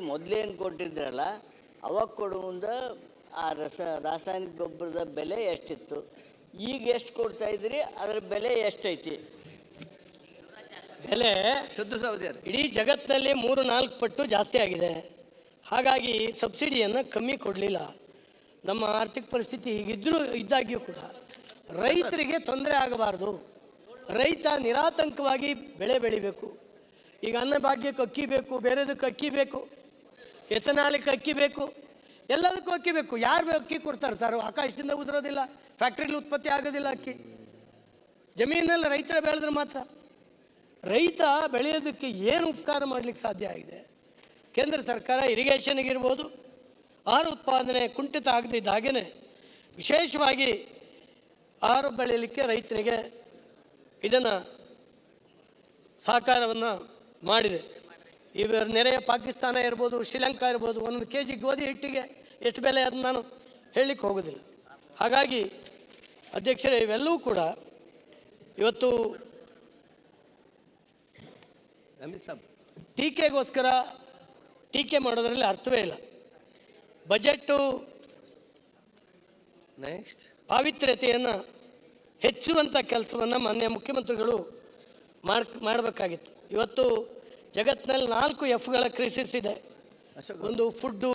Speaker 14: ಮೊದಲೇನು ಕೊಟ್ಟಿದ್ರಲ್ಲ ಅವಾಗ ಕೊಡೋ ಮುಂದೆ ಆ ರಾಸಾಯನಿಕ ಗೊಬ್ಬರದ ಬೆಲೆ ಎಷ್ಟಿತ್ತು, ಈಗ ಎಷ್ಟು ಕೊಡ್ತಾ ಇದ್ರಿ, ಅದರ ಬೆಲೆ ಎಷ್ಟೈತಿ?
Speaker 1: ಬೆಲೆ
Speaker 5: ಶುದ್ಧ ಸೌದೆ
Speaker 1: ಇಡೀ ಜಗತ್ತಿನಲ್ಲಿ 3-4 ಪಟ್ಟು ಜಾಸ್ತಿ ಆಗಿದೆ. ಹಾಗಾಗಿ ಸಬ್ಸಿಡಿಯನ್ನು ಕಮ್ಮಿ ಕೊಡಲಿಲ್ಲ. ನಮ್ಮ ಆರ್ಥಿಕ ಪರಿಸ್ಥಿತಿ ಇದ್ದಾಗ್ಯೂ ಕೂಡ ರೈತರಿಗೆ ತೊಂದರೆ ಆಗಬಾರ್ದು. ರೈತ ನಿರಾತಂಕವಾಗಿ ಬೆಳೆ ಬೆಳಿಬೇಕು. ಈಗ ಅನ್ನಭಾಗ್ಯಕ್ಕೆ ಅಕ್ಕಿ ಬೇಕು, ಬೇರೆದಕ್ಕೆ ಅಕ್ಕಿ ಬೇಕು, ಎಥನಾಲಿಕ್ಕೆ ಅಕ್ಕಿ ಬೇಕು, ಎಲ್ಲದಕ್ಕೂ ಅಕ್ಕಿ ಬೇಕು. ಯಾರು ಅಕ್ಕಿ ಕೊಡ್ತಾರೆ ಸರ್? ಆಕಾಶದಿಂದ ಉದುರೋದಿಲ್ಲ, ಫ್ಯಾಕ್ಟ್ರಿಲಿ ಉತ್ಪತ್ತಿ ಆಗೋದಿಲ್ಲ ಅಕ್ಕಿ. ಜಮೀನಲ್ಲಿ ರೈತರ ಬೆಳೆದ್ರೆ ಮಾತ್ರ. ರೈತ ಬೆಳೆಯೋದಕ್ಕೆ ಏನು ಉಪಕಾರ ಮಾಡಲಿಕ್ಕೆ ಸಾಧ್ಯ ಆಗಿದೆ? ಕೇಂದ್ರ ಸರ್ಕಾರ ಇರಿಗೇಷನ್ಗಿರ್ಬೋದು, ಆಹಾರ ಉತ್ಪಾದನೆ ಕುಂಠಿತ ಆಗದಿದ್ದ ಹಾಗೆಯೇ ವಿಶೇಷವಾಗಿ ಆಹಾರ ಬೆಳೆಯಲಿಕ್ಕೆ ರೈತರಿಗೆ ಇದನ್ನು ಸಹಕಾರವನ್ನು ಮಾಡಿದೆ. ಇವರ ನೆರೆಯ ಪಾಕಿಸ್ತಾನ ಇರ್ಬೋದು, ಶ್ರೀಲಂಕಾ ಇರ್ಬೋದು, 1 kg ಗೋಧಿ ಹಿಟ್ಟಿಗೆ ಎಷ್ಟು ಬೆಲೆ ಅದನ್ನು ನಾನು ಹೇಳಲಿಕ್ಕೆ ಹೋಗೋದಿಲ್ಲ. ಹಾಗಾಗಿ ಅಧ್ಯಕ್ಷರೇ, ಇವೆಲ್ಲವೂ ಕೂಡ ಇವತ್ತು ಟೀಕೆಗೋಸ್ಕರ ಟೀಕೆ ಮಾಡೋದರಲ್ಲಿ ಅರ್ಥವೇ ಇಲ್ಲ. ಬಜೆಟ್ಟು ಪಾವಿತ್ರ್ಯತೆಯನ್ನು ಹೆಚ್ಚುವಂಥ ಕೆಲಸವನ್ನು ಮಾನ್ಯ ಮುಖ್ಯಮಂತ್ರಿಗಳು ಮಾಡಬೇಕಾಗಿತ್ತು. ಇವತ್ತು ಜಗತ್ತಿನಲ್ಲಿ 4 Fಗಳ ಕ್ರೈಸಿಸ್ ಇದೆ. ಒಂದು ಫುಡ್ಡು,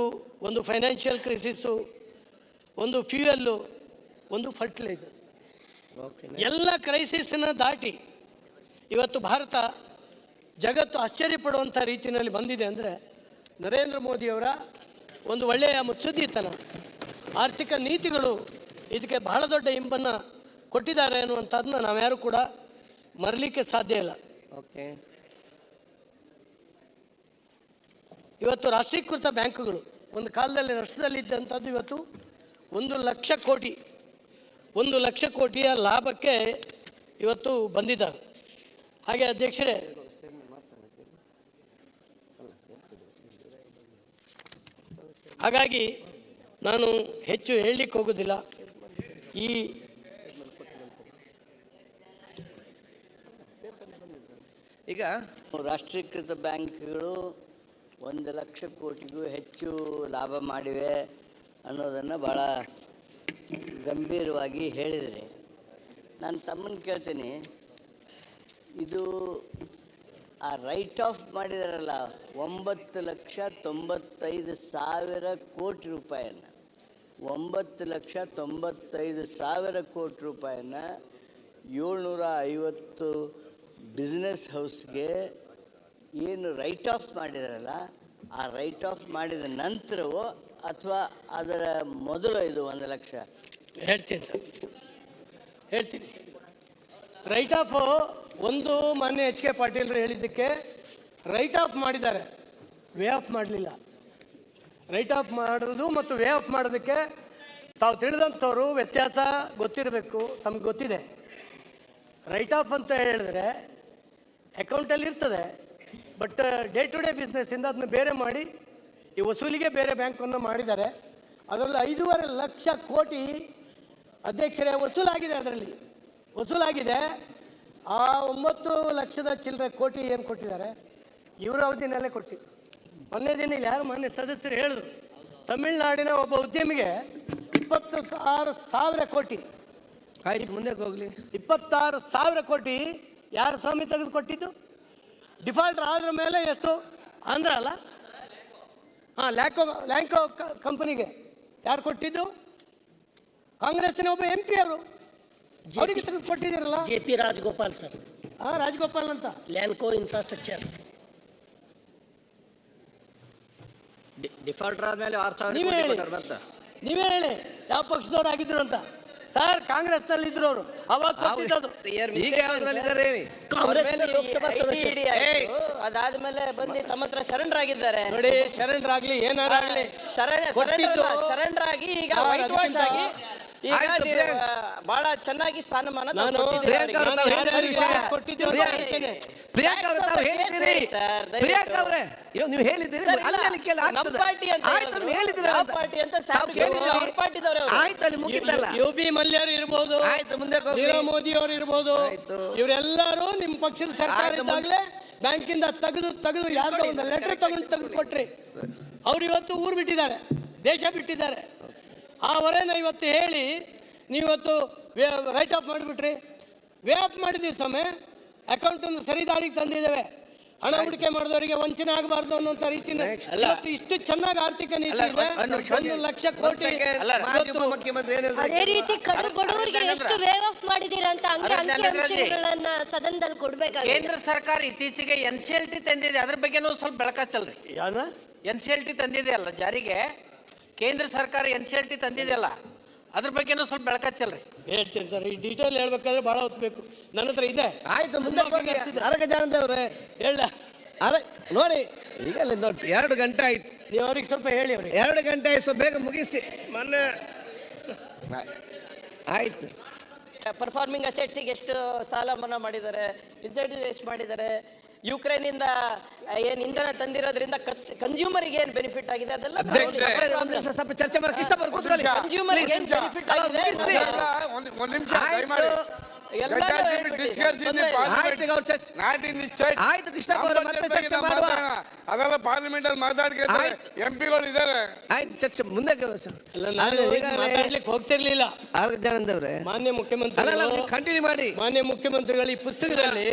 Speaker 1: ಒಂದು ಫೈನಾನ್ಷಿಯಲ್ ಕ್ರೈಸಿಸ್ಸು, ಒಂದು ಫ್ಯೂಯಲ್ಲು, ಒಂದು ಫರ್ಟಿಲೈಸರ್. ಎಲ್ಲ ಕ್ರೈಸಿಸನ್ನು ದಾಟಿ ಇವತ್ತು ಭಾರತ ಜಗತ್ತು ಆಶ್ಚರ್ಯಪಡುವಂಥ ರೀತಿಯಲ್ಲಿ ಬಂದಿದೆ ಅಂದರೆ ನರೇಂದ್ರ ಮೋದಿಯವರ ಒಂದು ಒಳ್ಳೆಯ ಮುತ್ಸದ್ದಿತನ, ಆರ್ಥಿಕ ನೀತಿಗಳು ಇದಕ್ಕೆ ಬಹಳ ದೊಡ್ಡ ಇಂಬನ್ನು ಕೊಟ್ಟಿದ್ದಾರೆ ಅನ್ನುವಂಥದ್ದನ್ನ ನಾವ್ಯಾರು ಕೂಡ ಮರಲಿಕ್ಕೆ ಸಾಧ್ಯ ಇಲ್ಲ. ಇವತ್ತು ರಾಷ್ಟ್ರೀಕೃತ ಬ್ಯಾಂಕುಗಳು ಒಂದು ಕಾಲದಲ್ಲಿ ನಷ್ಟದಲ್ಲಿದ್ದಂಥದ್ದು ಇವತ್ತು 1 ಲಕ್ಷ ಕೋಟಿಯ ಲಾಭಕ್ಕೆ ಇವತ್ತು ಬಂದಿದ್ದಾರೆ. ಹಾಗೆ ಅಧ್ಯಕ್ಷರೇ, ಹಾಗಾಗಿ ನಾನು ಹೆಚ್ಚು ಹೇಳಲಿಕ್ಕೆ ಹೋಗೋದಿಲ್ಲ.
Speaker 14: ಈಗ ರಾಷ್ಟ್ರೀಕೃತ ಬ್ಯಾಂಕ್ಗಳು 1 ಲಕ್ಷ ಕೋಟಿಗೂ ಹೆಚ್ಚು ಲಾಭ ಮಾಡಿವೆ ಅನ್ನೋದನ್ನು ಭಾಳ ಗಂಭೀರವಾಗಿ ಹೇಳಿದರೆ, ನಾನು ತಮ್ಮನ್ನು ಕೇಳ್ತೀನಿ, ಇದು ಆ ರೈಟ್ ಆಫ್ ಮಾಡಿದಾರಲ್ಲ 9,95,000 ಕೋಟಿ ರೂಪಾಯಿಯನ್ನು 9,95,000 ಕೋಟಿ ರೂಪಾಯಿನ 750 ಬಿಸ್ನೆಸ್ ಹೌಸ್ಗೆ ಏನು ರೈಟ್ ಆಫ್ ಮಾಡಿದಾರಲ್ಲ, ಆ ರೈಟ್ ಆಫ್ ಮಾಡಿದ ನಂತರವೋ ಅಥವಾ ಅದರ ಮೊದಲು ಇದು 1 ಲಕ್ಷ?
Speaker 1: ಹೇಳ್ತೀನಿ ಸರ್, ಹೇಳ್ತೀನಿ. ರೈಟ್ ಆಫ್ ಒಂದು ಮಾನ್ಯ HK ಪಾಟೀಲ್ರು ಹೇಳಿದ್ದಕ್ಕೆ ರೈಟ್ ಆಫ್ ಮಾಡಿದ್ದಾರೆ, ವೇ ಆಫ್ ಮಾಡಲಿಲ್ಲ. ರೈಟ್ ಆಫ್ ಮಾಡೋದು ಮತ್ತು ವೇ ಆಫ್ ಮಾಡೋದಕ್ಕೆ ತಾವು ತಿಳಿದಂಥವ್ರು ವ್ಯತ್ಯಾಸ ಗೊತ್ತಿರಬೇಕು. ತಮ್ಗೆ ಗೊತ್ತಿದೆ, ರೈಟ್ ಆಫ್ ಅಂತ ಹೇಳಿದ್ರೆ ಅಕೌಂಟಲ್ಲಿ ಇರ್ತದೆ, ಬಟ್ ಡೇ ಟು ಡೇ ಬಿಸ್ನೆಸ್ಸಿಂದ ಅದನ್ನ ಬೇರೆ ಮಾಡಿ ಈ ವಸೂಲಿಗೆ ಬೇರೆ ಬ್ಯಾಂಕನ್ನು ಮಾಡಿದ್ದಾರೆ. ಅದರಲ್ಲಿ 5.5 ಲಕ್ಷ ಕೋಟಿ ಅಧ್ಯಕ್ಷರೇ ವಸೂಲಾಗಿದೆ. ಅದರಲ್ಲಿ ವಸೂಲಾಗಿದೆ. ಆ 9 ಲಕ್ಷದ ಚಿಲ್ಲರೆ ಕೋಟಿ ಏನು ಕೊಟ್ಟಿದ್ದಾರೆ ಇವರ ಅವಧಿನಲ್ಲೇ ಕೊಟ್ಟಿದ್ದು. ಮೊನ್ನೆ ದಿನ ಯಾರು ಮಾನ್ಯ ಸದಸ್ಯರು ಹೇಳಿದ್ರು, ತಮಿಳುನಾಡಿನ ಒಬ್ಬ ಉದ್ಯಮಿಗೆ 26,000 ಕೋಟಿ.
Speaker 5: ಆಯ್ತು, ಮುಂದೆ ಹೋಗಲಿ.
Speaker 1: 26,000 ಕೋಟಿ ಯಾರು ಸ್ವಾಮಿ ತೆಗೆದು ಕೊಟ್ಟಿದ್ದು? ಡಿಫಾಲ್ಟರ್ ಆದ್ರ ಮೇಲೆ ಎಷ್ಟು ಆಂಧ್ರ ಅಲ್ಲ, ಲ್ಯಾಂಕೋ ಕಂಪನಿಗೆ ಯಾರು ಕೊಟ್ಟಿದ್ದು? ಕಾಂಗ್ರೆಸ್ಸಿನ ಒಬ್ಬ MP ಅವರು, ಅವರಿಗೆ ತೆಗೆದು ಕೊಟ್ಟಿದ್ದೀರಲ್ಲ.
Speaker 15: JP Rajagopal sir.
Speaker 1: ರಾಜಗೋಪಾಲ್ ಅಂತ,
Speaker 15: ಲ್ಯಾಂಕೋ ಇನ್ಫ್ರಾಸ್ಟ್ರಕ್ಚರ್.
Speaker 4: ಡಿಫಾಲ್ಟರ್ ಆದ್ಮೇಲೆ 6,000
Speaker 1: ನೀವೇ ಹೇಳಿ ನೀವೇ ಹೇಳಿ ಯಾವ ಪಕ್ಷದವ್ರು ಆಗಿದ್ರು ಅಂತ. ಸರ್ ಕಾಂಗ್ರೆಸ್ ನಲ್ಲಿ ಇದ್ರು ಅವರು ಅವಾಗ ಕೊಟ್ಟಿದ್ದು.
Speaker 5: ಈಗ ಯಾವ್ದ್ರಲ್ಲಿದ್ದಾರೆ ಹೇಳಿ.
Speaker 14: ಅದಾದ್ಮೇಲೆ ಬಂದು ತಮ್ಮ ಹತ್ರ ಶರಣರ್ ಆಗಿದ್ದಾರೆ
Speaker 1: ನೋಡಿ. ಶರಣರ್ ಆಗ್ಲಿ ಏನಾರಾಗ್ಲಿ
Speaker 14: ಶರಣರ್ ಆಗಿ ಈಗ ವೈಟ್ ವಾಶ್ ಆಗಿ ಈಗ ಬಹಳ ಚೆನ್ನಾಗಿ ಸ್ಥಾನಮಾನ
Speaker 5: ನೀವು ಹೇಳಿದ್ದೀರಿ
Speaker 1: UB ಮಲ್ಯರು ಇರ್ಬೋದು, ನೀರವ್ ಮೋದಿ ಅವರು ಇರ್ಬೋದು, ಇವರೆಲ್ಲರೂ ನಿಮ್ ಪಕ್ಷದ ಸರ್ಕಾರ ಇದ್ದಾಗಲೇ ಬ್ಯಾಂಕಿಂದ ತೆಗೆದು ಯಾರ್ದೋ ಒಂದು ಲೆಟರ್ ತೆಗೆದು ಕೊಟ್ರಿ. ಅವ್ರು ಇವತ್ತು ಊರು ಬಿಟ್ಟಿದ್ದಾರೆ, ದೇಶ ಬಿಟ್ಟಿದ್ದಾರೆ. ಆ ಹೊರೆನ ಇವತ್ತು ಹೇಳಿ ನೀವತ್ತು ರೈಟ್ ಆಫ್ ಮಾಡಿಬಿಟ್ರಿ. ವೇ ಆಫ್ ಮಾಡಿದ್ದೀವಿ ಸಮಯ. ಅಕೌಂಟನ್ನು ಸರಿ ದಾರಿಗೆ ತಂದಿದ್ದೇವೆ. ಹಣ ಹೂಡಿಕೆ ಮಾಡಿದವರಿಗೆ ವಂಚನೆ ಆಗಬಾರ್ದು ಅನ್ನೋಂಥ ರೀತಿ ಇಷ್ಟು ಚೆನ್ನಾಗಿ ಆರ್ಥಿಕ ನೀತಿ ಇದೆ. 1 ಲಕ್ಷ ಕೋಟಿ.
Speaker 8: ಅದೇ ರೀತಿ ಕಡು ಬಡವರಿಗೆ ಎಷ್ಟು ವೇವ್ ಆಫ್ ಮಾಡಿದೀರ ಅಂತ ಅಂಕಿಅಂಶಗಳನ್ನ ಸದನದಲ್ಲಿ ಕೊಡ್ಬೇಕಾಗಿದೆ.
Speaker 14: ಕೇಂದ್ರ ಸರ್ಕಾರ ಇತ್ತೀಚೆಗೆ NCLT ತಂದಿದೆ, ಅದ್ರ ಬಗ್ಗೆನೂ ಸ್ವಲ್ಪ ಬೆಳಕಚ್ಚಲ್ರಿ. NCLT ತಂದಿದೆ ಅಲ್ಲ ಜಾರಿಗೆ, ಕೇಂದ್ರ ಸರ್ಕಾರ NCLT ತಂದಿದೆಯಲ್ಲ, ಅದ್ರ ಬಗ್ಗೆನೂ ಸ್ವಲ್ಪ ಬೆಳಕಚ್ಚಲ್ರಿ.
Speaker 1: ಹೇಳ್ತೇನೆ ಸರ್, ಈ ಡೀಟೇಲ್ ಹೇಳ್ಬೇಕಾದ್ರೆ ಬಹಳ ಹೊತ್ಬೇಕು. ನನ್ನ ಹತ್ರ ಇದೆ.
Speaker 5: ಆಯ್ತು, ಮುಂದೆ ಜಾನದವ್ರೆ ಹೇಳ. ನೋಡಿ ಈಗ ನೋಡಿ 2 ಗಂಟೆ ಆಯ್ತು.
Speaker 1: ನೀವು ಅವ್ರಿಗೆ ಸ್ವಲ್ಪ ಹೇಳಿ. ಅವ್ರಿಗೆ
Speaker 5: 2 ಗಂಟೆ ಆಯ್ತು, ಸ್ವಲ್ಪ ಬೇಗ ಮುಗಿಸಿ. ಮೊನ್ನೆ ಆಯ್ತು.
Speaker 14: ಪರ್ಫಾರ್ಮಿಂಗ್ ಅಸೆಟ್ಸಿಗೆ ಎಷ್ಟು ಸಾಲ ಮನ್ನಾ ಮಾಡಿದ್ದಾರೆ, ಇನ್ಸೆಂಟಿವ್ ಎಷ್ಟು ಮಾಡಿದ್ದಾರೆ, ಯುಕ್ರೇನ್ ಇಂದ ಏನ್ ಇಂಧನ ತಂದಿರೋದ್ರಿಂದ ಕನ್ಸ್ಯೂಮರ್ಗೆ ಏನ್ ಬೆನಿಫಿಟ್ ಆಗಿದೆ ಅದೆಲ್ಲ
Speaker 5: ಸ್ವಲ್ಪ ಚರ್ಚೆ ಮಾಡಿ. ಕೃಷ್ಣ ಕೂತ್ಕೊಳ್ಳಿ.
Speaker 14: ಕನ್ಸ್ಯೂಮರ್ ಏನ್ ಬೆನಿಫಿಟ್ ಆಗಿದೆ
Speaker 5: ಆಯ್ತು ಕೃಷ್ಣ ಮತ್ತೆ ಚರ್ಚೆ ಮಾಡುವ.
Speaker 9: ಅದೆಲ್ಲ ಪಾರ್ಲಿಮೆಂಟ್ ಅಲ್ಲಿ ಮಾತಾಡ್ತಾರೆ, MP ಗಳು ಇದ್ದಾರೆ.
Speaker 5: ಆಯ್ತು, ಚರ್ಚೆ ಮುಂದೆ
Speaker 1: ಮಾತಾಡ್ಲಿಕ್ಕೆ ಹೋಗ್ತಿರ್ಲಿಲ್ಲ.
Speaker 5: ಜಾನದವ್ರೆ,
Speaker 1: ಮಾನ್ಯ ಮುಖ್ಯಮಂತ್ರಿ
Speaker 5: ಕಂಟಿನ್ಯೂ ಮಾಡಿ.
Speaker 1: ಮಾನ್ಯ ಮುಖ್ಯಮಂತ್ರಿಗಳು ಈ ಪುಸ್ತಕದಲ್ಲಿ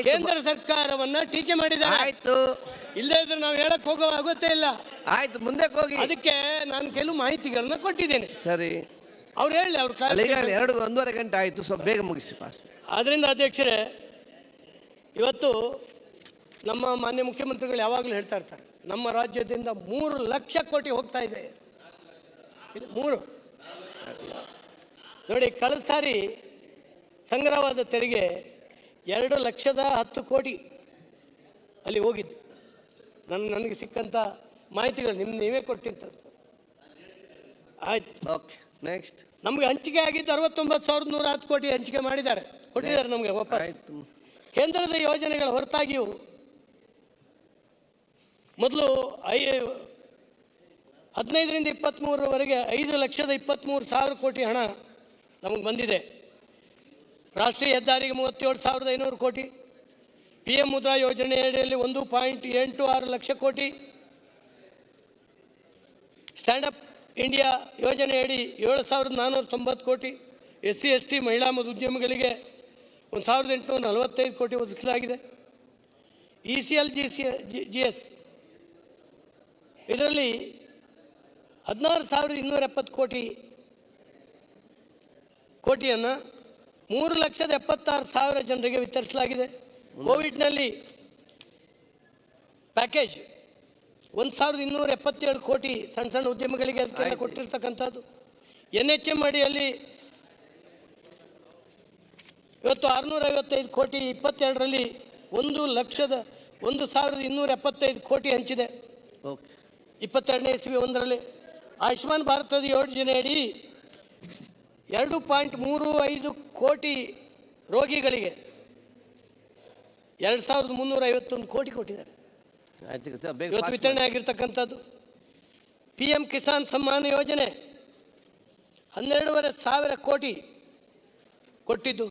Speaker 1: ಕೇಂದ್ರ ಸರ್ಕಾರವನ್ನ ಟೀಕೆ ಮಾಡಿದ್ದಾರೆ.
Speaker 5: ಆಯ್ತು,
Speaker 1: ಇಲ್ಲೇ ಇದ್ರೆ ನಾವು ಹೇಳಕ್ ಹೋಗೋ ಆಗುತ್ತೆ ಇಲ್ಲ.
Speaker 5: ಆಯ್ತು, ಮುಂದೆ ಹೋಗಿ.
Speaker 1: ಅದಕ್ಕೆ ನಾನು ಕೆಲವು ಮಾಹಿತಿಗಳನ್ನ ಕೊಟ್ಟಿದ್ದೇನೆ.
Speaker 5: ಸರಿ,
Speaker 1: ಅವ್ರು ಹೇಳಿ. ಅವ್ರು
Speaker 5: 1:30 ಗಂಟೆ ಆಯ್ತು, ಸ್ವಲ್ಪ ಬೇಗ ಮುಗಿಸಿ.
Speaker 1: ಆದ್ರಿಂದ ಅಧ್ಯಕ್ಷರೇ, ಇವತ್ತು ನಮ್ಮ ಮಾನ್ಯ ಮುಖ್ಯಮಂತ್ರಿಗಳು ಯಾವಾಗಲೂ ಹೇಳ್ತಾ ಇರ್ತಾರೆ, ನಮ್ಮ ರಾಜ್ಯದಿಂದ 3 ಲಕ್ಷ ಕೋಟಿ ಹೋಗ್ತಾ ಇದೆ. ಇದು 3 ನೋಡಿ. ಕಳೆದ ಸಾರಿ ಸಂಗ್ರಹವಾದ ತೆರಿಗೆ 2,10,00,000 ಕೋಟಿ ಅಲ್ಲಿ ಹೋಗಿದ್ದು. ನನಗೆ ಸಿಕ್ಕಂಥ ಮಾಹಿತಿಗಳು ನೀವೇ ಕೊಟ್ಟಿರ್ತದ್ದು. ಆಯ್ತು,
Speaker 5: ಓಕೆ. ನೆಕ್ಸ್ಟ್
Speaker 1: ನಮಗೆ ಹಂಚಿಕೆ ಆಗಿದ್ದು 69,110 ಕೋಟಿ ಹಂಚಿಕೆ ಕೊಟ್ಟಿದ್ದಾರೆ ನಮಗೆ ವಾಪಸ್. ಕೇಂದ್ರದ ಯೋಜನೆಗಳ ಹೊರತಾಗಿಯೂ ಮೊದಲು 15ರಿಂದ 23ರವರೆಗೆ 5,23,000 ಕೋಟಿ ಹಣ ನಮಗೆ ಬಂದಿದೆ. ರಾಷ್ಟ್ರೀಯ ಹೆದ್ದಾರಿಗೆ 37,500 ಕೋಟಿ, PM ಮುದ್ರಾ ಯೋಜನೆಯಡಿಯಲ್ಲಿ 1.86 ಲಕ್ಷ ಕೋಟಿ, ಸ್ಟ್ಯಾಂಡಪ್ ಇಂಡಿಯಾ ಯೋಜನೆಯಡಿ 7,490 ಕೋಟಿ, SC ST ಮಹಿಳಾ ಮತ್ತು ಉದ್ಯಮಿಗಳಿಗೆ 1,845 ಕೋಟಿ ಒದಗಿಸಲಾಗಿದೆ. ECL GS ಇದರಲ್ಲಿ 16,270 ಕೋಟಿಯನ್ನು 3,76,000 ಜನರಿಗೆ ವಿತರಿಸಲಾಗಿದೆ. ಕೋವಿಡ್ನಲ್ಲಿ ಪ್ಯಾಕೇಜ್ 1,277 ಕೋಟಿ ಸಣ್ಣ ಉದ್ಯಮಗಳಿಗೆ ಅದಕ್ಕೆಲ್ಲ ಕೊಟ್ಟಿರ್ತಕ್ಕಂಥದ್ದು. NHM ಅಡಿಯಲ್ಲಿ ಇವತ್ತು 655 ಕೋಟಿ 22ರಲ್ಲಿ 1,02,75 ಕೋಟಿ ಹಂಚಿದೆ. 22ನೇ ಇಸ್ವಿ 1ರಲ್ಲಿ ಆಯುಷ್ಮಾನ್ ಭಾರತದ ಯೋಜನೆಯಡಿ 2.35 ಕೋಟಿ ರೋಗಿಗಳಿಗೆ 2,351 ಕೋಟಿ ಕೊಟ್ಟಿದ್ದಾರೆ. ಇವತ್ತು ವಿತರಣೆ ಆಗಿರ್ತಕ್ಕಂಥದ್ದು. PM ಕಿಸಾನ್ ಸಮ್ಮಾನ್ ಯೋಜನೆ 12,500 ಕೋಟಿ ಕೊಟ್ಟಿದ್ದು.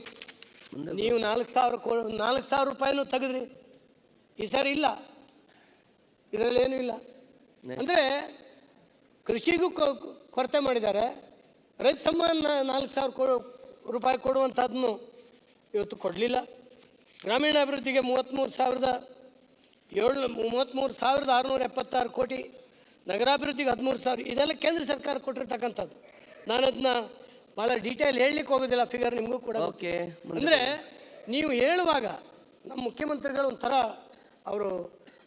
Speaker 1: ನೀವು 4,000 ರೂಪಾಯಿನೂ ತೆಗೆದ್ರಿ. ಈ ಸಾರಿ ಇಲ್ಲ, ಇದರಲ್ಲೇನೂ ಇಲ್ಲ. ಅಂದರೆ ಕೃಷಿಗೂ ಕೊರತೆ ಮಾಡಿದ್ದಾರೆ. ರೈತ ಸಮ್ಮಾನ್ 4,000 ರೂಪಾಯಿ ಕೊಡುವಂಥದ್ದನ್ನು ಇವತ್ತು ಕೊಡಲಿಲ್ಲ. ಗ್ರಾಮೀಣಾಭಿವೃದ್ಧಿಗೆ 33,676 ಕೋಟಿ, ನಗರಾಭಿವೃದ್ಧಿಗೆ 13,000. ಇದೆಲ್ಲ ಕೇಂದ್ರ ಸರ್ಕಾರ ಕೊಟ್ಟಿರ್ತಕ್ಕಂಥದ್ದು. ನಾನು ಅದನ್ನ ಭಾಳ ಡೀಟೇಲ್ ಹೇಳಲಿಕ್ಕೆ ಹೋಗೋದಿಲ್ಲ, ಫಿಗರ್ ನಿಮಗೂ ಕೂಡ. ಅಂದರೆ ನೀವು ಹೇಳುವಾಗ ನಮ್ಮ ಮುಖ್ಯಮಂತ್ರಿಗಳು ಒಂಥರ ಅವರು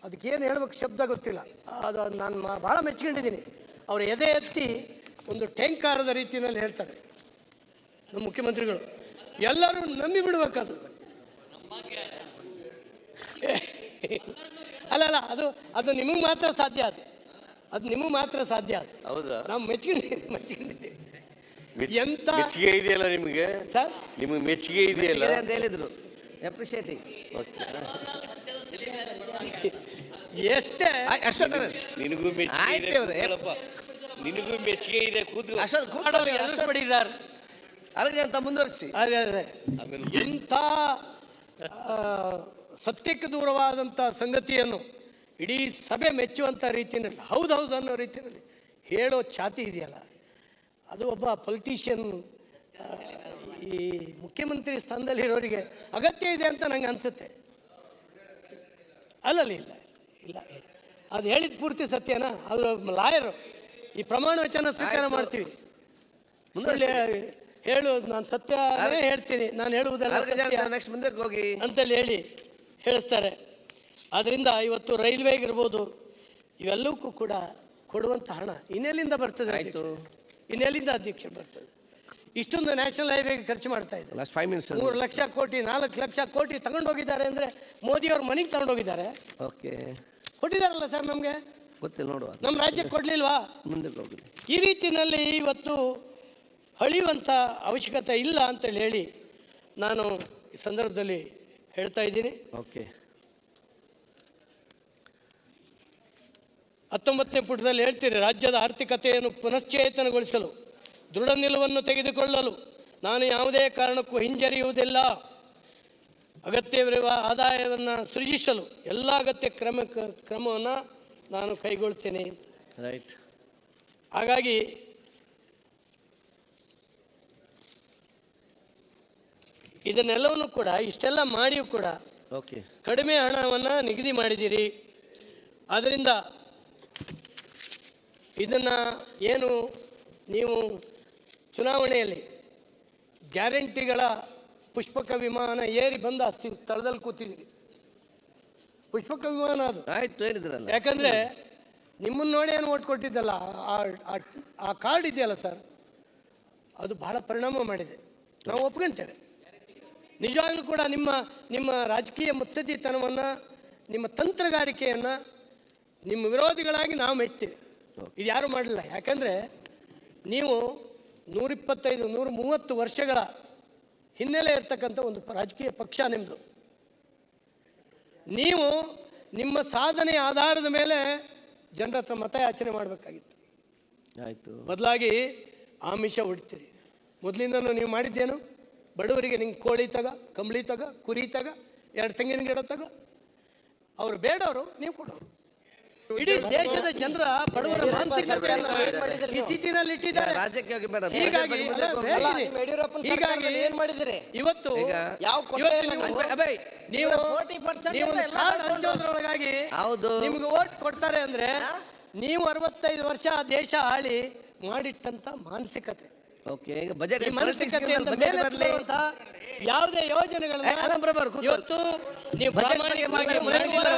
Speaker 1: ಅದಕ್ಕೇನು ಹೇಳ್ಬೇಕು ಶಬ್ದ ಗೊತ್ತಿಲ್ಲ. ಅದು ನಾನು ಭಾಳ ಮೆಚ್ಕೊಂಡಿದ್ದೀನಿ. ಅವರು ಎದೆ ಎತ್ತಿ ಒಂದು ಟೆಂಕಾರದ ರೀತಿಯಲ್ಲಿ ಹೇಳ್ತಾರೆ ನಮ್ಮ ಮುಖ್ಯಮಂತ್ರಿಗಳು. ಎಲ್ಲರೂ ನಂಬಿ ಬಿಡ್ಬೇಕದು. ಅಲ್ಲ ಅದು ನಿಮಗೆ ಮಾತ್ರ ಸಾಧ್ಯ. ಅದು ನಿಮಗೆ ಮಾತ್ರ ಸಾಧ್ಯ.
Speaker 15: ಹೌದಾ?
Speaker 1: ನಾವು ಮೆಚ್ಕೊಂಡಿದ್ದೀವಿ. ಎಂತ
Speaker 15: ಮೆಚ್ಚುಗೆ ಇದೆಯಲ್ಲ ನಿಮಗೆ
Speaker 1: ಸರ್?
Speaker 15: ನಿಮಗೆ ಮೆಚ್ಚುಗೆ ಇದೆಯಲ್ಲ
Speaker 5: ಅಂತ ಹೇಳಿದ್ರು. ಅಪ್ರಿಷಿಯೇಟಿಂಗ್.
Speaker 1: ಎಷ್ಟೇ
Speaker 15: ನಿನಗೂ ಮೆಚ್ಚುಗೆ ನಿನಗೂ ಮೆಚ್ಚುಗೆ ಇದೆ.
Speaker 5: ಅಂತ ಮುಂದುವರಿಸಿ.
Speaker 1: ಅದೇ ಎಂಥ ಸತ್ಯಕ್ಕೆ ದೂರವಾದಂಥ ಸಂಗತಿಯನ್ನು ಇಡೀ ಸಭೆ ಮೆಚ್ಚುವಂಥ ರೀತಿಯಲ್ಲಿ ಹೌದು ಅನ್ನೋ ರೀತಿಯಲ್ಲಿ ಹೇಳೋ ಛಾತಿ ಇದೆಯಲ್ಲ, ಅದು ಒಬ್ಬ ಪೊಲಿಟಿಷಿಯನ್ ಈ ಮುಖ್ಯಮಂತ್ರಿ ಸ್ಥಾನದಲ್ಲಿರೋರಿಗೆ ಅಗತ್ಯ ಇದೆ ಅಂತ ನಂಗೆ ಅನಿಸುತ್ತೆ. ಇಲ್ಲ ಅದು ಹೇಳಿದ ಪೂರ್ತಿ ಸತ್ಯನಾ? ಅವರು ಲಾಯರು. ಈ ಪ್ರಮಾಣ ವಚನ ಸ್ವೀಕಾರ ಮಾಡ್ತೀವಿ. ಹೇಳೋದು ನಾನು ಸತ್ಯನೇ ಹೇಳ್ತೀನಿ, ನಾನು ಹೇಳುವುದೆಲ್ಲ
Speaker 5: ನೆಕ್ಸ್ಟ್ ಮುಂದಕ್ಕೆ ಹೋಗಿ
Speaker 1: ಅಂತೇಳಿ ಹೇಳಿಸ್ತಾರೆ. ಆದ್ದರಿಂದ ಇವತ್ತು ರೈಲ್ವೆಗಿರ್ಬೋದು, ಇವೆಲ್ಲವಕ್ಕೂ ಕೂಡ ಕೊಡುವಂಥ ಹಣ ಇನ್ನೆಲ್ಲಿಂದ ಬರ್ತದೆ? ಇನ್ನೆಲ್ಲಿಂದ ಅಧ್ಯಕ್ಷರು ಬರ್ತದೆ? ಇಷ್ಟೊಂದು ನ್ಯಾಷನಲ್ ಹೈವೇಗೆ ಖರ್ಚು ಮಾಡ್ತಾ ಇದ್ದಾರೆ. 3 ಲಕ್ಷ ಕೋಟಿ 4 ಲಕ್ಷ ಕೋಟಿ ತಗೊಂಡೋಗಿದ್ದಾರೆ ಅಂದರೆ ಮೋದಿಯವ್ರ ಮನೆಗೆ ತಗೊಂಡೋಗಿದ್ದಾರೆ.
Speaker 5: ಓಕೆ,
Speaker 1: ಕೊಟ್ಟಿದ್ದಾರಲ್ಲ ಸರ್, ನಮಗೆ
Speaker 5: ಗೊತ್ತಿಲ್ಲ, ನೋಡುವ.
Speaker 1: ನಮ್ಮ ರಾಜ್ಯಕ್ಕೆ ಕೊಡಲಿಲ್ವಾ?
Speaker 5: ಮುಂದಕ್ಕೆ ಹೋಗಿ.
Speaker 1: ಈ ರೀತಿಯಲ್ಲಿ ಇವತ್ತು ಅಳಿಯುವಂಥ ಅವಶ್ಯಕತೆ ಇಲ್ಲ ಅಂತೇಳಿ ಹೇಳಿ ನಾನು ಈ ಸಂದರ್ಭದಲ್ಲಿ ಹೇಳ್ತಾ ಇದ್ದೀನಿ.
Speaker 5: ಓಕೆ,
Speaker 1: 19ನೇ ಪುಟದಲ್ಲಿ ಹೇಳ್ತೀರಿ, ರಾಜ್ಯದ ಆರ್ಥಿಕತೆಯನ್ನು ಪುನಶ್ಚೇತನಗೊಳಿಸಲು ದೃಢ ನಿಲುವನ್ನು ತೆಗೆದುಕೊಳ್ಳಲು ನಾನು ಯಾವುದೇ ಕಾರಣಕ್ಕೂ ಹಿಂಜರಿಯುವುದಿಲ್ಲ. ಅಗತ್ಯವಿರುವ ಆದಾಯವನ್ನು ಸೃಜಿಸಲು ಎಲ್ಲ ಅಗತ್ಯ ಕ್ರಮವನ್ನು ನಾನು ಕೈಗೊಳ್ತೇನೆ.
Speaker 5: ರೈಟ್.
Speaker 1: ಹಾಗಾಗಿ ಇದನ್ನೆಲ್ಲವನ್ನು ಕೂಡ ಇಷ್ಟೆಲ್ಲ ಮಾಡಿಯೂ ಕೂಡ
Speaker 5: ಓಕೆ
Speaker 1: ಕಡಿಮೆ ಹಣವನ್ನು ನಿಗದಿ ಮಾಡಿದ್ದೀರಿ. ಆದ್ದರಿಂದ ಇದನ್ನು ಏನು ನೀವು ಚುನಾವಣೆಯಲ್ಲಿ ಗ್ಯಾರಂಟಿಗಳ ಪುಷ್ಪಕ ವಿಮಾನ ಏರಿ ಬಂದ ಸ್ಥಳದಲ್ಲಿ ಕೂತಿದ್ದೀರಿ. ಪುಷ್ಪಕ ವಿಮಾನ ಅದು
Speaker 5: ಆಯ್ತು ಹೇಳಿದ್ರಲ್ಲ.
Speaker 1: ಯಾಕಂದರೆ ನಿಮ್ಮನ್ನು ನೋಡಿ ಏನು ಓಟ್ ಕೊಟ್ಟಿದ್ದಲ್ಲ, ಆ ಕಾರ್ಡ್ ಇದೆಯಲ್ಲ ಸರ್, ಅದು ಬಹಳ ಪರಿಣಾಮ ಮಾಡಿದೆ. ನಾವು ಒಪ್ಕೊಂತೇವೆ. ನಿಜವಾಗ್ಲೂ ಕೂಡ ನಿಮ್ಮ ರಾಜಕೀಯ ಮುತ್ಸದ್ದಿತನವನ್ನು, ನಿಮ್ಮ ತಂತ್ರಗಾರಿಕೆಯನ್ನು ನಿಮ್ಮ ವಿರೋಧಿಗಳಾಗಿ ನಾವು ಮೆಚ್ತೀವಿ. ಇದು ಯಾರೂ ಮಾಡಲಿಲ್ಲ. ಯಾಕಂದರೆ ನೀವು 125-130 ವರ್ಷಗಳ ಹಿನ್ನೆಲೆ ಇರ್ತಕ್ಕಂಥ ಒಂದು ರಾಜಕೀಯ ಪಕ್ಷ ನಿಮ್ಮದು. ನೀವು ನಿಮ್ಮ ಸಾಧನೆಯ ಆಧಾರದ ಮೇಲೆ ಜನರ ಹತ್ರ ಮತಯಾಚನೆ ಮಾಡಬೇಕಾಗಿತ್ತು.
Speaker 5: ಆಯಿತು.
Speaker 1: ಬದಲಾಗಿ ಆಮಿಷ ಹೊಡ್ತೀರಿ. ಮೊದಲಿಂದನೂ ನೀವು ಮಾಡಿದ್ದೇನು? ಬಡವರಿಗೆ ನಿಂಗೆ ಕೋಳಿ ತಗ, ಕಂಬಳಿ ತಗ, ಕುರಿ ತಗ, 2 ತೆಂಗಿನ ಗಿಡ ತಗ. ಅವರು ಬೇಡವರು, ನೀವು ಕೊಡೋರು. ಇಡೀ ದೇಶದ ಜನರ ಬಡವರ ಮಾನಸಿಕತೆಯನ್ನು ಈ ಸ್ಥಿತಿನಲ್ಲಿ ಇಟ್ಟಿದ್ದಾರೆ. ಹೀಗಾಗಿ ಇವತ್ತು ನೀವು ಹಂಚೋದ್ರೊಳಗಾಗಿ ನಿಮ್ಗೆ ಓಟ್ ಕೊಡ್ತಾರೆ ಅಂದ್ರೆ ನೀವು 65 ವರ್ಷ ದೇಶ ಆಳಿ ಮಾಡಿಟ್ಟಂತ ಮಾನಸಿಕತೆ. ಯಾವುದೇ ಯೋಜನೆಗಳನ್ನ ಇವತ್ತು ನೀವು ಪ್ರಾಮಾಣಿಕವಾಗಿ ಮಾಡಲಿಲ್ಲ.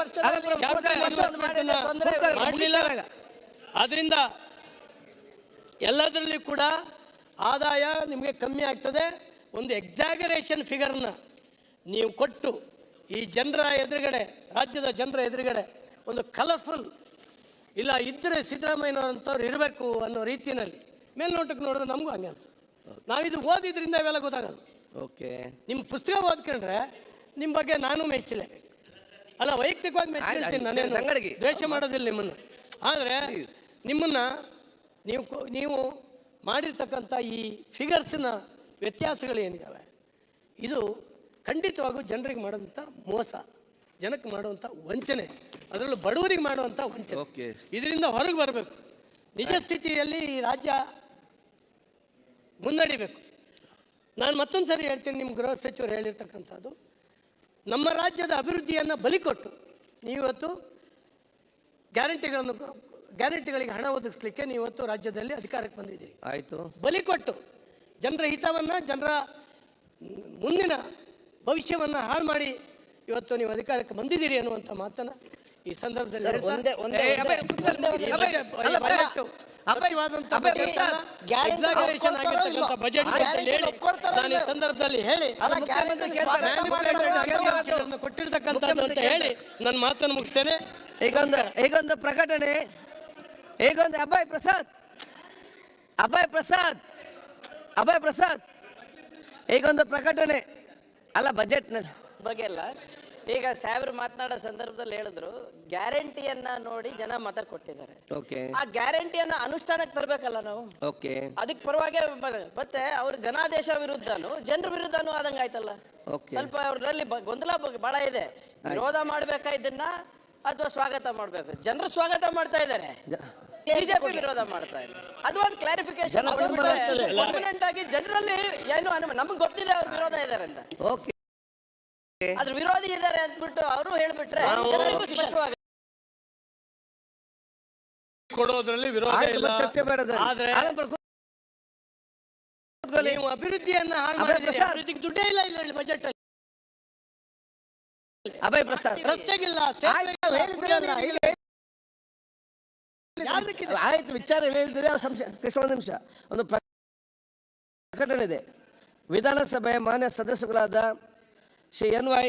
Speaker 1: ಆದ್ರಿಂದ ಎಲ್ಲದರಲ್ಲಿ ಕೂಡ ಆದಾಯ ನಿಮಗೆ ಕಮ್ಮಿ ಆಗ್ತದೆ. ಒಂದು ಎಕ್ಸಾಗರೇಷನ್ ಫಿಗರ್ನ ನೀವು ಕೊಟ್ಟು ಈ ಜನರ ಎದುರುಗಡೆ, ರಾಜ್ಯದ ಜನರ ಎದುರುಗಡೆ ಒಂದು ಕಲರ್ಫುಲ್ ಇಲ್ಲ ಇದ್ದರೆ ಸಿದ್ದರಾಮಯ್ಯನವರಂಥವ್ರು ಇರಬೇಕು ಅನ್ನೋ ರೀತಿಯಲ್ಲಿ ಮೇಲ್ನೋಟಕ್ಕೆ ನೋಡಿದ್ರೆ ನಮಗೂ ಹಂಗೆ ಅನ್ಸುತ್ತೆ. ನಾವಿದು ಓದಿದ್ರಿಂದ ಇವೆಲ್ಲ ಗೊತ್ತಾಗೋದು.
Speaker 5: ಓಕೆ,
Speaker 1: ನಿಮ್ಮ ಪುಸ್ತಕ ಓದ್ಕೊಂಡ್ರೆ ನಿಮ್ಮ ಬಗ್ಗೆ ನಾನು ಮೆಚ್ಚಲೇಬೇಕು. ಅಲ್ಲ, ವೈಯಕ್ತಿಕವಾಗಿ ಮೆಚ್ಚಲ್ತೀನಿ, ನಾನೇನು ದ್ವೇಷ ಮಾಡೋದಿಲ್ಲ ನಿಮ್ಮನ್ನು. ಆದರೆ ನಿಮ್ಮನ್ನು ನೀವು ಮಾಡಿರ್ತಕ್ಕಂಥ ಈ ಫಿಗರ್ಸ್ನ ವ್ಯತ್ಯಾಸಗಳು ಏನಿದ್ದಾವೆ, ಇದು ಖಂಡಿತವಾಗೂ ಜನರಿಗೆ ಮಾಡೋಂಥ ಮೋಸ, ಜನಕ್ಕೆ ಮಾಡುವಂಥ ವಂಚನೆ, ಅದರಲ್ಲೂ ಬಡವರಿಗೆ ಮಾಡುವಂಥ ವಂಚನೆ. ಇದರಿಂದ ಹೊರಗೆ ಬರಬೇಕು. ನಿಜ ಸ್ಥಿತಿಯಲ್ಲಿ ಈ ರಾಜ್ಯ ಮುನ್ನಡಿಬೇಕು. ನಾನು ಮತ್ತೊಂದು ಸರಿ ಹೇಳ್ತೀನಿ, ನಿಮ್ಮ ಗೃಹ ಸಚಿವರು ಹೇಳಿರ್ತಕ್ಕಂಥದ್ದು, ನಮ್ಮ ರಾಜ್ಯದ ಅಭಿವೃದ್ಧಿಯನ್ನು ಬಲಿ ಕೊಟ್ಟು ನೀವತ್ತು ಗ್ಯಾರಂಟಿಗಳಿಗೆ ಹಣ ಒದಗಿಸ್ಲಿಕ್ಕೆ ನೀವತ್ತು ರಾಜ್ಯದಲ್ಲಿ ಅಧಿಕಾರಕ್ಕೆ ಬಂದಿದ್ದೀರಿ.
Speaker 5: ಆಯಿತು.
Speaker 1: ಬಲಿ ಕೊಟ್ಟು ಜನರ ಹಿತವನ್ನು, ಜನರ ಮುಂದಿನ ಭವಿಷ್ಯವನ್ನು ಹಾಳು ಮಾಡಿ ಇವತ್ತು ನೀವು ಅಧಿಕಾರಕ್ಕೆ ಬಂದಿದ್ದೀರಿ ಅನ್ನುವಂಥ ಮಾತನ್ನು ಈ ಸಂದರ್ಭದಲ್ಲಿ
Speaker 5: ಸರ್,
Speaker 1: ಹೇಳ್ತಾ-
Speaker 5: ಒಂದೇ- ಒಂದೇ-
Speaker 1: ಏ,
Speaker 5: ಅಬ್ಬೆ,
Speaker 1: ಈ
Speaker 5: ಅಬ್ಬೆ,
Speaker 1: budget-
Speaker 5: ಅಲ್ಲ,
Speaker 1: ಈ budget ಅಗತ್ಯವಾದಂತ budget ಅಲ್ಲ, exaggeration ಆಗಿರ್ತಕ್ಕಂಥ budget ಅಂತ ಹೇಳಿ ನಾನು ಈ ಸಂದರ್ಭದಲ್ಲಿ ಹೇಳಿ manipulated ಕೊಟ್ಟಿರ್ತಕ್ಕಂಥದ್ದು ಅಂತ ಹೇಳಿ ನನ್ನ ಮಾತನ್ನು ಮುಗಿಸ್ತೇನೆ.
Speaker 5: ಈಗೊಂದು ಪ್ರಕಟಣೆ, ಈಗೊಂದು ಅಭಯ್ ಪ್ರಸಾದ್ ಈಗೊಂದು ಪ್ರಕಟಣೆ ಅಲ್ಲ ಬಜೆಟ್
Speaker 14: ಬಗ್ಗೆ ಅಲ್ಲ. ಈಗ ಸಾಹೇಬ್ರು ಮಾತನಾಡೋ ಸಂದರ್ಭದಲ್ಲಿ ಹೇಳಿದ್ರು ಗ್ಯಾರಂಟಿಯನ್ನ ನೋಡಿ ಜನ ಮತ ಕೊಟ್ಟಿದ್ದಾರೆ.
Speaker 5: ಓಕೆ,
Speaker 14: ಆ ಗ್ಯಾರಂಟಿಯನ್ನ ಅನುಷ್ಠಾನಕ್ಕೆ ತರಬೇಕಲ್ಲ ನಾವು.
Speaker 5: ಓಕೆ,
Speaker 14: ಅದಕ್ಕೆ ಪರವಾಗಿ ಮತ್ತೆ ಅವ್ರ ಜನಾದೇಶ ವಿರುದ್ಧನೂ ಜನರ ವಿರುದ್ಧನೂ ಆದಂಗ ಆಯ್ತಲ್ಲ. ಸ್ವಲ್ಪ ಅವ್ರಲ್ಲಿ ಗೊಂದಲ ಬಹಳ ಇದೆ. ವಿರೋಧ ಮಾಡ್ಬೇಕಾ ಇದನ್ನ ಅಥವಾ ಸ್ವಾಗತ ಮಾಡ್ಬೇಕು? ಜನರು ಸ್ವಾಗತ ಮಾಡ್ತಾ ಇದ್ದಾರೆ, ಬಿಜೆಪಿ ವಿರೋಧ ಮಾಡ್ತಾ ಇದೆ. ಅದು ಒಂದು ಕ್ಲಾರಿಫಿಕೇಶನ್ ಆಗಿ ಜನರಲ್ಲಿ ಏನು ನಮ್ಗೆ ಗೊತ್ತಿದೆ ಅವ್ರು ವಿರೋಧ ಇದ್ದಾರೆ ಅಂತ.
Speaker 5: ಓಕೆ,
Speaker 14: ಅದ್ರ ವಿರೋಧಿ ಇದ್ದಾರೆ ಅಂದ್ಬಿಟ್ಟು ಅವರು ಹೇಳ್ಬಿಟ್ರೆ ಎಲ್ಲರಿಗೂ ಸ್ಪಷ್ಟವಾಗಿ
Speaker 1: ಕೊಡೋದ್ರಲ್ಲಿ ವಿರೋಧ ಇಲ್ಲ.
Speaker 5: ಚರ್ಚೆ ಮಾಡೋದು
Speaker 1: ಆದ್ರೆ ನೀವು ಅಭಿವೃದ್ಧಿಯನ್ನ ಹಾಳು ಮಾಡಿದ್ದೀರಿ. ಅಭಿವೃದ್ಧಿಗೆ ದುಡ್ಡೇ ಇಲ್ಲ ಇಲ್ಲಿ ಬಜೆಟ್ ಅಲ್ಲಿ.
Speaker 5: ಅಭಯ್ ಪ್ರಸಾದ್
Speaker 1: ರಸ್ತೆಗಿಲ್ಲ,
Speaker 5: ಆಯ್ತು, ವಿಚಾರ ಹೇಳಿದ್ರೆ ಕೃಷ್ಣ ಒಂದು ನಿಮಿಷ. ಒಂದು ಪ್ರಕಟಣೆ ಇದೆ. ವಿಧಾನಸಭೆಯ ಮಾನ್ಯ ಸದಸ್ಯರಾದ ಶ್ರೀ NY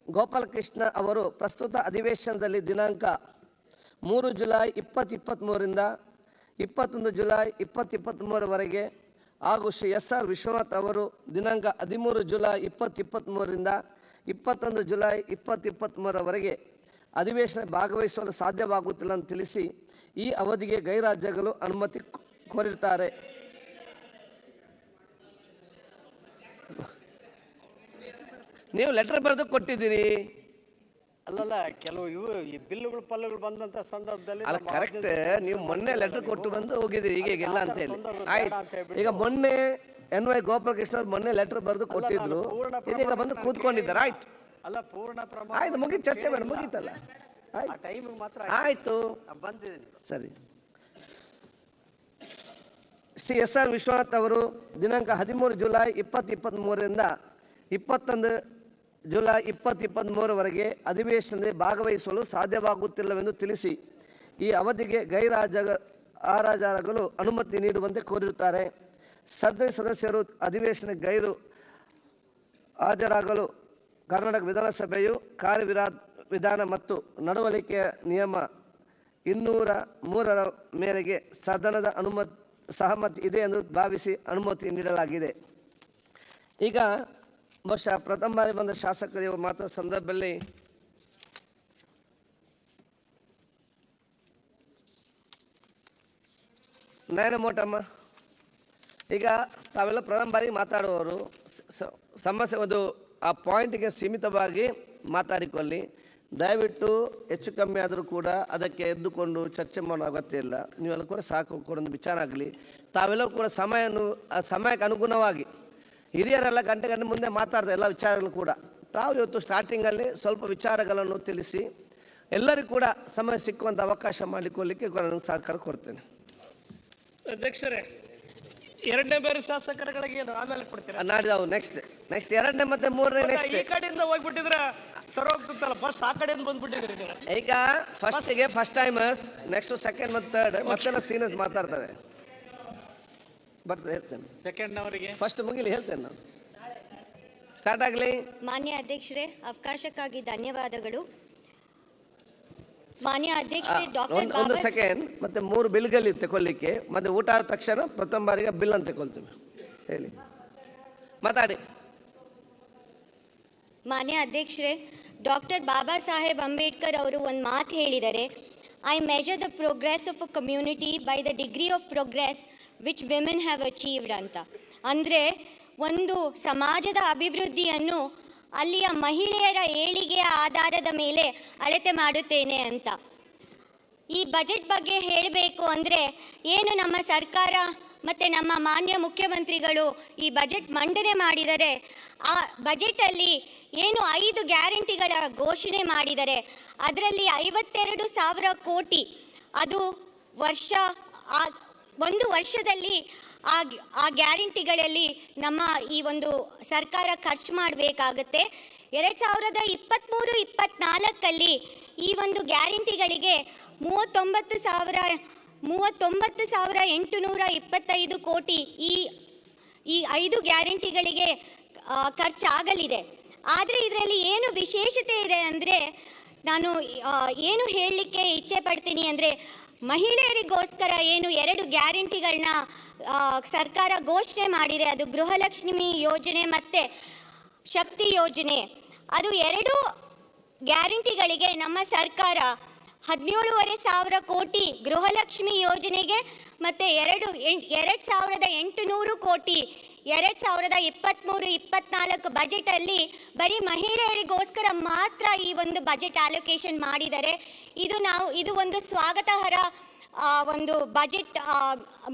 Speaker 5: ಗೋಪಾಲಕೃಷ್ಣ ಅವರು ಪ್ರಸ್ತುತ ಅಧಿವೇಶನದಲ್ಲಿ ದಿನಾಂಕ 3 ಜುಲೈ 2023ರಿಂದ 21 ಜುಲೈ 2023ರವರೆಗೆ ಹಾಗೂ ಶ್ರೀ SR ವಿಶ್ವನಾಥ್ ಅವರು ದಿನಾಂಕ 13 ಜುಲೈ 2023ರಿಂದ 21 ಜುಲೈ 2023ರವರೆಗೆ ಅಧಿವೇಶನ ಭಾಗವಹಿಸಲು ಸಾಧ್ಯವಾಗುತ್ತಿಲ್ಲ ಅಂತ ತಿಳಿಸಿ ಈ ಅವಧಿಗೆ ಗೈರಾಜ್ಯಗಳು ಅನುಮತಿ ಕೋರಿರುತ್ತಾರೆ. ನೀವು ಲೆಟರ್ ಬರೆದು ಕೊಟ್ಟಿದ್ದೀರಿ
Speaker 1: ಅಲ್ಲಲ್ಲ, ಕೆಲವು ಇವು ಈ ಬಿಲ್ಲುಗಳು ಪಲ್ಲುಗಳು ಬಂದಂತ ಸಂದರ್ಭದಲ್ಲಿ
Speaker 5: ಅಲ್ಲ, ಕರೆಕ್ಟ್. ನೀವು ಮೊನ್ನೆ ಲೆಟರ್ ಕೊಟ್ಟು ಬಂದು ಹೋಗಿದ್ದೀರಿ ಈಗೆಲ್ಲ ಅಂತ ಹೇಳಿ. ಆಯ್ತು, ಈಗ ಮೊನ್ನೆ NY ಗೋಪಾಲಕೃಷ್ಣ ಅವ್ರು ಮೊನ್ನೆ ಲೆಟರ್ ಬರೆದು ಕೊಟ್ಟಿದ್ರು, ಇದೀಗ ಬಂದು ಕೂತ್ಕೊಂಡಿದ್ದಾರೆ. ಆಯ್ತು,
Speaker 1: ಅಲ್ಲ ಪೂರ್ಣ ಪ್ರಮಾಣ
Speaker 5: ಆಯ್ತು, ಮುಗೀತು, ಚರ್ಚೆ ಮಾಡಿ ಮುಗೀತಲ್ಲ.
Speaker 1: ಟೈಮ್ ಮಾತ್ರ
Speaker 5: ಆಯ್ತು,
Speaker 1: ಬಂದಿದ್ದೀನಿ.
Speaker 5: ಸರಿ. ಶ್ರೀ SR ವಿಶ್ವನಾಥ್ ಅವರು ದಿನಾಂಕ 13 ಜುಲೈ 2023ರಿಂದ 21 ಜುಲೈ 2023ರವರೆಗೆ ಅಧಿವೇಶನದಲ್ಲಿ ಭಾಗವಹಿಸಲು ಸಾಧ್ಯವಾಗುತ್ತಿಲ್ಲವೆಂದು ತಿಳಿಸಿ ಈ ಅವಧಿಗೆ ಗೈರಾಜಾರಗಳು ಅನುಮತಿ ನೀಡುವಂತೆ ಕೋರಿರುತ್ತಾರೆ. ಸದಸ್ಯರು ಅಧಿವೇಶನ ಹಾಜರಾಗಲು ಕರ್ನಾಟಕ ವಿಧಾನಸಭೆಯು ಕಾರ್ಯವಿಧಾನ ಮತ್ತು ನಡವಳಿಕೆಯ ನಿಯಮ 203ರ ಮೇರೆಗೆ ಸದನದ ಸಹಮತಿ ಇದೆ ಎಂದು ಭಾವಿಸಿ ಅನುಮತಿ ನೀಡಲಾಗಿದೆ. ಈಗ ಬಹುಶಃ ಪ್ರಥಮ ಬಾರಿ ಬಂದ ಶಾಸಕರು ಮಾತ್ರ ಸಂದರ್ಭದಲ್ಲಿ ನಯನಮೋಟಮ್ಮ, ಈಗ ತಾವೆಲ್ಲ ಪ್ರಥಮ ಬಾರಿ ಮಾತಾಡುವವರು ಸಮಸ್ಯೆ ಒಂದು ಆ ಪಾಯಿಂಟ್ಗೆ ಸೀಮಿತವಾಗಿ ಮಾತಾಡಿಕೊಳ್ಳಿ. ದಯವಿಟ್ಟು ಹೆಚ್ಚು ಕಮ್ಮಿ ಆದರೂ ಕೂಡ ಅದಕ್ಕೆ ಎದ್ದುಕೊಂಡು ಚರ್ಚೆ ಮಾಡೋ ಅಗತ್ಯ ಇಲ್ಲ. ನೀವೆಲ್ಲ ಕೂಡ ಸಾಕು ಕೊಡೊಂದು ವಿಚಾರ ಆಗಲಿ. ತಾವೆಲ್ಲರೂ ಕೂಡ ಸಮಯಕ್ಕೆ ಅನುಗುಣವಾಗಿ ಹಿರಿಯರೆಲ್ಲ ಗಂಟೆ ಮುಂದೆ ಮಾತಾಡ್ತಾರೆ ಎಲ್ಲ ವಿಚಾರಗಳು ಕೂಡ. ತಾವು ಇವತ್ತು ಸ್ಟಾರ್ಟಿಂಗಲ್ಲಿ ಸ್ವಲ್ಪ ವಿಚಾರಗಳನ್ನು ತಿಳಿಸಿ ಎಲ್ಲರಿಗೂ ಕೂಡ ಸಮಯ ಸಿಕ್ಕುವಂಥ ಅವಕಾಶ ಮಾಡಿಕೊಳ್ಳಿಕ್ಕೆ ನಾನು ಸಹಕಾರ ಕೊಡ್ತೇನೆ.
Speaker 11: ಅಧ್ಯಕ್ಷರೇ, ಎರಡನೇ ಬೇರೆ ಶಾಸಕರುಗಳಿಗೆ ಆಮೇಲೆ ಕೊಡ್ತೀರಾ?
Speaker 5: ನಾಡಿದವು ನೆಕ್ಸ್ಟ್ ಎರಡನೇ ಮತ್ತೆ ಮೂರನೇ ನೆಕ್ಸ್ಟ್.
Speaker 11: ಈ ಕಡೆಯಿಂದ ಹೋಗ್ಬಿಟ್ಟಿದ್ರೆ ಸರ್ ಹೋಗ್ತಿತ್ತಲ್ಲ, ಫಸ್ಟ್ ಆ ಕಡೆಯಿಂದ ಬಂದ್ಬಿಟ್ಟಿದ್ರಿ ನೀವು.
Speaker 5: ಈಗ ಫಸ್ಟ್ ಟೈಮರ್ಸ್, ನೆಕ್ಸ್ಟ್ ಸೆಕೆಂಡ್ ಮತ್ತು ಥರ್ಡ್ ಮತ್ತೆಲ್ಲ ಸೀನಿಯರ್ಸ್ ಮಾತಾಡ್ತಾರೆ. ಬರ್ತದೆ, ಹೇಳ್ತೇನೆ.
Speaker 11: ಸೆಕೆಂಡ್ ಅವರಿಗೆ
Speaker 5: ಫಸ್ಟ್ ಮುಗಿಲಿ, ಹೇಳ್ತೇನೆ ನಾನು. ಸ್ಟಾರ್ಟ್ ಆಗಲಿ.
Speaker 8: ಮಾನ್ಯ ಅಧ್ಯಕ್ಷರೇ, ಅವಕಾಶಕ್ಕಾಗಿ ಧನ್ಯವಾದಗಳು. ಮಾನ್ಯ ಅಧ್ಯಕ್ಷರೇ,
Speaker 5: ಒಂದು ಸೆಕೆಂಡ್, ಮತ್ತೆ 3 ಬಿಲ್ಗಳು ತಗೊಳ್ಳಿಕ್ಕೆ, ಮತ್ತೆ ಊಟ ಆದ ತಕ್ಷಣ ಪ್ರಥಮ ಬಾರಿಗೆ ಬಿಲ್ ಅಂತ ತಗೊಳ್ತೀವಿ. ಹೇಳಿ, ಮಾತಾಡಿ.
Speaker 8: ಮಾನ್ಯ ಅಧ್ಯಕ್ಷರೇ, ಡಾಕ್ಟರ್ ಬಾಬಾ ಸಾಹೇಬ್ ಅಂಬೇಡ್ಕರ್ ಅವರು ಒಂದು ಮಾತು ಹೇಳಿದ್ದಾರೆ, I measure the progress of a community by the degree of progress which women have achieved ಅಂತ. ಅಂದರೆ ಒಂದು ಸಮಾಜದ ಅಭಿವೃದ್ಧಿಯನ್ನು ಅಲ್ಲಿಯ ಮಹಿಳೆಯರ ಏಳಿಗೆಯ ಆಧಾರದ ಮೇಲೆ ಅಳತೆ ಮಾಡುತ್ತೇನೆ ಅಂತ. ಈ ಬಜೆಟ್ ಬಗ್ಗೆ ಹೇಳಬೇಕು ಅಂದರೆ ಏನು ನಮ್ಮ ಸರ್ಕಾರ ಮತ್ತು ನಮ್ಮ ಮಾನ್ಯ ಮುಖ್ಯಮಂತ್ರಿಗಳು ಈ ಬಜೆಟ್ ಮಂಡನೆ ಮಾಡಿದರೆ, ಆ ಬಜೆಟಲ್ಲಿ ಏನು 5 ಗ್ಯಾರಂಟಿಗಳ ಘೋಷಣೆ ಮಾಡಿದರೆ ಅದರಲ್ಲಿ 52,000 ಕೋಟಿ ಅದು ಒಂದು ವರ್ಷದಲ್ಲಿ ಆ ಗ್ಯಾರಂಟಿಗಳಲ್ಲಿ ನಮ್ಮ ಈ ಒಂದು ಸರ್ಕಾರ ಖರ್ಚು ಮಾಡಬೇಕಾಗತ್ತೆ. 2023-24 ಈ ಒಂದು ಗ್ಯಾರಂಟಿಗಳಿಗೆ 39,825 ಕೋಟಿ ಈ 5 ಗ್ಯಾರಂಟಿಗಳಿಗೆ ಖರ್ಚಾಗಲಿದೆ. ಆದರೆ ಇದರಲ್ಲಿ ಏನು ವಿಶೇಷತೆ ಇದೆ ಅಂದರೆ, ನಾನು ಏನು ಹೇಳಲಿಕ್ಕೆ ಇಚ್ಛೆ ಪಡ್ತೀನಿ ಅಂದರೆ, ಮಹಿಳೆಯರಿಗೋಸ್ಕರ ಏನು 2 ಗ್ಯಾರಂಟಿಗಳನ್ನ ಸರ್ಕಾರ ಘೋಷಣೆ ಮಾಡಿದೆ, ಅದು ಗೃಹಲಕ್ಷ್ಮಿ ಯೋಜನೆ ಮತ್ತು ಶಕ್ತಿ ಯೋಜನೆ. ಅದು 2 ಗ್ಯಾರಂಟಿಗಳಿಗೆ ನಮ್ಮ ಸರ್ಕಾರ 17,500 ಕೋಟಿ ಗೃಹಲಕ್ಷ್ಮಿ ಯೋಜನೆಗೆ ಮತ್ತು 2,800 ಕೋಟಿ 2023-24 ಬಜೆಟಲ್ಲಿ ಬರೀ ಮಹಿಳೆಯರಿಗೋಸ್ಕರ ಮಾತ್ರ ಈ ಒಂದು ಬಜೆಟ್ ಅಲೋಕೇಶನ್ ಮಾಡಿದ್ದಾರೆ. ಇದು ಒಂದು ಸ್ವಾಗತಾರ್ಹ ಒಂದು ಬಜೆಟ್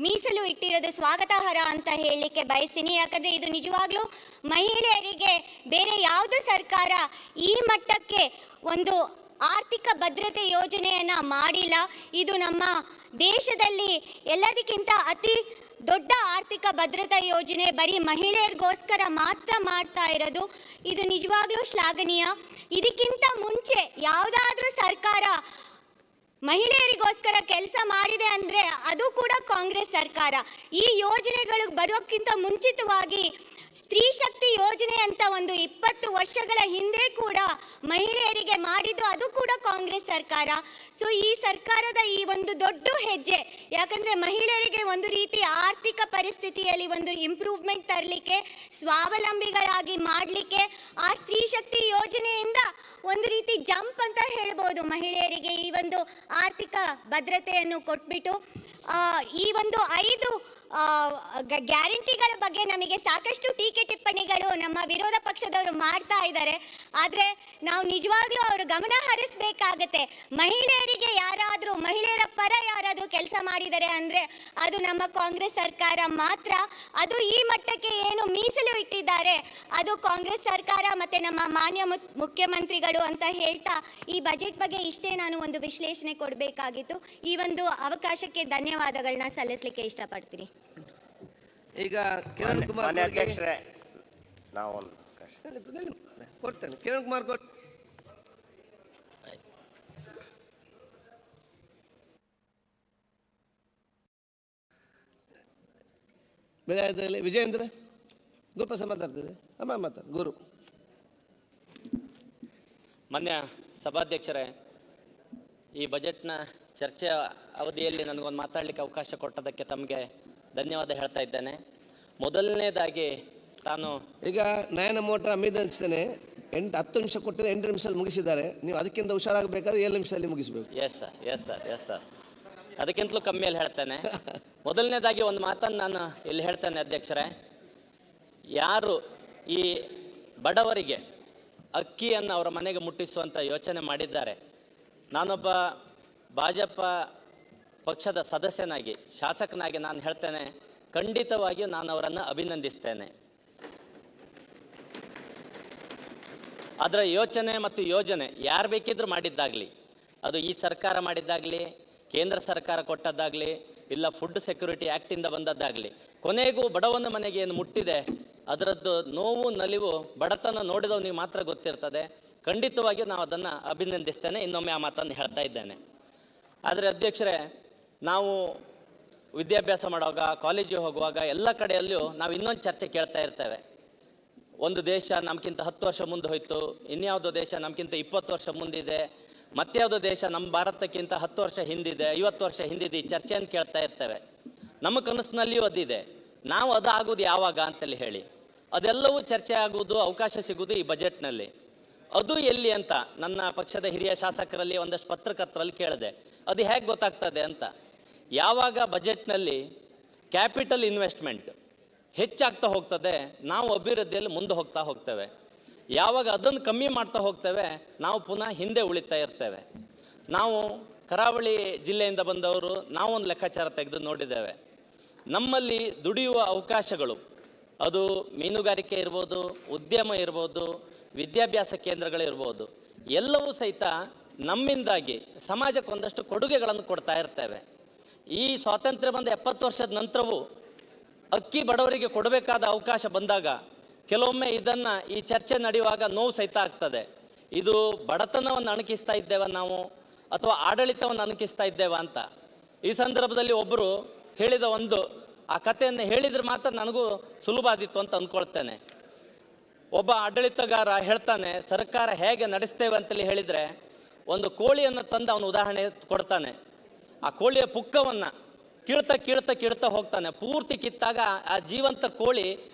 Speaker 8: ಮೀಸಲು ಇಟ್ಟಿರೋದು ಸ್ವಾಗತಾರ್ಹ ಅಂತ ಹೇಳಲಿಕ್ಕೆ ಬಯಸ್ತೀನಿ. ಯಾಕಂದರೆ ಇದು ನಿಜವಾಗ್ಲೂ ಮಹಿಳೆಯರಿಗೆ ಬೇರೆ ಯಾವುದೂ ಸರ್ಕಾರ ಈ ಮಟ್ಟಕ್ಕೆ ಒಂದು ಆರ್ಥಿಕ ಭದ್ರತೆ ಯೋಜನೆಯನ್ನು ಮಾಡಿಲ್ಲ. ಇದು ನಮ್ಮ ದೇಶದಲ್ಲಿ ಎಲ್ಲದಕ್ಕಿಂತ ಅತಿ ದೊಡ್ಡ ಆರ್ಥಿಕ ಭದ್ರತಾ ಯೋಜನೆ ಬರೀ ಮಹಿಳೆಯರಿಗೋಸ್ಕರ ಮಾತ್ರ ಮಾಡ್ತಾ ಇರೋದು. ಇದು ನಿಜವಾಗ್ಲೂ ಶ್ಲಾಘನೀಯ. ಇದಕ್ಕಿಂತ ಮುಂಚೆ ಯಾವುದಾದ್ರೂ ಸರ್ಕಾರ ಮಹಿಳೆಯರಿಗೋಸ್ಕರ ಕೆಲಸ ಮಾಡಿದೆ ಅಂದರೆ ಅದು ಕೂಡ ಕಾಂಗ್ರೆಸ್ ಸರ್ಕಾರ. ಈ ಯೋಜನೆಗಳು ಬರೋಕ್ಕಿಂತ ಮುಂಚಿತವಾಗಿ ಸ್ತ್ರೀ ಶಕ್ತಿ ಯೋಜನೆ ಅಂತ ಒಂದು 20 ವರ್ಷಗಳ ಹಿಂದೆ ಕೂಡ ಮಹಿಳೆಯರಿಗೆ ಮಾಡಿದ್ದು ಅದು ಕೂಡ ಕಾಂಗ್ರೆಸ್ ಸರ್ಕಾರ. ಸೊ ಈ ಸರ್ಕಾರದ ಈ ಒಂದು ದೊಡ್ಡ ಹೆಜ್ಜೆ, ಯಾಕಂದರೆ ಮಹಿಳೆಯರಿಗೆ ಒಂದು ರೀತಿ ಆರ್ಥಿಕ ಪರಿಸ್ಥಿತಿಯಲ್ಲಿ ಒಂದು ಇಂಪ್ರೂವ್ಮೆಂಟ್ ತರಲಿಕ್ಕೆ, ಸ್ವಾವಲಂಬಿಗಳಾಗಿ ಮಾಡಲಿಕ್ಕೆ ಆ ಸ್ತ್ರೀ ಶಕ್ತಿ ಯೋಜನೆಯಿಂದ ಒಂದು ರೀತಿ ಜಂಪ್ ಅಂತ ಹೇಳ್ಬೋದು. ಮಹಿಳೆಯರಿಗೆ ಈ ಒಂದು ಆರ್ಥಿಕ ಭದ್ರತೆಯನ್ನು ಕೊಟ್ಬಿಟ್ಟು ಈ ಒಂದು 5 ಗ್ಯಾರಂಟಿಗಳ ಬಗ್ಗೆ ನಮಗೆ ಸಾಕಷ್ಟು ಟೀಕೆ ಟಿಪ್ಪಣಿಗಳು ನಮ್ಮ ವಿರೋಧ ಪಕ್ಷದವರು ಮಾಡ್ತಾ ಇದ್ದಾರೆ. ಆದರೆ ನಾವು ನಿಜವಾಗ್ಲೂ ಅವರು ಗಮನ ಹರಿಸಬೇಕಾಗತ್ತೆ. ಮಹಿಳೆಯರಿಗೆ ಯಾರಾದರೂ, ಮಹಿಳೆಯರ ಪರ ಯಾರಾದರೂ ಕೆಲಸ ಮಾಡಿದ್ದಾರೆ ಅಂದರೆ ಅದು ನಮ್ಮ ಕಾಂಗ್ರೆಸ್ ಸರ್ಕಾರ ಮಾತ್ರ. ಅದು ಈ ಮಟ್ಟಕ್ಕೆ ಏನು ಮೀಸಲು ಇಟ್ಟಿದ್ದಾರೆ ಅದು ಕಾಂಗ್ರೆಸ್ ಸರ್ಕಾರ ಮತ್ತು ನಮ್ಮ ಮಾನ್ಯ ಮುಖ್ಯಮಂತ್ರಿಗಳು ಅಂತ ಹೇಳ್ತಾ ಈ ಬಜೆಟ್ ಬಗ್ಗೆ ಇಷ್ಟೇ ನಾನು ಒಂದು ವಿಶ್ಲೇಷಣೆ ಕೊಡಬೇಕಾಗಿತ್ತು. ಈ ಒಂದು ಅವಕಾಶಕ್ಕೆ ಧನ್ಯವಾದಗಳನ್ನ ಸಲ್ಲಿಸಲಿಕ್ಕೆ ಇಷ್ಟಪಡ್ತೀನಿ.
Speaker 5: ಈಗ ಕಿರಣ್ ಕುಮಾರ್
Speaker 15: ಅಧ್ಯಕ್ಷರೇ, ನಾವು
Speaker 5: ಕೊಡ್ತೇನೆ. ಕಿರಣ್ ಕುಮಾರ್ ಬೇರೆ ಇದರಲ್ಲಿ ವಿಜಯೇಂದ್ರ ಗುರುಪ್ರಸಾದ್ ಮಾತಾಡ್ತಿದೆ. ಅಮ್ಮ ಮಾತಾಡ ಗುರು.
Speaker 4: ಮಾನ್ಯ ಸಭಾಧ್ಯಕ್ಷರೇ, ಈ ಬಜೆಟ್ನ ಚರ್ಚೆಯ ಅವಧಿಯಲ್ಲಿ ನನಗೊಂದು ಮಾತಾಡಲಿಕ್ಕೆ ಅವಕಾಶ ಕೊಟ್ಟದಕ್ಕೆ ತಮಗೆ ಧನ್ಯವಾದ ಹೇಳ್ತಾ ಇದ್ದೇನೆ. ಮೊದಲನೇದಾಗಿ ತಾನು
Speaker 5: ಈಗ ನಯನ ಮೋಟರ್ ಅಮಿತೇನೆ 10 ನಿಮಿಷ ಕೊಟ್ಟಿದ್ರೆ 8 ನಿಮಿಷದಲ್ಲಿ ಮುಗಿಸಿದ್ದಾರೆ. ನೀವು ಅದಕ್ಕಿಂತ ಹುಷಾರಾಗಬೇಕಾದ್ರೆ 7 ನಿಮಿಷದಲ್ಲಿ ಮುಗಿಸ್ಬೇಕು.
Speaker 4: ಎಸ್ ಸರ್ ಅದಕ್ಕಿಂತಲೂ ಕಮ್ಮಿಯಲ್ಲಿ ಹೇಳ್ತೇನೆ. ಮೊದಲನೇದಾಗಿ ಒಂದು ಮಾತನ್ನು ನಾನು ಇಲ್ಲಿ ಹೇಳ್ತೇನೆ ಅಧ್ಯಕ್ಷರೇ. ಯಾರು ಈ ಬಡವರಿಗೆ ಅಕ್ಕಿಯನ್ನು ಅವರ ಮನೆಗೆ ಮುಟ್ಟಿಸುವಂಥ ಯೋಚನೆ ಮಾಡಿದ್ದಾರೆ, ನಾನೊಬ್ಬ ಭಾಜಪ ಪಕ್ಷದ ಸದಸ್ಯನಾಗಿ, ಶಾಸಕನಾಗಿ ನಾನು ಹೇಳ್ತೇನೆ, ಖಂಡಿತವಾಗಿಯೂ ನಾನು ಅವರನ್ನು ಅಭಿನಂದಿಸ್ತೇನೆ. ಅದರ ಯೋಚನೆ ಮತ್ತು ಯೋಜನೆ ಯಾರು ಬೇಕಿದ್ರೂ ಮಾಡಿದ್ದಾಗಲಿ, ಅದು ಈ ಸರ್ಕಾರ ಮಾಡಿದ್ದಾಗಲಿ, ಕೇಂದ್ರ ಸರ್ಕಾರ ಕೊಟ್ಟದ್ದಾಗಲಿ, ಇಲ್ಲ ಫುಡ್ ಸೆಕ್ಯೂರಿಟಿ ಆ್ಯಕ್ಟಿಂದ ಬಂದದ್ದಾಗಲಿ, ಕೊನೆಗೂ ಬಡವನ ಮನೆಗೆ ಏನು ಮುಟ್ಟಿದೆ ಅದರದ್ದು ನೋವು ನಲಿವು ಬಡತನ ನೋಡಿದವನಿಗೆ ಮಾತ್ರ ಗೊತ್ತಿರ್ತದೆ. ಖಂಡಿತವಾಗಿಯೂ ನಾವು ಅದನ್ನು ಅಭಿನಂದಿಸ್ತೇನೆ. ಇನ್ನೊಮ್ಮೆ ಆ ಮಾತನ್ನು ಹೇಳ್ತಾ ಇದ್ದೇನೆ. ಆದರೆ ಅಧ್ಯಕ್ಷರೇ, ನಾವು ವಿದ್ಯಾಭ್ಯಾಸ ಮಾಡುವಾಗ, ಕಾಲೇಜಿಗೆ ಹೋಗುವಾಗ ಎಲ್ಲ ಕಡೆಯಲ್ಲಿಯೂ ನಾವು ಇನ್ನೊಂದು ಚರ್ಚೆ ಕೇಳ್ತಾ ಇರ್ತೇವೆ. ಒಂದು ದೇಶ ನಮಗಿಂತ 10 ವರ್ಷ ಮುಂದೆ ಹೋಯಿತು, ಇನ್ಯಾವುದೋ ದೇಶ ನಮಗಿಂತ 20 ವರ್ಷ ಮುಂದಿದೆ, ಮತ್ಯಾವುದೋ ದೇಶ ನಮ್ಮ ಭಾರತಕ್ಕಿಂತ 10 ವರ್ಷ ಹಿಂದಿದೆ, 50 ವರ್ಷ ಹಿಂದಿದೆ. ಈ ಚರ್ಚೆಯನ್ನು ಕೇಳ್ತಾ ಇರ್ತೇವೆ. ನಮ್ಮ ಕನಸಿನಲ್ಲಿಯೂ ಅದಿದೆ. ನಾವು ಅದು ಆಗೋದು ಯಾವಾಗ ಅಂತೇಳಿ ಹೇಳಿ ಅದೆಲ್ಲವೂ ಚರ್ಚೆ ಆಗುವುದು, ಅವಕಾಶ ಸಿಗುವುದು ಈ ಬಜೆಟ್ನಲ್ಲಿ. ಅದು ಎಲ್ಲಿ ಅಂತ ನನ್ನ ಪಕ್ಷದ ಹಿರಿಯ ಶಾಸಕರಲ್ಲಿ, ಒಂದಷ್ಟು ಪತ್ರಕರ್ತರಲ್ಲಿ ಕೇಳಿದೆ, ಅದು ಹೇಗೆ ಗೊತ್ತಾಗ್ತದೆ ಅಂತ. ಯಾವಾಗ ಬಜೆಟ್ನಲ್ಲಿ ಕ್ಯಾಪಿಟಲ್ ಇನ್ವೆಸ್ಟ್ಮೆಂಟ್ ಹೆಚ್ಚಾಗ್ತಾ ಹೋಗ್ತದೆ, ನಾವು ಅಭಿವೃದ್ಧಿಯಲ್ಲಿ ಮುಂದೆ ಹೋಗ್ತಾ ಹೋಗ್ತೇವೆ. ಯಾವಾಗ ಅದನ್ನು ಕಮ್ಮಿ ಮಾಡ್ತಾ ಹೋಗ್ತೇವೆ, ನಾವು ಪುನಃ ಹಿಂದೆ ಉಳಿತಾ ಇರ್ತೇವೆ. ನಾವು ಕರಾವಳಿ ಜಿಲ್ಲೆಯಿಂದ ಬಂದವರು, ನಾವೊಂದು ಲೆಕ್ಕಾಚಾರ ತೆಗೆದು ನೋಡಿದ್ದೇವೆ. ನಮ್ಮಲ್ಲಿ ದುಡಿಯುವ ಅವಕಾಶಗಳು, ಅದು ಮೀನುಗಾರಿಕೆ ಇರ್ಬೋದು, ಉದ್ಯಮ ಇರ್ಬೋದು, ವಿದ್ಯಾಭ್ಯಾಸ ಕೇಂದ್ರಗಳಿರ್ಬೋದು, ಎಲ್ಲವೂ ಸಹಿತ ನಮ್ಮಿಂದಾಗಿ ಸಮಾಜಕ್ಕೆ ಒಂದಷ್ಟು ಕೊಡುಗೆಗಳನ್ನು ಕೊಡ್ತಾ ಇರ್ತೇವೆ. ಈ ಸ್ವಾತಂತ್ರ್ಯ ಬಂದ 70 ವರ್ಷದ ನಂತರವೂ ಅಕ್ಕಿ ಬಡವರಿಗೆ ಕೊಡಬೇಕಾದ ಅವಕಾಶ ಬಂದಾಗ ಕೆಲವೊಮ್ಮೆ ಇದನ್ನು ಈ ಚರ್ಚೆ ನಡೆಯುವಾಗ ನೋವು ಸಹಿತ ಆಗ್ತದೆ. ಇದು ಬಡತನವನ್ನು ಅಣಕಿಸ್ತಾ ಇದ್ದೇವ ನಾವು ಅಥವಾ ಆಡಳಿತವನ್ನು ಅಣಕಿಸ್ತಾ ಇದ್ದೇವ ಅಂತ. ಈ ಸಂದರ್ಭದಲ್ಲಿ ಒಬ್ಬರು ಹೇಳಿದ ಆ ಕಥೆಯನ್ನು ಹೇಳಿದ್ರೆ ಮಾತ್ರ ನನಗೂ ಸುಲಭ ಆದಿತ್ತು ಅಂತ ಅಂದ್ಕೊಳ್ತೇನೆ. ಒಬ್ಬ ಆಡಳಿತಗಾರ ಹೇಳ್ತಾನೆ, ಸರ್ಕಾರ ಹೇಗೆ ನಡೆಸ್ತೇವೆ ಅಂತೇಳಿ ಹೇಳಿದರೆ ಒಂದು ಕೋಳಿಯನ್ನು ತಂದು ಅವನು ಉದಾಹರಣೆ ಕೊಡ್ತಾನೆ. ಆ ಕೋಳಿಯ ಪುಕ್ಕವನ್ನು ಕೀಳ್ತಾ ಹೋಗ್ತಾನೆ. ಪೂರ್ತಿ ಕಿತ್ತಾಗ ಆ ಜೀವಂತ ಕೋಳಿ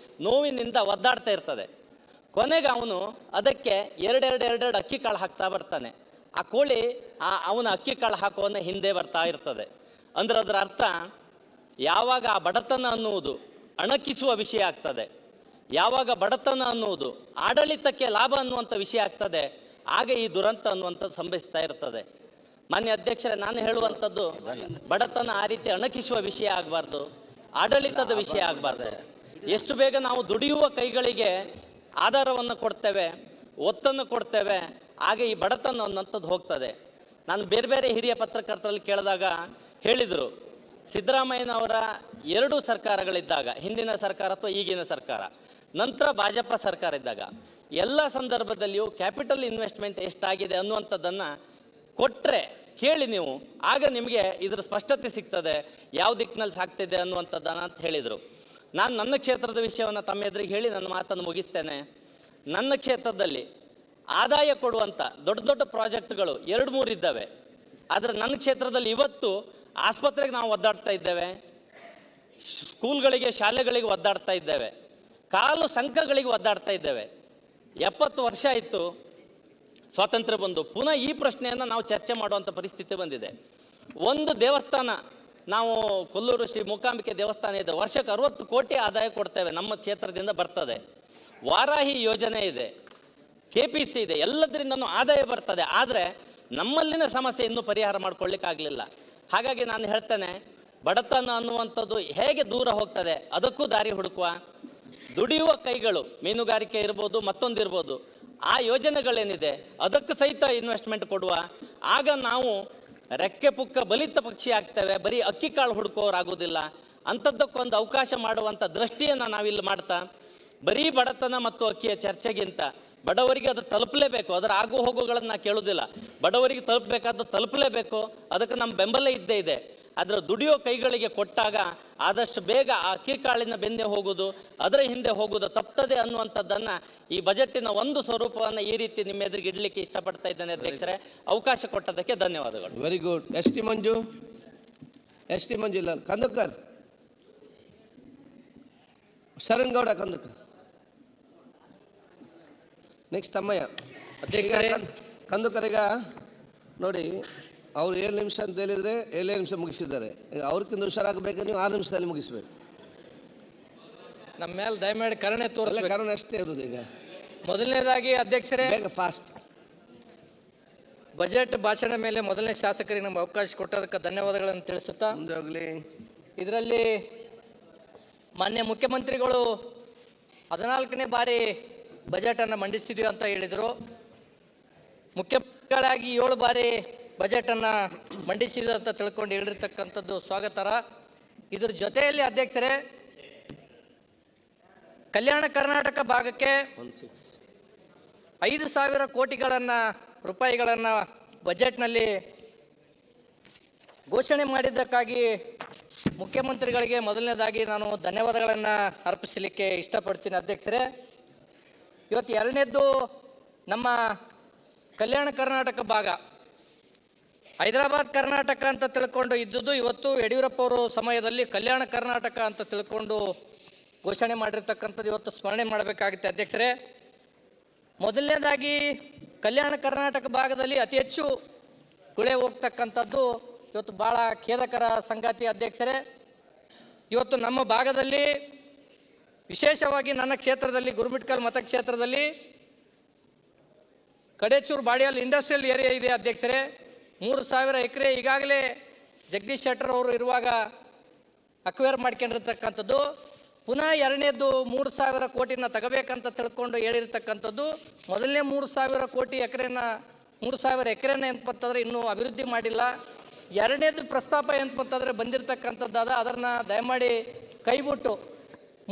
Speaker 4: ನೋವಿನಿಂದ ಒದ್ದಾಡ್ತಾ ಇರ್ತದೆ. ಕೊನೆಗೆ ಅವನು ಅದಕ್ಕೆ ಎರಡೆರಡು ಅಕ್ಕಿ ಕಾಳು ಹಾಕ್ತಾ ಬರ್ತಾನೆ. ಆ ಕೋಳಿ ಅವನ ಅಕ್ಕಿ ಕಾಳು ಹಾಕೋವನ್ನ ಹಿಂದೆ ಬರ್ತಾ ಇರ್ತದೆ. ಅಂದ್ರೆ ಅದರ ಅರ್ಥ, ಯಾವಾಗ ಆ ಬಡತನ ಅನ್ನುವುದು ಅಣಕಿಸುವ ವಿಷಯ ಆಗ್ತದೆ, ಯಾವಾಗ ಬಡತನ ಅನ್ನುವುದು ಆಡಳಿತಕ್ಕೆ ಲಾಭ ಅನ್ನುವಂಥ ವಿಷಯ ಆಗ್ತದೆ, ಆಗ ಈ ದುರಂತ ಅನ್ನುವಂಥದ್ದು ಸಂಭವಿಸ್ತಾ ಇರ್ತದೆ. ಮಾನ್ಯ ಅಧ್ಯಕ್ಷರೇ, ನಾನು ಹೇಳುವಂಥದ್ದು ಬಡತನ ಆ ರೀತಿ ಅಣಕಿಸುವ ವಿಷಯ ಆಗಬಾರ್ದು, ಆಡಳಿತದ ವಿಷಯ ಆಗಬಾರ್ದು. ಎಷ್ಟು ಬೇಗ ನಾವು ದುಡಿಯುವ ಕೈಗಳಿಗೆ ಆಧಾರವನ್ನು ಕೊಡ್ತೇವೆ, ಒತ್ತನ್ನು ಕೊಡ್ತೇವೆ, ಆಗ ಈ ಬಡತನ ಅನ್ನೋಂಥದ್ದು ಹೋಗ್ತದೆ. ನಾನು ಬೇರೆ ಬೇರೆ ಹಿರಿಯ ಪತ್ರಕರ್ತರಲ್ಲಿ ಕೇಳಿದಾಗ ಹೇಳಿದರು, ಸಿದ್ದರಾಮಯ್ಯನವರ 2 ಸರ್ಕಾರಗಳಿದ್ದಾಗ, ಹಿಂದಿನ ಸರ್ಕಾರ ಅಥವಾ ಈಗಿನ ಸರ್ಕಾರ, ನಂತರ ಭಾಜಪ ಸರ್ಕಾರ ಇದ್ದಾಗ ಎಲ್ಲ ಸಂದರ್ಭದಲ್ಲಿಯೂ ಕ್ಯಾಪಿಟಲ್ ಇನ್ವೆಸ್ಟ್ಮೆಂಟ್ ಎಷ್ಟಾಗಿದೆ ಅನ್ನುವಂಥದ್ದನ್ನು ಕೊಟ್ಟರೆ ಕೇಳಿ ನೀವು, ಆಗ ನಿಮಗೆ ಇದರ ಸ್ಪಷ್ಟತೆ ಸಿಗ್ತದೆ, ಯಾವ ದಿಕ್ಕಿನಲ್ಲಿ ಸಾಗ್ತಿದೆ ಅನ್ನುವಂಥದ್ದನ್ನು ಅಂತ ಹೇಳಿದರು. ನಾನು ನನ್ನ ಕ್ಷೇತ್ರದ ವಿಷಯವನ್ನು ತಮ್ಮ ಎದುರಿಗೆ ಹೇಳಿ ನನ್ನ ಮಾತನ್ನು ಮುಗಿಸ್ತೇನೆ. ನನ್ನ ಕ್ಷೇತ್ರದಲ್ಲಿ ಆದಾಯ ಕೊಡುವಂಥ ದೊಡ್ಡ ದೊಡ್ಡ ಪ್ರಾಜೆಕ್ಟ್ಗಳು 2-3 ಇದ್ದಾವೆ. ಆದರೆ ನನ್ನ ಕ್ಷೇತ್ರದಲ್ಲಿ ಇವತ್ತು ಆಸ್ಪತ್ರೆಗೆ ನಾವು ಒದ್ದಾಡ್ತಾ ಇದ್ದೇವೆ, ಸ್ಕೂಲ್ಗಳಿಗೆ ಶಾಲೆಗಳಿಗೆ ಒದ್ದಾಡ್ತಾ ಇದ್ದೇವೆ, ಕಾಲು ಸಂಘಗಳಿಗೆ ಒದ್ದಾಡ್ತಾ ಇದ್ದೇವೆ. 70 ವರ್ಷ ಆಯಿತು ಸ್ವಾತಂತ್ರ್ಯ ಬಂದು, ಪುನಃ ಈ ಪ್ರಶ್ನೆಯನ್ನು ನಾವು ಚರ್ಚೆ ಮಾಡುವಂಥ ಪರಿಸ್ಥಿತಿ ಬಂದಿದೆ. ಒಂದು ದೇವಸ್ಥಾನ, ನಾವು ಕೊಲ್ಲೂರು ಶ್ರೀ ಮೂಕಾಂಬಿಕೆ ದೇವಸ್ಥಾನ ಇದೆ, ವರ್ಷಕ್ಕೆ 60 ಕೋಟಿ ಆದಾಯ ಕೊಡ್ತೇವೆ, ನಮ್ಮ ಕ್ಷೇತ್ರದಿಂದ ಬರ್ತದೆ. ವಾರಾಹಿ ಯೋಜನೆ ಇದೆ, KPC ಇದೆ, ಎಲ್ಲದರಿಂದನೂ ಆದಾಯ ಬರ್ತದೆ. ಆದರೆ ನಮ್ಮಲ್ಲಿನ ಸಮಸ್ಯೆ ಇನ್ನೂ ಪರಿಹಾರ ಮಾಡ್ಕೊಳ್ಳಿಕ್ಕಾಗಲಿಲ್ಲ. ಹಾಗಾಗಿ ನಾನು ಹೇಳ್ತೇನೆ, ಬಡತನ ಅನ್ನುವಂಥದ್ದು ಹೇಗೆ ದೂರ ಹೋಗ್ತದೆ ಅದಕ್ಕೂ ದಾರಿ ಹುಡುಕುವ, ದುಡಿಯುವ ಕೈಗಳು, ಮೀನುಗಾರಿಕೆ ಇರ್ಬೋದು, ಮತ್ತೊಂದಿರ್ಬೋದು, ಆ ಯೋಜನೆಗಳೇನಿದೆ ಅದಕ್ಕೆ ಸಹಿತ ಇನ್ವೆಸ್ಟ್ಮೆಂಟ್ ಕೊಡುವ. ಆಗ ನಾವು ರೆಕ್ಕೆ ಪುಕ್ಕ ಬಲಿತ ಪಕ್ಷಿ ಆಗ್ತೇವೆ, ಬರೀ ಅಕ್ಕಿ ಕಾಳು ಹುಡುಕೋರಾಗೋದಿಲ್ಲ. ಅಂಥದ್ದಕ್ಕೊಂದು ಅವಕಾಶ ಮಾಡುವಂಥ ದೃಷ್ಟಿಯನ್ನು ನಾವಿಲ್ಲಿ ಮಾಡ್ತಾ, ಬರೀ ಬಡತನ ಮತ್ತು ಅಕ್ಕಿಯ ಚರ್ಚೆಗಿಂತ ಬಡವರಿಗೆ ಅದು ತಲುಪಲೇಬೇಕು, ಅದರ ಆಗು ಹೋಗುಗಳನ್ನು ಕೇಳೋದಿಲ್ಲ. ಬಡವರಿಗೆ ತಲುಪಬೇಕಾದ್ದು ತಲುಪಲೇಬೇಕು, ಅದಕ್ಕೆ ನಮ್ಮ ಬೆಂಬಲ ಇದ್ದೇ ಇದೆ. ಅದರ ದುಡಿಯೋ ಕೈಗಳಿಗೆ ಕೊಟ್ಟಾಗ ಆದಷ್ಟು ಬೇಗ ಆ ಅಕ್ಕಿ ಕಾಳಿನ ಬೆಂದೆ ಹೋಗೋದು, ಅದರ ಹಿಂದೆ ಹೋಗೋದು ತಪ್ತದೆ ಅನ್ನುವಂಥದ್ದನ್ನು ಈ ಬಜೆಟಿನ ಒಂದು ಸ್ವರೂಪವನ್ನು ಈ ರೀತಿ ನಿಮ್ಮ ಎದುರಿಗೆ ಇಡಲಿಕ್ಕೆ ಇಷ್ಟಪಡ್ತಾ ಇದ್ದೇನೆ. ಅಧ್ಯಕ್ಷರೇ, ಅವಕಾಶ ಕೊಟ್ಟದಕ್ಕೆ ಧನ್ಯವಾದಗಳು.
Speaker 3: Very good. ಎಸ್ ಟಿ ಮಂಜು ಇಲ್ಲ, ಕಂದುಕರ್, ಶರಣ್ಗೌಡ ಕಂದುಕರ್, ನೆಕ್ಸ್ಟ್ ತಮ್ಮಯ್ಯ.
Speaker 1: ಅಧ್ಯಕ್ಷರೇ,
Speaker 3: ಕಂದುಕರಿಗ ನೋಡಿ, ಅವ್ರು 7 ನಿಮಿಷ ಅಂತ ಹೇಳಿದರೆ 7 ನಿಮಿಷ ಮುಗಿಸಿದ್ದಾರೆ. ಅವ್ರಿಗಿಂತ ಹುಷಾರಾಗಬೇಕು, ನೀವು 6 ನಿಮಿಷದಲ್ಲಿ ಮುಗಿಸ್ಬೇಕು.
Speaker 1: ನಮ್ಮ ಮೇಲೆ ದಯಮಾಡಿ ಕರುಣೆ ತೋರಿಸಲ್ಲ,
Speaker 3: ಕರುಣೆ ಅಷ್ಟೇ ಇರೋದು. ಈಗ
Speaker 1: ಮೊದಲನೇದಾಗಿ ಅಧ್ಯಕ್ಷರೇ,
Speaker 3: ಬೇಗ ಫಾಸ್ಟ್.
Speaker 1: ಬಜೆಟ್ ಭಾಷಣ ಮೇಲೆ ಮೊದಲನೇ ಶಾಸಕರಿಗೆ ನಮ್ಗೆ ಅವಕಾಶ ಕೊಟ್ಟದಕ್ಕೆ ಧನ್ಯವಾದಗಳನ್ನು ತಿಳಿಸುತ್ತಾ,
Speaker 3: ಮುಂದೆ ಹೋಗಲಿ.
Speaker 1: ಇದರಲ್ಲಿ ಮಾನ್ಯ ಮುಖ್ಯಮಂತ್ರಿಗಳು 14ನೇ ಬಾರಿ ಬಜೆಟನ್ನು ಮಂಡಿಸಿದ್ವಿ ಅಂತ ಹೇಳಿದರು. ಮುಖ್ಯಮಂತ್ರಿಗಳಾಗಿ 7 ಬಾರಿ ಬಜೆಟನ್ನು ಮಂಡಿಸಿದ್ರು ಅಂತ ತಿಳ್ಕೊಂಡು ಹೇಳಿರ್ತಕ್ಕಂಥದ್ದು ಸ್ವಾಗತಾರ್ಹ. ಇದ್ರ ಜೊತೆಯಲ್ಲಿ ಅಧ್ಯಕ್ಷರೇ, ಕಲ್ಯಾಣ ಕರ್ನಾಟಕ ಭಾಗಕ್ಕೆ 5,000 ಕೋಟಿ ರೂಪಾಯಿಗಳನ್ನು ಬಜೆಟ್ನಲ್ಲಿ ಘೋಷಣೆ ಮಾಡಿದ್ದಕ್ಕಾಗಿ ಮುಖ್ಯಮಂತ್ರಿಗಳಿಗೆ ಮೊದಲನೇದಾಗಿ ನಾನು ಧನ್ಯವಾದಗಳನ್ನು ಅರ್ಪಿಸಲಿಕ್ಕೆ ಇಷ್ಟಪಡ್ತೀನಿ. ಅಧ್ಯಕ್ಷರೇ, ಇವತ್ತು 2ನೇದ್ದು, ನಮ್ಮ ಕಲ್ಯಾಣ ಕರ್ನಾಟಕ ಭಾಗ ಹೈದರಾಬಾದ್ ಕರ್ನಾಟಕ ಅಂತ ತಿಳ್ಕೊಂಡು ಇದ್ದುದು, ಇವತ್ತು ಯಡಿಯೂರಪ್ಪ ಅವರು ಸಮಯದಲ್ಲಿ ಕಲ್ಯಾಣ ಕರ್ನಾಟಕ ಅಂತ ತಿಳ್ಕೊಂಡು ಘೋಷಣೆ ಮಾಡಿರ್ತಕ್ಕಂಥದ್ದು ಇವತ್ತು ಸ್ಮರಣೆ ಮಾಡಬೇಕಾಗುತ್ತೆ. ಅಧ್ಯಕ್ಷರೇ, ಮೊದಲನೇದಾಗಿ ಕಲ್ಯಾಣ ಕರ್ನಾಟಕ ಭಾಗದಲ್ಲಿ ಅತಿ ಹೆಚ್ಚು ಗುಳೆ ಹೋಗ್ತಕ್ಕಂಥದ್ದು ಇವತ್ತು ಭಾಳ ಖೇದಕರ ಸಂಗತಿ. ಅಧ್ಯಕ್ಷರೇ, ಇವತ್ತು ನಮ್ಮ ಭಾಗದಲ್ಲಿ, ವಿಶೇಷವಾಗಿ ನನ್ನ ಕ್ಷೇತ್ರದಲ್ಲಿ, ಗುರುಮಿಟ್ಕಲ್ ಮತಕ್ಷೇತ್ರದಲ್ಲಿ ಕಡೇಚೂರು ಬಾಡಿಯಲ್ಲಿ ಇಂಡಸ್ಟ್ರಿಯಲ್ ಏರಿಯಾ ಇದೆ. ಅಧ್ಯಕ್ಷರೇ, 3,000 ಎಕರೆ ಈಗಾಗಲೇ ಜಗದೀಶ್ ಶೆಟ್ಟರ್ ಅವರು ಇರುವಾಗ ಅಕ್ವೈರ್ ಮಾಡ್ಕೊಂಡಿರ್ತಕ್ಕಂಥದ್ದು. ಪುನಃ 2ನೇದ್ದು 3,000 ಕೋಟಿನ ತಗೋಬೇಕಂತ ತಿಳ್ಕೊಂಡು ಹೇಳಿರ್ತಕ್ಕಂಥದ್ದು. ಮೊದಲನೇ 3,000 ಕೋಟಿ ಎಕರೆನ 3,000 ಎಕರೆನ ಎಂತಂತಂದರೆ ಇನ್ನೂ ಅಭಿವೃದ್ಧಿ ಮಾಡಿಲ್ಲ. 2ನೇದು ಪ್ರಸ್ತಾಪ ಎಂತಂತಂದರೆ ಬಂದಿರತಕ್ಕಂಥದ್ದಾದ, ಅದನ್ನು ದಯಮಾಡಿ ಕೈಬಿಟ್ಟು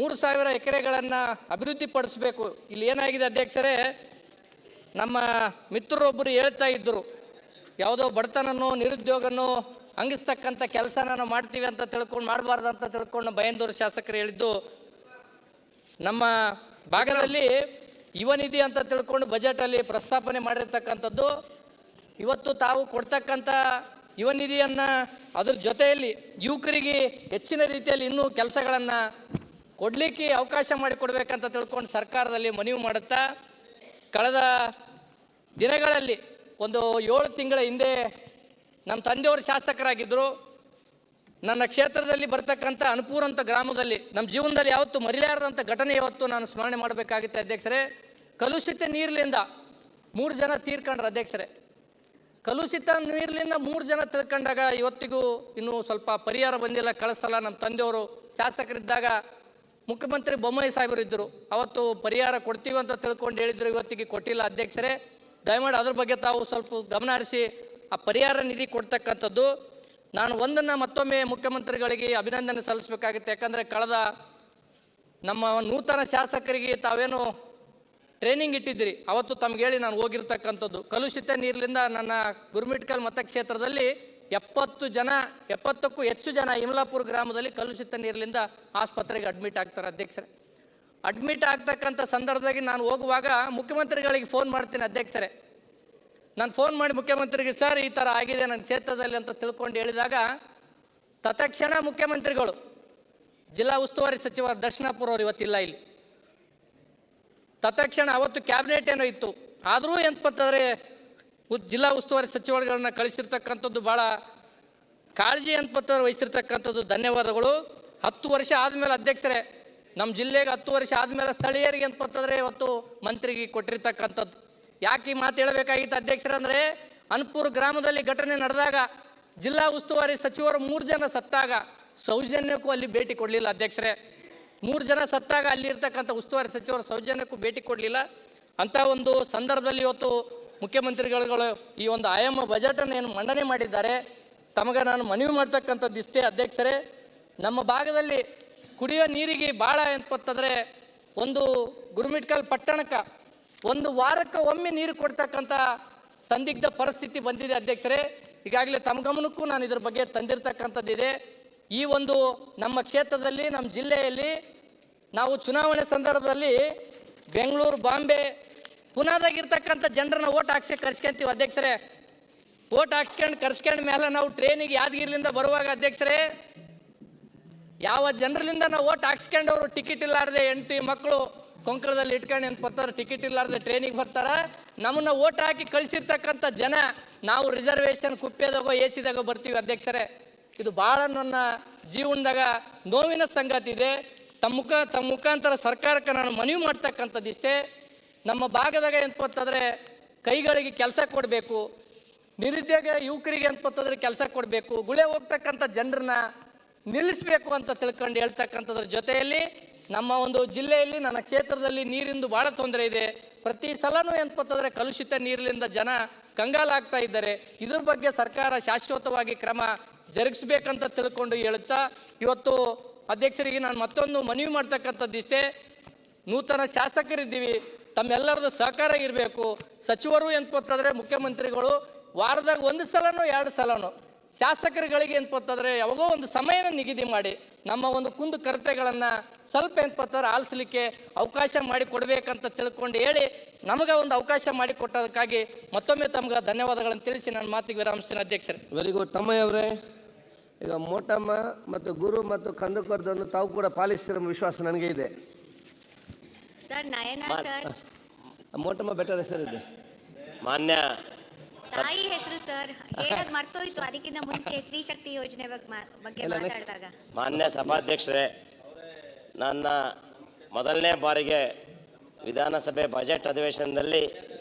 Speaker 1: 3,000 ಎಕರೆಗಳನ್ನು ಅಭಿವೃದ್ಧಿ ಪಡಿಸಬೇಕು. ಇಲ್ಲಿ ಏನಾಗಿದೆ ಅಧ್ಯಕ್ಷರೇ,
Speaker 4: ನಮ್ಮ ಮಿತ್ರರೊಬ್ಬರು ಹೇಳ್ತಾ ಇದ್ದರು, ಯಾವುದೋ ಬಡತನನೋ ನಿರುದ್ಯೋಗನೋ ಹಂಗಿಸ್ತಕ್ಕಂಥ ಕೆಲಸನ ನಾವು ಮಾಡ್ತೀವಿ ಅಂತ ತಿಳ್ಕೊಂಡು ಮಾಡಬಾರ್ದು ಅಂತ ತಿಳ್ಕೊಂಡು ಬೈಂದೂರು ಶಾಸಕರು ಹೇಳಿದ್ದು. ನಮ್ಮ ಭಾಗದಲ್ಲಿ ಯುವ ನಿಧಿ ಅಂತ ತಿಳ್ಕೊಂಡು ಬಜೆಟಲ್ಲಿ ಪ್ರಸ್ತಾಪನೆ ಮಾಡಿರ್ತಕ್ಕಂಥದ್ದು. ಇವತ್ತು ತಾವು ಕೊಡ್ತಕ್ಕಂಥ ಯುವ ನಿಧಿಯನ್ನು ಅದ್ರ ಜೊತೆಯಲ್ಲಿ ಯುವಕರಿಗೆ ಹೆಚ್ಚಿನ ರೀತಿಯಲ್ಲಿ ಇನ್ನೂ ಕೆಲಸಗಳನ್ನು ಕೊಡಲಿಕ್ಕೆ ಅವಕಾಶ ಮಾಡಿಕೊಡ್ಬೇಕಂತ ತಿಳ್ಕೊಂಡು ಸರ್ಕಾರದಲ್ಲಿ ಮನವಿ ಮಾಡುತ್ತಾ, ಕಳೆದ ದಿನಗಳಲ್ಲಿ ಒಂದು 7 ತಿಂಗಳ ಹಿಂದೆ ನಮ್ಮ ತಂದೆಯವರು ಶಾಸಕರಾಗಿದ್ದರು. ನನ್ನ ಕ್ಷೇತ್ರದಲ್ಲಿ ಬರ್ತಕ್ಕಂಥ ಅನುಪೂರ್ ಅಂತ ಗ್ರಾಮದಲ್ಲಿ ನಮ್ಮ ಜೀವನದಲ್ಲಿ ಯಾವತ್ತು ಮರೆಯಲಾರದಂಥ ಘಟನೆ ಯಾವತ್ತು ನಾನು ಸ್ಮರಣೆ ಮಾಡಬೇಕಾಗುತ್ತೆ ಅಧ್ಯಕ್ಷರೇ. ಕಲುಷಿತ ನೀರಿನಿಂದ 3 ಜನ ತೀರ್ಕೊಂಡ್ರು ಅಧ್ಯಕ್ಷರೇ. ಕಲುಷಿತ ನೀರಿನಿಂದ 3 ಜನ ತಿಳ್ಕೊಂಡಾಗ ಇವತ್ತಿಗೂ ಇನ್ನೂ ಸ್ವಲ್ಪ ಪರಿಹಾರ ಬಂದಿಲ್ಲ. ಕಳಿಸಲ್ಲ. ನಮ್ಮ ತಂದೆಯವರು ಶಾಸಕರಿದ್ದಾಗ ಮುಖ್ಯಮಂತ್ರಿ ಬೊಮ್ಮಾಯಿ ಸಾಹೇಬರು ಇದ್ದರು, ಅವತ್ತು ಪರಿಹಾರ ಕೊಡ್ತೀವಿ ಅಂತ ತಿಳ್ಕೊಂಡು ಹೇಳಿದ್ರು, ಇವತ್ತಿಗೆ ಕೊಟ್ಟಿಲ್ಲ ಅಧ್ಯಕ್ಷರೇ. ದಯಮಾಡಿ ಅದ್ರ ಬಗ್ಗೆ ತಾವು ಸ್ವಲ್ಪ ಗಮನ ಹರಿಸಿ ಆ ಪರಿಹಾರ ನಿಧಿ ಕೊಡ್ತಕ್ಕಂಥದ್ದು. ನಾನು ಒಂದನ್ನು ಮತ್ತೊಮ್ಮೆ ಮುಖ್ಯಮಂತ್ರಿಗಳಿಗೆ ಅಭಿನಂದನೆ ಸಲ್ಲಿಸಬೇಕಾಗುತ್ತೆ. ಯಾಕಂದರೆ ಕಳೆದ ನಮ್ಮ ನೂತನ ಶಾಸಕರಿಗೆ ತಾವೇನು ಟ್ರೈನಿಂಗ್ ಇಟ್ಟಿದ್ದೀರಿ, ಅವತ್ತು ತಮ್ಗೆ ಹೇಳಿ ನಾನು ಹೋಗಿರ್ತಕ್ಕಂಥದ್ದು. ಕಲುಷಿತ ನೀರಿನಿಂದ ನನ್ನ ಗುರುಮಿಟ್ಕಲ್ ಮತಕ್ಷೇತ್ರದಲ್ಲಿ 70ಕ್ಕೂ ಹೆಚ್ಚು ಜನ ಇಮಲಾಪುರ ಗ್ರಾಮದಲ್ಲಿ ಕಲುಷಿತ ನೀರಿನಿಂದ ಆಸ್ಪತ್ರೆಗೆ ಅಡ್ಮಿಟ್ ಆಗ್ತಾರೆ ಅಧ್ಯಕ್ಷರೇ. ಅಡ್ಮಿಟ್ ಆಗ್ತಕ್ಕಂಥ ಸಂದರ್ಭದಲ್ಲಿ ನಾನು ಹೋಗುವಾಗ ಮುಖ್ಯಮಂತ್ರಿಗಳಿಗೆ ಫೋನ್ ಮಾಡ್ತೀನಿ ಅಧ್ಯಕ್ಷರೇ. ನಾನು ಫೋನ್ ಮಾಡಿ ಮುಖ್ಯಮಂತ್ರಿಗೆ, ಸರ್ ಈ ಥರ ಆಗಿದೆ ನನ್ನ ಕ್ಷೇತ್ರದಲ್ಲಿ ಅಂತ ತಿಳ್ಕೊಂಡು ಹೇಳಿದಾಗ ತತ್ಕ್ಷಣ ಮುಖ್ಯಮಂತ್ರಿಗಳು, ಜಿಲ್ಲಾ ಉಸ್ತುವಾರಿ ಸಚಿವ ದರ್ಶನಾಪುರ ಅವರು ಇವತ್ತಿಲ್ಲ ಇಲ್ಲಿ, ತತ್ಕ್ಷಣ ಅವತ್ತು ಕ್ಯಾಬಿನೆಟ್ ಏನೋ ಇತ್ತು, ಆದರೂ ಎಂತಂದರೆ ಜಿಲ್ಲಾ ಉಸ್ತುವಾರಿ ಸಚಿವರುಗಳನ್ನ ಕಳಿಸಿರ್ತಕ್ಕಂಥದ್ದು ಭಾಳ ಕಾಳಜಿ ವಹಿಸಿರ್ತಕ್ಕಂಥದ್ದು. ಧನ್ಯವಾದಗಳು. 10 ವರ್ಷ ಆದಮೇಲೆ ಅಧ್ಯಕ್ಷರೇ, ನಮ್ಮ ಜಿಲ್ಲೆಗೆ 10 ವರ್ಷ ಆದಮೇಲೆ ಸ್ಥಳೀಯರಿಗೆ ಇವತ್ತು ಮಂತ್ರಿಗೆ ಕೊಟ್ಟಿರ್ತಕ್ಕಂಥದ್ದು. ಯಾಕೆ ಈ ಮಾತು ಹೇಳಬೇಕಾಗಿತ್ತು ಅಧ್ಯಕ್ಷರೇ ಅಂದರೆ, ಅನುಪೂರ್ ಗ್ರಾಮದಲ್ಲಿ ಘಟನೆ ನಡೆದಾಗ ಜಿಲ್ಲಾ ಉಸ್ತುವಾರಿ ಸಚಿವರು 3 ಜನ ಸತ್ತಾಗ ಸೌಜನ್ಯಕ್ಕೂ ಅಲ್ಲಿ ಭೇಟಿ ಕೊಡಲಿಲ್ಲ ಅಧ್ಯಕ್ಷರೇ. 3 ಜನ ಸತ್ತಾಗ ಅಲ್ಲಿರ್ತಕ್ಕಂಥ ಉಸ್ತುವಾರಿ ಸಚಿವರು ಸೌಜನ್ಯಕ್ಕೂ ಭೇಟಿ ಕೊಡಲಿಲ್ಲ. ಅಂಥ ಒಂದು ಸಂದರ್ಭದಲ್ಲಿ ಇವತ್ತು ಮುಖ್ಯಮಂತ್ರಿಗಳು ಈ ಒಂದು ಆಯಾಮ ಬಜೆಟನ್ನು ಏನು ಮಂಡನೆ ಮಾಡಿದ್ದಾರೆ, ತಮಗೆ ನಾನು ಮನವಿ ಮಾಡ್ತಕ್ಕಂಥದ್ದು ಇಷ್ಟೇ ಅಧ್ಯಕ್ಷರೇ. ನಮ್ಮ ಭಾಗದಲ್ಲಿ ಕುಡಿಯೋ ನೀರಿಗೆ ಭಾಳ ಎಂತಂದರೆ ಒಂದು ಗುರುಮಿಟ್ಕಲ್ ಪಟ್ಟಣಕ್ಕೆ 1 ವಾರಕ್ಕೆ ಒಮ್ಮೆ ನೀರು ಕೊಡ್ತಕ್ಕಂಥ ಸಂದಿಗ್ಧ ಪರಿಸ್ಥಿತಿ ಬಂದಿದೆ ಅಧ್ಯಕ್ಷರೇ. ಈಗಾಗಲೇ ತಮ್ಮ ಗಮನಕ್ಕೂ ನಾನು ಇದ್ರ ಬಗ್ಗೆ ತಂದಿರತಕ್ಕಂಥದ್ದಿದೆ. ಈ ಒಂದು ನಮ್ಮ ಕ್ಷೇತ್ರದಲ್ಲಿ, ನಮ್ಮ ಜಿಲ್ಲೆಯಲ್ಲಿ ನಾವು ಚುನಾವಣೆ ಸಂದರ್ಭದಲ್ಲಿ ಬೆಂಗಳೂರು, ಬಾಂಬೆ, ಪುನಾದಾಗಿರ್ತಕ್ಕಂಥ ಜನರನ್ನ ಓಟ್ ಹಾಕ್ಸಿ ಕರ್ಸ್ಕೊಂತೀವಿ ಅಧ್ಯಕ್ಷರೇ. ಓಟ್ ಕರ್ಸ್ಕೊಂಡ ಮೇಲೆ ನಾವು ಟ್ರೈನಿಗೆ ಯಾದಗಿರಿಲಿಂದ ಬರುವಾಗ ಅಧ್ಯಕ್ಷರೇ, ಯಾವ ಜನರಲ್ಲಿಂದ ನಾವು ಓಟ್ ಹಾಕ್ಸ್ಕೊಂಡವರು ಟಿಕೆಟ್ ಇಲ್ಲಾರ್ದೆ ಹೆಂಡತಿ ಮಕ್ಕಳು ಕೊಂಕಣದಲ್ಲಿ ಇಟ್ಕೊಂಡು ಅಂತ ಬರ್ತಾರೆ, ಟಿಕೆಟ್ ಇಲ್ಲಾರ್ದೆ ಟ್ರೈನಿಗೆ ಬರ್ತಾರೆ. ನಮ್ಮನ್ನ ಓಟ್ ಹಾಕಿ ಕಳಿಸಿರ್ತಕ್ಕಂಥ ಜನ ನಾವು ರಿಸರ್ವೇಷನ್ ಕುಪ್ಪೆದಾಗೋ ಎಸಿದಾಗೋ ಬರ್ತೀವಿ ಅಧ್ಯಕ್ಷರೇ. ಇದು ಭಾಳ ನನ್ನ ಜೀವನದಾಗ ನೋವಿನ ಸಂಗತಿ ಇದೆ. ತಮ್ಮ ಮುಖಾಂತರ ಸರ್ಕಾರಕ್ಕೆ ನಾನು ಮನವಿ ಮಾಡ್ತಕ್ಕಂಥದ್ದು ಇಷ್ಟೇ. ನಮ್ಮ ಭಾಗದಾಗ ಎಂತಂದರೆ ಕೈಗಳಿಗೆ ಕೆಲಸ ಕೊಡಬೇಕು, ನಿರುದ್ಯೋಗ ಯುವಕರಿಗೆ ಎಂತಂದರೆ ಕೆಲಸ ಕೊಡಬೇಕು, ಗುಳೆ ಹೋಗ್ತಕ್ಕಂಥ ಜನರನ್ನ ನಿಲ್ಲಿಸಬೇಕು ಅಂತ ತಿಳ್ಕೊಂಡು ಹೇಳ್ತಕ್ಕಂಥದ್ರ ಜೊತೆಯಲ್ಲಿ ನಮ್ಮ ಒಂದು ಜಿಲ್ಲೆಯಲ್ಲಿ, ನನ್ನ ಕ್ಷೇತ್ರದಲ್ಲಿ ನೀರಿಂದು ಭಾಳ ತೊಂದರೆ ಇದೆ. ಪ್ರತಿ ಸಲನೂ ಎಂತಂದರೆ ಕಲುಷಿತ ನೀರಿನಿಂದ ಜನ ಕಂಗಾಲಾಗ್ತಾ ಇದ್ದಾರೆ. ಇದ್ರ ಬಗ್ಗೆ ಸರ್ಕಾರ ಶಾಶ್ವತವಾಗಿ ಕ್ರಮ ಜರುಗಿಸ್ಬೇಕಂತ ತಿಳ್ಕೊಂಡು ಹೇಳುತ್ತಾ, ಇವತ್ತು ಅಧ್ಯಕ್ಷರಿಗೆ ನಾನು ಮತ್ತೊಂದು ಮನವಿ ಮಾಡ್ತಕ್ಕಂಥದ್ದು ಇಷ್ಟೇ. ನೂತನ ಶಾಸಕರಿದ್ದೀವಿ, ತಮ್ಮೆಲ್ಲರದ್ದು ಸಹಕಾರ ಇರಬೇಕು. ಸಚಿವರು ಎಂತಂದರೆ ಮುಖ್ಯಮಂತ್ರಿಗಳು ವಾರದಾಗ 1 ಸಲನೋ 2 ಸಲನೋ ಶಾಸಕರುಗಳಿಗೆ ಎಂತಂದರೆ ಯಾವಾಗೋ ಒಂದು ಸಮಯನ ನಿಗದಿ ಮಾಡಿ ನಮ್ಮ ಒಂದು ಕುಂದು ಕೊರತೆಗಳನ್ನು ಸ್ವಲ್ಪ ಎಂತಂದರೆ ಆಲಿಸಲಿಕ್ಕೆ ಅವಕಾಶ ಮಾಡಿ ಕೊಡಬೇಕಂತ ತಿಳ್ಕೊಂಡು ಹೇಳಿ ನಮಗೆ ಒಂದು ಅವಕಾಶ ಮಾಡಿ ಕೊಟ್ಟದಕ್ಕಾಗಿ ಮತ್ತೊಮ್ಮೆ ತಮ್ಗೆ ಧನ್ಯವಾದಗಳನ್ನು ತಿಳಿಸಿ ನನ್ನ ಮಾತಿಗೆ ವಿರಾಮಿಸ್ತೀನಿ ಅಧ್ಯಕ್ಷರೇ.
Speaker 5: Very good. ತಮ್ಮಯ್ಯವರೇ, ಈಗ ಮೋಟಮ್ಮ ಮತ್ತು ಗುರು ಮತ್ತು ಕಂದುಕರ್ದನ್ನು ತಾವು ಕೂಡ ಪಾಲಿಸ್ತಿರೋ ವಿಶ್ವಾಸ ನನಗೆ ಇದೆ. ಮೋಟಮ್ಮ ಬೆಟರ್ ಹೆಸರಿದೆ.
Speaker 15: ಮಾನ್ಯ
Speaker 8: ತಾಯಿ ಹೆಸರು ಸರ್ ಹೇಳೋದು ಮರ್ತೋಯ್ತು, ಅದಕ್ಕಿಂತ ಮುಂಚೆ ಸ್ತ್ರೀ ಶಕ್ತಿ ಯೋಜನೆ ಬಗ್ಗೆ ಮಾತಾಡಿದಾಗ.
Speaker 15: ಮಾನ್ಯ ಸಭಾಧ್ಯಕ್ಷರೇ, ನನ್ನ ಮೊದಲನೇ ಬಾರಿಗೆ ವಿಧಾನಸಭೆ ಬಜೆಟ್ ಅಧಿವೇಶನದಲ್ಲಿ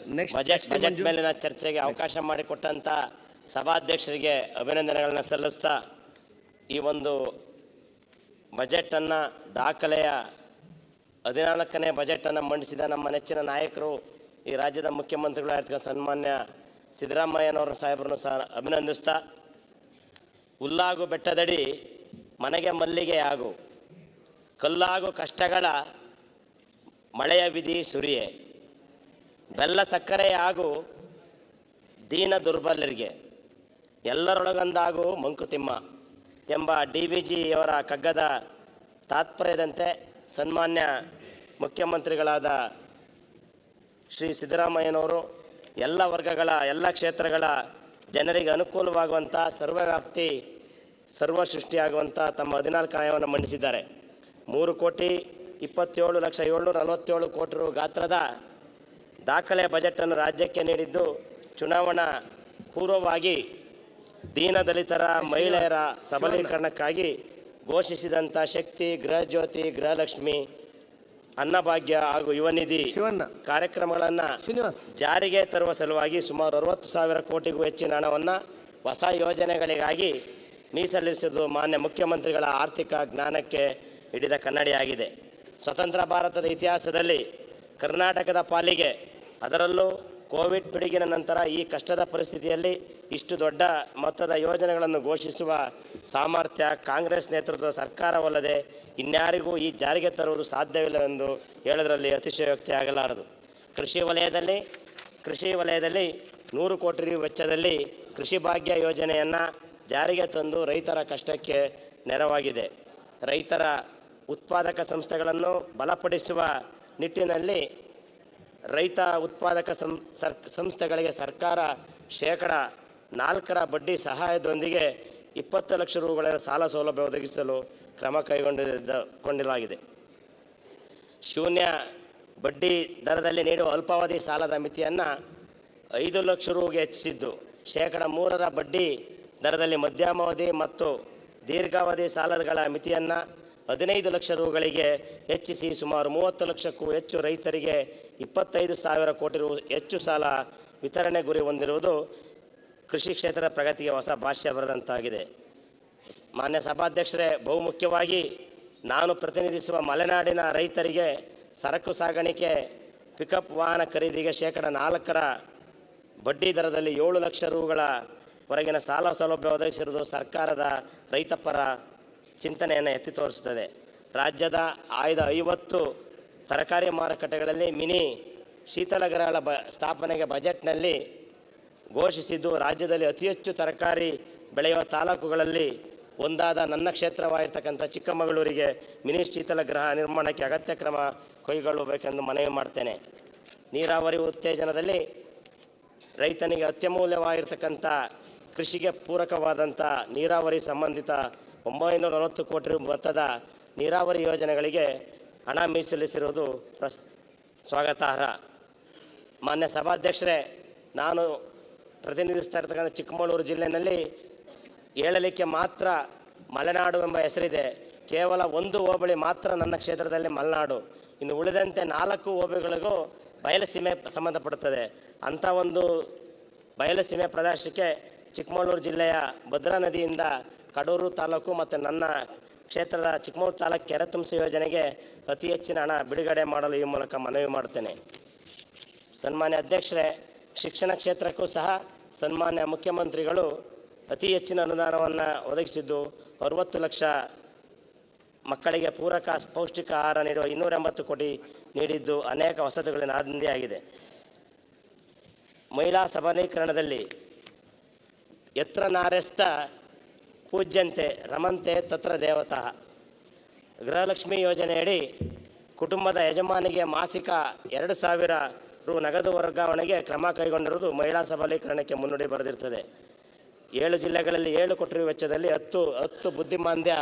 Speaker 15: ಬಜೆಟ್ ಮೇಲಿನ ಚರ್ಚೆಗೆ ಅವಕಾಶ ಮಾಡಿಕೊಟ್ಟಂಥ ಸಭಾಧ್ಯಕ್ಷರಿಗೆ ಅಭಿನಂದನೆಗಳನ್ನು ಸಲ್ಲಿಸ್ತಾ, ಈ ಒಂದು ಬಜೆಟನ್ನು ದಾಖಲೆಯ 14ನೇ ಬಜೆಟನ್ನು ಮಂಡಿಸಿದ ನಮ್ಮ ನೆಚ್ಚಿನ ನಾಯಕರು, ಈ ರಾಜ್ಯದ ಮುಖ್ಯಮಂತ್ರಿಗಳಾಗಿರ್ತಕ್ಕ ಸನ್ಮಾನ್ಯ ಸಿದ್ದರಾಮಯ್ಯನವರ ಸಾಹೇಬರನ್ನು ಸಹ ಅಭಿನಂದಿಸ್ತಾ, ಹುಲ್ಲಾಗು ಬೆಟ್ಟದಡಿ ಮನೆಗೆ ಮಲ್ಲಿಗೆ ಆಗು, ಕಲ್ಲಾಗು ಕಷ್ಟಗಳ ಮಳೆಯ ವಿಧಿ ಸುರಿಯೆ, ಬೆಲ್ಲ ಸಕ್ಕರೆ ಹಾಗೂ ದೀನ ದುರ್ಬಲರಿಗೆ ಎಲ್ಲರೊಳಗೊಂದಾಗೂ ಮಂಕುತಿಮ್ಮ ಎಂಬ DBGಯವರ ಕಗ್ಗದ ತಾತ್ಪರ್ಯದಂತೆ ಸನ್ಮಾನ್ಯ ಮುಖ್ಯಮಂತ್ರಿಗಳಾದ ಶ್ರೀ ಸಿದ್ದರಾಮಯ್ಯನವರು ಎಲ್ಲ ವರ್ಗಗಳ ಎಲ್ಲ ಕ್ಷೇತ್ರಗಳ ಜನರಿಗೆ ಅನುಕೂಲವಾಗುವಂಥ ಸರ್ವವ್ಯಾಪ್ತಿ ಸರ್ವ ಸೃಷ್ಟಿಯಾಗುವಂಥ ತಮ್ಮ 14 ಆಯವನ್ನು ಮಂಡಿಸಿದ್ದಾರೆ. 3,27,747 ಕೋಟಿ ರು ಗಾತ್ರದ ದಾಖಲೆ ಬಜೆಟನ್ನು ರಾಜ್ಯಕ್ಕೆ ನೀಡಿದ್ದು, ಚುನಾವಣಾ ಪೂರ್ವವಾಗಿ ದೀನದಲಿತರ ಮಹಿಳೆಯರ ಸಬಲೀಕರಣಕ್ಕಾಗಿ ಘೋಷಿಸಿದಂಥ ಶಕ್ತಿ, ಗೃಹಜ್ಯೋತಿ, ಗೃಹಲಕ್ಷ್ಮಿ, ಅನ್ನಭಾಗ್ಯ ಹಾಗೂ ಯುವ ನಿಧಿ ಕಾರ್ಯಕ್ರಮಗಳನ್ನು ಜಾರಿಗೆ ತರುವ ಸಲುವಾಗಿ ಸುಮಾರು 60,000 ಕೋಟಿಗೂ ಹೆಚ್ಚಿನ ಹಣವನ್ನು ಹೊಸ ಯೋಜನೆಗಳಿಗಾಗಿ ಮೀಸಲಿರಿಸುವುದು ಮಾನ್ಯ ಮುಖ್ಯಮಂತ್ರಿಗಳ ಆರ್ಥಿಕ ಜ್ಞಾನಕ್ಕೆ ಹಿಡಿದ ಕನ್ನಡಿಯಾಗಿದೆ. ಸ್ವತಂತ್ರ ಭಾರತದ ಇತಿಹಾಸದಲ್ಲಿ ಕರ್ನಾಟಕದ ಪಾಲಿಗೆ, ಅದರಲ್ಲೂ ಕೋವಿಡ್ ಪಿಡುಗಿನ ನಂತರ ಈ ಕಷ್ಟದ ಪರಿಸ್ಥಿತಿಯಲ್ಲಿ ಇಷ್ಟು ದೊಡ್ಡ ಮೊತ್ತದ ಯೋಜನೆಗಳನ್ನು ಘೋಷಿಸುವ ಸಾಮರ್ಥ್ಯ ಕಾಂಗ್ರೆಸ್ ನೇತೃತ್ವದ ಸರ್ಕಾರವಲ್ಲದೆ ಇನ್ಯಾರಿಗೂ ಈ ಜಾರಿಗೆ ತರುವುದು ಸಾಧ್ಯವಿಲ್ಲವೆಂದು ಹೇಳೋದರಲ್ಲಿ ಅತಿಶಯೋಕ್ತಿ ಆಗಲಾರದು. ಕೃಷಿ ವಲಯದಲ್ಲಿ 100 ಕೋಟಿ ರು ವೆಚ್ಚದಲ್ಲಿ ಕೃಷಿ ಭಾಗ್ಯ ಯೋಜನೆಯನ್ನು ಜಾರಿಗೆ ತಂದು ರೈತರ ಕಷ್ಟಕ್ಕೆ ನೆರವಾಗಿದೆ. ರೈತರ ಉತ್ಪಾದಕ ಸಂಸ್ಥೆಗಳನ್ನು ಬಲಪಡಿಸುವ ನಿಟ್ಟಿನಲ್ಲಿ ರೈತ ಉತ್ಪಾದಕ ಸಂಸ್ಥೆಗಳಿಗೆ ಸರ್ಕಾರ ಶೇಕಡ 4% ಬಡ್ಡಿ ಸಹಾಯದೊಂದಿಗೆ 20 ಲಕ್ಷ ರುಗಳ ಸಾಲ ಸೌಲಭ್ಯ ಒದಗಿಸಲು ಕ್ರಮ ಕೈಗೊಂಡಿಲಾಗಿದೆ. ಶೂನ್ಯ ಬಡ್ಡಿ ದರದಲ್ಲಿ ನೀಡುವ ಅಲ್ಪಾವಧಿ ಸಾಲದ ಮಿತಿಯನ್ನು 5 ಲಕ್ಷ ರುಗೆ ಹೆಚ್ಚಿಸಿದ್ದು, ಶೇಕಡ 3% ಬಡ್ಡಿ ದರದಲ್ಲಿ ಮಧ್ಯಮಾವಧಿ ಮತ್ತು ದೀರ್ಘಾವಧಿ ಸಾಲಗಳ ಮಿತಿಯನ್ನು 15 ಲಕ್ಷ ರುಗಳಿಗೆ ಹೆಚ್ಚಿಸಿ ಸುಮಾರು 30 ಲಕ್ಷಕ್ಕೂ ಹೆಚ್ಚು ರೈತರಿಗೆ 25,000 ಕೋಟಿ ರು ಹೆಚ್ಚು ಸಾಲ ವಿತರಣೆ ಗುರಿ ಹೊಂದಿರುವುದು ಕೃಷಿ ಕ್ಷೇತ್ರದ ಪ್ರಗತಿಗೆ ಹೊಸ ಭಾಷ್ಯ ಬರೆದಂತಾಗಿದೆ. ಮಾನ್ಯ ಸಭಾಧ್ಯಕ್ಷರೇ, ಬಹುಮುಖ್ಯವಾಗಿ ನಾನು ಪ್ರತಿನಿಧಿಸುವ ಮಲೆನಾಡಿನ ರೈತರಿಗೆ ಸರಕು ಸಾಗಾಣಿಕೆ ಪಿಕಪ್ ವಾಹನ ಖರೀದಿಗೆ ಶೇಕಡ 4% ಬಡ್ಡಿ ದರದಲ್ಲಿ 7 ಲಕ್ಷ ರುಗಳ ವರೆಗಿನ ಸಾಲ ಸೌಲಭ್ಯ ಒದಗಿಸಿರುವುದು ಸರ್ಕಾರದ ರೈತಪರ ಚಿಂತನೆಯನ್ನು ಎತ್ತಿ ತೋರಿಸುತ್ತದೆ. ರಾಜ್ಯದ ಆಯ್ದ 50 ತರಕಾರಿ ಮಾರುಕಟ್ಟೆಗಳಲ್ಲಿ ಮಿನಿ ಶೀತಲಗೃಹಗಳ ಸ್ಥಾಪನೆಗೆ ಬಜೆಟ್ನಲ್ಲಿ ಘೋಷಿಸಿದ್ದು, ರಾಜ್ಯದಲ್ಲಿ ಅತಿ ಹೆಚ್ಚು ತರಕಾರಿ ಬೆಳೆಯುವ ತಾಲೂಕುಗಳಲ್ಲಿ ಒಂದಾದ ನನ್ನ ಕ್ಷೇತ್ರವಾಗಿರ್ತಕ್ಕಂಥ ಚಿಕ್ಕಮಗಳೂರಿಗೆ ಮಿನಿ ಶೀತಲಗೃಹ ನಿರ್ಮಾಣಕ್ಕೆ ಅಗತ್ಯ ಕ್ರಮ ಕೈಗೊಳ್ಳಬೇಕೆಂದು ಮನವಿ ಮಾಡ್ತೇನೆ. ನೀರಾವರಿ ಉತ್ತೇಜನದಲ್ಲಿ ರೈತನಿಗೆ ಅತ್ಯಮೂಲ್ಯವಾಗಿರ್ತಕ್ಕಂಥ ಕೃಷಿಗೆ ಪೂರಕವಾದಂಥ ನೀರಾವರಿ ಸಂಬಂಧಿತ 940 ಕೋಟಿ ರು ಮೊತ್ತದ ನೀರಾವರಿ ಯೋಜನೆಗಳಿಗೆ ಹಣ ಮೀಸಲಿಸಿರುವುದು ಸ್ವಾಗತಾರ್ಹ. ಮಾನ್ಯ ಸಭಾಧ್ಯಕ್ಷರೇ, ನಾನು ಪ್ರತಿನಿಧಿಸ್ತಾ ಇರ್ತಕ್ಕಂಥ ಚಿಕ್ಕಮಗಳೂರು ಜಿಲ್ಲೆಯಲ್ಲಿ ಹೇಳಲಿಕ್ಕೆ ಮಾತ್ರ ಮಲೆನಾಡು ಎಂಬ ಹೆಸರಿದೆ. ಕೇವಲ 1 ಹೋಬಳಿ ಮಾತ್ರ ನನ್ನ ಕ್ಷೇತ್ರದಲ್ಲಿ ಮಲೆನಾಡು. ಇನ್ನು ಉಳಿದಂತೆ 4 ಹೋಬಳಿಗಳಿಗೂ ಬಯಲುಸೀಮೆ ಸಂಬಂಧಪಡುತ್ತದೆ. ಅಂಥ ಒಂದು ಬಯಲುಸೀಮೆ ಪ್ರದೇಶಕ್ಕೆ ಚಿಕ್ಕಮಗಳೂರು ಜಿಲ್ಲೆಯ ಭದ್ರಾ ನದಿಯಿಂದ ಕಡೂರು ತಾಲೂಕು ಮತ್ತು ನನ್ನ ಕ್ಷೇತ್ರದ ಚಿಕ್ಕಮಗಳೂರು ತಾಲೂಕು ಕೆರೆ ತುಂಬಿಸಿ ಯೋಜನೆಗೆ ಅತಿ ಹೆಚ್ಚಿನ ಹಣ ಬಿಡುಗಡೆ ಮಾಡಲು ಈ ಮೂಲಕ ಮನವಿ ಮಾಡುತ್ತೇನೆ. ಸನ್ಮಾನ್ಯ ಅಧ್ಯಕ್ಷರೇ, ಶಿಕ್ಷಣ ಕ್ಷೇತ್ರಕ್ಕೂ ಸಹ ಸನ್ಮಾನ್ಯ ಮುಖ್ಯಮಂತ್ರಿಗಳು ಅತಿ ಹೆಚ್ಚಿನ ಅನುದಾನವನ್ನು ಒದಗಿಸಿದ್ದು, 60 ಲಕ್ಷ ಮಕ್ಕಳಿಗೆ ಪೂರಕ ಪೌಷ್ಟಿಕ ಆಹಾರ ನೀಡುವ 280 ಕೋಟಿ ನೀಡಿದ್ದು ಅನೇಕ ವಸತಿಗಳ ನಾಂದಿಯಾಗಿದೆ. ಮಹಿಳಾ ಸಬಲೀಕರಣದಲ್ಲಿ ಯತ್ರ ನಾರ್ಯಸ್ಥ ಪೂಜ್ಯಂತೆ ರಮಂತೆ ತತ್ರ ದೇವತಃ ಗೃಹಲಕ್ಷ್ಮಿ ಯೋಜನೆಯಡಿ ಕುಟುಂಬದ ಯಜಮಾನಿಗೆ ಮಾಸಿಕ 2,000 ರು ನಗದು ವರ್ಗಾವಣೆಗೆ ಕ್ರಮ ಕೈಗೊಂಡಿರುವುದು ಮಹಿಳಾ ಸಬಲೀಕರಣಕ್ಕೆ ಮುನ್ನುಡಿ ಬರೆದಿರ್ತದೆ. 7 ಜಿಲ್ಲೆಗಳಲ್ಲಿ 7 ಕೋಟಿ ರು ವೆಚ್ಚದಲ್ಲಿ 10 ಬುದ್ಧಿಮಾಂದ್ಯ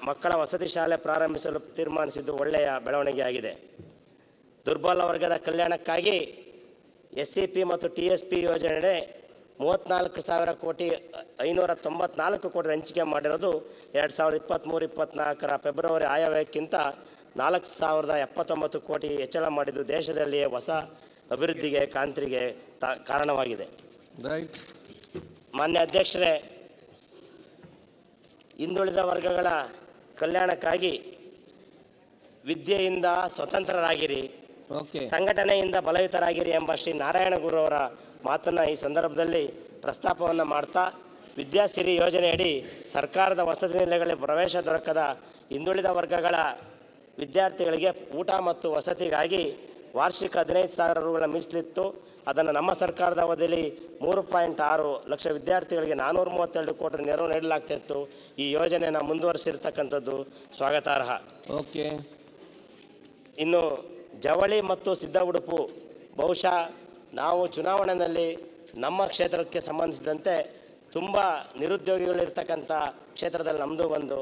Speaker 15: ಮಕ್ಕಳ ವಸತಿ ಶಾಲೆ ಪ್ರಾರಂಭಿಸಲು ತೀರ್ಮಾನಿಸಿದ್ದು ಒಳ್ಳೆಯ ಬೆಳವಣಿಗೆಯಾಗಿದೆ. ದುರ್ಬಲ ವರ್ಗದ ಕಲ್ಯಾಣಕ್ಕಾಗಿ SCP ಮತ್ತು TSP ಯೋಜನೆ 34,000 ಕೋಟಿ 594 ಕೋಟಿ ಹಂಚಿಕೆ ಮಾಡಿರೋದು 2023-24 ಫೆಬ್ರವರಿ ಆಯವ್ಯಕ್ಕಿಂತ 4,079 ಕೋಟಿ ಹೆಚ್ಚಳ ಮಾಡಿದ್ದು ದೇಶದಲ್ಲಿಯೇ ಹೊಸ ಅಭಿವೃದ್ಧಿಗೆ ಕ್ರಾಂತಿಗೆ ಕಾರಣವಾಗಿದೆ. ಮಾನ್ಯ ಅಧ್ಯಕ್ಷರೇ, ಹಿಂದುಳಿದ ವರ್ಗಗಳ ಕಲ್ಯಾಣಕ್ಕಾಗಿ ವಿದ್ಯೆಯಿಂದ ಸ್ವತಂತ್ರರಾಗಿರಿ, ಸಂಘಟನೆಯಿಂದ ಬಲಯುತರಾಗಿರಿ ಎಂಬ ಶ್ರೀ ನಾರಾಯಣ ಗುರು ಅವರ ಮಾತನ್ನು ಈ ಸಂದರ್ಭದಲ್ಲಿ ಪ್ರಸ್ತಾಪವನ್ನು ಮಾಡ್ತಾ, ವಿದ್ಯಾಸಿರಿ ಯೋಜನೆಯಡಿ ಸರ್ಕಾರದ ವಸತಿ ನಿಲಯಗಳಿಗೆ ಪ್ರವೇಶ ದೊರಕದ ಹಿಂದುಳಿದ ವರ್ಗಗಳ ವಿದ್ಯಾರ್ಥಿಗಳಿಗೆ ಊಟ ಮತ್ತು ವಸತಿಗಾಗಿ ವಾರ್ಷಿಕ 15,000 ರೂಗಳ ಮೀಸಲಿತ್ತು. ಅದನ್ನು ನಮ್ಮ ಸರ್ಕಾರದ ಅವಧಿಯಲ್ಲಿ 3.6 ಲಕ್ಷ ವಿದ್ಯಾರ್ಥಿಗಳಿಗೆ 432 ಕೋಟಿ ನೆರವು ನೀಡಲಾಗ್ತಿತ್ತು. ಈ ಯೋಜನೆಯನ್ನು ಮುಂದುವರಿಸಿರ್ತಕ್ಕಂಥದ್ದು ಸ್ವಾಗತಾರ್ಹ.
Speaker 5: ಓಕೆ.
Speaker 15: ಇನ್ನು ಜವಳಿ ಮತ್ತು ಸಿದ್ಧ ಉಡುಪು, ಬಹುಶಃ ನಾವು ಚುನಾವಣೆಯಲ್ಲಿ ನಮ್ಮ ಕ್ಷೇತ್ರಕ್ಕೆ ಸಂಬಂಧಿಸಿದಂತೆ ತುಂಬ ನಿರುದ್ಯೋಗಿಗಳಿರ್ತಕ್ಕಂಥ ಕ್ಷೇತ್ರದಲ್ಲಿ ನಮ್ಮದು ಒಂದು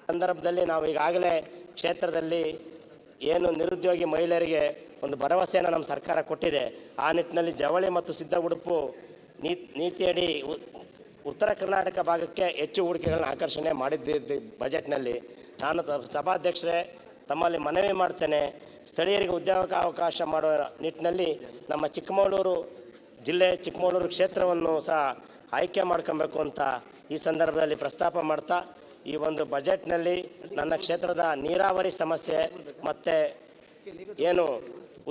Speaker 15: ಸಂದರ್ಭದಲ್ಲಿ ನಾವು ಈಗಾಗಲೇ ಕ್ಷೇತ್ರದಲ್ಲಿ ಏನು ನಿರುದ್ಯೋಗಿ ಮಹಿಳೆಯರಿಗೆ ಒಂದು ಭರವಸೆಯನ್ನು ನಮ್ಮ ಸರ್ಕಾರ ಕೊಟ್ಟಿದೆ. ಆ ನಿಟ್ಟಿನಲ್ಲಿ ಜವಳಿ ಮತ್ತು ಸಿದ್ಧ ಉಡುಪು ನೀತಿಯಡಿ ಉತ್ತರ ಕರ್ನಾಟಕ ಭಾಗಕ್ಕೆ ಹೆಚ್ಚು ಹೂಡಿಕೆಗಳನ್ನ ಆಕರ್ಷಣೆ ಮಾಡಿದ್ದ ಬಜೆಟ್ನಲ್ಲಿ. ನಾನು ಸಭಾಧ್ಯಕ್ಷರೇ ತಮ್ಮಲ್ಲಿ ಮನವಿ ಮಾಡ್ತೇನೆ, ಸ್ಥಳೀಯರಿಗೆ ಉದ್ಯೋಗಾವಕಾಶ ಮಾಡುವ ನಿಟ್ಟಿನಲ್ಲಿ ನಮ್ಮ ಚಿಕ್ಕಮಗಳೂರು ಜಿಲ್ಲೆ ಚಿಕ್ಕಮಗಳೂರು ಕ್ಷೇತ್ರವನ್ನು ಸಹ ಆಯ್ಕೆ ಮಾಡ್ಕೊಬೇಕು ಅಂತ ಈ ಸಂದರ್ಭದಲ್ಲಿ ಪ್ರಸ್ತಾಪ ಮಾಡ್ತಾ, ಈ ಒಂದು ಬಜೆಟ್ನಲ್ಲಿ ನನ್ನ ಕ್ಷೇತ್ರದ ನೀರಾವರಿ ಸಮಸ್ಯೆ ಮತ್ತು ಏನು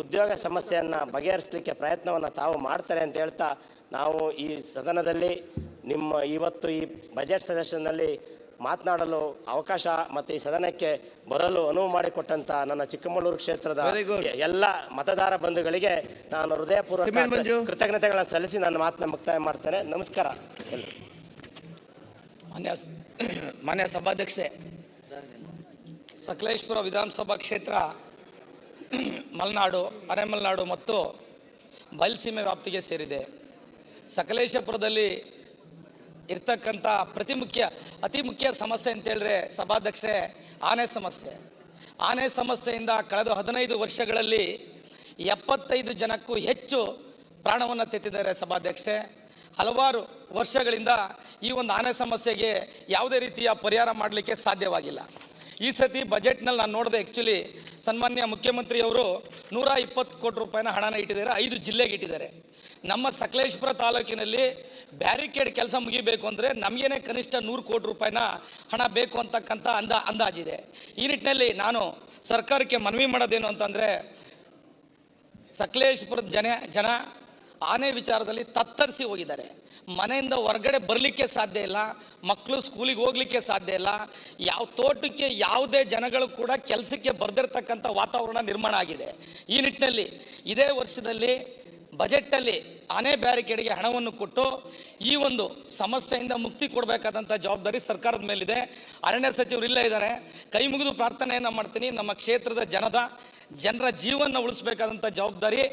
Speaker 15: ಉದ್ಯೋಗ ಸಮಸ್ಯೆಯನ್ನು ಬಗೆಹರಿಸಲಿಕ್ಕೆ ಪ್ರಯತ್ನವನ್ನು ತಾವು ಮಾಡ್ತಾರೆ ಅಂತ ಹೇಳ್ತಾ, ನಾವು ಈ ಸದನದಲ್ಲಿ ಇವತ್ತು ಈ ಬಜೆಟ್ ಸೆಷನ್ನಲ್ಲಿ ಮಾತನಾಡಲು ಅವಕಾಶ ಮತ್ತು ಈ ಸದನಕ್ಕೆ ಬರಲು ಅನುವು ಮಾಡಿಕೊಟ್ಟಂಥ ನನ್ನ ಚಿಕ್ಕಮಗಳೂರು ಕ್ಷೇತ್ರದ ಎಲ್ಲ ಮತದಾರ ಬಂಧುಗಳಿಗೆ ನಾನು ಹೃದಯಪೂರ್ವಕ ಕೃತಜ್ಞತೆಗಳನ್ನು ಸಲ್ಲಿಸಿ ನನ್ನ ಮಾತನ್ನ ಮುಕ್ತಾಯ ಮಾಡ್ತೇನೆ. ನಮಸ್ಕಾರ.
Speaker 4: ಮಾನ್ಯ ಸಭಾಧ್ಯಕ್ಷೆ, ಸಕಲೇಶಪುರ ವಿಧಾನಸಭಾ ಕ್ಷೇತ್ರ ಮಲೆನಾಡು, ಅರೆಮಲೆನಾಡು ಮತ್ತು ಬಯಲುಸೀಮೆ ವ್ಯಾಪ್ತಿಗೆ ಸೇರಿದೆ. ಸಕಲೇಶಪುರದಲ್ಲಿ ಇರ್ತಕ್ಕಂಥ ಅತಿ ಮುಖ್ಯ ಸಮಸ್ಯೆ ಅಂತೇಳಿದ್ರೆ ಸಭಾಧ್ಯಕ್ಷೆ ಆನೆ ಸಮಸ್ಯೆ. ಆನೆ ಸಮಸ್ಯೆಯಿಂದ ಕಳೆದ 15 ವರ್ಷಗಳಲ್ಲಿ 75 ಜನಕ್ಕೂ ಹೆಚ್ಚು ಪ್ರಾಣವನ್ನು ತೆತ್ತಿದ್ದಾರೆ ಸಭಾಧ್ಯಕ್ಷೆ. ಹಲವಾರು ವರ್ಷಗಳಿಂದ ಈ ಒಂದು ಆನೆ ಸಮಸ್ಯೆಗೆ ಯಾವುದೇ ರೀತಿಯ ಪರಿಹಾರ ಮಾಡಲಿಕ್ಕೆ ಸಾಧ್ಯವಾಗಿಲ್ಲ. ಈ ಸತಿ ಬಜೆಟ್ನಲ್ಲಿ ನಾನು ನೋಡಿದೆ, ಆ್ಯಕ್ಚುಲಿ ಸನ್ಮಾನ್ಯ ಮುಖ್ಯಮಂತ್ರಿಯವರು 120 ಕೋಟಿ ರೂಪಾಯಿನ ಹಣನ ಇಟ್ಟಿದ್ದಾರೆ, 5 ಜಿಲ್ಲೆಗೆ ಇಟ್ಟಿದ್ದಾರೆ. ನಮ್ಮ ಸಕಲೇಶಪುರ ತಾಲೂಕಿನಲ್ಲಿ ಬ್ಯಾರಿಕೇಡ್ ಕೆಲಸ ಮುಗಿಬೇಕು ಅಂದರೆ ನಮಗೇನೆ ಕನಿಷ್ಠ 100 ಕೋಟಿ ರೂಪಾಯಿನ ಹಣ ಬೇಕು ಅಂತಕ್ಕಂಥ ಅಂದಾಜಿದೆ. ಈ ನಿಟ್ಟಿನಲ್ಲಿ ನಾನು ಸರ್ಕಾರಕ್ಕೆ ಮನವಿ ಮಾಡೋದೇನು ಅಂತಂದರೆ, ಸಕಲೇಶಪುರದ ಜನ ಆನೆ ವಿಚಾರದಲ್ಲಿ ತತ್ತರಿಸಿ ಹೋಗಿದ್ದಾರೆ. ಮನೆಯಿಂದ ಹೊರಗಡೆ ಬರಲಿಕ್ಕೆ ಸಾಧ್ಯ ಇಲ್ಲ, ಮಕ್ಕಳು ಸ್ಕೂಲಿಗೆ ಹೋಗ್ಲಿಕ್ಕೆ ಸಾಧ್ಯ ಇಲ್ಲ, ಯಾವ ತೋಟಕ್ಕೆ ಯಾವುದೇ ಜನಗಳು ಕೂಡ ಕೆಲಸಕ್ಕೆ ಬರ್ದಿರ್ತಕ್ಕಂಥ ವಾತಾವರಣ ನಿರ್ಮಾಣ ಆಗಿದೆ. ಈ ನಿಟ್ಟಿನಲ್ಲಿ ಇದೇ ವರ್ಷದಲ್ಲಿ ಬಜೆಟಲ್ಲಿ ಆನೆ ಬ್ಯಾರಿಕೇಡ್ಗೆ ಹಣವನ್ನು ಕೊಟ್ಟು ಈ ಒಂದು ಸಮಸ್ಯೆಯಿಂದ ಮುಕ್ತಿ ಕೊಡಬೇಕಾದಂಥ ಜವಾಬ್ದಾರಿ ಸರ್ಕಾರದ ಮೇಲಿದೆ. ಅರಣ್ಯ ಸಚಿವರು ಇಲ್ಲೇ ಇದ್ದಾರೆ, ಕೈ ಮುಗಿದು ಪ್ರಾರ್ಥನೆಯನ್ನು ಮಾಡ್ತೀನಿ. ನಮ್ಮ ಕ್ಷೇತ್ರದ ಜನರ ಜೀವನ ಉಳಿಸಬೇಕಾದಂಥ ಜವಾಬ್ದಾರಿ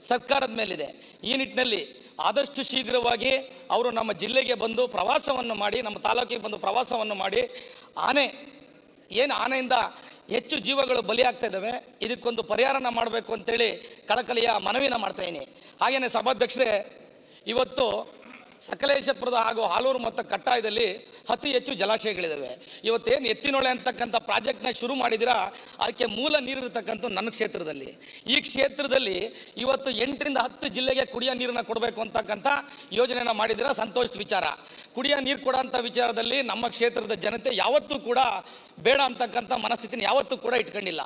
Speaker 4: ಸರ್ಕಾರದ ಮೇಲಿದೆ. ಈ ನಿಟ್ಟಿನಲ್ಲಿ ಆದಷ್ಟು ಶೀಘ್ರವಾಗಿ ಅವರು ನಮ್ಮ ಜಿಲ್ಲೆಗೆ ಬಂದು ಪ್ರವಾಸವನ್ನು ಮಾಡಿ, ನಮ್ಮ ತಾಲೂಕಿಗೆ ಬಂದು ಪ್ರವಾಸವನ್ನು ಮಾಡಿ, ಆನೆಯಿಂದ ಹೆಚ್ಚು ಜೀವಗಳು ಬಲಿಯಾಗ್ತಾ ಇದ್ದಾವೆ, ಇದಕ್ಕೊಂದು ಪರಿಹಾರನ ಮಾಡಬೇಕು ಅಂತೇಳಿ ಕಳಕಳಿಯ ಮನವಿನ ಮಾಡ್ತಾಯಿದ್ದೀನಿ. ಹಾಗೆಯೇ ಸಭಾಧ್ಯಕ್ಷರೇ, ಇವತ್ತು ಸಕಲೇಶಪುರದ ಹಾಗೂ ಹಾಲೂರು ಮತ್ತು ಕಟ್ಟಾಯದಲ್ಲಿ ಅತಿ ಹೆಚ್ಚು ಜಲಾಶಯಗಳಿದ್ದಾವೆ. ಇವತ್ತೇನು ಎತ್ತಿನೊಳೆ ಅಂತಕ್ಕಂಥ ಪ್ರಾಜೆಕ್ಟ್ನ ಶುರು ಮಾಡಿದಿರಾ, ಅದಕ್ಕೆ ಮೂಲ ನೀರಿರ್ತಕ್ಕಂಥ ನನ್ನ ಕ್ಷೇತ್ರದಲ್ಲಿ. ಈ ಕ್ಷೇತ್ರದಲ್ಲಿ ಇವತ್ತು 8ರಿಂದ 10 ಜಿಲ್ಲೆಗೆ ಕುಡಿಯೋ ನೀರನ್ನು ಕೊಡಬೇಕು ಅಂತಕ್ಕಂಥ ಯೋಜನೆಯನ್ನು ಮಾಡಿದಿರಾ, ಸಂತೋಷದ ವಿಚಾರ. ಕುಡಿಯೋ ನೀರು ಕೊಡೋಂಥ ವಿಚಾರದಲ್ಲಿ ನಮ್ಮ ಕ್ಷೇತ್ರದ ಜನತೆ ಯಾವತ್ತೂ ಕೂಡ ಬೇಡ ಅಂತಕ್ಕಂಥ ಮನಸ್ಥಿತಿನ ಯಾವತ್ತೂ ಕೂಡ ಇಟ್ಕೊಂಡಿಲ್ಲ.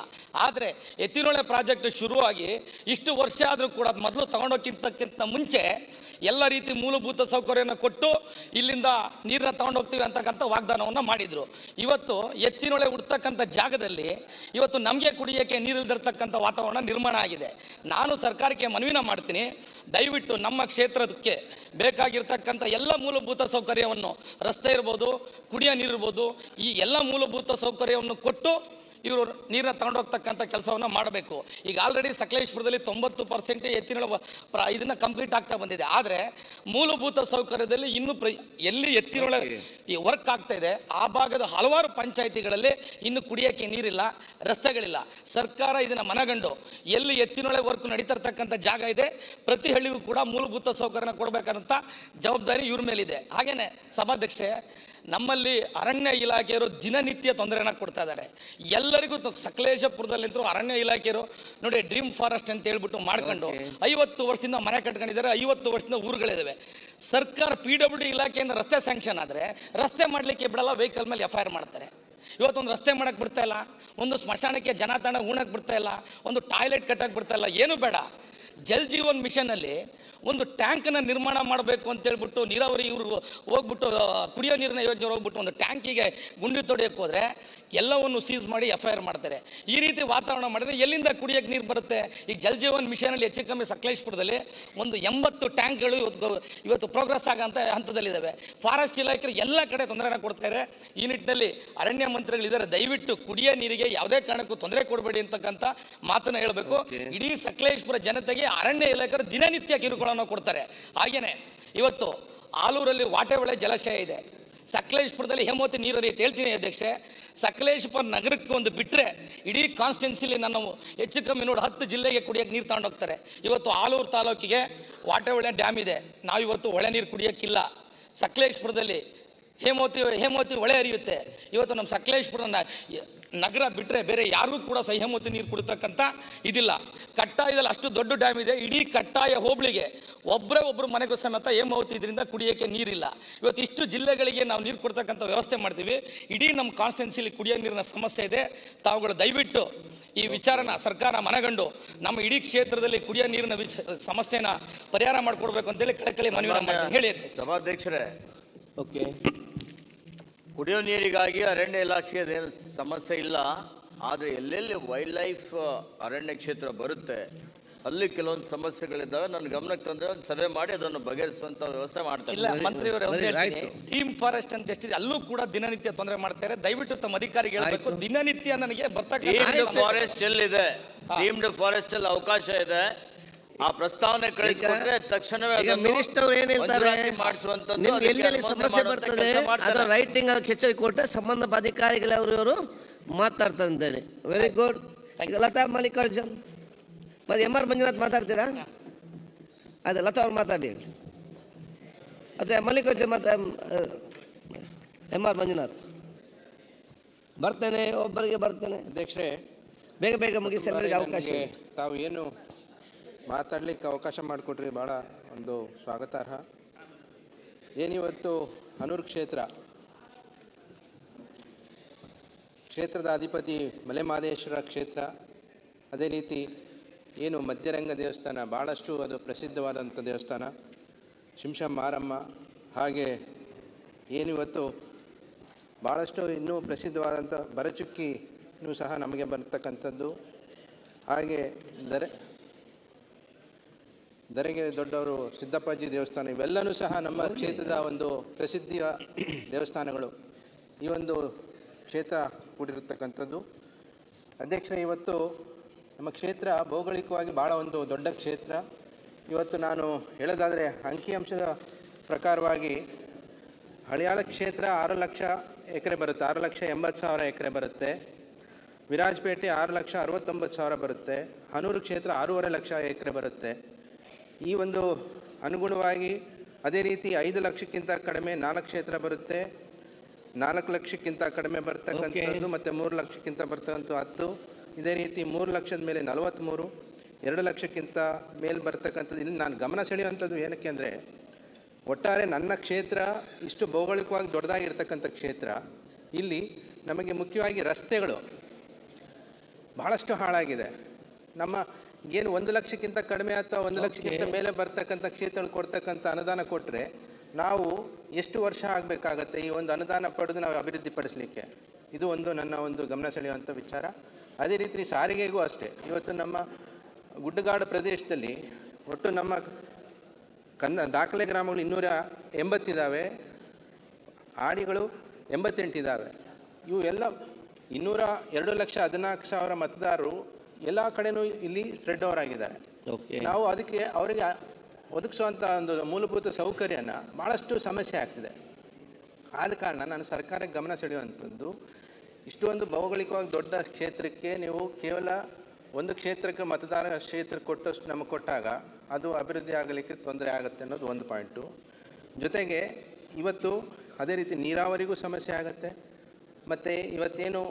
Speaker 4: ಆದರೆ ಎತ್ತಿನೊಳೆ ಪ್ರಾಜೆಕ್ಟ್ ಶುರುವಾಗಿ ಇಷ್ಟು ವರ್ಷ ಆದರೂ ಕೂಡ ಅದು ಮೊದಲು ತಗೊಂಡೋಗಿಂತಕ್ಕಿಂತ ಮುಂಚೆ ಎಲ್ಲ ರೀತಿ ಮೂಲಭೂತ ಸೌಕರ್ಯನ ಕೊಟ್ಟು ಇಲ್ಲಿಂದ ನೀರನ್ನ ತಗೊಂಡೋಗ್ತೀವಿ ಅಂತಕ್ಕಂಥ ವಾಗ್ದಾನವನ್ನು ಮಾಡಿದರು. ಇವತ್ತು ಎತ್ತಿನೊಳೆ ಹುಡ್ತಕ್ಕಂಥ ಜಾಗದಲ್ಲಿ ಇವತ್ತು ನಮಗೆ ಕುಡಿಯೋಕ್ಕೆ ನೀರಿಲ್ದಿರ್ತಕ್ಕಂಥ ವಾತಾವರಣ ನಿರ್ಮಾಣ ಆಗಿದೆ. ನಾನು ಸರ್ಕಾರಕ್ಕೆ ಮನವಿನ ಮಾಡ್ತೀನಿ, ದಯವಿಟ್ಟು ನಮ್ಮ ಕ್ಷೇತ್ರಕ್ಕೆ ಬೇಕಾಗಿರ್ತಕ್ಕಂಥ ಎಲ್ಲ ಮೂಲಭೂತ ಸೌಕರ್ಯವನ್ನು, ರಸ್ತೆ ಇರ್ಬೋದು, ಕುಡಿಯೋ ನೀರು ಇರ್ಬೋದು, ಈ ಎಲ್ಲ ಮೂಲಭೂತ ಸೌಕರ್ಯವನ್ನು ಕೊಟ್ಟು ಇವರು ನೀರನ್ನ ತಗೊಂಡೋಗ್ತಕ್ಕಂಥ ಕೆಲಸವನ್ನು ಮಾಡಬೇಕು. ಈಗ ಆಲ್ರೆಡಿ ಸಕಲೇಶಪುರದಲ್ಲಿ 90% ಎತ್ತಿನೊಳೆ ಇದನ್ನು ಕಂಪ್ಲೀಟ್ ಆಗ್ತಾ ಬಂದಿದೆ. ಆದರೆ ಮೂಲಭೂತ ಸೌಕರ್ಯದಲ್ಲಿ ಇನ್ನೂ ಎಲ್ಲಿ ಎತ್ತಿನೊಳೆ ಈ ವರ್ಕ್ ಆಗ್ತಾ ಇದೆ ಆ ಭಾಗದ ಹಲವಾರು ಪಂಚಾಯಿತಿಗಳಲ್ಲಿ ಇನ್ನು ಕುಡಿಯೋಕ್ಕೆ ನೀರಿಲ್ಲ, ರಸ್ತೆಗಳಿಲ್ಲ. ಸರ್ಕಾರ ಇದನ್ನು ಮನಗಂಡು ಎಲ್ಲಿ ಎತ್ತಿನೊಳೆ ವರ್ಕ್ ನಡೀತಿರ್ತಕ್ಕಂಥ ಜಾಗ ಇದೆ ಪ್ರತಿ ಹಳ್ಳಿಗೂ ಕೂಡ ಮೂಲಭೂತ ಸೌಕರ್ಯನ ಕೊಡಬೇಕಾದಂಥ ಜವಾಬ್ದಾರಿ ಇವ್ರ ಮೇಲಿದೆ. ಹಾಗೆಯೇ ಸಭಾಧ್ಯಕ್ಷೆ, ನಮ್ಮಲ್ಲಿ ಅರಣ್ಯ ಇಲಾಖೆಯವರು ದಿನನಿತ್ಯ ತೊಂದರೆಯನ್ನು ಕೊಡ್ತಾ ಇದ್ದಾರೆ ಎಲ್ಲರಿಗೂ. ಸಕಲೇಶಪುರದಲ್ಲಿಂತರೂ ಅರಣ್ಯ ಇಲಾಖೆಯವರು ನೋಡಿ ಡ್ರೀಮ್ ಫಾರೆಸ್ಟ್ ಅಂತ ಹೇಳ್ಬಿಟ್ಟು ಮಾಡ್ಕೊಂಡು 50 ವರ್ಷದಿಂದ ಮನೆ ಕಟ್ಕೊಂಡಿದ್ದಾರೆ, 50 ವರ್ಷದಿಂದ ಊರುಗಳಿದ್ದಾವೆ. ಸರ್ಕಾರ PWD ಇಲಾಖೆಯಿಂದ ರಸ್ತೆ ಸ್ಯಾಂಕ್ಷನ್ ಆದರೆ ರಸ್ತೆ ಮಾಡಲಿಕ್ಕೆ ಬಿಡಲ್ಲ, ವೆಹಿಕಲ್ ಮೇಲೆ FIR ಮಾಡ್ತಾರೆ. ಇವತ್ತೊಂದು ರಸ್ತೆ ಮಾಡೋಕ್ಕೆ ಬಿಡ್ತಾ ಇಲ್ಲ, ಒಂದು ಸ್ಮಶಾನಕ್ಕೆ ಜನ ತಾಣ ಉಣಕ್ಕೆ ಬಿಡ್ತಾ ಇಲ್ಲ, ಒಂದು ಟಾಯ್ಲೆಟ್ ಕಟ್ಟಕ್ಕೆ ಬಿಡ್ತಾ ಇಲ್ಲ, ಏನು ಬೇಡ. ಜಲ್ ಜೀವನ್ ಮಿಷನಲ್ಲಿ ಒಂದು ಟ್ಯಾಂಕನ್ನು ನಿರ್ಮಾಣ ಮಾಡಬೇಕು ಅಂತೇಳ್ಬಿಟ್ಟು ನೀರಾವರಿ ಇವರು ಹೋಗ್ಬಿಟ್ಟು ಕುಡಿಯೋ ನೀರಿನ ಯೋಜನೆ ಹೋಗ್ಬಿಟ್ಟು ಒಂದು ಟ್ಯಾಂಕಿಗೆ ಗುಂಡಿ ತೊಡೆಯೋಕ್ಕೆ ಹೋದರೆ ಎಲ್ಲವನ್ನು ಸೀಸ್ ಮಾಡಿ FIR ಮಾಡ್ತಾರೆ. ಈ ರೀತಿ ವಾತಾವರಣ ಮಾಡಿದ್ರೆ ಎಲ್ಲಿಂದ ಕುಡಿಯೋಕ್ಕೆ ನೀರು ಬರುತ್ತೆ? ಈಗ ಜಲ್ ಜೀವನ್ ಮಿಷನಲ್ಲಿ ಹೆಚ್ಚು ಕಮ್ಮಿ ಸಕಲೇಶ್ಪುರದಲ್ಲಿ ಒಂದು 80 ಟ್ಯಾಂಕ್ಗಳು ಇವತ್ತು ಪ್ರೋಗ್ರೆಸ್ ಆಗೋಂಥ ಹಂತದಲ್ಲಿದ್ದಾವೆ. ಫಾರೆಸ್ಟ್ ಇಲಾಖೆ ಎಲ್ಲ ಕಡೆ ತೊಂದರೆನ ಕೊಡ್ತಾರೆ. ಈ ನಿಟ್ಟಿನಲ್ಲಿ ಅರಣ್ಯ ಮಂತ್ರಿಗಳಿದ್ದಾರೆ, ದಯವಿಟ್ಟು ಕುಡಿಯೋ ನೀರಿಗೆ ಯಾವುದೇ ಕಾರಣಕ್ಕೂ ತೊಂದರೆ ಕೊಡಬೇಡಿ ಅಂತಕ್ಕಂಥ ಮಾತನ್ನು ಹೇಳಬೇಕು. ಇಡೀ ಸಕಲೇಶ್ಪುರ ಜನತೆಗೆ ಅರಣ್ಯ ಇಲಾಖೆ ದಿನನಿತ್ಯ ಕಿರುಕುಳವನ್ನು ಕೊಡ್ತಾರೆ. ಹಾಗೆಯೇ ಇವತ್ತು ಆಲೂರಲ್ಲಿ ವಾಟೆಹೊಳೆ ಜಲಾಶಯ ಇದೆ, ಸಕಲೇಶ್ಪುರದಲ್ಲಿ ಹೇಮಾವತಿ ನೀರು ಹರಿಯುತ್ತೆ. ಹೇಳ್ತೀನಿ ಅಧ್ಯಕ್ಷೆ, ಸಕಲೇಶ್ಪುರ ನಗರಕ್ಕೆ ಒಂದು ಬಿಟ್ಟರೆ ಇಡೀ ಕಾನ್ಸ್ಟಿಟ್ಯೂನ್ಸಿಲಿ ನಾನು ಹೆಚ್ಚು ಕಮ್ಮಿ ನೋಡಿ 10 ಜಿಲ್ಲೆಗೆ ಕುಡಿಯೋಕ್ಕೆ ನೀರು ತಗೊಂಡು ಹೋಗ್ತಾರೆ. ಇವತ್ತು ಆಲೂರು ತಾಲೂಕಿಗೆ ವಾಟೆಹೊಳೆ ಡ್ಯಾಮ್ ಇದೆ, ನಾವು ಇವತ್ತು ಒಳ್ಳೆ ನೀರು ಕುಡಿಯೋಕ್ಕಿಲ್ಲ. ಸಕಲೇಶ್ಪುರದಲ್ಲಿ ಹೇಮಾವತಿ ಹೊಳೆ ಹರಿಯುತ್ತೆ. ಇವತ್ತು ನಮ್ಮ ಸಕಲೇಶ್ಪುರ ನಗರ ಬಿಟ್ಟರೆ ಬೇರೆ ಯಾರಿಗೂ ಕೂಡ ಹೇಮಾವತಿ ನೀರು ಕುಡಿತಕ್ಕಂಥ ಇದಿಲ್ಲ. ಕಟ್ಟಾಯದಲ್ಲಿ ಅಷ್ಟು ದೊಡ್ಡ ಡ್ಯಾಮ್ ಇದೆ, ಇಡೀ ಕಟ್ಟಾಯ ಹೋಬಳಿಗೆ ಒಬ್ಬರು ಮನೆಗೂ ಸಮೇತ ಹೇಮಾವತಿ ಇದರಿಂದ ಕುಡಿಯೋಕ್ಕೆ ನೀರಿಲ್ಲ. ಇವತ್ತು ಇಷ್ಟು ಜಿಲ್ಲೆಗಳಿಗೆ ನಾವು ನೀರು ಕೊಡ್ತಕ್ಕಂಥ ವ್ಯವಸ್ಥೆ ಮಾಡ್ತೀವಿ. ಇಡೀ ನಮ್ಮ ಕಾನ್ಸ್ಟಿಟ್ಯೂನ್ಸಿಲಿ ಕುಡಿಯೋ ನೀರಿನ ಸಮಸ್ಯೆ ಇದೆ. ತಾವುಗಳು ದಯವಿಟ್ಟು ಈ ವಿಚಾರನ ಸರ್ಕಾರ ಮನಗಂಡು ನಮ್ಮ ಇಡೀ ಕ್ಷೇತ್ರದಲ್ಲಿ ಕುಡಿಯೋ ನೀರಿನ ಸಮಸ್ಯೆನ ಪರಿಹಾರ ಮಾಡಿಕೊಡ್ಬೇಕು ಅಂತೇಳಿ ಕಳಕಳಿ ಮನವಿ ಮಾಡ್ತೀನಿ. ಹೇಳಿ
Speaker 16: ಸಭಾಧ್ಯಕ್ಷರೇ.
Speaker 5: ಓಕೆ,
Speaker 16: ಕುಡಿಯೋ ನೀರಿಗಾಗಿ ಅರಣ್ಯ ಇಲಾಖೆಯದೇನು ಸಮಸ್ಯೆ ಇಲ್ಲ, ಆದರೆ ಎಲ್ಲೆಲ್ಲಿ ವೈಲ್ಡ್ ಲೈಫ್ ಅರಣ್ಯ ಕ್ಷೇತ್ರ ಬರುತ್ತೆ ಅಲ್ಲಿ ಕೆಲವೊಂದು ಸಮಸ್ಯೆಗಳಿದ್ದಾವೆ. ನನ್ನ ಗಮನಕ್ಕೆ ತಂದರೆ ಒಂದು ಸರ್ವೆ ಮಾಡಿ ಅದನ್ನು ಬಗೆಹರಿಸುವಂತ ವ್ಯವಸ್ಥೆ ಮಾಡ್ತಾರೆ.
Speaker 4: ಇಲ್ಲ ಮಂತ್ರಿಯವರೇ, ಟೀಮ್ ಫಾರೆಸ್ಟ್ ಅಂತ ಎಷ್ಟಿದೆ ಅಲ್ಲೂ ಕೂಡ ದಿನನಿತ್ಯ ತೊಂದರೆ ಮಾಡ್ತಾರೆ. ದಯವಿಟ್ಟು ತಮ್ಮ ಅಧಿಕಾರಿಗೆ ಹೇಳಬೇಕು, ದಿನನಿತ್ಯ ನನಗೆ
Speaker 16: ಟೀಮ್ಡ್ ಫಾರೆಸ್ಟ್ ಎಲ್ಲಿದೆ, ಟೀಮ್ಡ್ ಫಾರೆಸ್ಟ್ ಅಲ್ಲಿ ಅವಕಾಶ ಇದೆ, ಆ ಪ್ರಸ್ತಾವನೆ ಕಳಿಸಿಕೊಂಡ್ರೆ ತಕ್ಷಣವೇ
Speaker 5: ಮಿನಿಸ್ಟರ್ ಏನ್ ಹೇಳ್ತಾರೆ, ನಿಮ್ಗೆ ಎಲ್ಲೆಲ್ಲಿ ಸಮಸ್ಯೆ ಬರ್ತದೆ ಅದರ ರೈಟಿಂಗ್ ಹೆಚ್ಚಿಗೆ ಕೊಟ್ಟರೆ ಸಂಬಂಧಪಟ್ಟ ಅಧಿಕಾರಿಗಳು ಅವರು ಮಾತಾಡ್ತಾರೆ ಅಂತೇಳಿ. Very good. ಲತಾ ಮಲ್ಲಿಕಾರ್ಜುನ್ ಮತ್ತೆ MR ಮಂಜುನಾಥ್ ಮಾತಾಡ್ತೀರಾ? ಅದೇ ಲತಾ ಅವ್ರು ಮಾತಾಡಿ. ಅದೇ ಮಲ್ಲಿಕಾರ್ಜುನ್ ಮತ್ತೆ MR ಮಂಜುನಾಥ್. ಬರ್ತೇನೆ, ಒಬ್ಬರಿಗೆ ಬರ್ತೇನೆ.
Speaker 17: ಅಧ್ಯಕ್ಷರೇ,
Speaker 5: ಬೇಗ ಮುಗಿಸಿ ಎಲ್ಲರಿಗೆ ಅವಕಾಶ.
Speaker 17: ತಾವು ಏನು ಮಾತಾಡ್ಲಿಕ್ಕೆ ಅವಕಾಶ ಮಾಡಿಕೊಟ್ರಿ, ಭಾಳ ಒಂದು ಸ್ವಾಗತಾರ್ಹ. ಏನಿವತ್ತು ಹನೂರು ಕ್ಷೇತ್ರದ ಅಧಿಪತಿ ಮಲೆಮಹದೇಶ್ವರ ಕ್ಷೇತ್ರ, ಅದೇ ರೀತಿ ಏನು ಮಧ್ಯರಂಗ ದೇವಸ್ಥಾನ ಭಾಳಷ್ಟು ಅದು ಪ್ರಸಿದ್ಧವಾದಂಥ ದೇವಸ್ಥಾನ, ಶಿಂಷ ಮಾರಮ್ಮ, ಹಾಗೆ ಏನಿವತ್ತು ಭಾಳಷ್ಟು ಇನ್ನೂ ಪ್ರಸಿದ್ಧವಾದಂಥ ಬರಚುಕ್ಕಿನೂ ಸಹ ನಮಗೆ ಬರ್ತಕ್ಕಂಥದ್ದು, ಹಾಗೆ ದರೆಗೆ ದೊಡ್ಡವರು ಸಿದ್ದಪ್ಪಾಜಿ ದೇವಸ್ಥಾನ, ಇವೆಲ್ಲವೂ ಸಹ ನಮ್ಮ ಕ್ಷೇತ್ರದ ಒಂದು ಪ್ರಸಿದ್ಧಿಯ ದೇವಸ್ಥಾನಗಳು. ಈ ಒಂದು ಕ್ಷೇತ್ರ ಕೂಡಿರತಕ್ಕಂಥದ್ದು. ಅಧ್ಯಕ್ಷರೇ, ಇವತ್ತು ನಮ್ಮ ಕ್ಷೇತ್ರ ಭೌಗೋಳಿಕವಾಗಿ ಭಾಳ ಒಂದು ದೊಡ್ಡ ಕ್ಷೇತ್ರ. ಇವತ್ತು ನಾನು ಹೇಳೋದಾದರೆ ಅಂಕಿಅಂಶದ ಪ್ರಕಾರವಾಗಿ ಹಳಿಯಾಳ ಕ್ಷೇತ್ರ 6 ಲಕ್ಷ ಎಕರೆ ಬರುತ್ತೆ, 6,80,000 ಎಕರೆ ಬರುತ್ತೆ. ವಿರಾಜಪೇಟೆ 6,69,000 ಬರುತ್ತೆ. ಹನೂರು ಕ್ಷೇತ್ರ 6.5 ಲಕ್ಷ ಎಕರೆ ಬರುತ್ತೆ. ಈ ಒಂದು ಅನುಗುಣವಾಗಿ ಅದೇ ರೀತಿ 5 ಲಕ್ಷಕ್ಕಿಂತ ಕಡಿಮೆ 4 ಕ್ಷೇತ್ರ ಬರುತ್ತೆ, 4 ಲಕ್ಷಕ್ಕಿಂತ ಕಡಿಮೆ ಬರ್ತಕ್ಕಂಥದ್ದು ಮತ್ತು 3 ಲಕ್ಷಕ್ಕಿಂತ ಬರ್ತಕ್ಕಂಥ 10, ಇದೇ ರೀತಿ 3 ಲಕ್ಷದ ಮೇಲೆ 43, 2 ಲಕ್ಷಕ್ಕಿಂತ ಮೇಲೆ ಬರ್ತಕ್ಕಂಥದ್ದು. ಇಲ್ಲಿ ನಾನು ಗಮನ ಸೆಳೆಯುವಂಥದ್ದು ಏನಕ್ಕೆ ಅಂದರೆ, ಒಟ್ಟಾರೆ ನನ್ನ ಕ್ಷೇತ್ರ ಇಷ್ಟು ಭೌಗೋಳಿಕವಾಗಿ ದೊಡ್ಡದಾಗಿರ್ತಕ್ಕಂಥ ಕ್ಷೇತ್ರ, ಇಲ್ಲಿ ನಮಗೆ ಮುಖ್ಯವಾಗಿ ರಸ್ತೆಗಳು ಭಾಳಷ್ಟು ಹಾಳಾಗಿದೆ. ನಮ್ಮ ಏನು 1 ಲಕ್ಷಕ್ಕಿಂತ ಕಡಿಮೆ ಅಥವಾ 1 ಲಕ್ಷಕ್ಕಿಂತ ಮೇಲೆ ಬರ್ತಕ್ಕಂಥ ಕ್ಷೇತ್ರಗಳು ಕೊಡ್ತಕ್ಕಂಥ ಅನುದಾನ ಕೊಟ್ಟರೆ ನಾವು ಎಷ್ಟು ವರ್ಷ ಆಗಬೇಕಾಗತ್ತೆ ಈ ಒಂದು ಅನುದಾನ ಪಡೆದು ನಾವು ಅಭಿವೃದ್ಧಿಪಡಿಸಲಿಕ್ಕೆ? ಇದು ಒಂದು ನನ್ನ ಒಂದು ಗಮನ ಸೆಳೆಯುವಂಥ ವಿಚಾರ. ಅದೇ ರೀತಿ ಸಾರಿಗೆಗೂ ಅಷ್ಟೇ. ಇವತ್ತು ನಮ್ಮ ಗುಡ್ಡಗಾಡು ಪ್ರದೇಶದಲ್ಲಿ ಒಟ್ಟು ನಮ್ಮ ದಾಖಲೆ ಗ್ರಾಮಗಳು 280 ಇದ್ದಾವೆ, ಆಡಿಗಳು 88 ಇದ್ದಾವೆ. ಇವು ಎಲ್ಲ 2,14,000 ಮತದಾರರು ಎಲ್ಲ ಕಡೆನೂ ಇಲ್ಲಿ ಸ್ಪ್ರೆಡ್ ಓವರ್ ಆಗಿದ್ದಾರೆ. ನಾವು ಅದಕ್ಕೆ ಅವರಿಗೆ ಒದಗಿಸುವಂಥ ಒಂದು ಮೂಲಭೂತ ಸೌಕರ್ಯನ ಭಾಳಷ್ಟು ಸಮಸ್ಯೆ ಆಗ್ತಿದೆ. ಆದ ಕಾರಣ ನಾನು ಸರ್ಕಾರಕ್ಕೆ ಗಮನ ಸೆಳೆಯುವಂಥದ್ದು, ಇಷ್ಟೊಂದು ಭೌಗೋಳಿಕವಾಗಿ ದೊಡ್ಡ ಕ್ಷೇತ್ರಕ್ಕೆ ನೀವು ಕೇವಲ ಒಂದು ಕ್ಷೇತ್ರಕ್ಕೆ ಮತದಾನ ಕ್ಷೇತ್ರ ಕೊಟ್ಟಷ್ಟು ನಮಗೆ ಕೊಟ್ಟಾಗ ಅದು ಅಭಿವೃದ್ಧಿ ಆಗಲಿಕ್ಕೆ ತೊಂದರೆ ಆಗುತ್ತೆ ಅನ್ನೋದು ಒಂದು ಪಾಯಿಂಟು. ಜೊತೆಗೆ ಇವತ್ತು ಅದೇ ರೀತಿ ನೀರಾವರಿಗೂ ಸಮಸ್ಯೆ ಆಗುತ್ತೆ. ಮತ್ತು ಇವತ್ತೇನು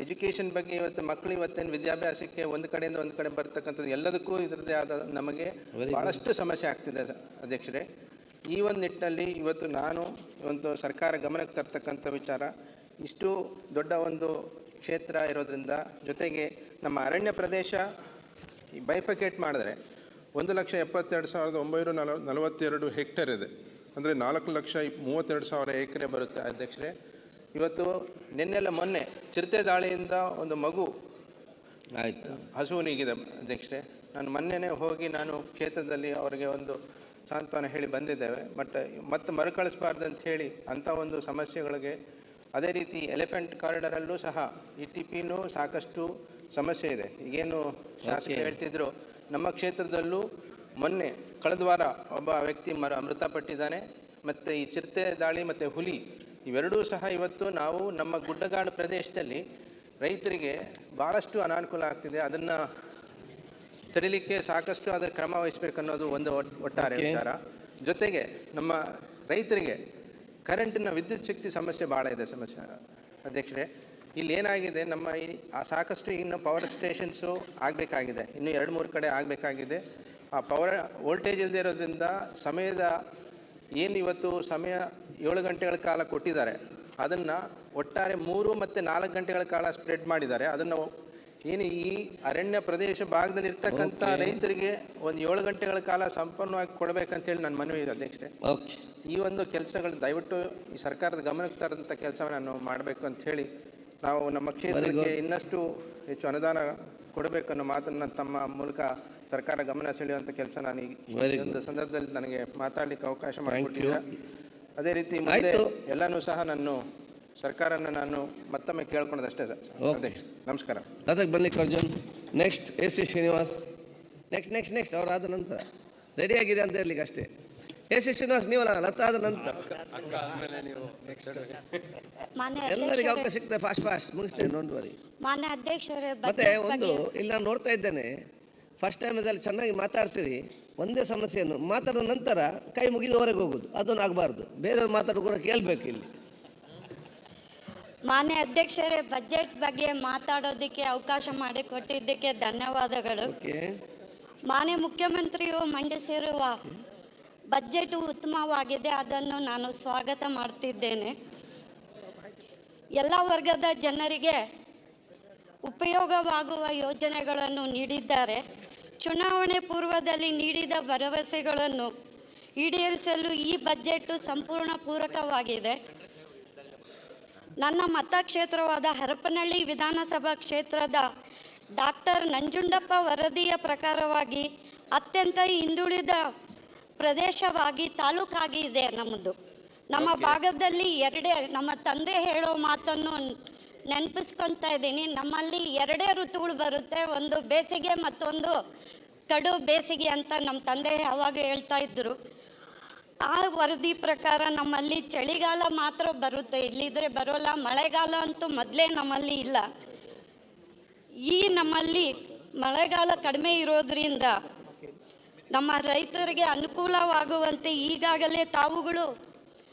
Speaker 17: ಎಜುಕೇಷನ್ ಬಗ್ಗೆ ಇವತ್ತು ಮಕ್ಕಳು ಇವತ್ತೇನು ವಿದ್ಯಾಭ್ಯಾಸಕ್ಕೆ ಒಂದು ಕಡೆಯಿಂದ ಒಂದು ಕಡೆ ಬರ್ತಕ್ಕಂಥದ್ದು ಎಲ್ಲದಕ್ಕೂ ಇದರದ್ದೇ ಆದ ನಮಗೆ ಭಾಳಷ್ಟು ಸಮಸ್ಯೆ ಆಗ್ತಿದೆ ಅಧ್ಯಕ್ಷರೇ. ಈ ಒಂದು ನಿಟ್ಟಿನಲ್ಲಿ ಇವತ್ತು ನಾನು ಒಂದು ಸರ್ಕಾರ ಗಮನಕ್ಕೆ ತರ್ತಕ್ಕಂಥ ವಿಚಾರ, ಇಷ್ಟು ದೊಡ್ಡ ಒಂದು ಕ್ಷೇತ್ರ ಇರೋದ್ರಿಂದ, ಜೊತೆಗೆ ನಮ್ಮ ಅರಣ್ಯ ಪ್ರದೇಶ ಬೈಫಿಕೇಟ್ ಮಾಡಿದ್ರೆ 1,72,942 ಹೆಕ್ಟೇರ್ ಇದೆ, ಅಂದರೆ 4,32,000 ಎಕರೆ ಬರುತ್ತೆ ಅಧ್ಯಕ್ಷರೇ. ಇವತ್ತು ನಿನ್ನೆಲ್ಲ ಮೊನ್ನೆ ಚಿರತೆ ದಾಳಿಯಿಂದ ಒಂದು ಮಗು
Speaker 3: ಆಯಿತು
Speaker 17: ಹಸುವು ನೀಗಿದೆ ಅಧ್ಯಕ್ಷರೇ. ನಾನು ಮೊನ್ನೆನೇ ಹೋಗಿ ನಾನು ಕ್ಷೇತ್ರದಲ್ಲಿ ಅವರಿಗೆ ಒಂದು ಸಾಂತ್ವನ ಹೇಳಿ ಬಂದಿದ್ದೇವೆ. ಮತ್ತೆ ಮರುಕಳಿಸಬಾರ್ದು ಅಂತ ಹೇಳಿ ಅಂಥ ಒಂದು ಸಮಸ್ಯೆಗಳಿಗೆ, ಅದೇ ರೀತಿ ಎಲಿಫೆಂಟ್ ಕಾರಿಡಾರಲ್ಲೂ ಸಹ ETPನೂ ಸಾಕಷ್ಟು ಸಮಸ್ಯೆ ಇದೆ. ಈಗೇನು ಶಾಸಕ ಹೇಳ್ತಿದ್ರು, ನಮ್ಮ ಕ್ಷೇತ್ರದಲ್ಲೂ ಮೊನ್ನೆ ಕಳೆದ ವಾರ ಒಬ್ಬ ವ್ಯಕ್ತಿ ಮೃತಪಟ್ಟಿದ್ದಾನೆ. ಮತ್ತು ಈ ಚಿರತೆ ದಾಳಿ ಮತ್ತು ಹುಲಿ ಇವೆರಡೂ ಸಹ ಇವತ್ತು ನಾವು ನಮ್ಮ ಗುಡ್ಡಗಾಡು ಪ್ರದೇಶದಲ್ಲಿ ರೈತರಿಗೆ ಭಾಳಷ್ಟು ಅನಾನುಕೂಲ ಆಗ್ತಿದೆ. ಅದನ್ನು ತಡಿಲಿಕ್ಕೆ ಸಾಕಷ್ಟು ಅದರ ಕ್ರಮ ವಹಿಸಬೇಕನ್ನೋದು ಒಂದು ಒಟ್ಟಾರೆ ವಿಚಾರ. ಜೊತೆಗೆ ನಮ್ಮ ರೈತರಿಗೆ ಕರೆಂಟಿನ ವಿದ್ಯುತ್ ಶಕ್ತಿ ಸಮಸ್ಯೆ ಭಾಳ ಇದೆ ಅಧ್ಯಕ್ಷರೇ. ಇಲ್ಲಿ ಏನಾಗಿದೆ, ನಮ್ಮ ಸಾಕಷ್ಟು ಇನ್ನು ಪವರ್ ಸ್ಟೇಷನ್ಸು ಆಗಬೇಕಾಗಿದೆ, ಇನ್ನು 2-3 ಕಡೆ ಆಗಬೇಕಾಗಿದೆ. ಆ ಪವರ್ ವೋಲ್ಟೇಜ್ ಇಲ್ಲದೆ ಇರೋದ್ರಿಂದ ಸಮಯದ ಏನು ಇವತ್ತು ಸಮಯ 7 ಗಂಟೆಗಳ ಕಾಲ ಕೊಟ್ಟಿದ್ದಾರೆ, ಅದನ್ನು ಒಟ್ಟಾರೆ 3 ಮತ್ತು 4 ಗಂಟೆಗಳ ಕಾಲ ಸ್ಪ್ರೆಡ್ ಮಾಡಿದ್ದಾರೆ. ಅದನ್ನು ಏನು ಈ ಅರಣ್ಯ ಪ್ರದೇಶ ಭಾಗದಲ್ಲಿ ಇರ್ತಕ್ಕಂಥ ರೈತರಿಗೆ ಒಂದು 7 ಗಂಟೆಗಳ ಕಾಲ ಸಂಪೂರ್ಣವಾಗಿ ಕೊಡಬೇಕಂತೇಳಿ ನನ್ನ ಮನವಿ ಇದೆ ಅಧ್ಯಕ್ಷರೇ. ಈ ಒಂದು ಕೆಲಸಗಳು ದಯವಿಟ್ಟು ಈ ಸರ್ಕಾರದ ಗಮನಕ್ಕೆ ತರಂಥ ಕೆಲಸವನ್ನು ನಾವು ಮಾಡಬೇಕು ಅಂತ ಹೇಳಿ, ನಾವು ನಮ್ಮ ಕ್ಷೇತ್ರಕ್ಕೆ ಇನ್ನಷ್ಟು ಹೆಚ್ಚು ಅನುದಾನ ಕೊಡಬೇಕನ್ನೋ ಮಾತನ್ನು ತಮ್ಮ ಮೂಲಕ ಸರ್ಕಾರ ಗಮನ ಸೆಳೆಯುವಂಥ ಕೆಲಸ ನಾನು ಈ ಒಂದು ಸಂದರ್ಭದಲ್ಲಿ ನನಗೆ ಮಾತಾಡಲಿಕ್ಕೆ ಅವಕಾಶ ಮಾಡಿಕೊಟ್ಟಿದ್ದೆ. ಅದೇ ರೀತಿ ಮುಂದೆ ಎಲ್ಲನೂ ಸಹ ಸರ್ಕಾರನ ನಾನು ಮತ್ತೊಮ್ಮೆ ಕೇಳ್ಕೊಳ್ಳೋದಷ್ಟೇ ಸರ್. ನಮಸ್ಕಾರ.
Speaker 5: ಅದಕ್ಕೆ ಬನ್ನಿ Arjun. Next AC Srinivas. Next ಅವ್ರು ಆದ ನಂತರ ರೆಡಿ ಆಗಿದೆ ಅಂತ ಇರ್ಲಿಕ್ಕೆ ಅಷ್ಟೇ. AC ಶ್ರೀನಿವಾಸ್ ನೀವಲ್ಲ, ಲತಾ ಆದ ನಂತರ ಎಲ್ಲರಿಗೆ ಅವಕಾಶ ಸಿಗ್ತದೆ. ಫಾಸ್ಟ್ ಮುಗಿಸ್ತೇನೆ, ಡೋಂಟ್ ವರಿ.
Speaker 18: ಮಾನ್ಯ ಅಧ್ಯಕ್ಷರೇ,
Speaker 5: ಮತ್ತೆ ಒಂದು ಇಲ್ಲಿ ನಾನು ನೋಡ್ತಾ ಇದ್ದೇನೆ, ಫಸ್ಟ್ ಟೈಮ್ ಅಲ್ಲಿ ಚೆನ್ನಾಗಿ ಮಾತಾಡ್ತೀರಿ. ಒಂದೇ ಸಮಸ್ಯೆಯನ್ನು ಮಾತಾಡಿದ ನಂತರ ಕೈ ಮುಗಿದವರೆಗೆ ಹೋಗೋದು, ಅದನ್ನು ಆಗಬಾರ್ದು. ಬೇರೆಯವ್ರು ಮಾತಾಡೋ ಕೂಡ ಕೇಳಬೇಕು ಇಲ್ಲಿ.
Speaker 18: ಮಾನ್ಯ ಅಧ್ಯಕ್ಷರೇ, ಬಜೆಟ್ ಬಗ್ಗೆ ಮಾತಾಡೋದಕ್ಕೆ ಅವಕಾಶ ಮಾಡಿಕೊಟ್ಟಿದ್ದಕ್ಕೆ ಧನ್ಯವಾದಗಳು. ಮಾನ್ಯ ಮುಖ್ಯಮಂತ್ರಿಯು ಮಂಡಿಸಿರುವ ಬಜೆಟ್ ಉತ್ತಮವಾಗಿದೆ, ಅದನ್ನು ನಾನು ಸ್ವಾಗತ ಮಾಡ್ತಿದ್ದೇನೆ. ಎಲ್ಲ ವರ್ಗದ ಜನರಿಗೆ ಉಪಯೋಗವಾಗುವ ಯೋಜನೆಗಳನ್ನು ನೀಡಿದ್ದಾರೆ. ಚುನಾವಣೆ ಪೂರ್ವದಲ್ಲಿ ನೀಡಿದ ಭರವಸೆಗಳನ್ನು ಈಡೇರಿಸಲು ಈ ಬಜೆಟ್ ಸಂಪೂರ್ಣ ಪೂರಕವಾಗಿದೆ. ನನ್ನ ಮತಕ್ಷೇತ್ರವಾದ ಹರಪನಹಳ್ಳಿ ವಿಧಾನಸಭಾ ಕ್ಷೇತ್ರದ ಡಾಕ್ಟರ್ ನಂಜುಂಡಪ್ಪ ವರದಿಯ ಪ್ರಕಾರವಾಗಿ ಅತ್ಯಂತ ಹಿಂದುಳಿದ ಪ್ರದೇಶವಾಗಿ ತಾಲೂಕಾಗಿ ಇದೆ ನಮ್ಮದು. ನಮ್ಮ ಭಾಗದಲ್ಲಿ ನಮ್ಮ ತಂದೆ ಹೇಳೋ ಮಾತನ್ನು ನೆನಪಿಸ್ಕೊತಾ ಇದ್ದೀನಿ. ನಮ್ಮಲ್ಲಿ 2 ಋತುಗಳು ಬರುತ್ತೆ, ಒಂದು ಬೇಸಿಗೆ ಮತ್ತೊಂದು ಕಡು ಬೇಸಿಗೆ ಅಂತ ನಮ್ಮ ತಂದೆ ಯಾವಾಗ ಹೇಳ್ತಾ ಇದ್ರು. ಆ ವರದಿ ಪ್ರಕಾರ ನಮ್ಮಲ್ಲಿ ಚಳಿಗಾಲ ಮಾತ್ರ ಬರುತ್ತೆ, ಇಲ್ಲಿದ್ರೆ ಬರೋಲ್ಲ. ಮಳೆಗಾಲ ಅಂತೂ ಮೊದಲೇ ನಮ್ಮಲ್ಲಿ ಇಲ್ಲ. ನಮ್ಮಲ್ಲಿ ಮಳೆಗಾಲ ಕಡಿಮೆ ಇರೋದ್ರಿಂದ ನಮ್ಮ ರೈತರಿಗೆ ಅನುಕೂಲವಾಗುವಂತೆ ಈಗಾಗಲೇ ತಾವುಗಳು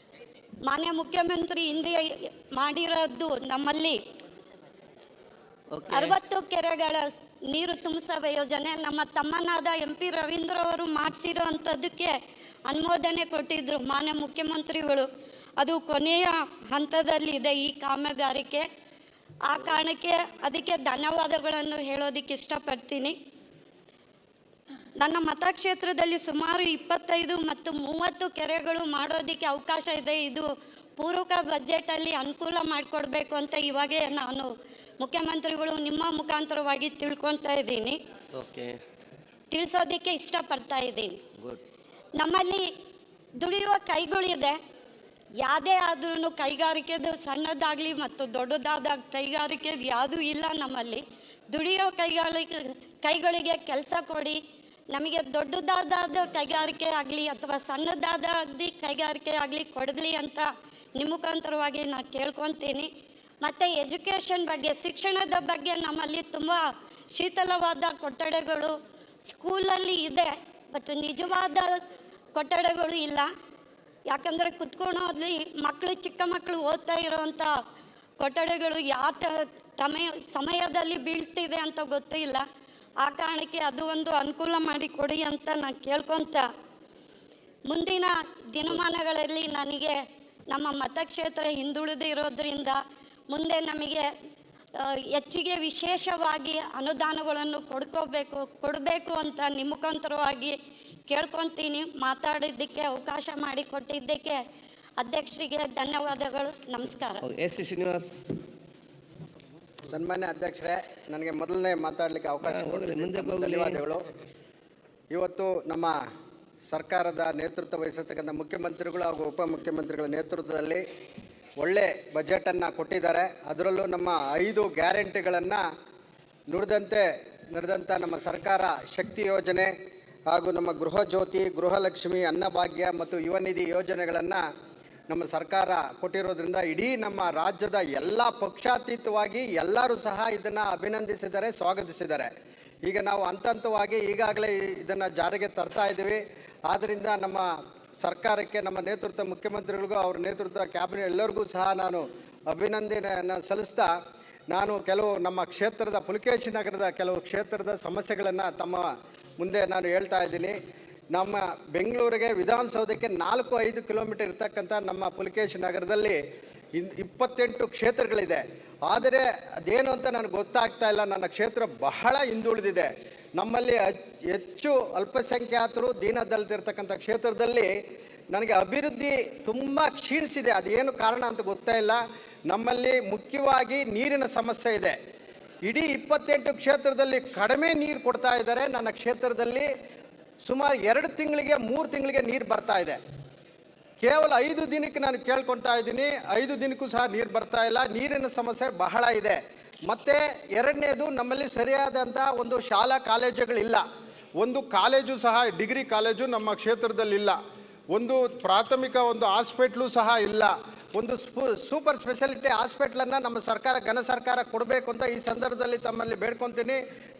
Speaker 18: ಮಾನ್ಯ ಮುಖ್ಯಮಂತ್ರಿ ಹಿಂದೆ ಮಾಡಿರೋದು ನಮ್ಮಲ್ಲಿ 60 ಕೆರೆಗಳ ನೀರು ತುಂಬಿಸುವ ಯೋಜನೆ ನಮ್ಮ ತಮ್ಮನಾದ MP ರವೀಂದ್ರ ಅವರು ಮಾಡಿಸಿರೋ ಅಂಥದ್ದಕ್ಕೆ ಅನುಮೋದನೆ ಕೊಟ್ಟಿದ್ದರು ಮಾನ್ಯ ಮುಖ್ಯಮಂತ್ರಿಗಳು. ಅದು ಕೊನೆಯ ಹಂತದಲ್ಲಿದೆ ಈ ಕಾಮಗಾರಿಕೆ. ಆ ಕಾರಣಕ್ಕೆ ಅದಕ್ಕೆ ಧನ್ಯವಾದಗಳನ್ನು ಹೇಳೋದಕ್ಕೆ ಇಷ್ಟಪಡ್ತೀನಿ. ನನ್ನ ಮತಕ್ಷೇತ್ರದಲ್ಲಿ ಸುಮಾರು 25 ಮತ್ತು 30 ಕೆರೆಗಳು ಮಾಡೋದಕ್ಕೆ ಅವಕಾಶ ಇದೆ. ಇದು ಪೂರಕ ಬಜೆಟಲ್ಲಿ ಅನುಕೂಲ ಮಾಡಿಕೊಡ್ಬೇಕು ಅಂತ ಇವಾಗೇ ನಾನು ಮುಖ್ಯಮಂತ್ರಿಗಳು ನಿಮ್ಮ ಮುಖಾಂತರವಾಗಿ ತಿಳ್ಕೊತಾ ಇದ್ದೀನಿ, ತಿಳಿಸೋದಕ್ಕೆ ಇಷ್ಟಪಡ್ತಾ ಇದ್ದೀನಿ. ನಮ್ಮಲ್ಲಿ ದುಡಿಯುವ ಕೈಗಳಿದೆ. ಯಾವುದೇ ಆದ್ರೂ ಕೈಗಾರಿಕೆದು ಸಣ್ಣದಾಗಲಿ ಮತ್ತು ದೊಡ್ಡದಾದ ಕೈಗಾರಿಕೆ ಯಾವುದೂ ಇಲ್ಲ ನಮ್ಮಲ್ಲಿ. ದುಡಿಯೋ ಕೈಗಳಿಗೆ ಕೆಲಸ ಕೊಡಿ. ನಮಗೆ ದೊಡ್ಡದಾದ ಕೈಗಾರಿಕೆ ಆಗಲಿ ಅಥವಾ ಸಣ್ಣದಾದ ಕೈಗಾರಿಕೆ ಆಗಲಿ ಕೊಡಲಿ ಅಂತ ನಿಮ್ಮ ಮುಖಾಂತರವಾಗಿ ನಾನು ಕೇಳ್ಕೊತೀನಿ. ಮತ್ತು ಎಜುಕೇಷನ್ ಬಗ್ಗೆ, ಶಿಕ್ಷಣದ ಬಗ್ಗೆ ನಮ್ಮಲ್ಲಿ ತುಂಬ ಶೀತಲವಾದ ಕೊಠಡಿಗಳು ಸ್ಕೂಲಲ್ಲಿ ಇದೆ, ಬಟ್ ನಿಜವಾದ ಕೊಠಡಿಗಳು ಇಲ್ಲ. ಯಾಕಂದರೆ ಕುತ್ಕೊಳ್ಳೋದ್ಲಿ ಚಿಕ್ಕ ಮಕ್ಕಳು ಓದ್ತಾ ಇರೋವಂಥ ಕೊಠಡಿಗಳು ಯಾವ ಸಮಯದಲ್ಲಿ ಬೀಳ್ತಿದೆ ಅಂತ ಗೊತ್ತಿಲ್ಲ. ಆ ಕಾರಣಕ್ಕೆ ಅದು ಒಂದು ಅನುಕೂಲ ಮಾಡಿಕೊಡಿ ಅಂತ ನಾನು ಕೇಳ್ಕೊತ, ಮುಂದಿನ ದಿನಮಾನಗಳಲ್ಲಿ ನನಗೆ ನಮ್ಮ ಮತಕ್ಷೇತ್ರ ಹಿಂದುಳಿದಿರೋದ್ರಿಂದ ಮುಂದೆ ನಮಗೆ ಹೆಚ್ಚಿಗೆ ವಿಶೇಷವಾಗಿ ಅನುದಾನಗಳನ್ನು ಕೊಡಬೇಕು ಅಂತ ನಿಮ್ಮ ಮುಖಾಂತರವಾಗಿ ಕೇಳ್ಕೊತೀನಿ. ಮಾತಾಡಿದ್ದಕ್ಕೆ ಅವಕಾಶ ಮಾಡಿಕೊಟ್ಟಿದ್ದಕ್ಕೆ ಅಧ್ಯಕ್ಷರಿಗೆ ಧನ್ಯವಾದಗಳು. ನಮಸ್ಕಾರ.
Speaker 5: AC ಶ್ರೀನಿವಾಸ್.
Speaker 12: ಸನ್ಮಾನ್ಯ ಅಧ್ಯಕ್ಷರೇ, ನನಗೆ ಮೊದಲನೇ ಮಾತಾಡಲಿಕ್ಕೆ ಅವಕಾಶ ಧನ್ಯವಾದಗಳು. ಇವತ್ತು ನಮ್ಮ ಸರ್ಕಾರದ ನೇತೃತ್ವ ವಹಿಸತಕ್ಕಂಥ ಮುಖ್ಯಮಂತ್ರಿಗಳು ಹಾಗೂ ಉಪಮುಖ್ಯಮಂತ್ರಿಗಳ ನೇತೃತ್ವದಲ್ಲಿ ಒಳ್ಳೆ ಬಜೆಟನ್ನು ಕೊಟ್ಟಿದ್ದಾರೆ. ಅದರಲ್ಲೂ ನಮ್ಮ 5 ಗ್ಯಾರಂಟಿಗಳನ್ನು ನಡೆದಂಥ ನಮ್ಮ ಸರ್ಕಾರ ಶಕ್ತಿ ಯೋಜನೆ ಹಾಗೂ ನಮ್ಮ ಗೃಹ ಜ್ಯೋತಿ, ಗೃಹಲಕ್ಷ್ಮಿ, ಅನ್ನಭಾಗ್ಯ ಮತ್ತು ಯುವ ನಿಧಿ ಯೋಜನೆಗಳನ್ನು ನಮ್ಮ ಸರ್ಕಾರ ಕೊಟ್ಟಿರೋದ್ರಿಂದ ಇಡೀ ನಮ್ಮ ರಾಜ್ಯದ ಎಲ್ಲ ಪಕ್ಷಾತೀತವಾಗಿ ಎಲ್ಲರೂ ಸಹ ಇದನ್ನು ಅಭಿನಂದಿಸಿದ್ದಾರೆ, ಸ್ವಾಗತಿಸಿದ್ದಾರೆ. ಈಗ ನಾವು ಹಂತವಾಗಿ ಈಗಾಗಲೇ ಇದನ್ನು ಜಾರಿಗೆ ತರ್ತಾ ಇದ್ದೀವಿ. ಆದ್ದರಿಂದ ನಮ್ಮ ಸರ್ಕಾರಕ್ಕೆ, ನಮ್ಮ ನೇತೃತ್ವ ಮುಖ್ಯಮಂತ್ರಿಗಳಿಗೂ ಅವ್ರ ನೇತೃತ್ವ ಕ್ಯಾಬಿನೆಟ್ ಎಲ್ಲರಿಗೂ ಸಹ ನಾನು ಅಭಿನಂದನೆಯನ್ನು ಸಲ್ಲಿಸ್ತಾ, ನಾನು ಕೆಲವು ನಮ್ಮ ಕ್ಷೇತ್ರದ ಪುಲಕೇಶಿ ನಗರದ ಕೆಲವು ಕ್ಷೇತ್ರದ ಸಮಸ್ಯೆಗಳನ್ನು ತಮ್ಮ ಮುಂದೆ ನಾನು ಹೇಳ್ತಾ ಇದ್ದೀನಿ. ನಮ್ಮ ಬೆಂಗಳೂರಿಗೆ ವಿಧಾನಸೌಧಕ್ಕೆ 4-5 ಕಿಲೋಮೀಟರ್ ಇರ್ತಕ್ಕಂಥ ನಮ್ಮ ಪುಲಕೇಶಿ ನಗರದಲ್ಲಿ 28 ಕ್ಷೇತ್ರಗಳಿದೆ. ಆದರೆ ಅದೇನು ಅಂತ ನನಗೆ ಗೊತ್ತಾಗ್ತಾ ಇಲ್ಲ. ನನ್ನ ಕ್ಷೇತ್ರ ಬಹಳ ಹಿಂದುಳಿದಿದೆ. ನಮ್ಮಲ್ಲಿ ಹೆಚ್ಚು ಅಲ್ಪಸಂಖ್ಯಾತರು ದೀನದಲ್ಲಿರ್ತಕ್ಕಂಥ ಕ್ಷೇತ್ರದಲ್ಲಿ ನನಗೆ ಅಭಿವೃದ್ಧಿ ತುಂಬ ಕ್ಷೀಣಿಸಿದೆ. ಅದೇನು ಕಾರಣ ಅಂತ ಗೊತ್ತೇ ಇಲ್ಲ. ನಮ್ಮಲ್ಲಿ ಮುಖ್ಯವಾಗಿ ನೀರಿನ ಸಮಸ್ಯೆ ಇದೆ. ಇಡೀ 28 ಕ್ಷೇತ್ರದಲ್ಲಿ ಕಡಿಮೆ ನೀರು ಕೊಡ್ತಾ ಇದ್ದಾರೆ. ನನ್ನ ಕ್ಷೇತ್ರದಲ್ಲಿ ಸುಮಾರು 2 ತಿಂಗಳಿಗೆ 3 ತಿಂಗಳಿಗೆ ನೀರು ಬರ್ತಾ ಇದೆ. ಕೇವಲ 5 ದಿನಕ್ಕೆ ನಾನು ಕೇಳ್ಕೊತಾ ಇದ್ದೀನಿ, 5 ದಿನಕ್ಕೂ ಸಹ ನೀರು ಬರ್ತಾ ಇಲ್ಲ. ನೀರಿನ ಸಮಸ್ಯೆ ಬಹಳ ಇದೆ. ಮತ್ತು ಎರಡನೇದು, ನಮ್ಮಲ್ಲಿ ಸರಿಯಾದಂಥ ಒಂದು ಶಾಲಾ ಕಾಲೇಜುಗಳಿಲ್ಲ. ಒಂದು ಕಾಲೇಜು ಸಹ, ಡಿಗ್ರಿ ಕಾಲೇಜು ನಮ್ಮ ಕ್ಷೇತ್ರದಲ್ಲಿಲ್ಲ. ಒಂದು ಪ್ರಾಥಮಿಕ ಒಂದು ಹಾಸ್ಪಿಟ್ಲು ಸಹ ಇಲ್ಲ. ಒಂದು ಸೂಪರ್ ಸ್ಪೆಷಾಲಿಟಿ ಹಾಸ್ಪಿಟ್ಲನ್ನು ನಮ್ಮ ಸರ್ಕಾರ, ಘನ ಸರ್ಕಾರ ಕೊಡಬೇಕು ಅಂತ ಈ ಸಂದರ್ಭದಲ್ಲಿ ತಮ್ಮಲ್ಲಿ ಬೇಡ್ಕೊತೀನಿ.